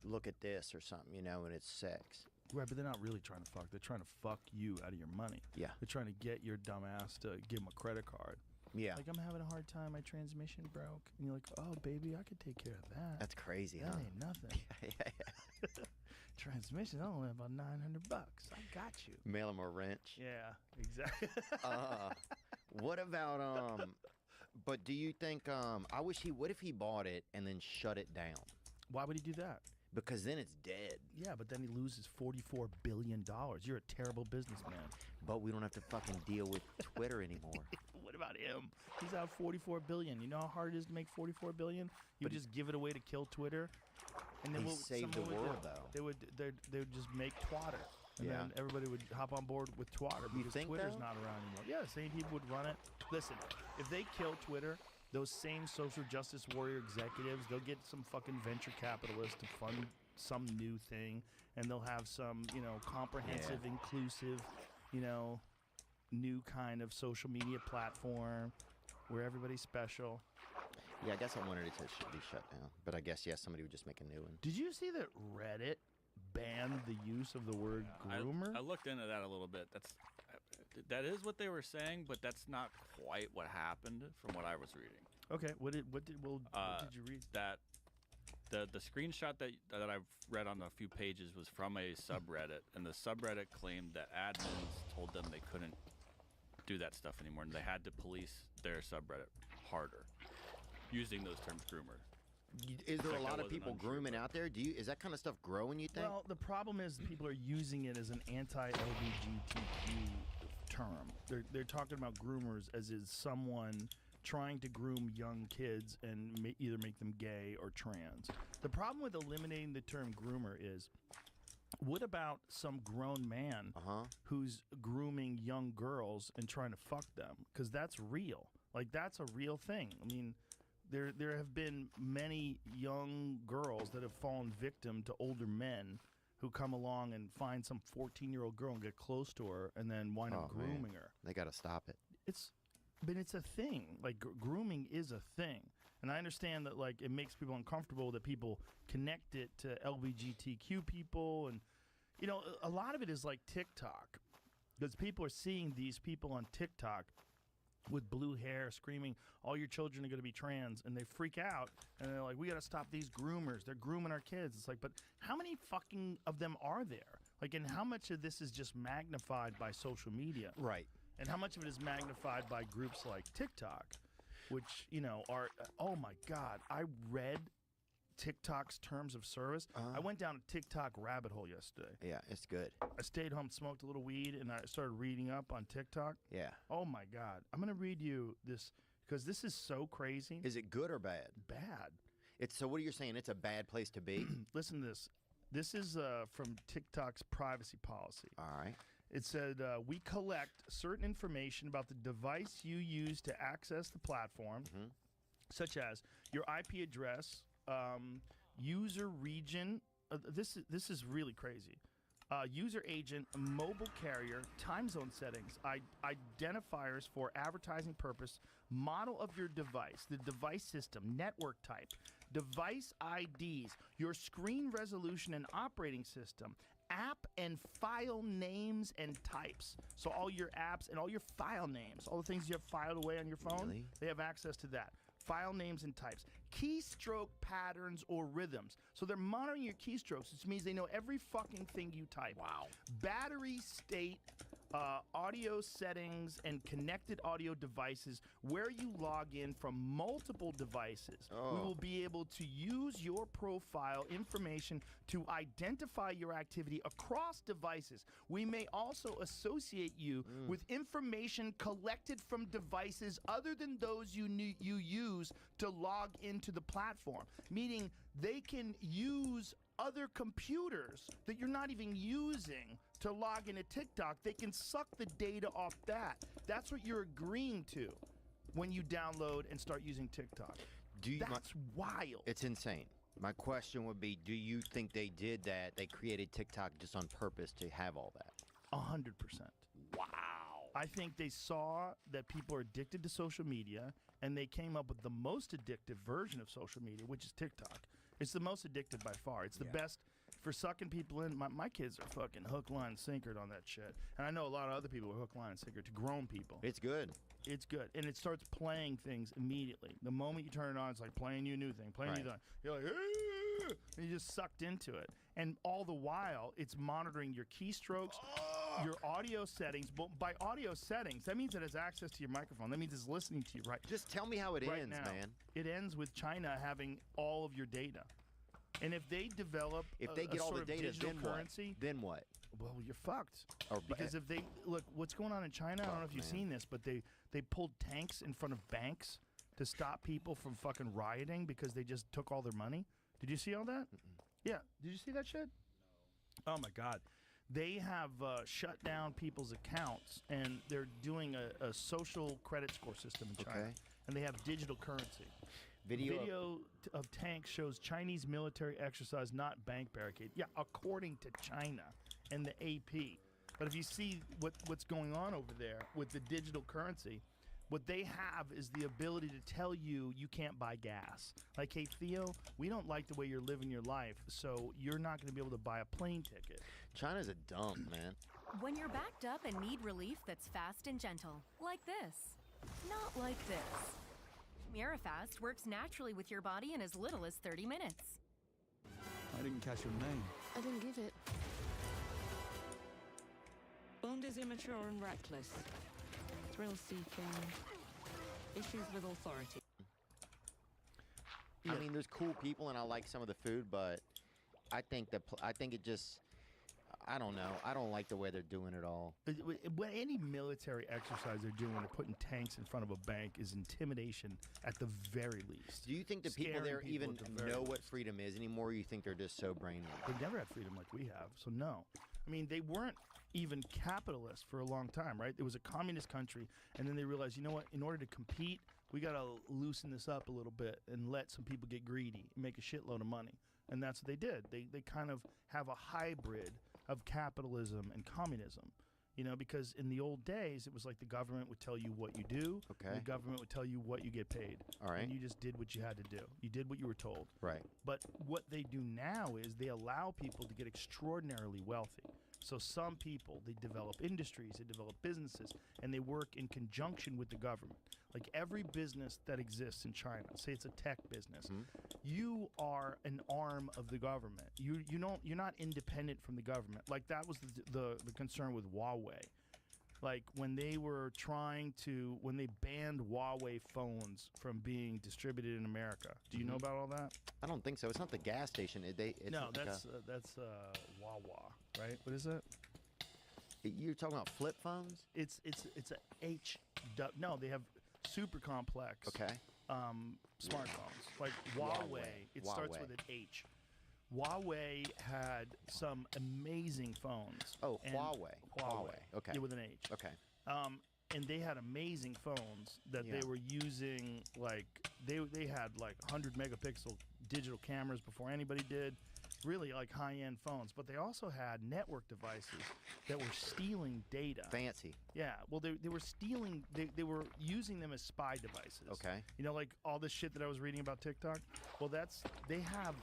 S16: Look at this or something, and it's sex.
S14: Right, but they're not really trying to fuck. They're trying to fuck you out of your money.
S16: Yeah.
S14: They're trying to get your dumb ass to give them a credit card.
S16: Yeah.
S14: Like, I'm having a hard time. My transmission broke. And you're like, oh, baby, I could take care of that.
S16: That's crazy,
S14: that
S16: huh?
S14: Ain't nothing.
S16: Yeah.
S14: Transmission, I only about $900. I got you.
S16: Mail him a wrench.
S14: Yeah, exactly.
S16: What about but do you think what if he bought it and then shut it down?
S14: Why would he do that?
S16: Because then it's dead.
S14: Yeah, but then he loses $44 billion. You're a terrible businessman.
S16: But we don't have to fucking deal with Twitter anymore.
S14: What about him? He's out $44 billion. You know how hard it is to make $44 billion? You just give it away to kill Twitter, and then
S16: he saved the world, though.
S14: They would just make Twatter, and then everybody would hop on board with Twatter because Twitter's not around anymore. Yeah, the same people would run it. Listen, if they kill Twitter, those same social justice warrior executives, they'll get some fucking venture capitalists to fund some new thing, and they'll have some, comprehensive, inclusive, new kind of social media platform where everybody's special.
S16: Yeah, I guess I wanted it to be shut down, but I guess somebody would just make a new one.
S14: Did you see that Reddit banned the use of the word groomer?
S15: I looked into that a little bit. That is what they were saying, but that's not quite what happened from what I was reading.
S14: Okay, what did you read?
S15: That the screenshot that I've read on a few pages was from a subreddit, and the subreddit claimed that admins told them they couldn't do that stuff anymore, and they had to police their subreddit harder using those terms groomer.
S16: Is there a lot of people grooming out there? Is that kind of stuff growing, you think?
S14: Well, the problem is people are using it as an anti-LGBTQ term. They're talking about groomers as is someone trying to groom young kids and either make them gay or trans. The problem with eliminating the term groomer is, what about some grown man who's grooming young girls and trying to fuck them? Because that's real. Like, that's a real thing. I mean, there have been many young girls that have fallen victim to older men who come along and find some 14-year-old girl and get close to her and then wind up grooming her.
S16: They got to stop it.
S14: But it's a thing. Like, grooming is a thing. And I understand that, like, it makes people uncomfortable that people connect it to LGBTQ people. And, a lot of it is like TikTok. Because people are seeing these people on TikTok with blue hair screaming, all your children are going to be trans. And they freak out. And they're like, we got to stop these groomers. They're grooming our kids. It's like, but how many fucking of them are there? Like, and how much of this is just magnified by social media?
S16: Right.
S14: And how much of it is magnified by groups like TikTok, which, are, oh my God, I read TikTok's terms of service. I went down a TikTok rabbit hole yesterday.
S16: Yeah, it's good.
S14: I stayed home, smoked a little weed, and I started reading up on TikTok.
S16: Yeah.
S14: Oh my God. I'm going to read you this because this is so crazy.
S16: Is it good or bad?
S14: Bad.
S16: So what are you saying? It's a bad place to be?
S14: Listen to this. This is from TikTok's privacy policy.
S16: All right.
S14: It said, we collect certain information about the device you use to access the platform, such as your IP address, user region. This is really crazy. User agent, mobile carrier, time zone settings, identifiers for advertising purpose, model of your device, the device system, network type, device IDs, your screen resolution and operating system, app and file names and types. So all your apps and all your file names, all the things you have filed away on your phone, they have access to that. File names and types. Keystroke patterns or rhythms. So they're monitoring your keystrokes, which means they know every fucking thing you type.
S16: Wow.
S14: Battery state, audio settings, and connected audio devices where you log in from multiple devices. We will be able to use your profile information to identify your activity across devices. We may also associate you with information collected from devices other than those you use to log into the platform, meaning they can use other computers that you're not even using to log into TikTok. They can suck the data off that. That's what you're agreeing to when you download and start using TikTok. That's wild.
S16: It's insane. My question would be, do you think they did that? They created TikTok just on purpose to have all that?
S14: 100%.
S16: Wow.
S14: I think they saw that people are addicted to social media, and they came up with the most addictive version of social media, which is TikTok. It's the most addictive by far. It's the best for sucking people in. My kids are fucking hook, line, and sinkered on that shit. And I know a lot of other people are hook, line, and sinkered to grown people.
S16: It's good.
S14: It's good. And it starts playing things immediately. The moment you turn it on, it's like playing you a new thing, playing you a new thing. You're like, "Ah!" and you just sucked into it. And all the while, it's monitoring your keystrokes, your audio settings. But by audio settings, that means it has access to your microphone. That means it's listening to you right.
S16: Just tell me how it ends,
S14: now.
S16: man.
S14: It ends with China having all of your data. And if they develop
S16: if they get all the data, then
S14: currency,
S16: what? Then what?
S14: Well, you're fucked.
S16: Or
S14: because if they look, what's going on in China? I don't know if you've seen this, but they pulled tanks in front of banks to stop people from fucking rioting because they just took all their money. Did you see all that? Yeah. Did you see that shit? No. Oh my God. They have shut down people's accounts, and they're doing a social credit score system in China, and they have digital currency. Video of tanks shows Chinese military exercise, not bank barricade. Yeah, according to China and the AP. But if you see what's going on over there with the digital currency, what they have is the ability to tell you can't buy gas. Like, hey, Theo, we don't like the way you're living your life, so you're not going to be able to buy a plane ticket.
S16: China's a dump, man.
S2: When you're backed up and need relief that's fast and gentle, like this. Not like this. Mirafast works naturally with your body in as little as 30 minutes.
S3: I didn't catch your name.
S5: I didn't give it.
S19: Bond is immature and reckless. Thrill-seeking. Issues with authority.
S16: I mean, there's cool people, and I like some of the food, but I think it just. I don't know. I don't like the way they're doing it all.
S14: When any military exercise they're doing when they're putting tanks in front of a bank is intimidation at the very least.
S16: Do you think the people there even know what freedom is anymore, or you think they're just so brainwashed?
S14: They've never had freedom like we have, so no. I mean, they weren't even capitalist for a long time, right? It was a communist country, and then they realized, you know what? In order to compete, we got to loosen this up a little bit and let some people get greedy and make a shitload of money. And that's what they did. They kind of have a hybrid of capitalism and communism, you know, because in the old days, it was like the government would tell you what you do.
S16: Okay.
S14: The government would tell you what you get paid.
S16: All right.
S14: And you just did what you had to do. You did what you were told.
S16: Right.
S14: But what they do now is they allow people to get extraordinarily wealthy. So some people, they develop industries, they develop businesses, and they work in conjunction with the government. Like every business that exists in China, say it's a tech business, you are an arm of the government. You're not independent from the government. Like that was the concern with Huawei. Like when they banned Huawei phones from being distributed in America. Do you know about all that?
S16: I don't think so. It's not the gas station.
S14: No, that's Wawa, right? What is it?
S16: You're talking about flip phones?
S14: It's a H. No, they have super complex.
S16: Okay.
S14: Smartphones like Huawei. It starts with an H. Huawei had some amazing phones.
S16: Oh, Huawei. Okay.
S14: Yeah, with an H.
S16: Okay.
S14: And they had amazing phones that they were using. Like they had like 100 megapixel digital cameras before anybody did. Really like high-end phones, but they also had network devices that were stealing data.
S16: Fancy.
S14: Yeah. Well, they were stealing. They were using them as spy devices.
S16: Okay.
S14: You know, like all this shit that I was reading about TikTok. Well, they have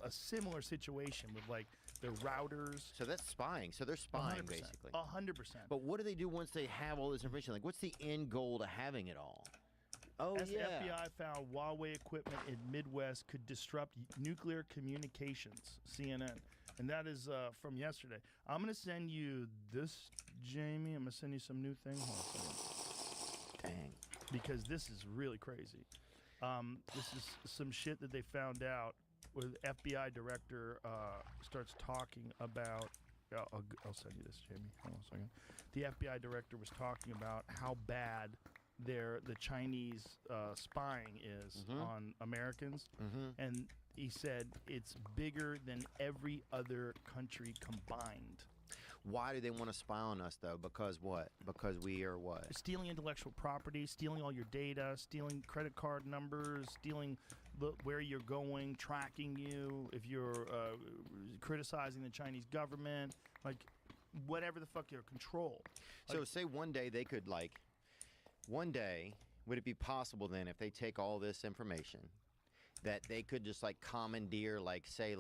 S14: a similar situation with like their routers.
S16: So that's spying. So they're spying
S14: 100%,
S16: basically.
S14: 100%.
S16: But what do they do once they have all this information? Like, what's the end goal to having it all? Oh,
S14: As
S16: yeah.
S14: the FBI found Huawei equipment in Midwest could disrupt nuclear communications, CNN. And that is from yesterday. I'm going to send you this, Jamie. I'm going to send you some new thing. Hold on a second.
S16: Dang.
S14: Because this is really crazy. This is some shit that they found out where the FBI director starts talking about. I'll send you this, Jamie. Hold on a second. The FBI director was talking about how bad the Chinese spying is on Americans, and he said it's bigger than every other country combined.
S16: Why do they want to spy on us, though? Because what? Because we are what?
S14: Stealing intellectual property, stealing all your data, stealing credit card numbers, stealing where you're going, tracking you, if you're criticizing the Chinese government. Like, whatever the fuck your control.
S16: So say one day they could one day, would it be possible then if they take all this information that they could just commandeer say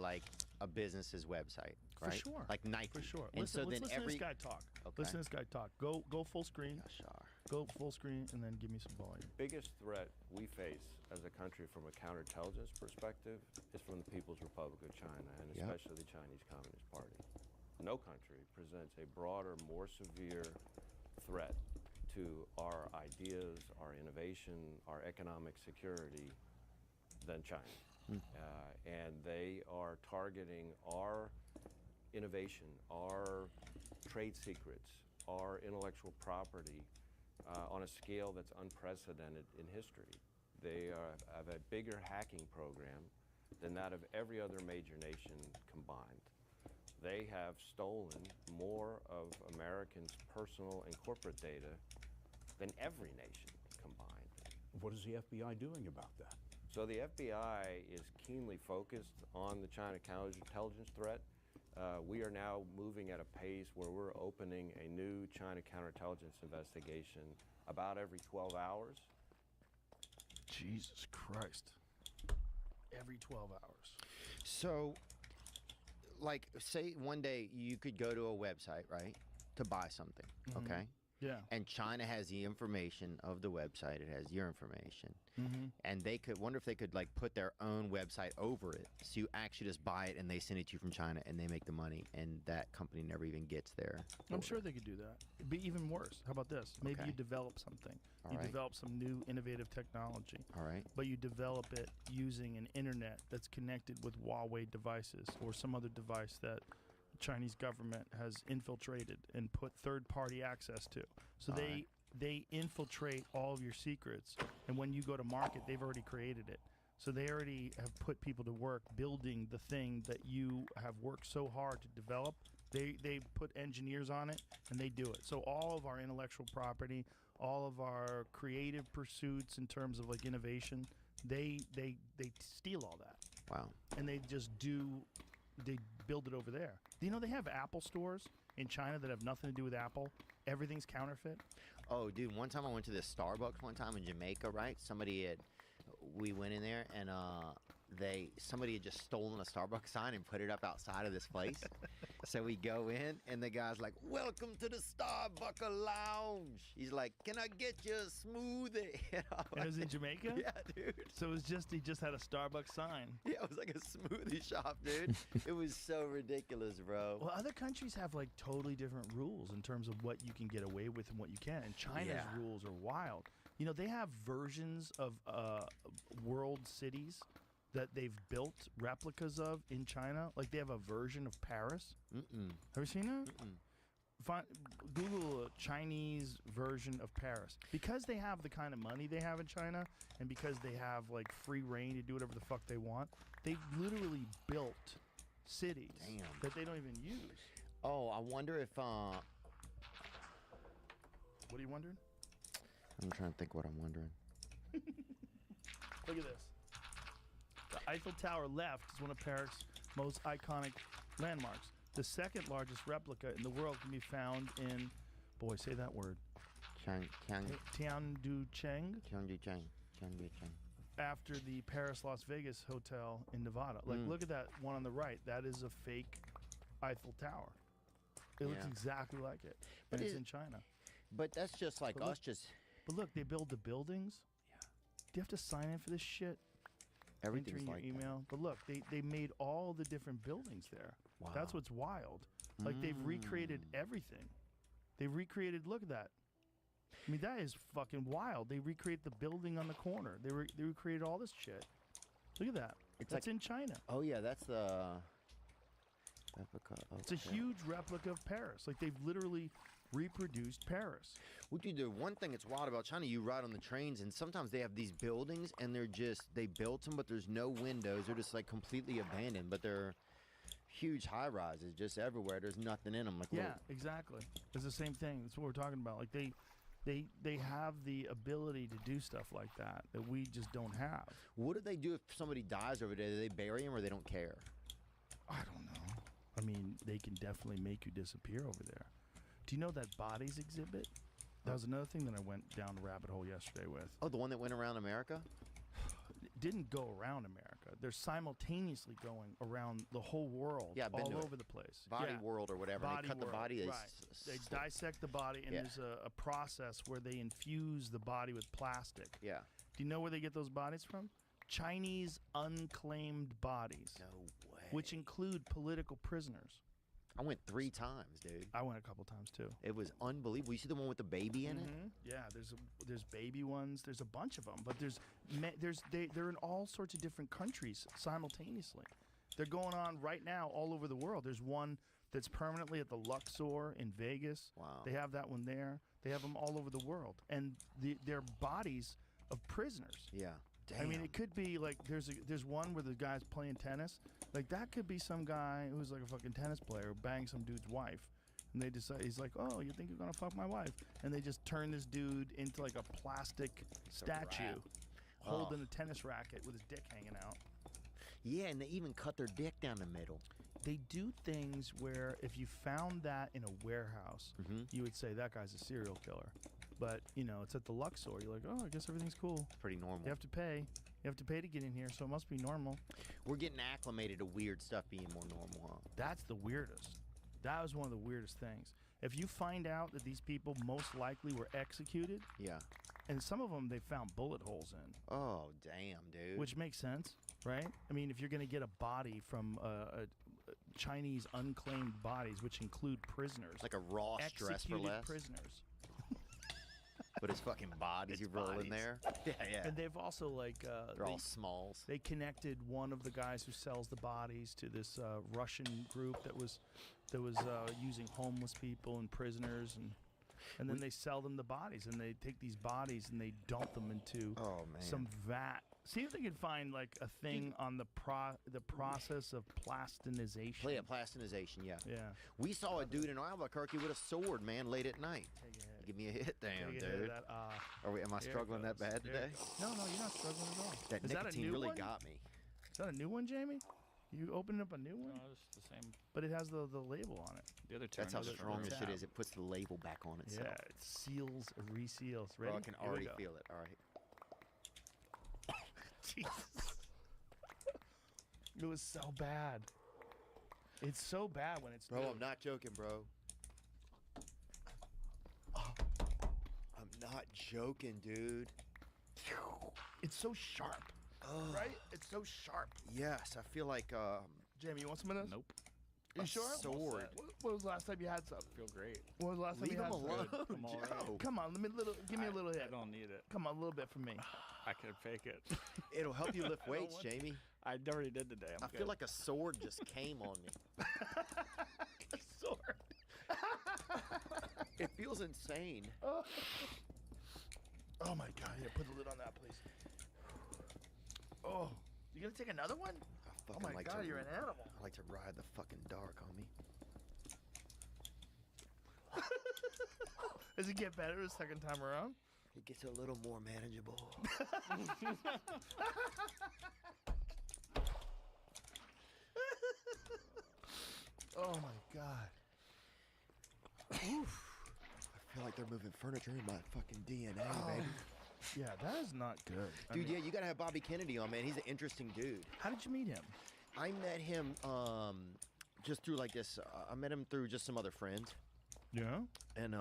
S16: a business's website, right?
S14: For sure.
S16: Like Nike.
S14: For sure.
S16: And
S14: Listen,
S16: so then
S14: listen to this guy talk.
S16: Okay.
S14: Listen to this guy talk. Go full screen. Go full screen and then give me some volume.
S5: Biggest threat we face as a country from a counterintelligence perspective is from the People's Republic of China, and especially the Chinese Communist Party. No country presents a broader, more severe threat to our ideas, our innovation, our economic security than China. And they are targeting our innovation, our trade secrets, our intellectual property on a scale that's unprecedented in history. They have a bigger hacking program than that of every other major nation combined. They have stolen more of Americans' personal and corporate data than every nation combined.
S6: What is the FBI doing about that?
S5: So the FBI is keenly focused on the China counterintelligence threat. We are now moving at a pace where we're opening a new China counterintelligence investigation about every 12 hours.
S14: Jesus Christ. Every 12 hours.
S16: So, say one day you could go to a website, right, to buy something, okay?
S14: Yeah.
S16: And China has the information of the website. It has your information. And they could wonder if they could put their own website over it. So you actually just buy it and they send it to you from China and they make the money and that company never even gets there.
S14: I'm sure they could do that. It'd be even worse. How about this? Maybe you develop something. You develop some new innovative technology.
S16: All right.
S14: But you develop it using an internet that's connected with Huawei devices or some other device that the Chinese government has infiltrated and put third-party access to. So they infiltrate all of your secrets, and when you go to market, they've already created it. So they already have put people to work building the thing that you have worked so hard to develop. They put engineers on it, and they do it. So all of our intellectual property, all of our creative pursuits in terms of innovation, they steal all that.
S16: Wow.
S14: And they build it over there. Do you know they have Apple stores in China that have nothing to do with Apple? Everything's counterfeit.
S16: Oh, dude, one time I went to this Starbucks one time in Jamaica, right? We went in there and somebody had just stolen a Starbucks sign and put it up outside of this place. So we go in and the guy's like, "Welcome to the Starbucks Lounge." He's like, "Can I get you a smoothie?"
S14: And it was in Jamaica?
S16: Yeah, dude.
S14: So he just had a Starbucks sign.
S16: Yeah, it was like a smoothie shop, dude. It was so ridiculous, bro.
S14: Well, other countries have totally different rules in terms of what you can get away with and what you can't. And China's rules are wild. You know, they have versions of world cities that they've built replicas of in China. They have a version of Paris. Have you seen that? Google a Chinese version of Paris. Because they have the kind of money they have in China, and because they have free reign to do whatever the fuck they want, they've literally built cities that they don't even use.
S16: Oh, I wonder if
S14: What are you wondering?
S16: I'm trying to think what I'm wondering.
S14: Look at this. The Eiffel Tower left is one of Paris' most iconic landmarks. The second largest replica in the world can be found in, say that word. Tianducheng. After the Paris Las Vegas Hotel in Nevada. Look at that one on the right. That is a fake Eiffel Tower. It looks exactly like it. And it's in China.
S16: But that's just us.
S14: But look, they build the buildings. Yeah. Do you have to sign in for this shit?
S16: Everything's
S14: Enter your email. But look, they made all the different buildings there.
S16: Wow.
S14: That's what's wild. They've recreated everything. They've recreated, look at that. I mean, that is fucking wild. They recreate the building on the corner. They recreated all this shit. Look at that. That's in China.
S16: Oh, yeah, that's the...
S14: It's a huge replica of Paris. They've literally reproduced Paris.
S16: Well, dude, the one thing that's wild about China, you ride on the trains, and sometimes they have these buildings, and they built them, but there's no windows. They're just, completely abandoned, but they're huge high-rises just everywhere. There's nothing in them.
S14: Exactly. It's the same thing. That's what we're talking about. They have the ability to do stuff like that we just don't have.
S16: What do they do if somebody dies over there? Do they bury him or they don't care?
S14: I don't know. I mean, they can definitely make you disappear over there. Do you know that bodies exhibit? That was another thing that I went down a rabbit hole yesterday with.
S16: Oh, the one that went around America?
S14: It didn't go around America. They're simultaneously going around the whole world,
S16: Yeah, I've been
S14: all
S16: to it.
S14: over the place.
S16: Body
S14: Yeah.
S16: world or whatever. And they cut the
S14: world,
S16: body.
S14: right. They dissect the body, and
S16: Yeah.
S14: there's a process where they infuse the body with plastic.
S16: Yeah.
S14: Do you know where they get those bodies from? Chinese unclaimed bodies.
S16: No way.
S14: Which include political prisoners.
S16: I went 3 times, dude.
S14: I went a couple times too.
S16: It was unbelievable. You see the one with the baby in it?
S14: Yeah, there's baby ones. There's a bunch of them, but they're in all sorts of different countries simultaneously. They're going on right now all over the world. There's one that's permanently at the Luxor in Vegas.
S16: Wow.
S14: They have that one there. They have them all over the world, and they're bodies of prisoners.
S16: Yeah.
S14: I mean,
S16: Damn.
S14: it could be like there's one where the guy's playing tennis. Like that could be some guy who's like a fucking tennis player who bangs some dude's wife, and they decide he's like, oh, you think you're gonna fuck my wife? And they just turn this dude into like a plastic statue,
S16: rat.
S14: holding a tennis racket with his dick hanging out.
S16: Yeah, and they even cut their dick down the middle.
S14: They do things where if you found that in a warehouse, you would say that guy's a serial killer. But, you know, it's at the Luxor. You're like, oh, I guess everything's cool.
S16: It's pretty normal.
S14: You have to pay. You have to pay to get in here, so it must be normal.
S16: We're getting acclimated to weird stuff being more normal, huh?
S14: That's the weirdest. That was one of the weirdest things. If you find out that these people most likely were executed,
S16: yeah,
S14: and some of them they found bullet holes in.
S16: Oh, damn, dude.
S14: Which makes sense, right? I mean, if you're going to get a body from Chinese unclaimed bodies, which include prisoners.
S16: Like a Ross dress for less.
S14: Prisoners.
S16: But it's fucking bodies you roll in there. Yeah, yeah.
S14: And they've also like
S16: they're all smalls.
S14: They connected one of the guys who sells the bodies to this Russian group that was using homeless people and prisoners, and then they sell them the bodies, and they take these bodies and they dump them into some vat. See if they can find like a thing on the process of plastinization.
S16: Yeah, plastinization, yeah.
S14: Yeah.
S16: We saw a dude in Albuquerque with a sword, man, late at night. Give me a hit, damn, dude. Am I struggling that bad today?
S14: No, you're not struggling at all.
S16: That
S14: Is
S16: nicotine
S14: a new
S16: really
S14: one?
S16: got me.
S14: Is that a new one, Jamie? You opened up a new one?
S15: No, it's the same.
S14: But it has the label on it.
S15: The other two.
S16: That's how strong this shit is. It puts the label back on itself.
S14: Yeah, it seals, reseals. Ready?
S16: Bro, I can
S14: Here we
S16: already
S14: go.
S16: feel it. All right.
S14: Jesus. It was so bad. It's so bad when it's
S16: Bro,
S14: new.
S16: I'm not joking, bro. I'm not joking, dude.
S14: It's so sharp. Right? It's so sharp.
S16: Yes, I feel like
S14: Jamie, you want some of this?
S15: Nope.
S14: You
S16: a
S14: sure?
S16: sword.
S14: When was the last time you had some?
S15: Feel great.
S14: When was the last time
S16: Leave
S14: you
S16: him
S14: had some?
S16: alone,
S15: I'm all right.
S16: Joe.
S14: Come on, give me a little hit.
S15: I don't need it.
S14: Come on, a little bit from me.
S15: I can fake it.
S16: It'll help you lift weights,
S15: want-
S16: Jamie.
S15: I already did today.
S16: I feel like a sword just came on me.
S14: Sword.
S16: It feels insane.
S14: Oh my God! Yeah, put the lid on that, please. Oh, you gonna take another one?
S16: I
S14: Oh
S16: fucking
S14: my
S16: like
S14: God,
S16: to,
S14: you're an animal.
S16: I like to ride the fucking dark, homie.
S14: Does it get better the second time around?
S16: It gets a little more manageable.
S14: Oh my God. Oof.
S16: I feel like they're moving furniture in my fucking DNA, baby.
S14: Yeah, that is not good. I
S16: Dude,
S14: mean,
S16: yeah, you gotta have Bobby Kennedy on, man. He's an interesting dude.
S14: How did you meet him?
S16: I met him just through like this. I met him through just some other friends,
S14: Yeah.
S16: and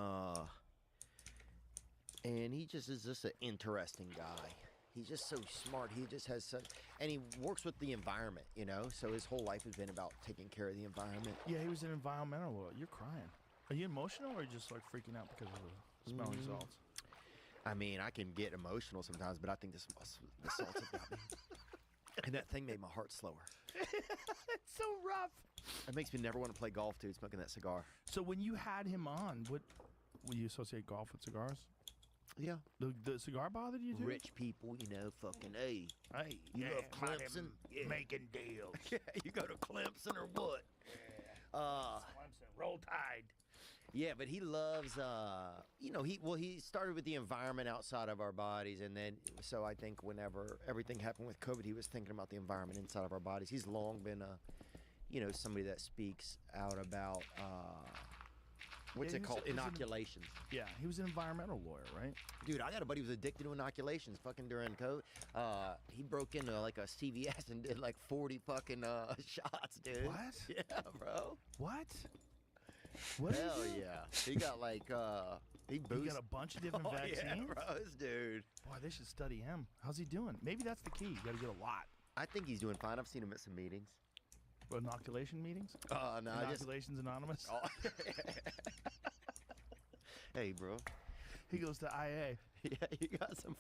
S16: he just is just an interesting guy. He's just so smart. He just has such, and he works with the environment, you know. So his whole life has been about taking care of the environment.
S14: Yeah, he was an environmental lawyer. You're crying. Are you emotional or are you just like freaking out because of the smelling salts?
S16: I mean, I can get emotional sometimes, but I think the salts have got me. And that thing made my heart slower.
S14: It's so rough.
S16: It makes me never want to play golf, dude, smoking that cigar.
S14: So when you had him on, what would you associate golf with cigars?
S16: Yeah.
S14: The cigar bothered you too?
S16: Rich people, you know, fucking, hey.
S14: Hey,
S16: You
S14: yeah,
S16: love
S14: about
S16: Clemson?
S14: him
S16: Yeah.
S14: making deals.
S16: Yeah, you go to Clemson or what?
S14: Clemson, roll tide.
S16: Yeah, but he loves, you know, he started with the environment outside of our bodies, and then, so I think whenever everything happened with COVID, he was thinking about the environment inside of our bodies. He's long been somebody that speaks out about what's
S14: Yeah,
S16: it called?
S14: he was an-
S16: Inoculations.
S14: Yeah, he was an environmental lawyer, right?
S16: Dude, I got a buddy who was addicted to inoculations fucking during COVID. He broke into like a CVS and did like 40 fucking shots, dude.
S14: What?
S16: Yeah, bro.
S14: What? What did he
S16: Hell
S14: do?
S16: yeah. He got like, he boosted.
S14: got a bunch of different
S16: Oh,
S14: vaccines?
S16: Yeah, bro, this dude.
S14: Boy, they should study him. How's he doing? Maybe that's the key. You got to get a lot.
S16: I think he's doing fine. I've seen him at some meetings.
S14: Inoculation meetings?
S16: No, I just.
S14: Inoculations Anonymous?
S16: Oh. Hey, bro.
S14: He goes to IA.
S16: Yeah, you got some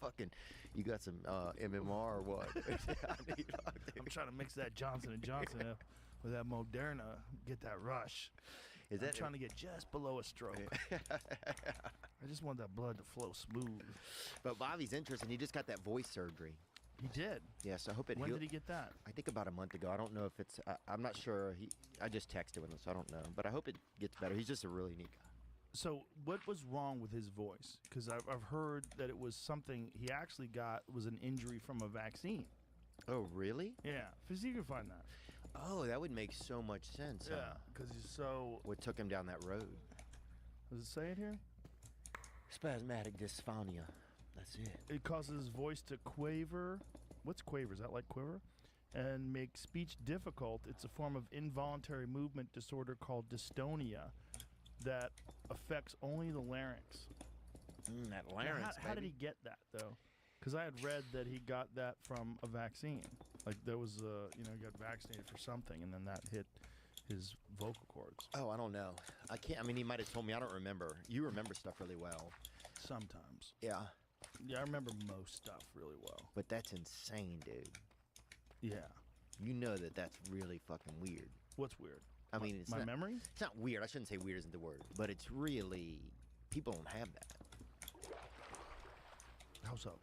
S16: MMR or what?
S14: I'm trying to mix that Johnson & Johnson up with that Moderna. Get that rush. I'm trying to get just below a stroke. I just want that blood to flow smooth.
S16: But Bobby's interesting. He just got that voice surgery.
S14: He did?
S16: Yeah, so I hope it
S14: When
S16: heal-
S14: did he get that?
S16: I think about a month ago. I don't know if it's... I'm not sure. I just texted him, so I don't know. But I hope it gets better. He's just a really neat guy.
S14: So what was wrong with his voice? Because I've heard that it was something he actually got was an injury from a vaccine.
S16: Oh, really?
S14: Yeah. See if you can find that.
S16: Oh, that would make so much sense.
S14: Yeah, because he's so...
S16: What took him down that road?
S14: Does it say it here?
S16: Spasmodic dysphonia. That's it.
S14: It causes his voice to quaver. What's quaver? Is that like quiver? And make speech difficult. It's a form of involuntary movement disorder called dystonia that affects only the larynx.
S16: That
S14: Now,
S16: larynx,
S14: how did he get that, though? Because I had read that he got that from a vaccine. Like, there was he got vaccinated for something, and then that hit his vocal cords.
S16: Oh, I don't know. I can't. I mean, he might have told me. I don't remember. You remember stuff really well.
S14: Sometimes.
S16: Yeah.
S14: Yeah, I remember most stuff really well.
S16: But that's insane, dude.
S14: Yeah.
S16: You know that's really fucking weird.
S14: What's weird?
S16: I mean, it's
S14: my
S16: not,
S14: memory?
S16: It's not weird. I shouldn't say weird isn't the word, but it's really people don't have that.
S14: How so?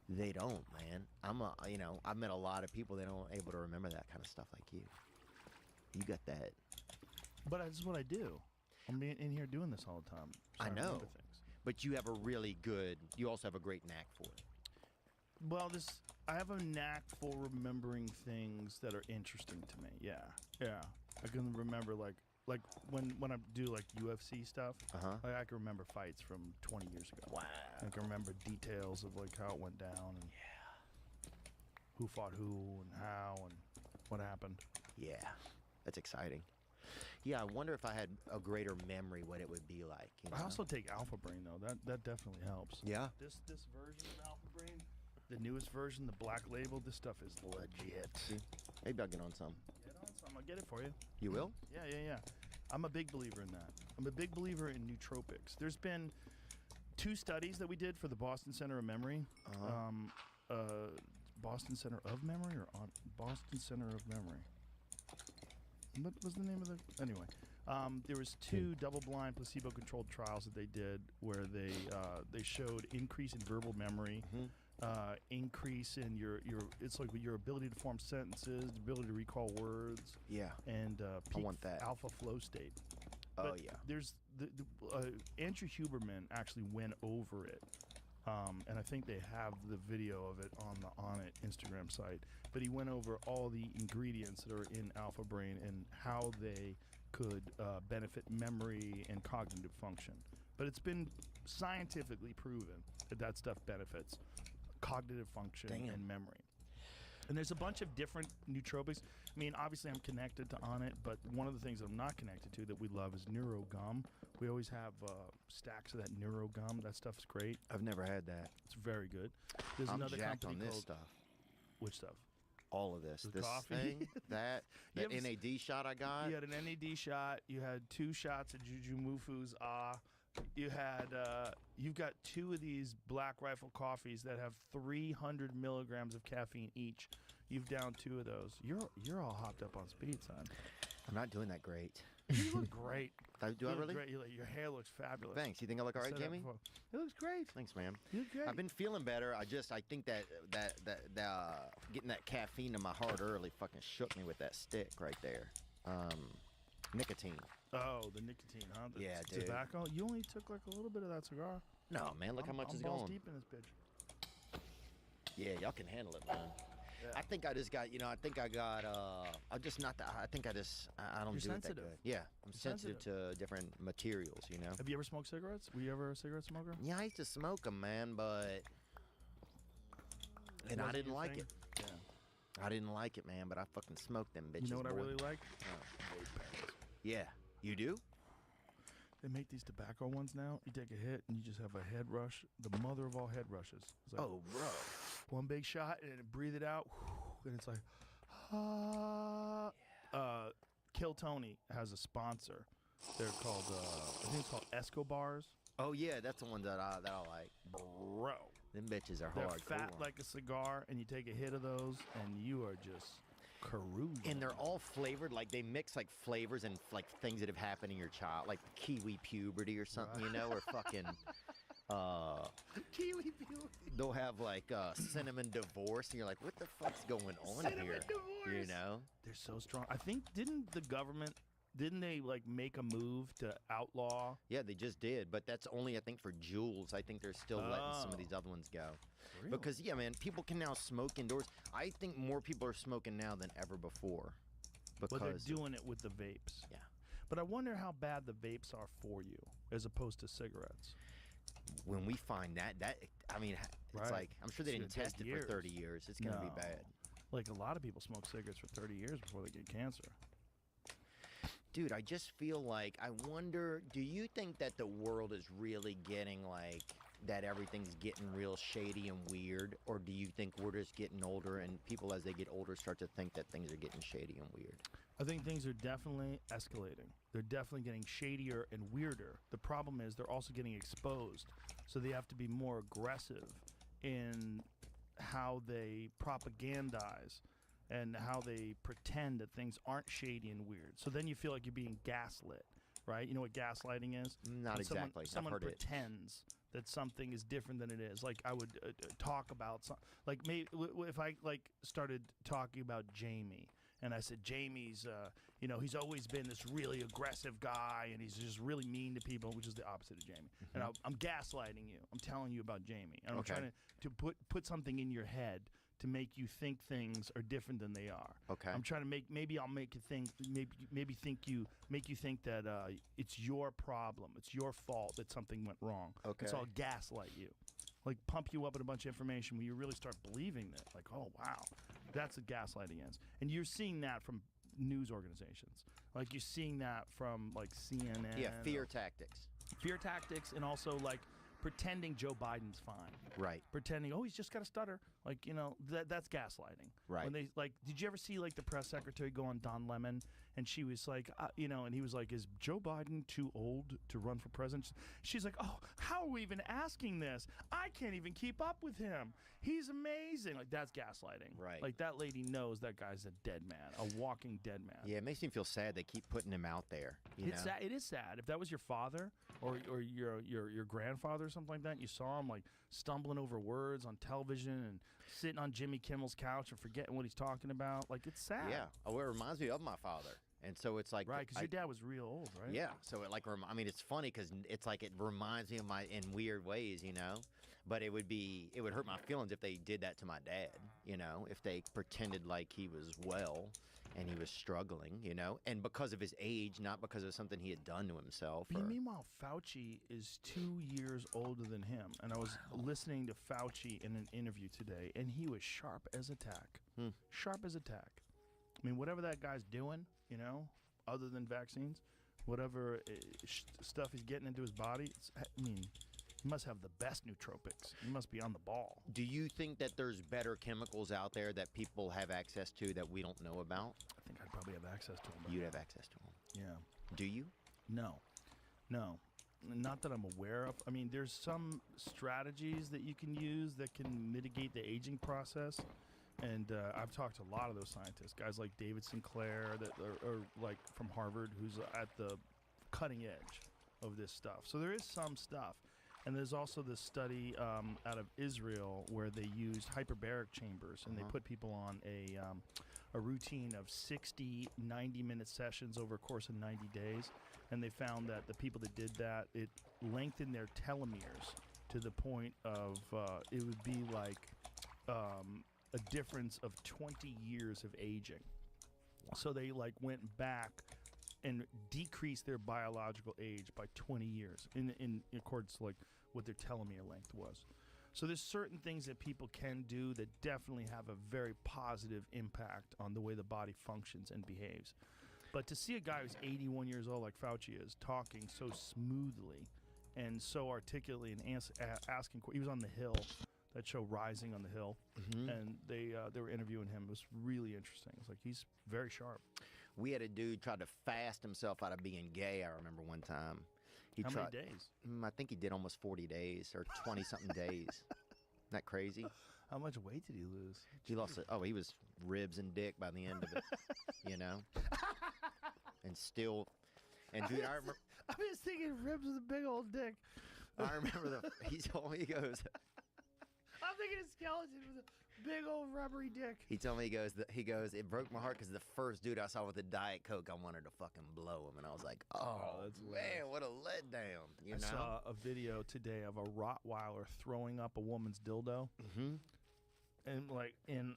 S16: They don't, man. I've met a lot of people that aren't able to remember that kind of stuff like you. You got that.
S14: But that's what I do. I'm in here doing this all the time. So
S16: I know.
S14: remember things.
S16: But you have a really good. You also have a great knack for it.
S14: Well, I have a knack for remembering things that are interesting to me. Yeah, yeah. I can remember like when I do like UFC stuff. Like I can remember fights from 20 years ago.
S16: Wow.
S14: I can remember details of like how it went down and who fought who and how and what happened.
S16: Yeah, that's exciting. Yeah, I wonder if I had a greater memory, what it would be like. You know?
S14: I also take Alpha Brain though. That definitely helps.
S16: Yeah.
S14: This version of Alpha Brain, the newest version, the black label, this stuff is legit.
S16: See? Maybe I'll get on some.
S14: Get on some. I'll get it for you.
S16: You will?
S14: Yeah. I'm a big believer in that. I'm a big believer in nootropics. There's been 2 studies that we did for the Boston Center of Memory. Boston Center of Memory or on Boston Center of Memory? What was the name of the... Anyway, there was 2 double-blind placebo-controlled trials that they did where they showed increase in verbal memory, increase in your it's like your ability to form sentences, the ability to recall words.
S16: Yeah.
S14: And
S16: I
S14: peak
S16: want that.
S14: alpha flow state.
S16: Oh,
S14: But
S16: yeah.
S14: There's Andrew Huberman actually went over it. And I think they have the video of it on the Onnit Instagram site. But he went over all the ingredients that are in Alpha Brain and how they could benefit memory and cognitive function. But it's been scientifically proven that stuff benefits cognitive function and memory. And there's a bunch of different nootropics. I mean, obviously I'm connected to Onnit, but one of the things I'm not connected to that we love is NeuroGum. We always have stacks of that NeuroGum. That stuff's great.
S16: I've never had that.
S14: It's very good. There's
S16: I'm
S14: another
S16: jacked
S14: company
S16: on this
S14: called
S16: stuff.
S14: Which stuff?
S16: All of this.
S14: The
S16: This
S14: coffee?
S16: thing, that
S14: You have
S16: NAD shot I got.
S14: You had an NAD shot. You had 2 shots of Juju Mufu's You had you've got 2 of these Black Rifle coffees that have 300 milligrams of caffeine each. You've downed 2 of those. You're all hopped up on speed, son.
S16: I'm not doing that great.
S14: You look great.
S16: Do I
S14: You look
S16: really?
S14: Great. Your hair looks fabulous.
S16: Thanks. You think I look all right,
S14: said that
S16: Jamie?
S14: before. It looks great.
S16: Thanks, man.
S14: You look great.
S16: I've been feeling better. I think that getting that caffeine to my heart early fucking shook me with that stick right there. Nicotine.
S14: Oh, the nicotine, huh? The
S16: Yeah, dude.
S14: tobacco. You only took like a little bit of that cigar.
S16: No, man. Look how much
S14: I'm
S16: is
S14: balls
S16: going.
S14: deep in this bitch.
S16: Yeah, y'all can handle it, man. I think I just got, I think I got, I'm just not that, I think I just, I don't
S22: You're
S16: do
S22: sensitive.
S16: it that good. Yeah, I'm
S22: You're
S16: sensitive to different materials,
S14: Have you ever smoked cigarettes? Were you ever a cigarette smoker?
S16: Yeah, I used to smoke them, man, but, and I
S14: Wasn't
S16: didn't
S14: your
S16: like
S14: thing?
S16: it. Yeah. I didn't like it, man, but I fucking smoked them bitches.
S14: You know what I
S16: boy.
S14: really like?
S16: Yeah, you do?
S14: They make these tobacco ones now. You take a hit and you just have a head rush. The mother of all head rushes. It's like,
S16: oh, bro.
S14: One big shot and then breathe it out. And it's like, Kill Tony has a sponsor. They're called, I think it's called Escobars.
S16: Oh, yeah, that's the one that I like.
S14: Bro.
S16: Them bitches are
S14: They're
S16: hard.
S14: fat like a cigar, and you take a hit of those, and you are just cruising.
S16: And they're all flavored, like they mix like flavors and like things that have happened in your child, like kiwi puberty or something, or fucking
S14: kiwi puberty.
S16: They'll have like cinnamon divorce, and you're like, what the fuck's going on
S14: Cinnamon
S16: here?
S14: divorce.
S16: They're
S14: so strong. I think didn't they like make a move to outlaw?
S16: Yeah, they just did, but that's only I think for Juuls. I think they're still letting some of these other ones go.
S14: Really?
S16: Because yeah, man, people can now smoke indoors. I think more people are smoking now than ever before. Because
S14: But they're doing it with the vapes.
S16: Yeah.
S14: But I wonder how bad the vapes are for you as opposed to cigarettes.
S16: when we find that I mean, it's
S14: Right.
S16: like I'm sure they
S14: It's
S16: didn't
S14: gonna
S16: test
S14: take
S16: it for 30 years. It's gonna be
S14: No.
S16: bad.
S14: Like a lot of people smoke cigarettes for 30 years before they get cancer.
S16: Dude, I just feel like, I wonder, do you think that the world is really getting like, that everything's getting real shady and weird? Or do you think we're just getting older and people as they get older start to think that things are getting shady and weird?
S14: I think things are definitely escalating. They're definitely getting shadier and weirder. The problem is they're also getting exposed. So they have to be more aggressive in how they propagandize and how they pretend that things aren't shady and weird. So then you feel like you're being gaslit, right? You know what gaslighting is?
S16: Not
S14: When
S16: exactly. I've
S14: Someone
S16: heard it.
S14: pretends that something is different than it is. Like I would talk about like maybe if I like started talking about Jamie and I said Jamie's you know, he's always been this really aggressive guy and he's just really mean to people, which is the opposite of Jamie. And I'm gaslighting you. I'm telling you about Jamie. And I'm
S16: Okay.
S14: trying to put something in your head to make you think things are different than they are.
S16: Okay.
S14: I'm trying to maybe I'll make you think make you think that it's your problem. It's your fault that something went wrong.
S16: Okay.
S14: So I'll gaslight you. Like pump you up with a bunch of information when you really start believing that. Like, oh wow. That's what gaslighting is. And you're seeing that from news organizations. Like you're seeing that from like CNN.
S16: Yeah, fear tactics.
S14: Fear tactics, and also like pretending Joe Biden's fine.
S16: Right.
S14: Pretending, oh, he's just got a stutter. Like, you know, that's gaslighting.
S16: Right.
S14: When they like, did you ever see like the press secretary go on Don Lemon, and she was like, you know, and he was like, is Joe Biden too old to run for president? She's like, oh, how are we even asking this? I can't even keep up with him. He's amazing. Like that's gaslighting.
S16: Right.
S14: Like that lady knows that guy's a dead man, a walking dead man.
S16: Yeah, it makes me feel sad they keep putting him out there. You
S14: It's
S16: know?
S14: sad. It is sad. If that was your father or your grandfather or something like that, and you saw him like stumbling over words on television and sitting on Jimmy Kimmel's couch and forgetting what he's talking about, like it's sad.
S16: Yeah. Oh, it reminds me of my father. And so it's like,
S14: Right, because your dad was real old, right?
S16: Yeah, so it like I mean, it's funny because it's like it reminds me of my in weird ways, you know. But it would hurt my feelings if they did that to my dad, you know. If they pretended like he was well and he was struggling, you know, and because of his age, not because of something he had done to himself.
S14: But
S16: or-
S14: meanwhile, Fauci is 2 years older than him, and I was listening to Fauci in an interview today, and he was sharp as a tack. Sharp as a tack. I mean, whatever that guy's doing, you know, other than vaccines, whatever stuff he's getting into his body, I mean, he must have the best nootropics. He must be on the ball.
S16: Do you think that there's better chemicals out there that people have access to that we don't know about?
S14: I think I'd probably have access to them.
S16: You'd have access to them.
S14: Yeah.
S16: Do you?
S14: No. Not that I'm aware of. I mean, there's some strategies that you can use that can mitigate the aging process. And I've talked to a lot of those scientists, guys like David Sinclair that are like from Harvard, who's at the cutting edge of this stuff. So there is some stuff. And there's also this study out of Israel where they used hyperbaric chambers, and they put people on a routine of 60 90-minute sessions over a course of 90 days. And they found that the people that did that, it lengthened their telomeres to the point of it would be like a difference of 20 years of aging. So they like went back and decreased their biological age by 20 years in accordance to like what their telomere length was. So there's certain things that people can do that definitely have a very positive impact on the way the body functions and behaves. But to see a guy who's 81 years old like Fauci is talking so smoothly and so articulately and asking, he was on The Hill, that show Rising on the Hill, and they were interviewing him. It was really interesting. It's like he's very sharp.
S16: We had a dude try to fast himself out of being gay, I remember one time.
S14: How many days?
S16: I think he did almost 40 days or 20-something days. Isn't that crazy?
S14: How much weight did he lose?
S16: He lost it. Oh, he was ribs and dick by the end of it, you know? And still, and dude, I remember.
S14: I was thinking ribs with a big old dick.
S16: I remember he told me, he goes.
S14: I'm thinking a skeleton with a big old rubbery dick.
S16: He told me, he goes, it broke my heart because the first dude I saw with a Diet Coke, I wanted to fucking blow him. And I was like, oh that's man, what a letdown. You
S14: I
S16: know?
S14: saw a video today of a Rottweiler throwing up a woman's dildo. And like in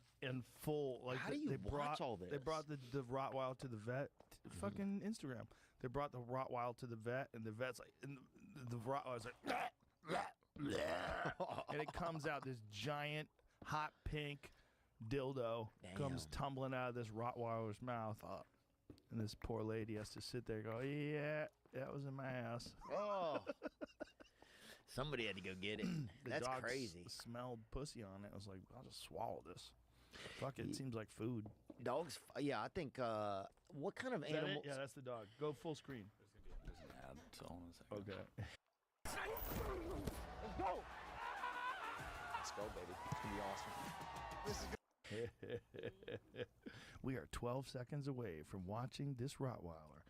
S14: full, like
S16: how do you watch all this?
S14: They brought the Rottweiler to the vet. Fucking Instagram. They brought the Rottweiler to the vet, and the vet's like, and the Rottweiler's like, and it comes out this giant hot pink dildo comes tumbling out of this Rottweiler's mouth, and this poor lady has to sit there and go, yeah, that was in my ass.
S16: Oh. Somebody had to go get it. That's
S14: dog
S16: crazy.
S14: Smelled pussy on it. I was like, I'll just swallow this. Fuck it. It seems like food.
S16: Dogs, yeah, I think, what kind of animals?
S14: Yeah, that's the dog. Go full screen.
S15: There's an ad. So hold on a second.
S14: Okay.
S13: Let's go! Let's go, baby. It's going to be awesome.
S14: We are 12 seconds away from watching this Rottweiler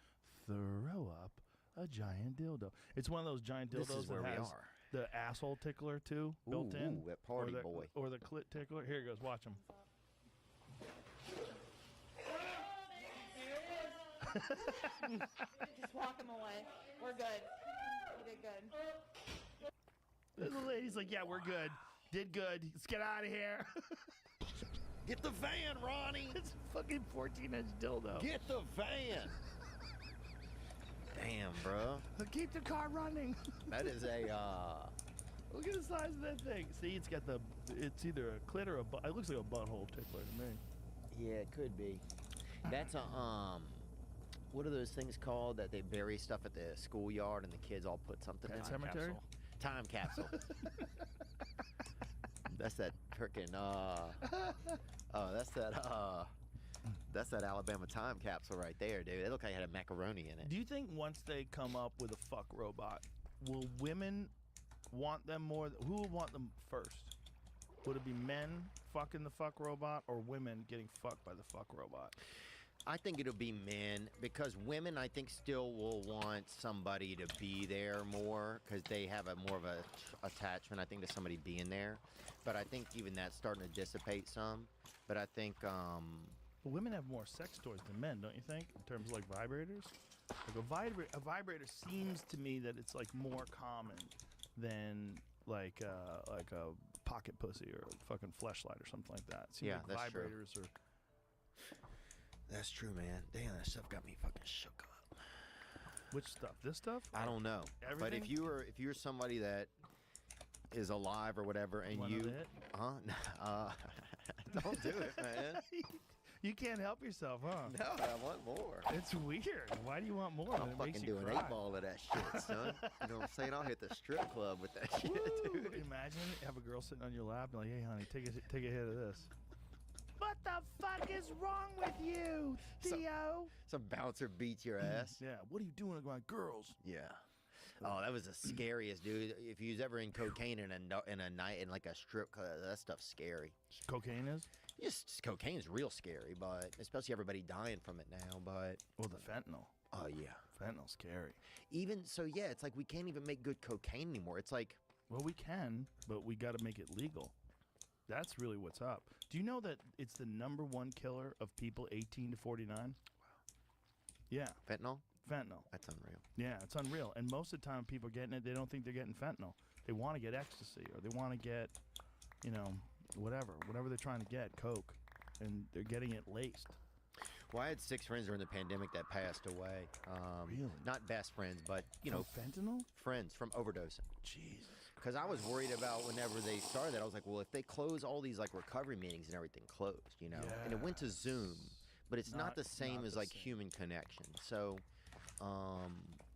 S14: throw up a giant dildo. It's one of those giant dildos
S16: This is where
S14: that
S16: we
S14: has
S16: are.
S14: the asshole tickler too built in.
S16: Ooh, that party boy.
S14: Or the clit tickler. Here it goes. Watch him.
S8: Just walk him away. We're good. You did good.
S14: The lady's like, yeah, we're good. Did good. Let's get out of here.
S16: Get the van, Ronnie.
S14: It's a fucking 14-inch dildo.
S16: Get the van. Damn, bro.
S14: Keep the car running.
S16: That is a,
S14: Look at the size of that thing. See, it's got it's either a clit or a butt. It looks like a butthole tickler to me.
S16: Yeah, it could be. That's a, what are those things called that they bury stuff at the schoolyard and the kids all put something in?
S14: Cemetery?
S16: Time capsule. That's that freaking, that's that Alabama time capsule right there, dude. It looked like it had a macaroni in it.
S14: Do you think once they come up with a fuck robot, will women want them more? Who will want them first? Would it be men fucking the fuck robot or women getting fucked by the fuck robot?
S16: I think it'll be men because women, I think, still will want somebody to be there more because they have a more of a attachment, I think, to somebody being there. But I think even that's starting to dissipate some. But I think,
S14: But women have more sex toys than men, don't you think? In terms of like vibrators, like a vibrator seems to me that it's like more common than like a pocket pussy or a fucking fleshlight or something like that. It seems like
S16: that's
S14: vibrators
S16: true. That's true, man. Damn, that stuff got me fucking shook up.
S14: Which stuff? This stuff?
S16: I don't know.
S14: Everything?
S16: But if you're somebody that is alive or whatever, and
S14: Wanna
S16: you,
S14: hit?
S16: don't do it, man.
S14: You can't help yourself, huh?
S16: No, I want more.
S14: It's weird. Why do you want more?
S16: I'll
S14: It makes
S16: fucking
S14: you
S16: do an
S14: cry.
S16: 8-ball of that shit, son. You know what I'm saying? I'll hit the strip club with that shit, dude.
S14: Imagine have a girl sitting on your lap and like, hey, honey, take a hit of this. What the fuck is wrong with you, Theo?
S16: Some bouncer beats your ass.
S14: Yeah. What are you doing? Going, girls.
S16: Yeah. Oh, that was the scariest, dude. If you was ever in cocaine in a night in like a strip club, that stuff's scary.
S14: Cocaine is?
S16: Just cocaine's real scary, but especially everybody dying from it now. But
S14: well, the fentanyl.
S16: Oh yeah,
S14: fentanyl's scary.
S16: Even so, yeah, it's like we can't even make good cocaine anymore. It's like,
S14: well, we can, but we got to make it legal. That's really what's up. Do you know that it's the #1 killer of people 18 to 49? Wow. Yeah.
S16: Fentanyl?
S14: Fentanyl.
S16: That's unreal.
S14: Yeah, it's unreal. And most of the time people getting it, they don't think they're getting fentanyl. They want to get ecstasy or they want to get, whatever they're trying to get, coke, and they're getting it laced.
S16: Well, I had 6 friends during the pandemic that passed away.
S14: Really?
S16: Not best friends, but, you know.
S14: From fentanyl?
S16: Friends from overdosing.
S14: Jesus.
S16: Because I was worried about whenever they started that. I was like, well, if they close all these, like, recovery meetings and everything closed, you know. And it went to Zoom, but it's not the same as, like, human connection. So,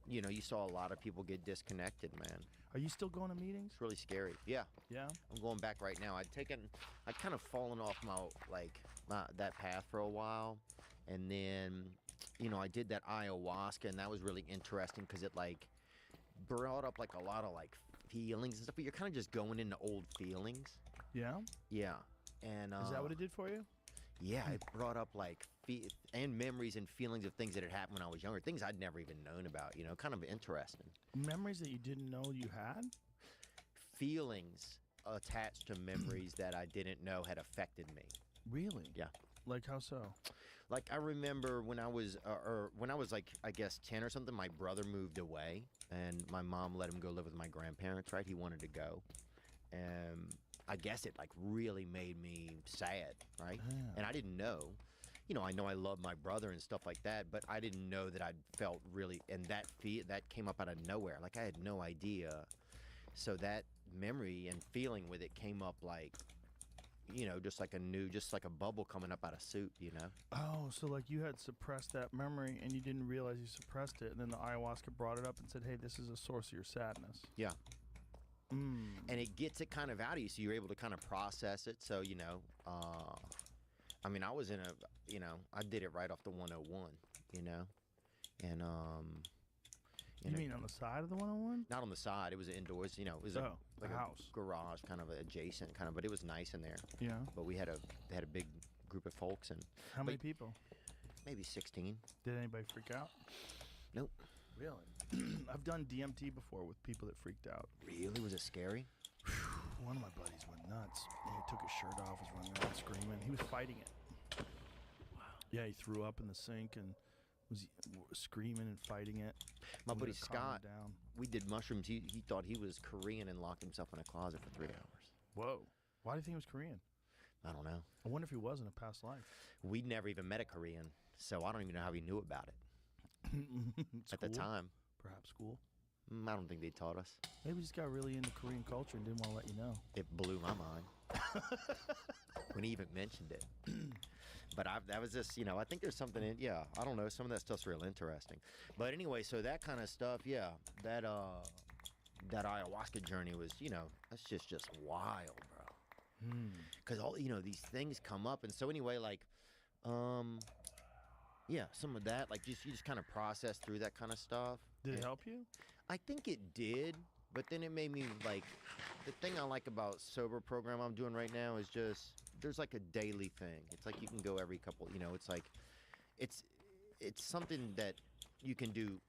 S16: you know, you saw a lot of people get disconnected, man.
S14: Are you still going to meetings?
S16: It's really scary. Yeah.
S14: Yeah?
S16: I'm going back right now. I'd kind of fallen off that path for a while. And then, you know, I did that ayahuasca, and that was really interesting because it, like, brought up, like, a lot of, like, feelings and stuff. But you're kind of just going into old feelings.
S14: Yeah?
S16: Yeah. And
S14: is that what it did for you?
S16: Yeah, it brought up, like, and memories and feelings of things that had happened when I was younger. Things I'd never even known about, you know, kind of interesting.
S14: Memories that you didn't know you had?
S16: Feelings attached to memories that I didn't know had affected me.
S14: Really?
S16: Yeah.
S14: Like how so?
S16: Like I remember when I was like, I guess 10 or something, my brother moved away and my mom let him go live with my grandparents, right? He wanted to go. And I guess it like really made me sad, right? And I didn't know. You know I love my brother and stuff like that, but I didn't know that I'd felt really, and that came up out of nowhere. Like I had no idea. So that memory and feeling with it came up like, you know, just like a bubble coming up out of soup, you know?
S14: Oh, so like you had suppressed that memory and you didn't realize you suppressed it, and then the ayahuasca brought it up and said, hey, this is a source of your sadness.
S16: Yeah. And it gets it kind of out of you, so you're able to kind of process it. So, you know, I mean, I was I did it right off the 101, you know? And,
S14: you mean on the side of the 101?
S16: Not on the side. It was indoors. You know, it was like a
S14: house,
S16: garage, kind of adjacent, kind of. But it was nice in there.
S14: Yeah.
S16: But they had a big group of folks, and
S14: how many people?
S16: Maybe 16.
S14: Did anybody freak out?
S16: Nope.
S14: Really? I've done DMT before with people that freaked out.
S16: Really? Was it scary?
S14: One of my buddies went nuts. And he took his shirt off, was running around screaming. He was fighting it. Wow. Yeah, he threw up in the sink and was screaming and fighting it.
S16: My buddy Scott, we did mushrooms. He thought he was Korean and locked himself in a closet for 3 hours.
S14: Whoa. Why do you think he was Korean?
S16: I don't know.
S14: I wonder if he was in a past life.
S16: We'd never even met a Korean, so I don't even know how he knew about it. At the time.
S14: Perhaps school.
S16: I don't think they taught us.
S14: Maybe he just got really into Korean culture and didn't want to let you know.
S16: It blew my mind when he even mentioned it. But that was just, you know, I think there's something in, yeah, I don't know, some of that stuff's real interesting. But anyway, so that kind of stuff, yeah, that ayahuasca journey was, you know, that's just wild, bro. Because all, you know, these things come up. And so anyway, like, yeah, some of that, like, you just kind of process through that kind of stuff.
S14: Did it help you?
S16: I think it did, but then it made me, like, the thing I like about sober program I'm doing right now is just, there's like a daily thing. It's like you can go every couple, you know, it's like, it's something that you can do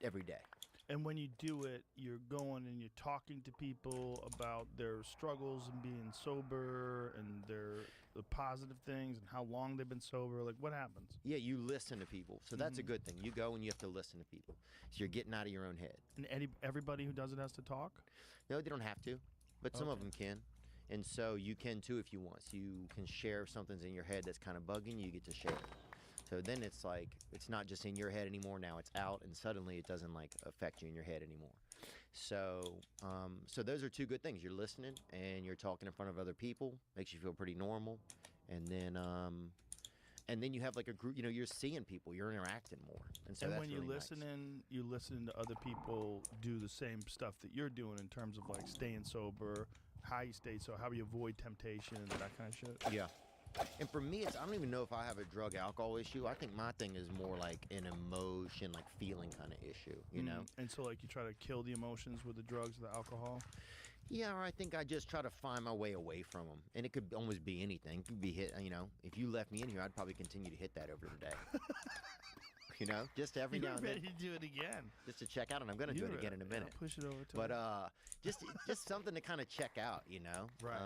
S16: every day.
S14: And when you do it, you're going and you're talking to people about their struggles and being sober and the positive things and how long they've been sober. Like, what happens?
S16: Yeah, you listen to people. So that's a good thing. You go and you have to listen to people. So you're getting out of your own head.
S14: And everybody who does it has to talk?
S16: No, they don't have to, but some of them can. And so you can too if you want. So you can share if something's in your head that's kind of bugging you, get to share it. So then it's like, it's not just in your head anymore. Now it's out, and suddenly it doesn't like affect you in your head anymore. So, so those are two good things. You're listening and you're talking in front of other people, makes you feel pretty normal. And then you have like a group, you know, you're seeing people, you're interacting more. And so
S14: and
S16: that's
S14: when you
S16: really
S14: listen
S16: nice.
S14: you listen to other people do the same stuff that you're doing in terms of like staying sober, how you stay so, how you avoid temptation and that kind of shit.
S16: Yeah. And for me, I don't even know if I have a drug-alcohol issue. I think my thing is more like an emotion, like feeling kind of issue, you know?
S14: And so like you try to kill the emotions with the drugs, the alcohol?
S16: Yeah, or I think I just try to find my way away from them. And it could almost be anything. It could be hit, you know, if you left me in here, I'd probably continue to hit that over the day. You know, just every now and then.
S14: You're ready to do it again.
S16: Just to check out, and I'm going to do it again in a minute.
S14: Push it over to
S16: But just something to kind of check out, you know?
S14: Right.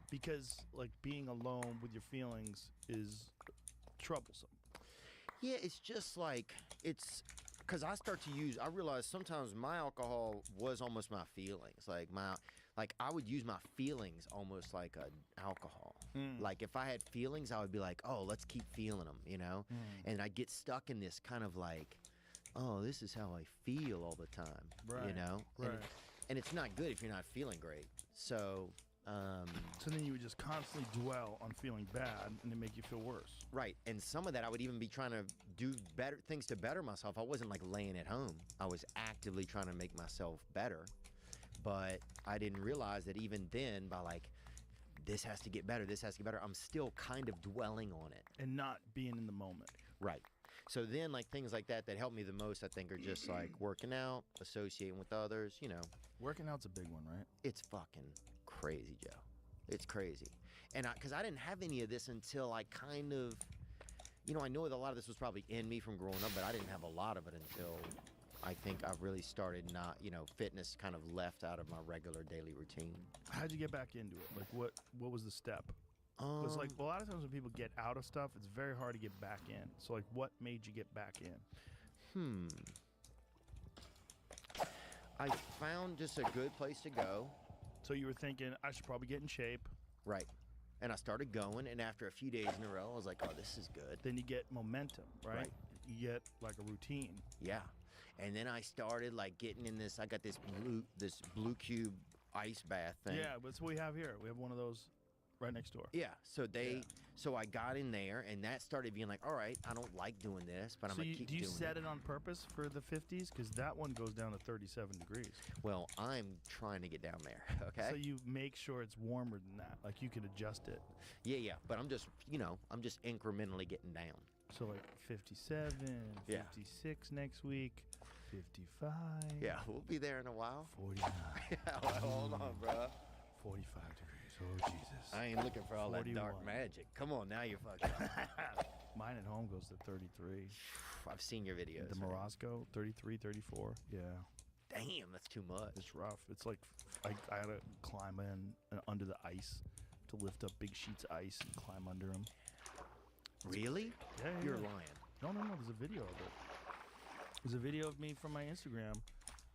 S14: Because, like, being alone with your feelings is troublesome.
S16: Yeah, it's just like, it's, because I realize sometimes my alcohol was almost my feelings. Like like I would use my feelings almost like alcohol. Like if I had feelings, I would be like, oh, let's keep feeling them, you know? And I'd get stuck in this kind of like, oh, this is how I feel all the time, you know? And it's not good if you're not feeling great. So
S14: then you would just constantly dwell on feeling bad, and it make you feel worse.
S16: Right, and some of that I would even be trying to do better things to better myself. I wasn't like laying at home. I was actively trying to make myself better, but I didn't realize that even then, by like, this has to get better, this has to get better, I'm still kind of dwelling on it.
S14: And not being in the moment.
S16: Right. So then, like, things like that help me the most, I think, are just like working out, associating with others, you know.
S14: Working out's a big one, right?
S16: It's fucking crazy, Joe. It's crazy. And because I didn't have any of this until I kind of, you know, I know that a lot of this was probably in me from growing up, but I didn't have a lot of it until I think I've really started not, you know, fitness kind of left out of my regular daily routine.
S14: How'd you get back into it? Like, what was the step? Because, like, a lot of times when people get out of stuff, it's very hard to get back in. So, like, what made you get back in?
S16: I found just a good place to go.
S14: So you were thinking, I should probably get in shape.
S16: Right. And I started going, and after a few days in a row, I was like, oh, this is good.
S14: Then you get momentum, right? You get, like, a routine.
S16: Yeah. And then I started, like, getting in this, I got this blue cube ice bath thing.
S14: Yeah, that's what we have here. We have one of those right next door.
S16: Yeah, so I got in there, and that started being like, all right, I don't like doing this, but I'm going to keep doing it.
S14: Do you set it on purpose for the 50s? Because that one goes down to 37 degrees.
S16: Well, I'm trying to get down there, okay?
S14: So you make sure it's warmer than that. Like, you could adjust it.
S16: Yeah, but I'm just, you know, I'm just incrementally getting down.
S14: So, like, 57, 56 next week, 55.
S16: Yeah, we'll be there in a while.
S14: 49.
S16: Yeah, well, hold on, bro.
S14: 45 degrees. Oh, Jesus.
S16: I ain't looking for all
S14: 41.
S16: that dark magic. Come on, now you're fucking.
S14: Mine at home goes to 33.
S16: I've seen your videos.
S14: The Morosco, 33, 34. Yeah.
S16: Damn, that's too much.
S14: It's rough. It's like I had to climb in under the ice to lift up big sheets of ice and climb under them.
S16: Really?
S14: Yeah.
S16: You're lying.
S14: No. There's a video of it. There's a video of me from my Instagram.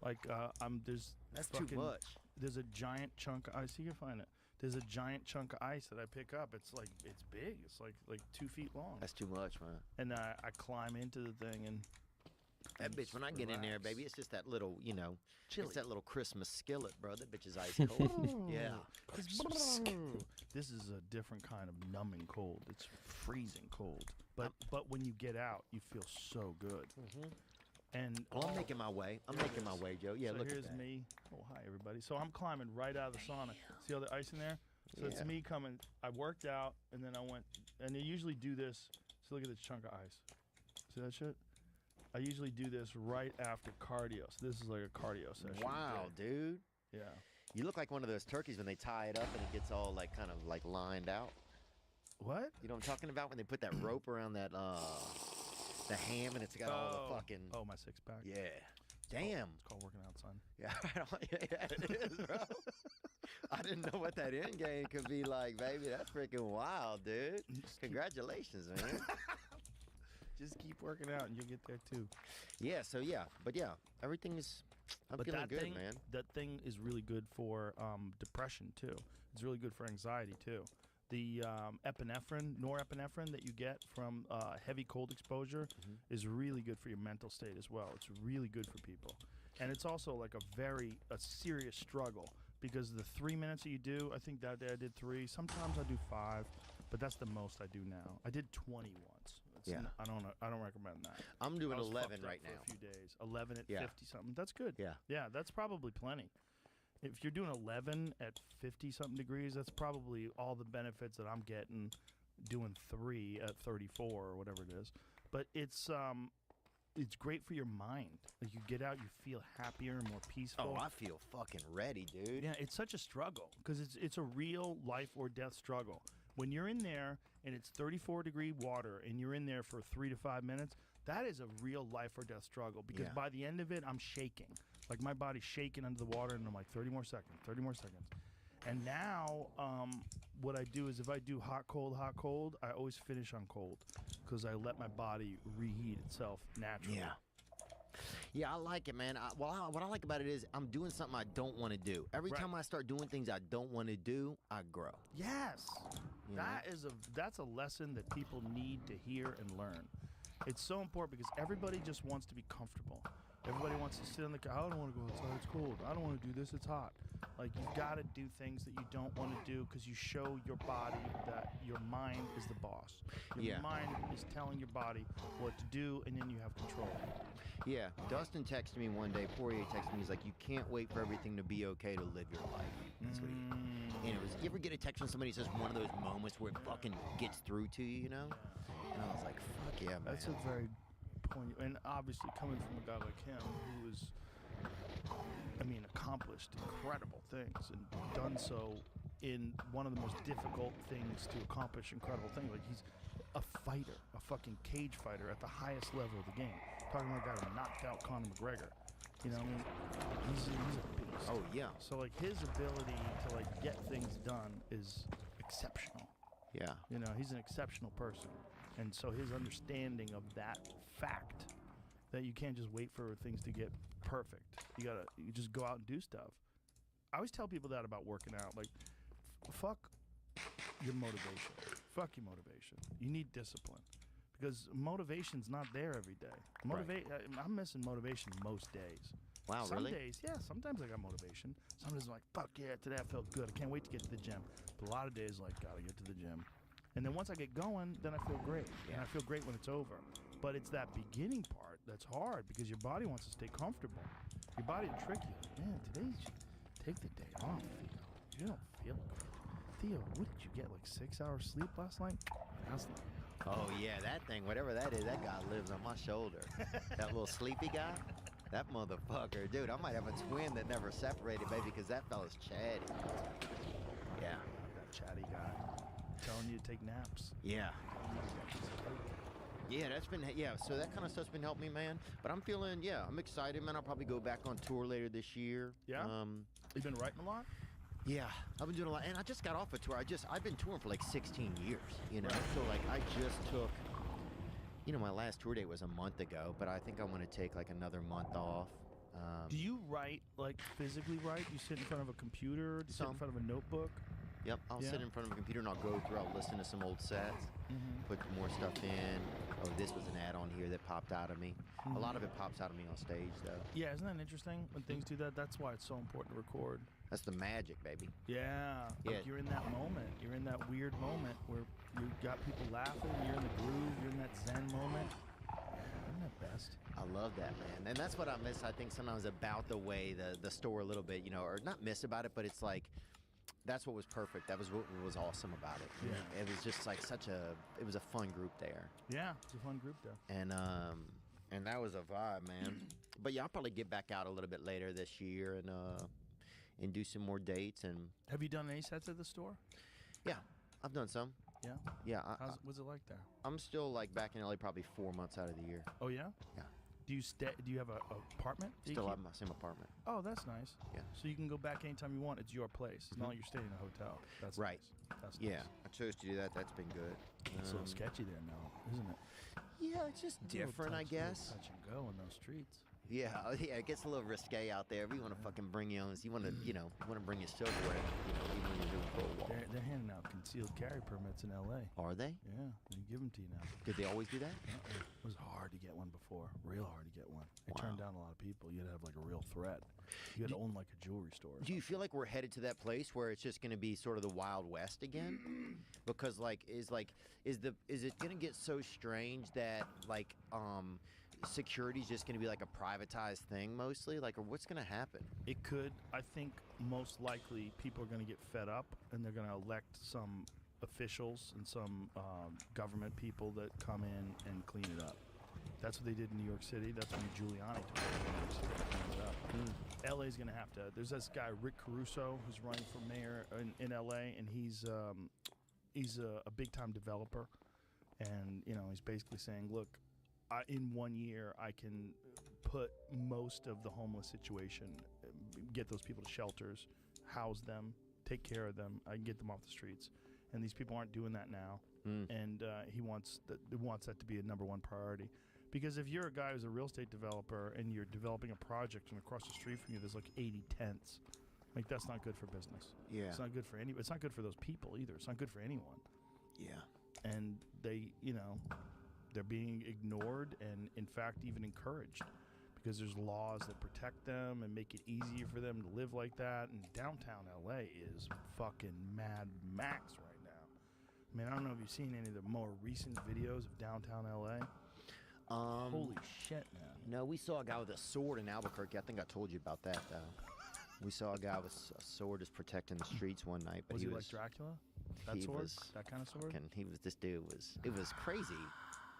S14: Like,
S16: That's too much.
S14: There's a giant chunk of ice. You can find it. There's a giant chunk of ice that I pick up. It's big. It's like 2 feet long.
S16: That's too much, man.
S14: And I climb into the thing and
S16: that bitch. When I get in there, baby, it's just that little, you know, it's that little Christmas skillet, bro. That bitch is ice cold. Yeah.
S14: This is a different kind of numbing cold. It's freezing cold. But when you get out, you feel so good. And
S16: I'm making my way. Joe. Yeah,
S14: so
S16: look at
S14: here's
S16: that.
S14: me. Oh, hi, everybody. So I'm climbing right out of the sauna. See all the ice in there? So it's me coming. I worked out, and then I went, and they usually do this. So look at this chunk of ice. See that shit? I usually do this right after cardio. So this is like a cardio session.
S16: Wow, dude.
S14: Yeah.
S16: You look like one of those turkeys when they tie it up and it gets all like kind of like lined out.
S14: What?
S16: You know what I'm talking about? When they put that rope around that the ham and it's got all the fucking.
S14: Oh, my six pack.
S16: Yeah. Damn.
S14: It's called working out, son.
S16: Yeah, it is, bro. I didn't know what that end game could be like, baby. That's freaking wild, dude. Congratulations, man.
S14: Just keep working out and you'll get there too.
S16: Yeah, but everything is. I'm feeling good, man.
S14: That thing is really good for depression too. It's really good for anxiety too. The epinephrine, norepinephrine that you get from heavy cold exposure is really good for your mental state as well. It's really good for people. And it's also like a serious struggle because the 3 minutes that you do, I think that day I did 3. Sometimes I do 5, but that's the most I do now. I did 20 once. I don't recommend that.
S16: I'm doing 11 right now.
S14: For a few days. 11 at 50 something. That's good. Yeah, that's probably plenty. If you're doing 11 at 50 something degrees, that's probably all the benefits that I'm getting doing 3 at 34 or whatever it is. But it's great for your mind. Like you get out, you feel happier and more peaceful.
S16: Oh, I feel fucking ready, dude.
S14: Yeah, it's such a struggle because it's a real life or death struggle. When you're in there and it's 34-degree water and you're in there for 3 to 5 minutes, that is a real life or death struggle because by the end of it, I'm shaking. Like my body's shaking under the water and I'm like 30 more seconds. And now what I do is if I do hot, cold, I always finish on cold because I let my body reheat itself naturally.
S16: Yeah, I like it, man. What I like about it is I'm doing something I don't want to do. Every time I start doing things I don't want to do, I grow.
S14: Yes.
S16: You know?
S14: That's a lesson that people need to hear and learn. It's so important because everybody just wants to be comfortable. Everybody wants to sit on the couch. I don't want to go outside. It's cold. I don't want to do this. It's hot. Like, you've got to do things that you don't want to do because you show your body that your mind is the boss. Your mind is telling your body what to do, and then you have control.
S16: Yeah. Dustin texted me one day. Poirier texted me. He's like, you can't wait for everything to be okay to live your life. That's what he. And it was. You ever get a text from somebody that says one of those moments where it fucking gets through to you, you know? And I was like, fuck yeah, man.
S14: That's a very poignant, and obviously coming from a guy like him who is, accomplished incredible things and done so in one of the most difficult things to accomplish incredible things. Like, he's a fighter, a fucking cage fighter at the highest level of the game. Talking about a guy who knocked out Conor McGregor. You know what I mean? He's a beast.
S16: Oh, yeah.
S14: So, like, his ability to, like, get things done is exceptional.
S16: Yeah.
S14: You know, he's an exceptional person. And so his understanding of that fact, that you can't just wait for things to get perfect. You just go out and do stuff. I always tell people that about working out. Like, fuck your motivation. Fuck your motivation. You need discipline. Because motivation's not there every day. I'm missing motivation most days.
S16: Wow,
S14: Some
S16: really?
S14: days, yeah, sometimes I got motivation. Some days I'm like, fuck yeah, today I felt good. I can't wait to get to the gym. But a lot of days, like, gotta get to the gym. And then once I get going, then I feel great. And I feel great when it's over. But it's that beginning part that's hard because your body wants to stay comfortable. Your body will trick you. Man, today you should take the day off, Theo. You don't feel good. Theo, what did you get, like 6 hours sleep last night? That's not.
S16: Oh, yeah, that thing, whatever that is, that guy lives on my shoulder. That little sleepy guy, that motherfucker. Dude, I might have a twin that never separated, baby, because that fella's chatty. Yeah.
S14: That chatty guy. Telling you to take naps.
S16: Yeah. Yeah, so that kind of stuff's been helping me, man. But I'm feeling, I'm excited, man. I'll probably go back on tour later this year.
S14: Yeah? You've been writing a lot?
S16: Yeah, I've been doing a lot. And I just got off a tour. I've been touring for like 16 years, you know? Right. So, like, I just took, my last tour date was a month ago, but I think I want to take, like, another month off.
S14: Do you write, like, physically write? Do you sit in front of a computer? Do you sit in front of a notebook?
S16: Yep, I'll sit in front of a computer and I'll go through, I'll listen to some old sets, put more stuff in. Oh, this was an ad on here that popped out of me. A lot of it pops out of me on stage, though.
S14: Yeah, isn't that interesting when things do that? That's why it's so important to record.
S16: That's the magic, baby.
S14: Yeah, like you're in that moment. You're in that weird moment where you got people laughing, you're in the groove, you're in that zen moment. Isn't that best?
S16: I love that, man. And that's what I miss, I think, sometimes about the way the store a little bit, or not miss about it, but it's like, that's what was perfect. That was what was awesome about it.
S14: Yeah.
S16: It was just like it was a fun group there.
S14: Yeah, it's a fun group there.
S16: And that was a vibe, man. But yeah, I'll probably get back out a little bit later this year and do some more dates. And
S14: have you done any sets at the store?
S16: Yeah, I've done some.
S14: Yeah?
S16: Yeah.
S14: What's it like there?
S16: I'm still like back in LA probably 4 months out of the year.
S14: Oh, yeah?
S16: Yeah.
S14: Do you have an apartment?
S16: Still have my same apartment.
S14: Oh, that's nice.
S16: Yeah.
S14: So you can go back anytime you want. It's your place. It's not like you're staying in a hotel. That's
S16: right.
S14: Nice. That's
S16: yeah.
S14: Nice.
S16: I chose to do that. That's been good.
S14: It's a little sketchy there now, isn't it?
S16: Yeah, it's just different, I guess.
S14: Touch and go in those streets.
S16: Yeah, it gets a little risque out there. We want to fucking bring you on. You want to, bring your silverware, even when you're doing pole wall.
S14: They're handing out concealed carry permits in L.A.
S16: Are they?
S14: Yeah, they give them to you now.
S16: Did they always do that?
S14: It was hard to get one before. Real hard to get one. They turned down a lot of people. You had to have like a real threat. You had to own like a jewelry store.
S16: Do you feel like we're headed to that place where it's just going to be sort of the Wild West again? Because is it going to get so strange that security is just going to be like a privatized thing mostly? Like, or what's going to happen?
S14: It could. I think most likely people are going to get fed up and they're going to elect some officials and some government people that come in and clean it up. That's what they did in New York City. That's when Giuliani took over New York City to clean it up. LA's going to have to. There's this guy, Rick Caruso, who's running for mayor in LA, and he's a big-time developer. And, he's basically saying, look, in 1 year, I can put most of the homeless situation, get those people to shelters, house them, take care of them. I can get them off the streets. And these people aren't doing that now. And he wants that to be a number one priority Because if you're a guy who's a real estate developer and you're developing a project and across the street from you there's like 80 tents, like that's not good for business.
S16: Yeah.
S14: It's not good for it's not good for those people either. It's not good for anyone.
S16: Yeah.
S14: And they, they're being ignored and in fact even encouraged because there's laws that protect them and make it easier for them to live like that. And downtown LA is fucking Mad Max right now. I mean, I don't know if you've seen any of the more recent videos of downtown LA. Holy shit, man.
S16: No, we saw a guy with a sword in Albuquerque. I think I told you about that, though. We saw a guy with a sword just protecting the streets one night. But
S14: Was he like Dracula? That sword? That kind of sword?
S16: This dude was, it was crazy.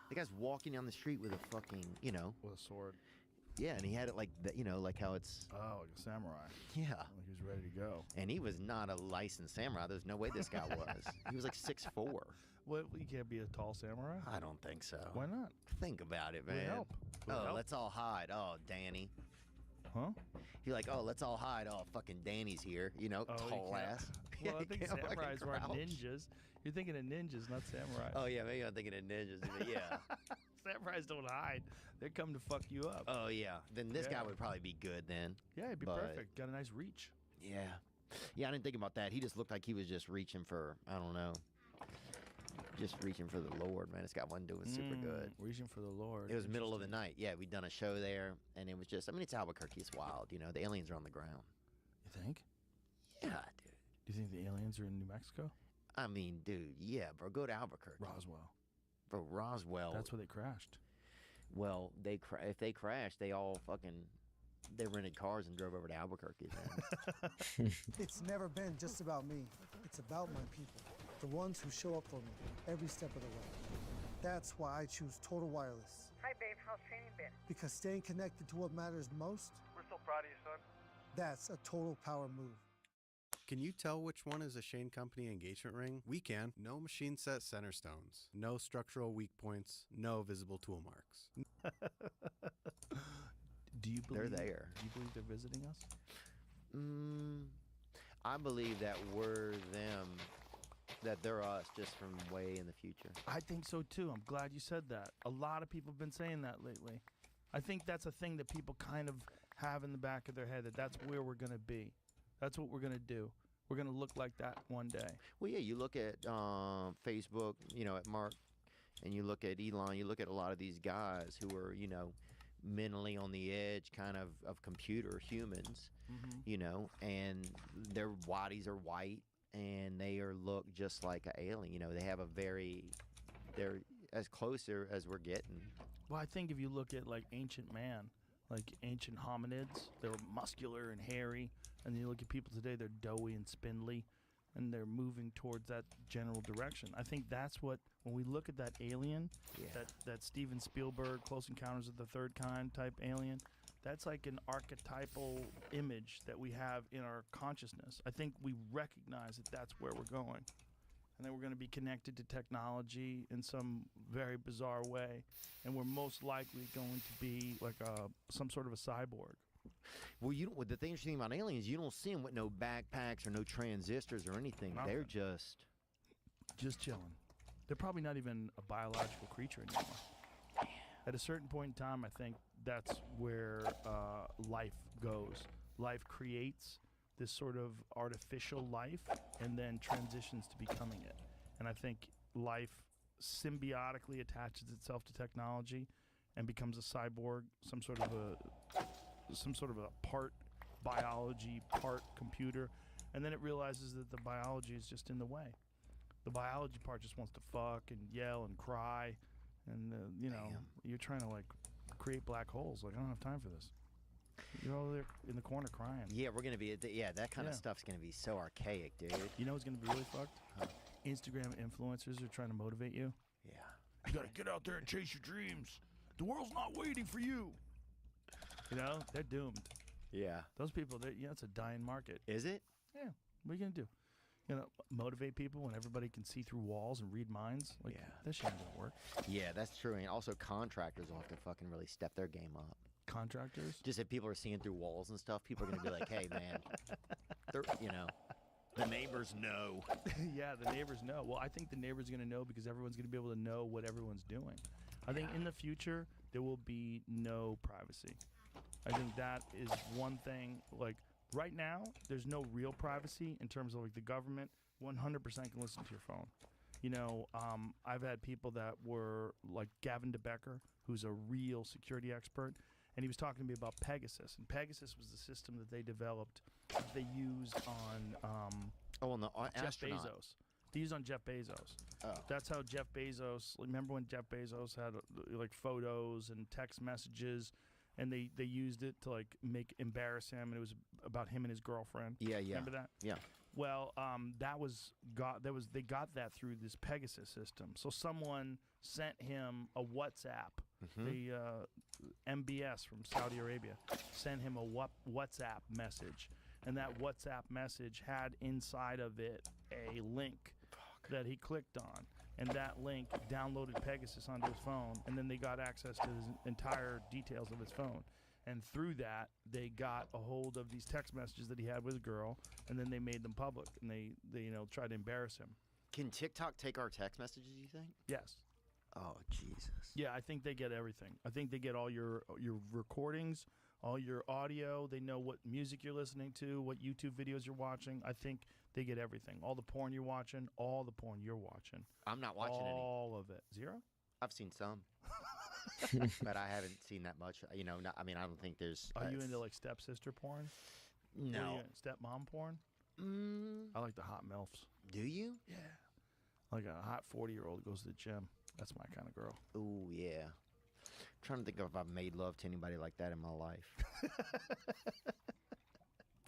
S16: The guy's walking down the street with a fucking,
S14: With a sword.
S16: Yeah, and he had it like that, like how it's...
S14: Oh, like a samurai.
S16: Yeah.
S14: Like he was ready to go.
S16: And he was not a licensed samurai. There's no way this guy was. He was like 6'4".
S14: What? You can't be a tall samurai?
S16: I don't think so.
S14: Why not?
S16: Think about it, man.
S14: Would help.
S16: Let's all hide. Oh, Danny.
S14: Huh?
S16: You're like, oh, let's all hide. Oh, fucking Danny's here. Tall ass.
S14: Well, I think samurais weren't ninjas. You're thinking of ninjas, not samurais.
S16: Oh, yeah, maybe I'm thinking of ninjas. But yeah.
S14: Samurais don't hide. They come to fuck you up.
S16: Oh, yeah. Then this guy would probably be good then.
S14: Yeah, he'd be perfect. Got a nice reach.
S16: Yeah. Yeah, I didn't think about that. He just looked like he was just reaching for, I don't know. Just reaching for the Lord, man. This guy wasn't doing super good.
S14: Reaching for the Lord.
S16: It was middle of the night. Yeah, we'd done a show there, and it was just, it's Albuquerque. It's wild, The aliens are on the ground.
S14: You think?
S16: Yeah, dude.
S14: Do you think the aliens are in New Mexico?
S16: I mean, dude, yeah, bro. Go to Albuquerque.
S14: Roswell.
S16: Bro, Roswell.
S14: That's where they crashed.
S16: Well, if they crashed, they all they rented cars and drove over to Albuquerque then.
S9: It's never been just about me. It's about my people. The ones who show up for me every step of the way. That's why I choose Total Wireless.
S10: Hi, babe. How's training been?
S9: Because staying connected to what matters most,
S10: We're so proud of you, son.
S9: that's a total power move.
S20: Can you tell which one is a Shane Company engagement ring? We can. No machine set center stones. No structural weak points. No visible tool marks.
S14: Do you believe
S16: they're there?
S14: Do you believe they're visiting us?
S16: I believe that we're them. That they're us just from way in the future.
S14: I think so too. I'm glad you said that. A lot of people have been saying that lately. I think that's a thing that people kind of have in the back of their head, that's where we're going to be. That's what we're going to do. We're going to look like that one day.
S16: Well, yeah, you look at Facebook, at Mark, and you look at Elon, you look at a lot of these guys who are, mentally on the edge kind of computer humans, and their bodies are white. And they look just like an alien. They have they're as close as we're getting.
S14: Well, I think if you look at like ancient man, like ancient hominids, they were muscular and hairy. And you look at people today, they're doughy and spindly. And they're moving towards that general direction. I think that's what, when we look at that alien, that Steven Spielberg, Close Encounters of the Third Kind type alien, that's like an archetypal image that we have in our consciousness. I think we recognize that that's where we're going. And then we're going to be connected to technology in some very bizarre way. And we're most likely going to be like some sort of a cyborg.
S16: Well, the thing interesting about aliens, you don't see them with no backpacks or no transistors or anything.
S14: Nothing.
S16: They're just
S14: chilling. They're probably not even a biological creature anymore. At a certain point in time, I think that's where life goes. Life creates this sort of artificial life and then transitions to becoming it. And I think life symbiotically attaches itself to technology and becomes a cyborg, some sort of a part biology, part computer, and then it realizes that the biology is just in the way. The biology part just wants to fuck and yell and cry. And, you're trying to, create black holes. I don't have time for this. You're all there in the corner crying.
S16: Yeah, we're going to be, that kind of stuff's going to be so archaic, dude.
S14: You know what's going to be really fucked? Instagram influencers are trying to motivate you.
S16: Yeah.
S14: You got to get out there and chase your dreams. The world's not waiting for you. They're doomed.
S16: Yeah.
S14: Those people, it's a dying market.
S16: Is it?
S14: Yeah. What are you going to do? Motivate people when everybody can see through walls and read minds? That shit ain't gonna work.
S16: Yeah, that's true. And also contractors will have to fucking really step their game up.
S14: Contractors?
S16: Just if people are seeing through walls and stuff, people are gonna be like, hey, man, the neighbors know.
S14: Yeah, the neighbors know. Well, I think the neighbors are gonna know because everyone's gonna be able to know what everyone's doing. I think in the future, there will be no privacy. I think that is one thing. Like right now, there's no real privacy in terms of like the government 100% can listen to your phone. You know, I've had people that were like Gavin DeBecker, who's a real security expert, and he was talking to me about Pegasus. And Pegasus was the system that they developed that they used on
S16: on the
S14: Jeff
S16: astronaut.
S14: Bezos. They used on Jeff Bezos.
S16: Oh.
S14: That's how Jeff Bezos. Remember when Jeff Bezos had like photos and text messages, and they used it to like embarrass him, and it was about him and his girlfriend.
S16: Yeah.
S14: Remember that?
S16: Yeah.
S14: Well, they got that through this Pegasus system. So someone sent him a WhatsApp. The MBS from Saudi Arabia sent him a WhatsApp message, and that WhatsApp message had inside of it a link that he clicked on, and that link downloaded Pegasus onto his phone, and then they got access to his entire details of his phone. And through that, they got a hold of these text messages that he had with a girl, and then they made them public, and they tried to embarrass him.
S16: Can TikTok take our text messages, you think?
S14: Yes.
S16: Oh, Jesus.
S14: Yeah, I think they get everything. I think they get all your recordings, all your audio. They know what music you're listening to, what YouTube videos you're watching. I think they get everything. All the porn you're watching, all the porn you're watching.
S16: I'm not watching any.
S14: All of it. Zero?
S16: I've seen some. But I haven't seen that much. You know, I don't think there's...
S14: Are you into, like, stepsister porn?
S16: No.
S14: Are you into stepmom porn? I like the hot MILFs.
S16: Do you?
S14: Yeah. Like a hot 40-year-old goes to the gym. That's my kind of girl.
S16: Ooh, yeah. I'm trying to think if I've made love to anybody like that in my life.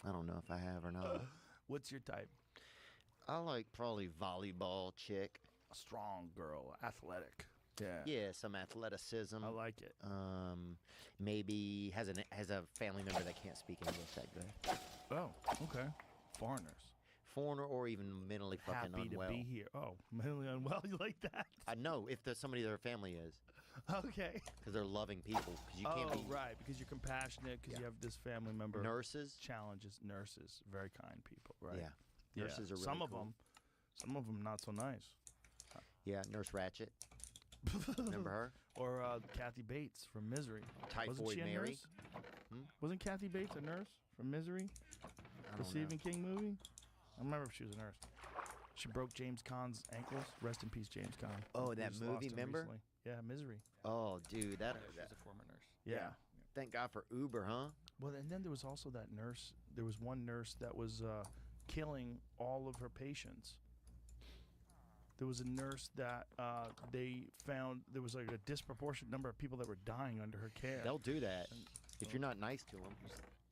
S16: I don't know if I have or not.
S14: What's your type?
S16: I like probably volleyball chick.
S14: A strong girl, athletic. Yeah.
S16: Yeah, some athleticism.
S14: I like it.
S16: Maybe has a family member that can't speak English that good.
S14: Oh, okay. Foreigner
S16: Or even mentally fucking
S14: Happy
S16: unwell.
S14: to be here. Oh, mentally unwell. You like that?
S16: I know if there's somebody their family is.
S14: Okay.
S16: Because they're loving people. Because you can't be
S14: right. Because you're compassionate. Because you have this family member.
S16: Nurses.
S14: Challenges. Nurses. Very kind people. Right.
S16: Yeah. Nurses are really
S14: some
S16: cool.
S14: Some of them not so nice.
S16: Yeah. Nurse Ratchet. Remember her?
S14: Or Kathy Bates from Misery.
S16: Typhoid
S14: Wasn't she a
S16: Mary.
S14: nurse? Wasn't Kathy Bates a nurse from Misery?
S16: I
S14: The
S16: don't
S14: Stephen
S16: know.
S14: King movie? I don't remember if she was a nurse. She broke James Caan's ankles. Rest in peace, James Caan.
S16: Oh,
S14: We
S16: that
S14: just lost
S16: movie,
S14: him
S16: remember?
S14: recently. Yeah, Misery.
S16: Oh, dude, that.
S15: She's a former nurse.
S14: Yeah.
S16: Thank God for Uber, huh?
S14: Well, and then there was also that nurse. There was one nurse that was killing all of her patients. There was a nurse that they found there was like a disproportionate number of people that were dying under her care.
S16: They'll do that if you're not nice to them.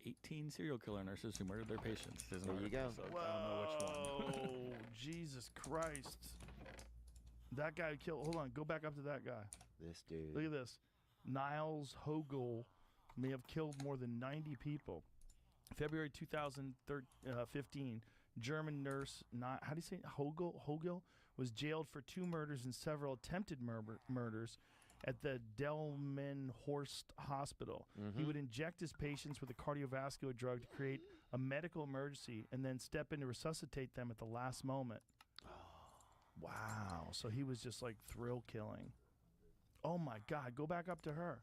S15: 18 serial killer nurses who murdered their patients. There's an
S16: There you
S15: article,
S16: go.
S15: So I don't know which one.
S14: Oh, Jesus Christ. That guy killed. Hold on. Go back up to that guy.
S16: This dude.
S14: Look at this. Niles Hogel may have killed more than 90 people. February 2015, German nurse, how do you say it? Hogel was jailed for 2 murders and several attempted murders at the Delmenhorst Hospital. He would inject his patients with a cardiovascular drug to create a medical emergency and then step in to resuscitate them at the last moment. Wow. So he was just like thrill killing. Oh my God. Go back up to her.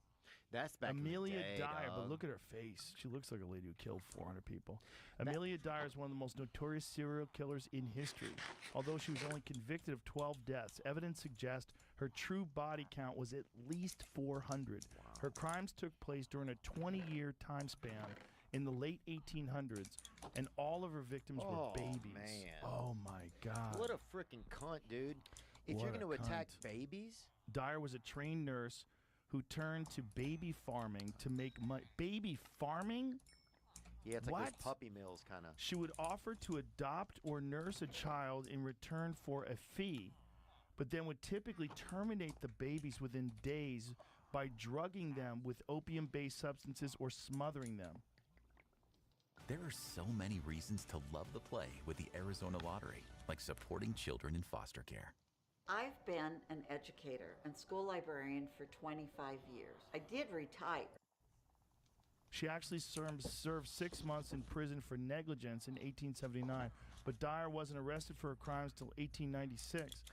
S16: That's back
S14: Amelia
S16: in the day,
S14: Dyer, but
S16: dog.
S14: look at her face. She looks like a lady who killed 400 people. Amelia Dyer is one of the most notorious serial killers in history. Although she was only convicted of 12 deaths, evidence suggests her true body count was at least 400. Her crimes took place during a 20-year time span in the late 1800s, and all of her victims were babies.
S16: Man.
S14: Oh, my God.
S16: What a freaking cunt, dude. If
S14: What
S16: you're
S14: a
S16: going to attack
S14: cunt.
S16: babies,
S14: Dyer was a trained nurse who turned to baby farming to make money. Baby farming?
S16: yeah, it's like
S14: What?
S16: those puppy mills kind of.
S14: She would offer to adopt or nurse a child in return for a fee, but then would typically terminate the babies within days by drugging them with opium-based substances or smothering them.
S1: There are so many reasons to love the play with the Arizona Lottery, like supporting children in foster care.
S21: I've been an educator and school librarian for 25 years. I did retire.
S14: She actually served 6 months in prison for negligence in 1879, but Dyer wasn't arrested for her crimes till 1896.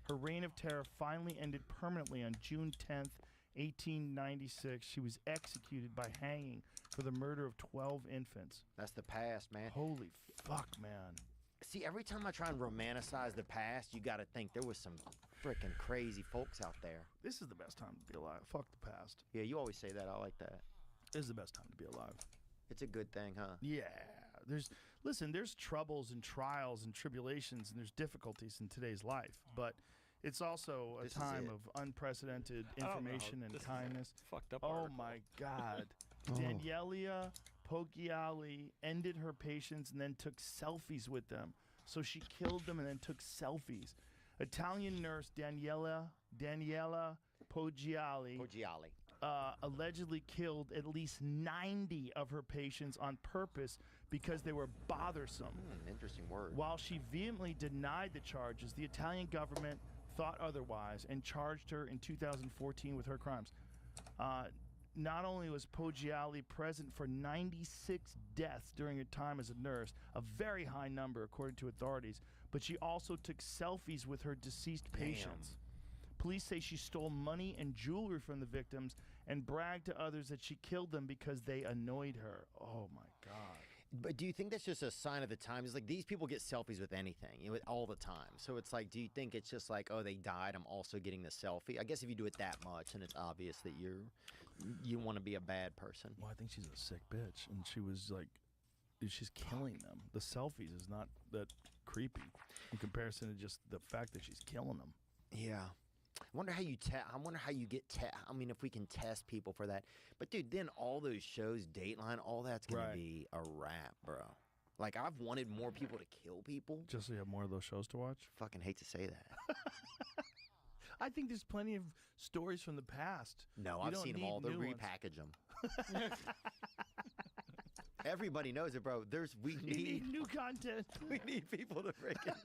S14: Her reign of terror finally ended permanently on June 10th, 1896, she was executed by hanging for the murder of 12 infants.
S16: That's the past, man.
S14: Holy fuck, man.
S16: See, every time I try and romanticize the past, you got to think there was some freaking crazy folks out there.
S14: This is the best time to be alive. Fuck the past.
S16: Yeah, you always say that. I like that.
S14: This is the best time to be alive.
S16: It's a good thing, huh?
S14: Yeah. There's troubles and trials and tribulations and there's difficulties in today's life, but it's also a time of unprecedented information and kindness.
S15: Fucked up.
S14: Oh my God. Daniela Poggiali ended her patients and then took selfies with them. So she killed them and then took selfies. Italian nurse Daniela Poggiali allegedly killed at least 90 of her patients on purpose because they were bothersome.
S16: Interesting word.
S14: While she vehemently denied the charges, the Italian government thought otherwise and charged her in 2014 with her crimes. Not only was Poggiali present for 96 deaths during her time as a nurse, a very high number according to authorities, but she also took selfies with her deceased patients. Police say she stole money and jewelry from the victims and bragged to others that she killed them because they annoyed her. Oh my God.
S16: But do you think that's just a sign of the times? Like, these people get selfies with anything, all the time. So it's like, do you think it's just like, oh, they died, I'm also getting the selfie? I guess if you do it that much, and it's obvious that you want to be a bad person.
S14: Well, I think she's a sick bitch, and she was like, she's killing them. The selfies is not that creepy in comparison to just the fact that she's killing them.
S16: Yeah. I wonder how you I mean, if we can test people for that. But dude, then all those shows, Dateline, all that's gonna be a wrap, bro. Like, I've wanted more people to kill people.
S14: Just so you have more of those shows to watch?
S16: Fucking hate to say that.
S14: I think there's plenty of stories from the past.
S16: No, I've seen them all. They'll repackage them. Everybody knows it, bro. We need
S14: new content.
S16: We need people to freaking.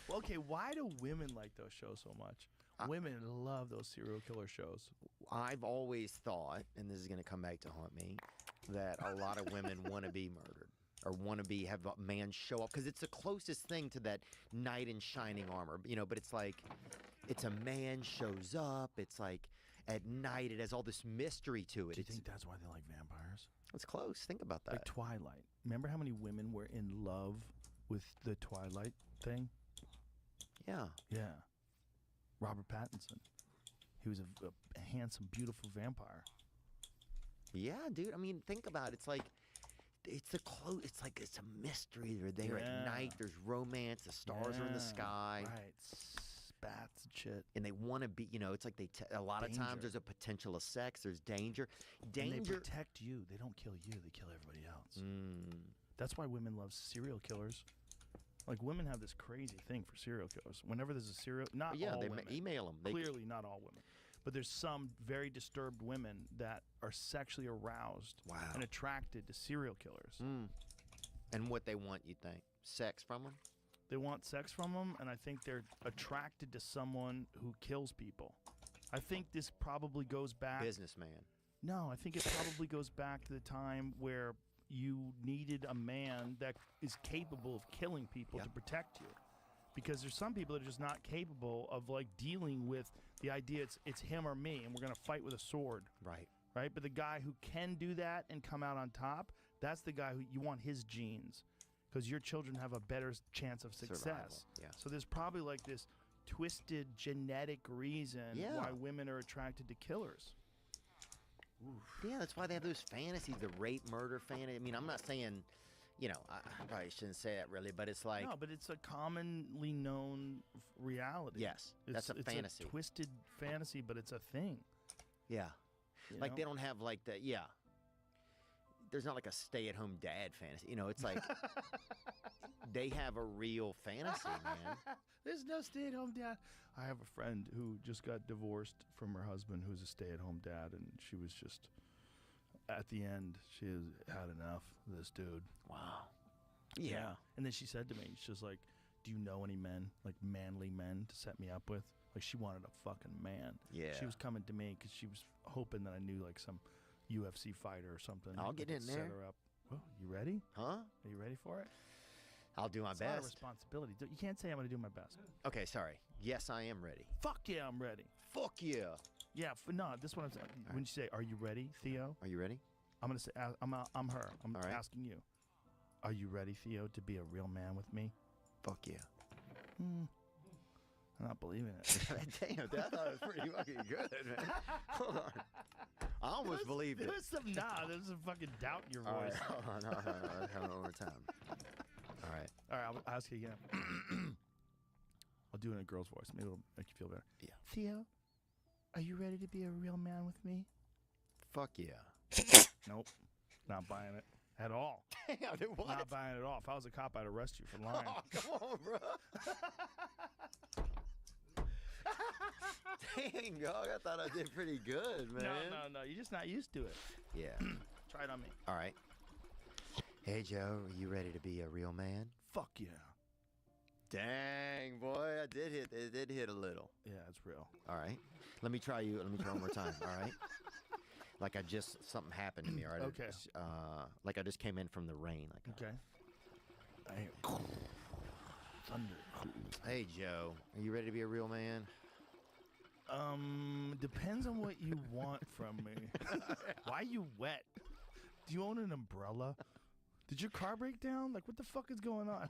S14: Well, okay, why do women like those shows so much? Women love those serial killer shows.
S16: I've always thought, and this is going to come back to haunt me, that a lot of women want to be murdered or want to have a man show up because it's the closest thing to that knight in shining armor. But it's like, it's a man shows up. It's like at night. It has all this mystery to it.
S14: Do you think that's why they like vampires?
S16: It's close. Think about that.
S14: Like Twilight. Remember how many women were in love with the Twilight thing?
S16: Yeah.
S14: Yeah. Robert Pattinson. He was a handsome, beautiful vampire.
S16: Yeah, dude. I mean, think about it. It's like, it's a mystery. They're there at night. There's romance. The stars are in the sky.
S14: Right. Spats and shit.
S16: And they want to be, it's like a lot of times there's a potential of sex. There's danger.
S14: And they protect you. They don't kill you. They kill everybody else. That's why women love serial killers. Like, women have this crazy thing for serial killers. Whenever there's a serial, not all women.
S16: Email them.
S14: Clearly, not all women, but there's some very disturbed women that are sexually aroused and attracted to serial killers.
S16: And what they want, you think? Sex from them?
S14: They want sex from them, and I think they're attracted to someone who kills people. I think this probably goes back.
S16: Businessman.
S14: No, I think it probably goes back to the time where you needed a man that is capable of killing people to protect you, because there's some people that are just not capable of like dealing with the idea it's him or me and we're gonna fight with a sword. Right. But the guy who can do that and come out on top, that's the guy who you want his genes, because your children have a better chance of success.
S16: Survival. Yeah.
S14: So there's probably like this twisted genetic reason why women are attracted to killers.
S16: Oof. Yeah, that's why they have those fantasies, the rape, murder fantasy. I mean, I'm not saying, I probably shouldn't say that really, but it's like...
S14: No, but it's a commonly known reality.
S16: Yes, that's a fantasy.
S14: It's a twisted fantasy, but it's a thing.
S16: Yeah. Like, they don't have like the... Yeah. There's not like a stay-at-home dad fantasy. It's like... they have a real fantasy, man.
S14: There's no stay-at-home dad. I have a friend who just got divorced from her husband, who's a stay-at-home dad, and she was just, at the end, she had enough of this dude.
S16: Wow.
S14: Yeah. And then she said to me, she's like, do you know any men, like manly men, to set me up with? Like, she wanted a fucking man.
S16: Yeah.
S14: She was coming to me because she was hoping that I knew like some UFC fighter or something.
S16: I'll get in there.
S14: Set her up. Well, you ready?
S16: Huh?
S14: Are you ready for it?
S16: I'll do my
S14: best.
S16: best.
S14: It's a lot of responsibility. You can't say I'm going to do my best.
S16: Okay, sorry. Yes, I am ready.
S14: Fuck yeah, I'm ready.
S16: Fuck yeah.
S14: Yeah, no, this one. When you say, "Are you ready, Theo?"
S16: Are you ready?
S14: I'm gonna say, I'm her. I'm
S16: All right.
S14: asking you. Are you ready, Theo, to be a real man with me?
S16: Fuck yeah.
S14: I'm not believing it.
S16: Damn, that was pretty fucking good, man. Hold on. I almost believed it.
S14: There's some there's some fucking doubt in your
S16: All
S14: voice.
S16: right, hold on. Have it one more time. All right.
S14: All right, I'll ask you again. I'll do it in a girl's voice. Maybe it'll make you feel better.
S16: Yeah.
S14: Theo, are you ready to be a real man with me?
S16: Fuck yeah.
S14: Nope. Not buying it at all.
S16: Damn, dude, what?
S14: Not buying it at all. If I was a cop, I'd arrest you for lying.
S16: Oh, come on, bro. Dang, dog. I thought I did pretty good, man.
S14: No. You're just not used to it.
S16: Yeah.
S14: Try it on me.
S16: All right. Hey, Joe, are you ready to be a real man?
S14: Fuck yeah.
S16: Dang, boy, it did hit a little.
S14: Yeah, it's real.
S16: All right. Let me try one more time, all right? Like something happened to me, all right?
S14: Okay.
S16: Like I just came in from the rain. Like
S14: Okay. Thunder.
S16: Hey, Joe, are you ready to be a real man?
S14: Depends on what you want from me. Why are you wet? Do you own an umbrella? Did your car break down? Like, what the fuck is going on?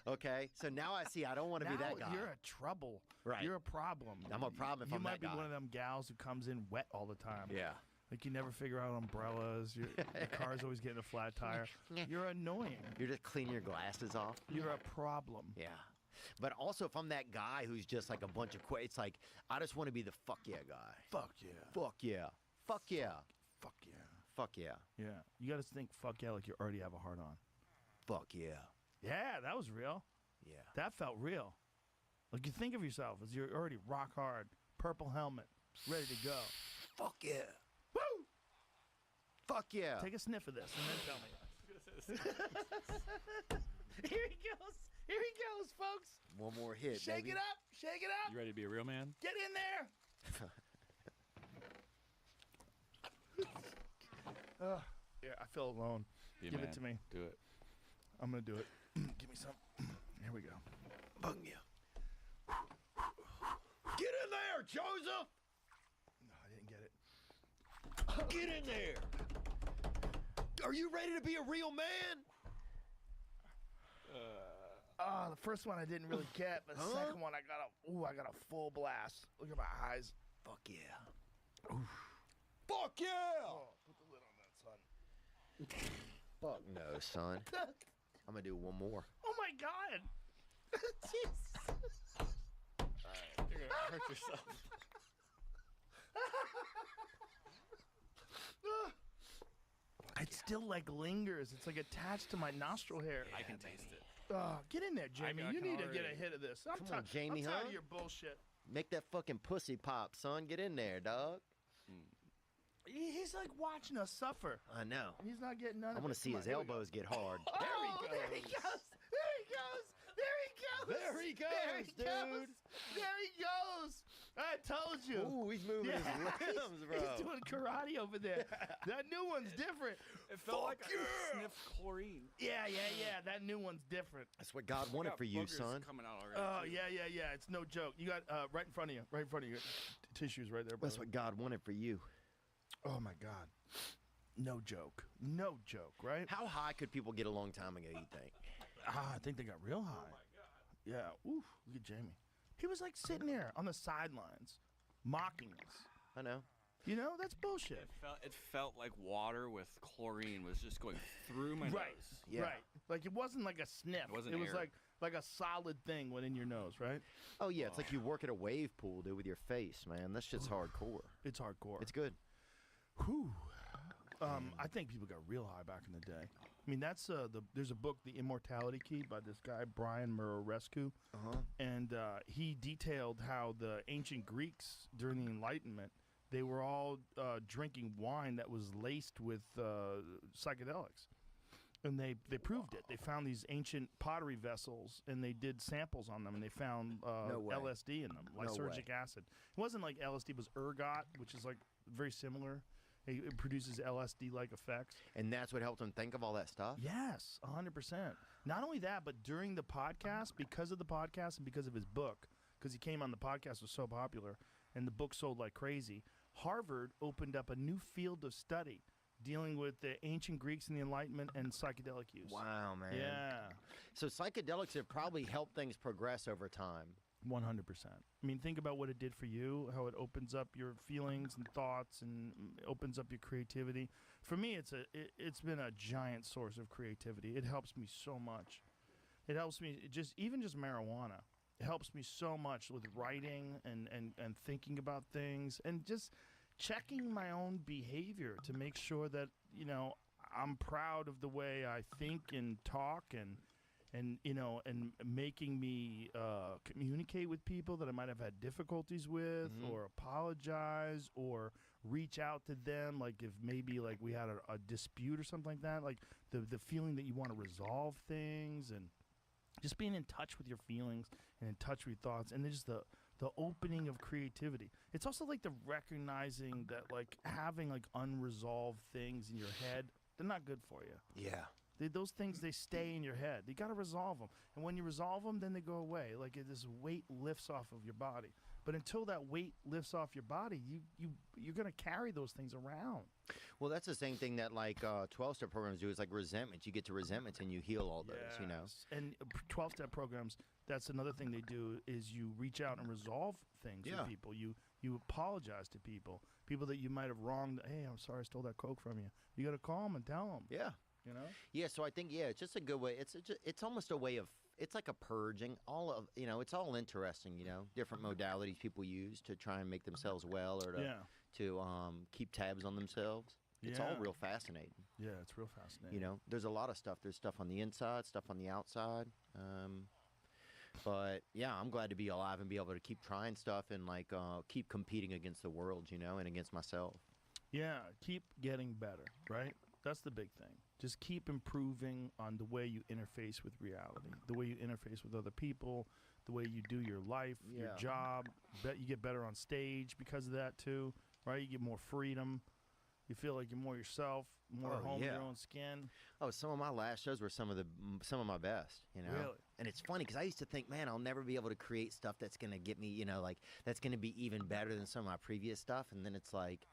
S16: Okay, so now I see I don't want to be that guy.
S14: You're a trouble.
S16: Right.
S14: You're a problem.
S16: I'm a problem if
S14: you
S16: I'm
S14: might
S16: that
S14: be
S16: guy.
S14: one of them gals who comes in wet all the time.
S16: Yeah.
S14: Like you never figure out umbrellas. Your car's always getting a flat tire. You're annoying.
S16: You're just cleaning your glasses off.
S14: You're a problem.
S16: Yeah. But also, if I'm that guy who's just like a bunch of it's like, I just want to be the fuck yeah guy.
S14: Fuck yeah.
S16: Fuck yeah. Fuck yeah.
S14: Fuck yeah.
S16: Fuck yeah.
S14: Yeah. You got to think fuck yeah like you already have a heart on.
S16: Fuck yeah.
S14: Yeah, that was real.
S16: Yeah.
S14: That felt real. Like you think of yourself as you're already rock hard, purple helmet, ready to go.
S16: Fuck yeah.
S14: Woo!
S16: Fuck yeah.
S14: Take a sniff of this and then tell me. Here he goes. Here he goes, folks.
S16: One more hit,
S14: Shake
S16: baby.
S14: it up. Shake it up.
S15: You ready to be a real man?
S14: Get in there. Yeah, I feel alone.
S15: Be a
S14: Give
S15: man.
S14: it to me.
S15: Do it.
S14: I'm going to do it. Give me some. Here we go.
S16: Bung you. Get in there, Joseph.
S14: No, I didn't get it.
S16: Get in there. Are you ready to be a real man?
S14: The first one I didn't really get. The second one I got a full blast. Look at my eyes.
S16: Fuck yeah.
S14: Oof.
S16: Fuck yeah.
S14: Oh, put the lid on that, son.
S16: Fuck no, son. I'm gonna do one more.
S14: Oh my God. Jesus.
S15: You're gonna hurt yourself.
S14: It still like lingers. It's like attached to my nostril hair.
S15: I can taste it.
S14: Get in there, Jamie. You need to get a hit of this.
S16: Come on, Jamie,
S14: I'm tired
S16: huh?
S14: of your bullshit.
S16: Make that fucking pussy pop, son. Get in there, dog.
S14: He's like watching us suffer.
S16: I know.
S14: He's not getting none of it.
S16: I want to see
S14: Come
S16: his
S14: on, here we go.
S16: elbows get hard.
S14: There he goes. There he goes. There he goes. There he goes.
S16: There he goes, dude.
S14: There he goes. I told you.
S16: Ooh, he's moving his limbs, bro.
S14: He's doing karate over there. That new one's different.
S15: It felt like I sniffed chlorine.
S14: Yeah. That new one's different.
S16: That's what God wanted for you, son.
S15: Coming out already.
S14: Oh, yeah. It's no joke. You got right in front of you. Tissues right there, brother.
S16: That's what God wanted for you.
S14: Oh, my God. No joke, right?
S16: How high could people get a long time ago, you think?
S14: I think they got real high. Oh, my God. Yeah. Oof, look at Jamie. He was like sitting there on the sidelines, mocking us.
S16: I know.
S14: You know, that's bullshit.
S15: It felt like water with chlorine was just going through my nose.
S16: Yeah.
S14: Right. Like it wasn't like a sniff.
S15: It wasn't
S14: It was
S15: air.
S14: like a solid thing went in your nose, right?
S16: Oh, yeah. It's like you work at a wave pool, dude, with your face, man. That shit's hardcore.
S14: It's hardcore.
S16: It's good.
S14: Whew. I think people got real high back in the day. I mean, that's there's a book, The Immortality Key, by this guy Brian Muraresku, and he detailed how the ancient Greeks during the Enlightenment, they were all drinking wine that was laced with psychedelics, and they proved it. They found these ancient pottery vessels, and they did samples on them, and they found
S16: No way.
S14: LSD in them,
S16: No
S14: lysergic acid. It wasn't like LSD, it was ergot, which is like very similar. It produces LSD-like effects.
S16: And that's what helped him think of all that stuff?
S14: Yes, 100%. Not only that, but during the podcast, because of the podcast and because of his book, because he came on the podcast, was so popular, and the book sold like crazy, Harvard opened up a new field of study dealing with the ancient Greeks and the Enlightenment and psychedelic use.
S16: Wow, man.
S14: Yeah.
S16: So psychedelics have probably helped things progress over time.
S14: 100%. I mean, think about what it did for you, how it opens up your feelings and thoughts and opens up your creativity. For me, it's been a giant source of creativity. It helps me so much. It helps me even just marijuana. It helps me so much with writing and thinking about things and just checking my own behavior to make sure that, you know, I'm proud of the way I think and talk and you know, and making me communicate with people that I might have had difficulties with or apologize or reach out to them, like if maybe like we had a dispute or something like that, like the feeling that you want to resolve things and just being in touch with your feelings and in touch with your thoughts, and then just the opening of creativity. It's also like the recognizing that like having like unresolved things in your head, they're not good for you.
S16: Yeah.
S14: Those things, they stay in your head. You got to resolve them. And when you resolve them, then they go away. Like this weight lifts off of your body. But until that weight lifts off your body, you're going to carry those things around.
S16: Well, that's the same thing that like 12-step programs do. It's like resentment. You get to resentments and you heal all those, you know.
S14: And 12-step programs, that's another thing they do is you reach out and resolve things with people. You apologize to people that you might have wronged. Hey, I'm sorry I stole that Coke from you. You got to call them and tell them.
S16: Yeah.
S14: You know?
S16: Yeah, so I think, it's just a good way. It's almost a way of, it's like a purging. All of, you know, it's all interesting, you know, different modalities people use to try and make themselves well or to keep tabs on themselves. It's all real fascinating.
S14: Yeah, it's real fascinating.
S16: You know, there's a lot of stuff. There's stuff on the inside, stuff on the outside. But yeah, I'm glad to be alive and be able to keep trying stuff and like keep competing against the world, you know, and against myself.
S14: Yeah, keep getting better, right? That's the big thing. Just keep improving on the way you interface with reality, the way you interface with other people, the way you do your life, your job. Bet you get better on stage because of that too, right? You get more freedom. You feel like you're more yourself, more at home in your own skin.
S16: Oh, some of my last shows were some of my best, you know.
S14: Really?
S16: And it's funny because I used to think, man, I'll never be able to create stuff that's gonna get me, you know, like that's gonna be even better than some of my previous stuff. And then it's like,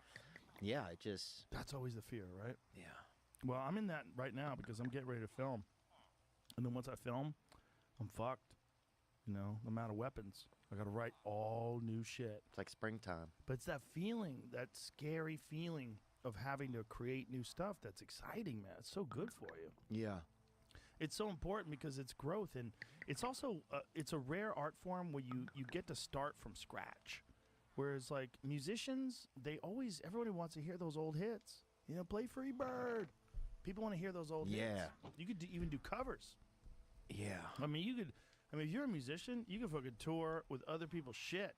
S16: it just.
S14: That's always the fear, right?
S16: Yeah.
S14: Well, I'm in that right now because I'm getting ready to film. And then once I film, I'm fucked. You know, I'm out of weapons. I got to write all new shit.
S16: It's like springtime.
S14: But it's that feeling, that scary feeling of having to create new stuff that's exciting, man. It's so good for you.
S16: Yeah.
S14: It's so important because it's growth. And it's also, it's a rare art form where you get to start from scratch. Whereas, like, musicians, everybody wants to hear those old hits. You know, play Free Bird. People want to hear those old hits. You could even do covers.
S16: Yeah.
S14: I mean, if you're a musician, you can fucking tour with other people's shit.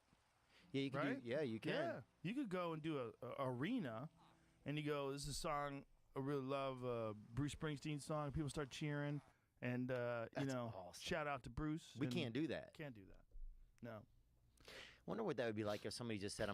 S16: Yeah, you can.
S14: Right?
S16: You can.
S14: Yeah. You could go and do a arena, and you go, this is a song I really love, Bruce Springsteen song. People start cheering, and you know,
S16: awesome.
S14: Shout out to Bruce.
S16: We can't do that.
S14: Can't do that. No.
S16: Wonder what that would be like if somebody just said, I'm going to